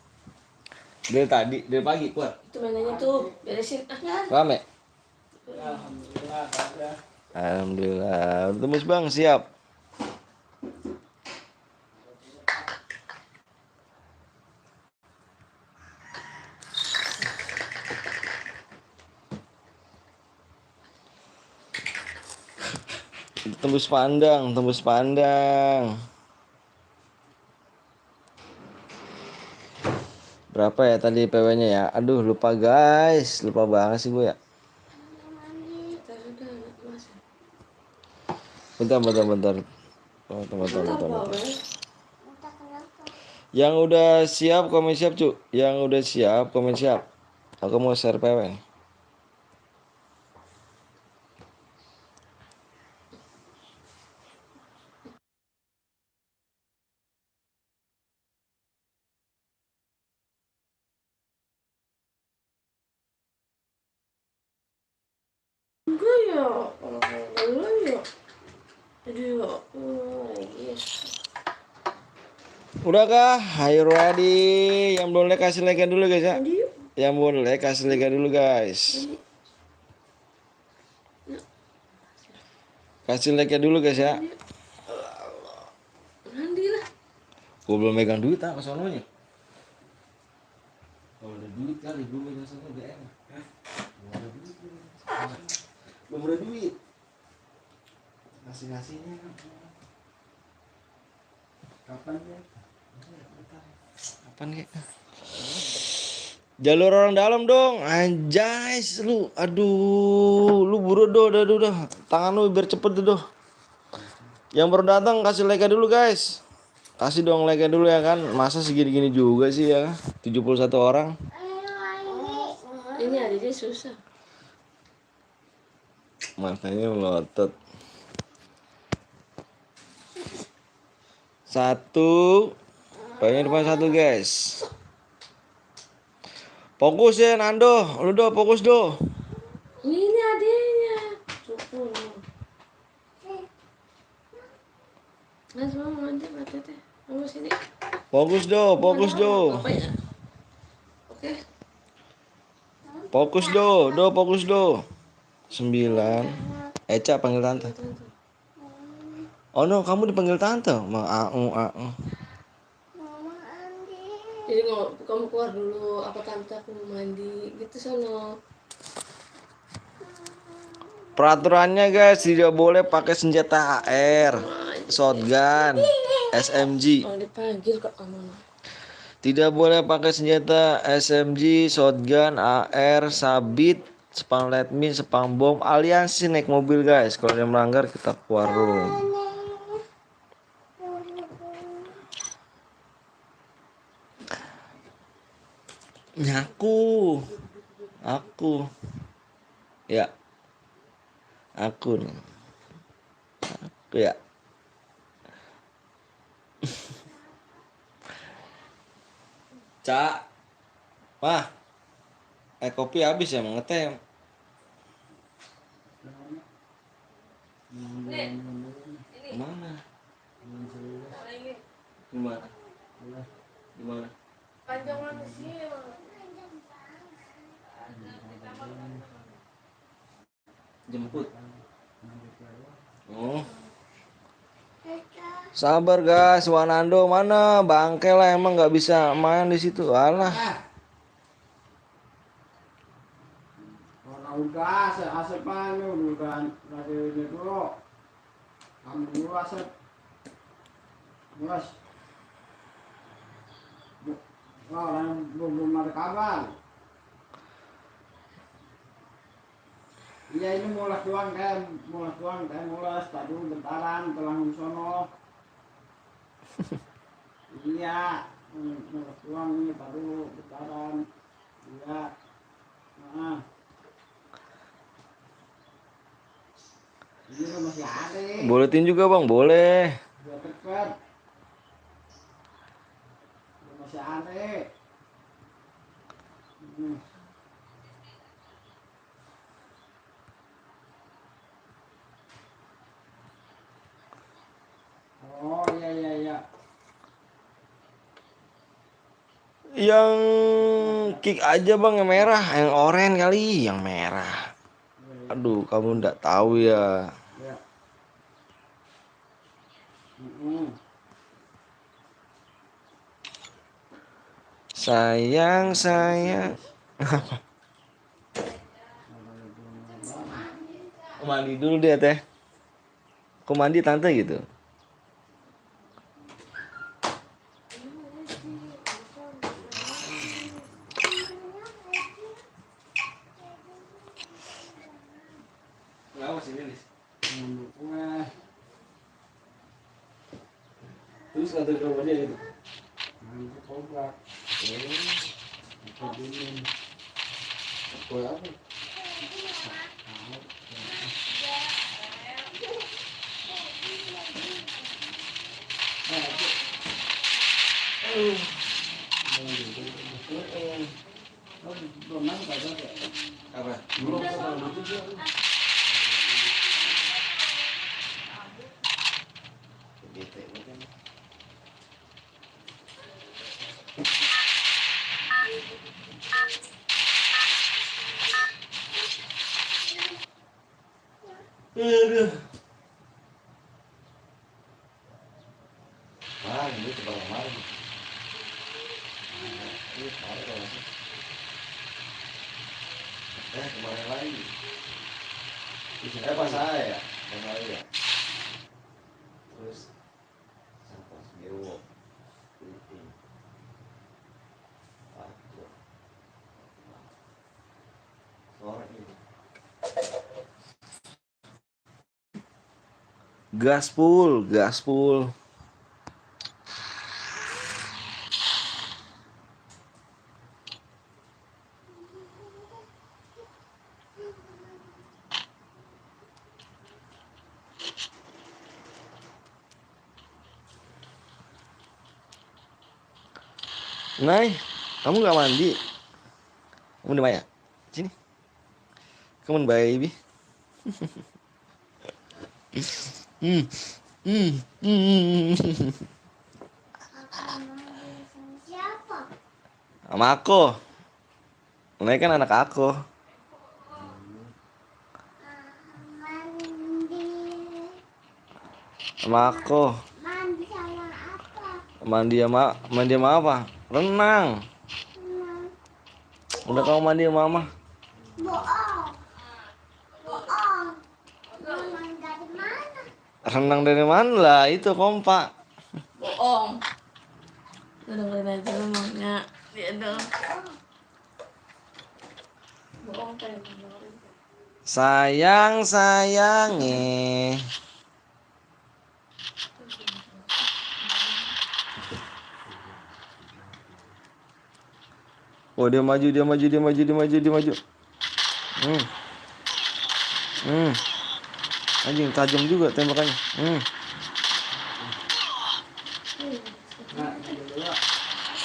Dari pagi keluar. Itu mainannya tuh, beresin. Rame. Alhamdulillah ada. Alhamdulillah. Udah tembus bang, siap. Tembus pandang. Berapa ya tadi PW-nya ya? Aduh, lupa guys. Lupa banget sih gue ya. Bentar. Oh, bentar. Apa, Bang? entah kenapa. Yang udah siap komen siap, Cuk. Yang udah siap komen siap. Aku mau share PW nih. Enggak ya, enggak ya. Aduh, lagi. Udah kah? Are you ready? Yang belum like kasih like dulu guys ya. Mandi yuk. Yang belum like kasih like dulu guys. Kasih like dulu guys ya. Mandi lah. Gue belum megang duit ke sononya. Kalau ada duit kali gue megang sono gak enak. Belum ada duit. Ngasihnya kapan ya? Kapan ya? Jalur orang dalam dong, anjay lu, aduh, lu buru dah, tangan lu biar cepet doh. Yang baru datang kasih like dulu guys, kasih dong like dulu ya kan, masa segini-gini juga sih ya, 71 orang. Ini adanya susah. Matanya melotot. 1, banyak depan 1 guys. Fokus ya Nando, lu do fokus do. Ini adanya. Cukup. Nah, semua mandi mata teh. Kamu sini. Fokus do. Apa ya? Oke. Fokus do. 9. Eca panggil tante. Oh no, kamu dipanggil tante. Mau Jadi kamu keluar dulu, apa tante aku mau mandi gitu sono. Peraturannya guys, tidak boleh pakai senjata AR, shotgun. SMG. Oh, dipanggil kok kamu. Tidak boleh pakai senjata SMG, shotgun, AR, sabit, spam let min, spam bom, aliansi naik mobil guys. Kalau dia melanggar kita ke warung. Aku ya aku nih. Aku ya. Cak, Mah, kopi habis ya, mau ngeteh. Mana? Gimana? Gimana? Panjang mana sih? Jemput. Oh. Sabar guys, Wanando mana? Bangke lah emang nggak bisa main di situ. Alah. Orang udah asap udah dari ini dulu. Ambil dulu asap. Bos. Orang belum ada kabar. Iya ini mulas doang kan, mulas tadi bentaran telah sono. Iya, mulas doang ini tadi bentaran. Iya. Nah. Ini kan masih ada. Boletin juga bang, boleh. Udah deket. Masih ada. Oh iya. Yang kick aja bang yang merah, yang oranye kali, yang merah. Aduh, kamu ndak tahu ya. Ya. Sayang. Mandi dulu dia teh. Kok mandi tante gitu? Kenapa sih Lilis? Terus kata kamu dia gitu. Kau apa? Apa? Belum sama itu. Aduh. Ini coba kemarin. Ini kemarin sih. Kemarin lagi. Pas saya. Terus sampai biru. Gaspul. Nay, kamu nggak mandi? Kamu di mana? Sini. Come on, baby. Siapa? Sama aku. Nay kan anak aku. Mandi. Sama aku. Mandi sama apa? Mandi sama apa? Renang. Udah kamu mandi sama mama? Bohong. Renang dari mana? Renang dari mana lah? Itu kompak. bohong. Lu dengerin aja lu maunya dia dong. Bohong kayak dengerin. Sayang sayange. Oh dia maju, dia maju, dia maju, dia maju, dia maju. Hmm. Hmm. Anjing tajam juga tembakannya. Hmm.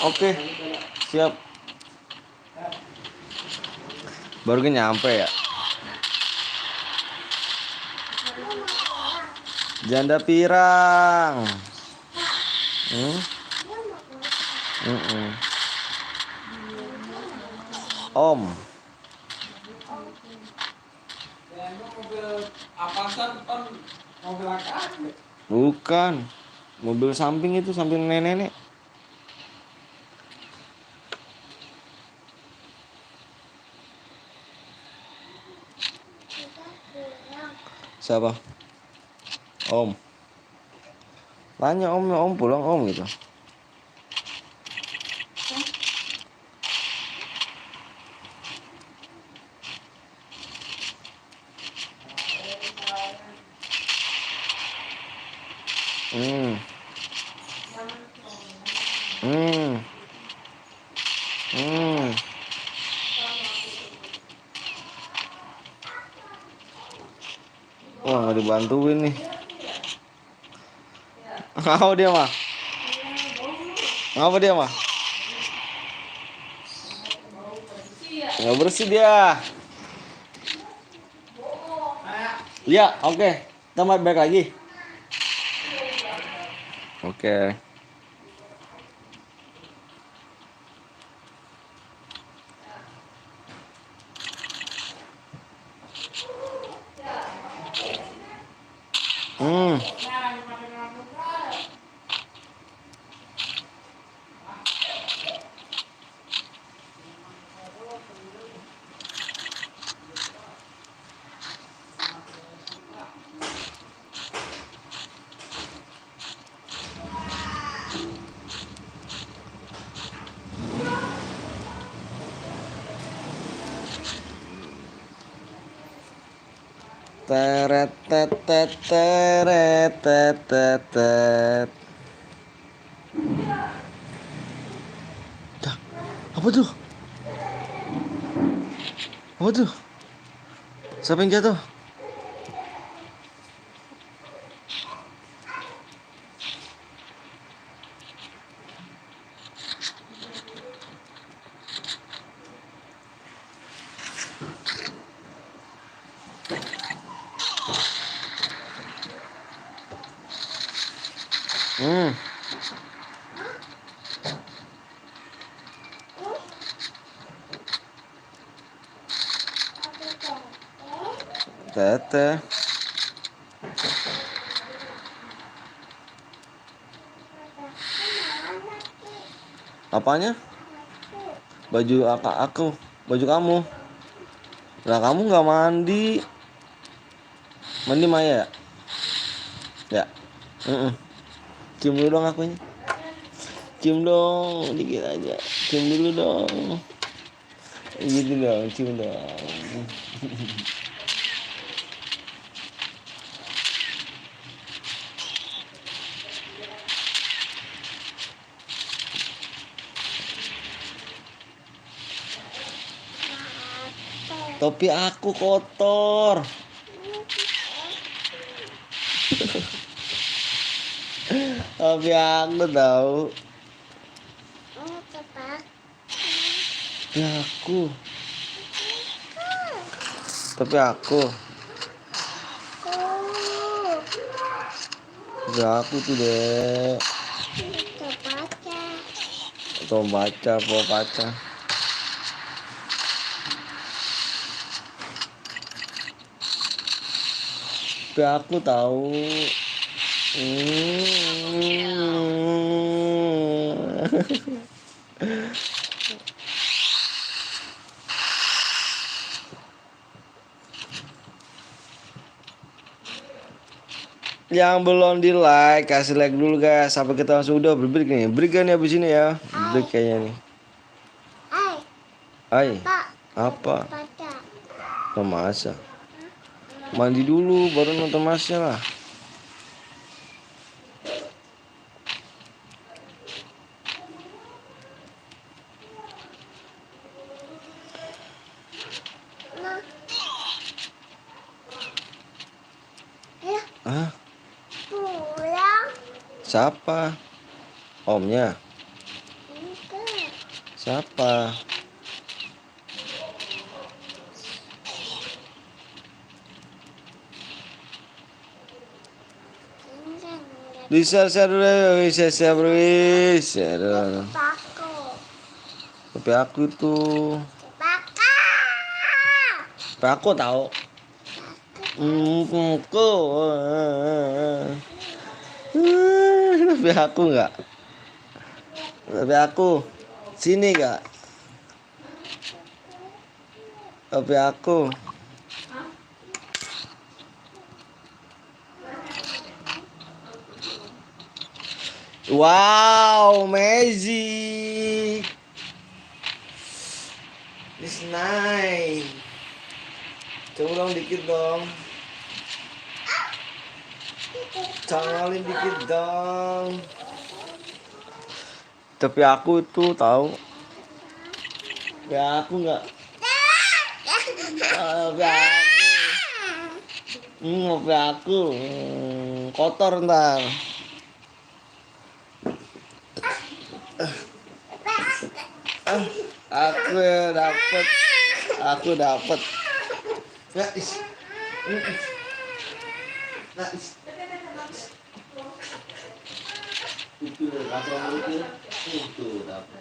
Oke. Siap. Baru nyampe ya. Janda pirang. Hmm. Mm-mm. Om. Mobil Avanza depan mobil angkat. Bukan. Mobil samping itu, samping nenek-nenek. Siapa? Om. Tanya om, om pulang om gitu. Hmm. Hmm. Hmm. Wah nggak dibantuin nih. Ngapa dia mah? Ngapa dia mah? Nggak bersih dia. Iya, oke. Kita balik lagi. Oke. Hmm. Teret tet tet teret tet tet tet. Dah, apa tuh? Apa tuh? Siapa yang jatuh? Hmm. Tete. Apanya? Baju aku, baju kamu. Lah kamu nggak mandi? Mandi Maya ya? Ya. Cium dulu dong akunya. Cium dong, dikit aja. Cium dulu dong. Gitu dong, cium dong. Topi aku kotor. Topi aku tahu. Topi aku. Topi aku. Topi aku tuh deh. Tuh baca, baca. Topi aku tahu. Yang belum di like kasih like dulu guys. Sampai kita langsung udah break nih. Break kan ya abis ini ya. Break kayaknya nih. Hai. Apa? Nonton masa. Mandi dulu baru nonton masnya lah. Hah? Siapa? Omnya? Siapa? Di share dulu, share bro, share dulu. Tapi aku tuh, tapi aku tahu. Aku, tapi aku nggak, tapi aku sini nggak, tapi aku. Wow, magic. It's nice. Coba dong dikit dong. Cangalin dikit dong. Tapi aku itu tahu. Ya aku nggak. Tapi aku. Tapi aku. Kotor ntar. Aku dapat. Guys. Guys. Itu langsung itu dapat.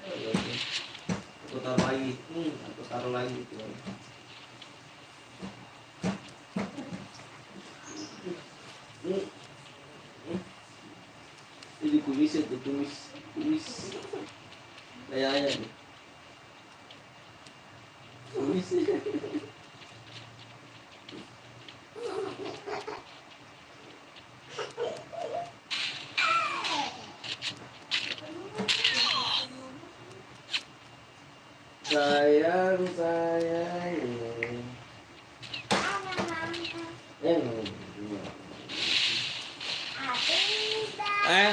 Aku taruh lagi. Aku taruh lagi. Ini kumis itu kumis. Kayak nih. Kumis. Sayang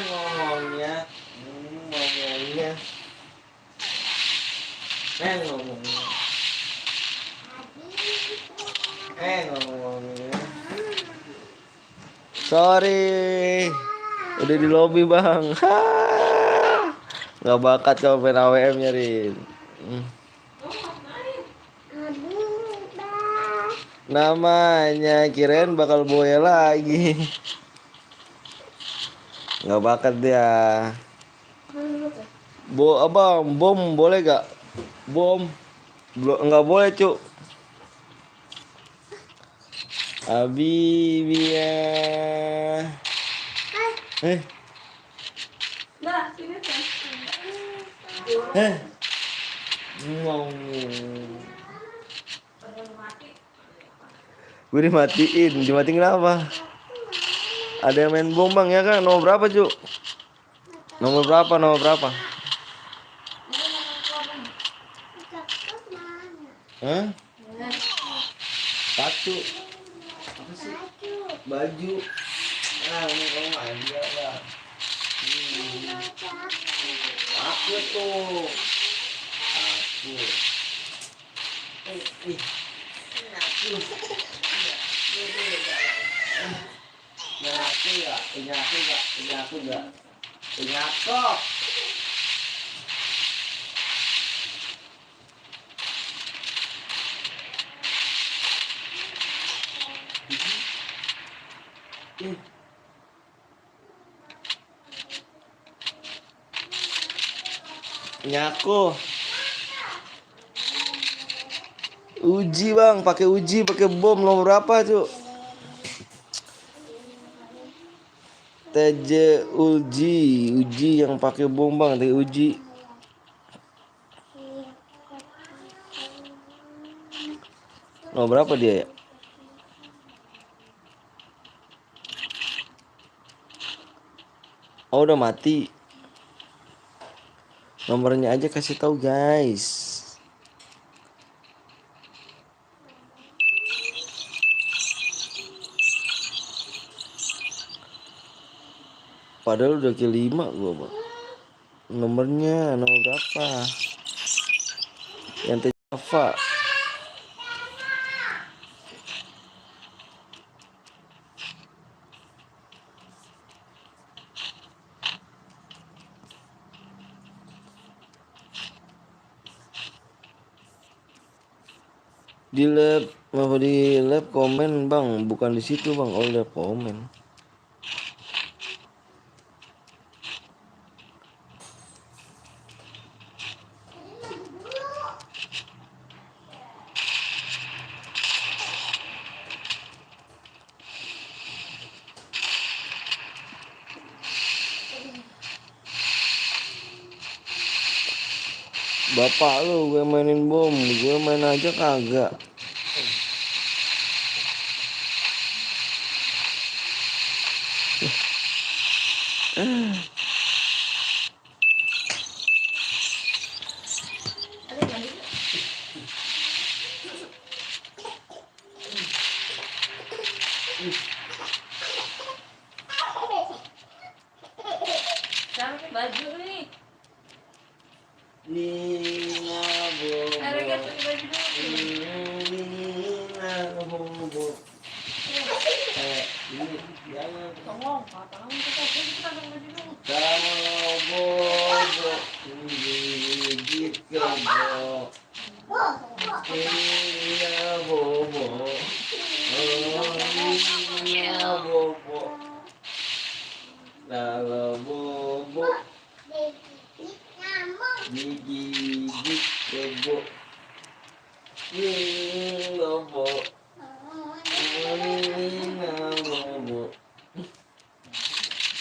ngomongnya ngomongnya sorry udah di lobby bang. Nggak bakat kau main AWM nyarin. Namanya kirain bakal boya lagi. Nggak bakat dia. Abang, bom boleh gak? Bom nggak boleh cuk. Abibia. Nah, sini kan. Gue dimatiin kenapa? Ada yang main bom bang ya kan? Nomor berapa cuk? Nomor berapa? Hah? Sepatu. Apa sih? Baju. Ini kamu aja lah. Aku tuh. Aku. Aku. Nyaku. Uji bang, pakai bom nomor berapa cuk? TJ uji yang pakai bom bang, TJ uji. Nomor berapa dia ya? Oh udah mati. Nomornya aja kasih tahu guys. Padahal udah ke 5 gua bang. Nomornya nomor berapa? Yang Java. Di lab apa di lab komen bang, bukan di situ bang. Oh lab komen. Bapak lu gue mainin bom, gue main aja kagak. Ada yang lanjut? Sama baju nih. Nina bobo, Ada kan pakai baju dulu. Nina bobo. Ini jangan Ngomong, apa kamu kita pakai baju dulu. kalau bobo gigit kebo. Nina bobo, Nina bobo. Kalau bobo digigit kebo. Nina bobo.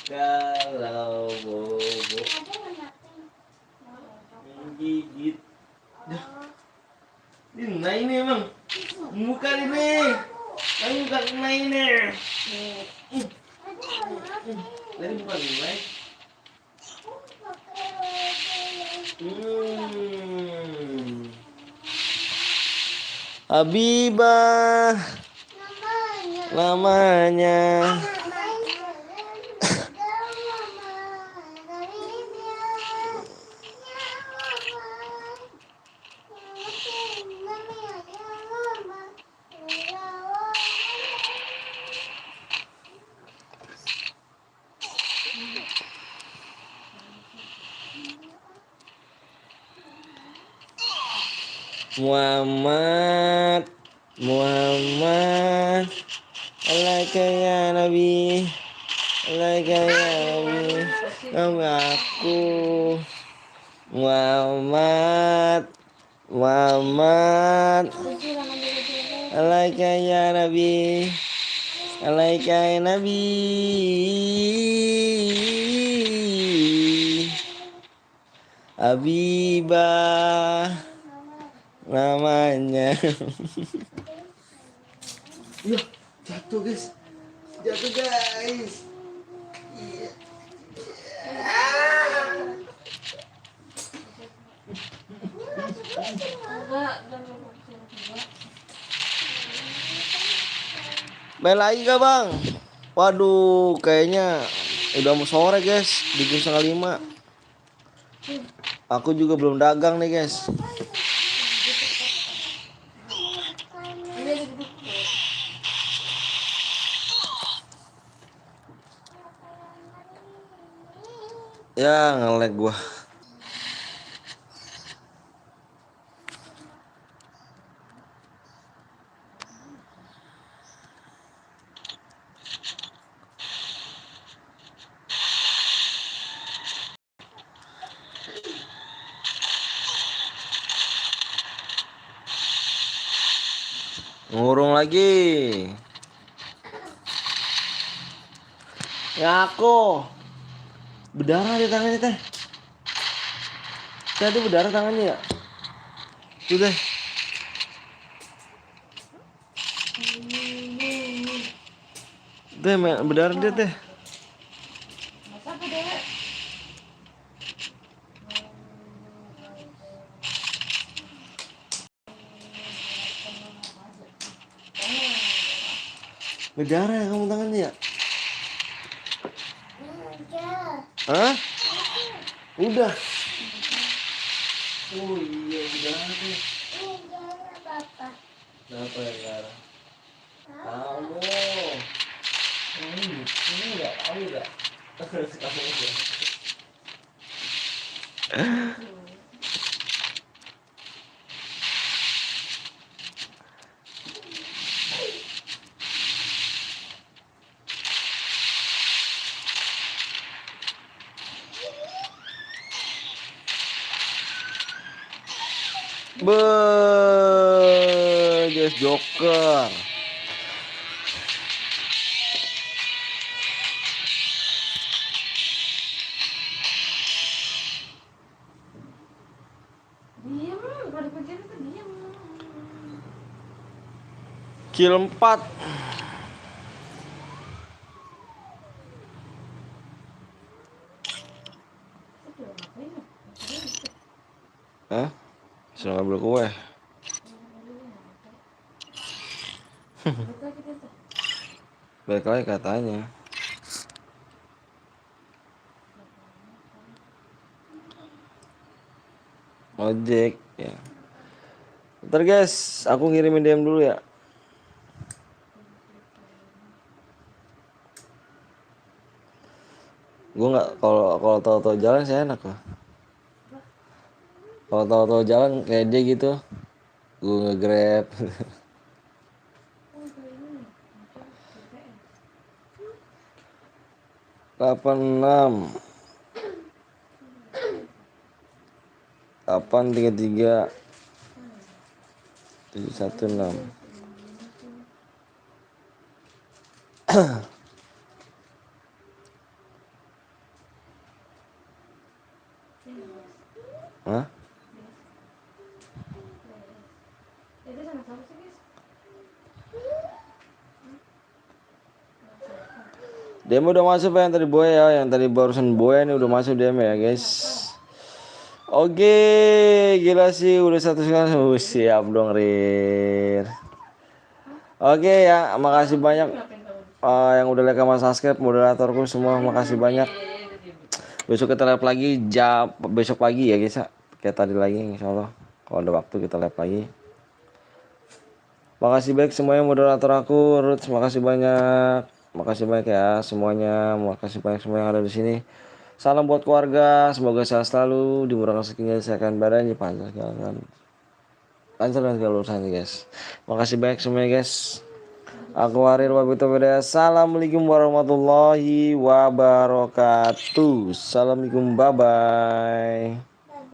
Kalau bobo gigit. Ini ini emang bukan ini. Kamu bukan ini. Tadi bukan ini. Habibah namanya. Muhammad alaika ya Nabi, alaika ya Nabi, nama aku Muhammad alaika ya Nabi, alaika ya Nabi. Habibah namanya. Yuk, jatuh guys. Iya. Main lagi gak bang? Waduh, kayaknya udah mau sore guys, di jam 4:30. Aku juga belum dagang nih guys. Ya nge-lag gua. Ngurung lagi. Ya aku. Berdarah di tangannya teh. Tadi berdarah tangannya ya. Tuh deh. Berdarah dia teh. Masa apa deh? Berdarah kamu tangannya ya? Enggak. Hah? Udah. Oh iya udah. Enggak apa-apa. Kenapa ya darah? Kamu. Kamu nggak tahu nggak? Kamu nggak. Yes Joker. Diam, kalau dikejar itu diam. Kill 4. Hah? Sudah ngambil kue. Betul kita tuh. Balik lagi katanya. Ojek ya. Ntar guys, aku ngirimin DM dulu ya. Gue nggak kalau tahu-tahu jalan saya enak loh. Kalau tahu-tahu jalan kayak dia gitu, gue nge-grab. 86 833 716. Hah? Itu sama siapa sih, guys? DM udah masuk ya, yang tadi boy ya, yang tadi barusan boy ini udah masuk DM ya guys. Oke, gila sih udah 100 kali. Siap dong Rir. Oke ya, makasih banyak yang udah like sama subscribe, moderatorku semua makasih banyak. Besok kita live lagi besok pagi ya guys ya. Kayak tadi lagi insyaallah. Kalau ada waktu kita live lagi. Makasih banyak semuanya moderator aku, Ruth, makasih banyak. Makasih banyak ya semuanya. Makasih banyak semua yang ada di sini. Salam buat keluarga, semoga sehat selalu, dimurahkan rezekinya, disayangkan badannya, lancar dan segala urusannya guys. Makasih banyak semuanya guys. Aku Harir Wabitobeda. Assalamualaikum warahmatullahi wabarakatuh. Assalamualaikum, bye bye.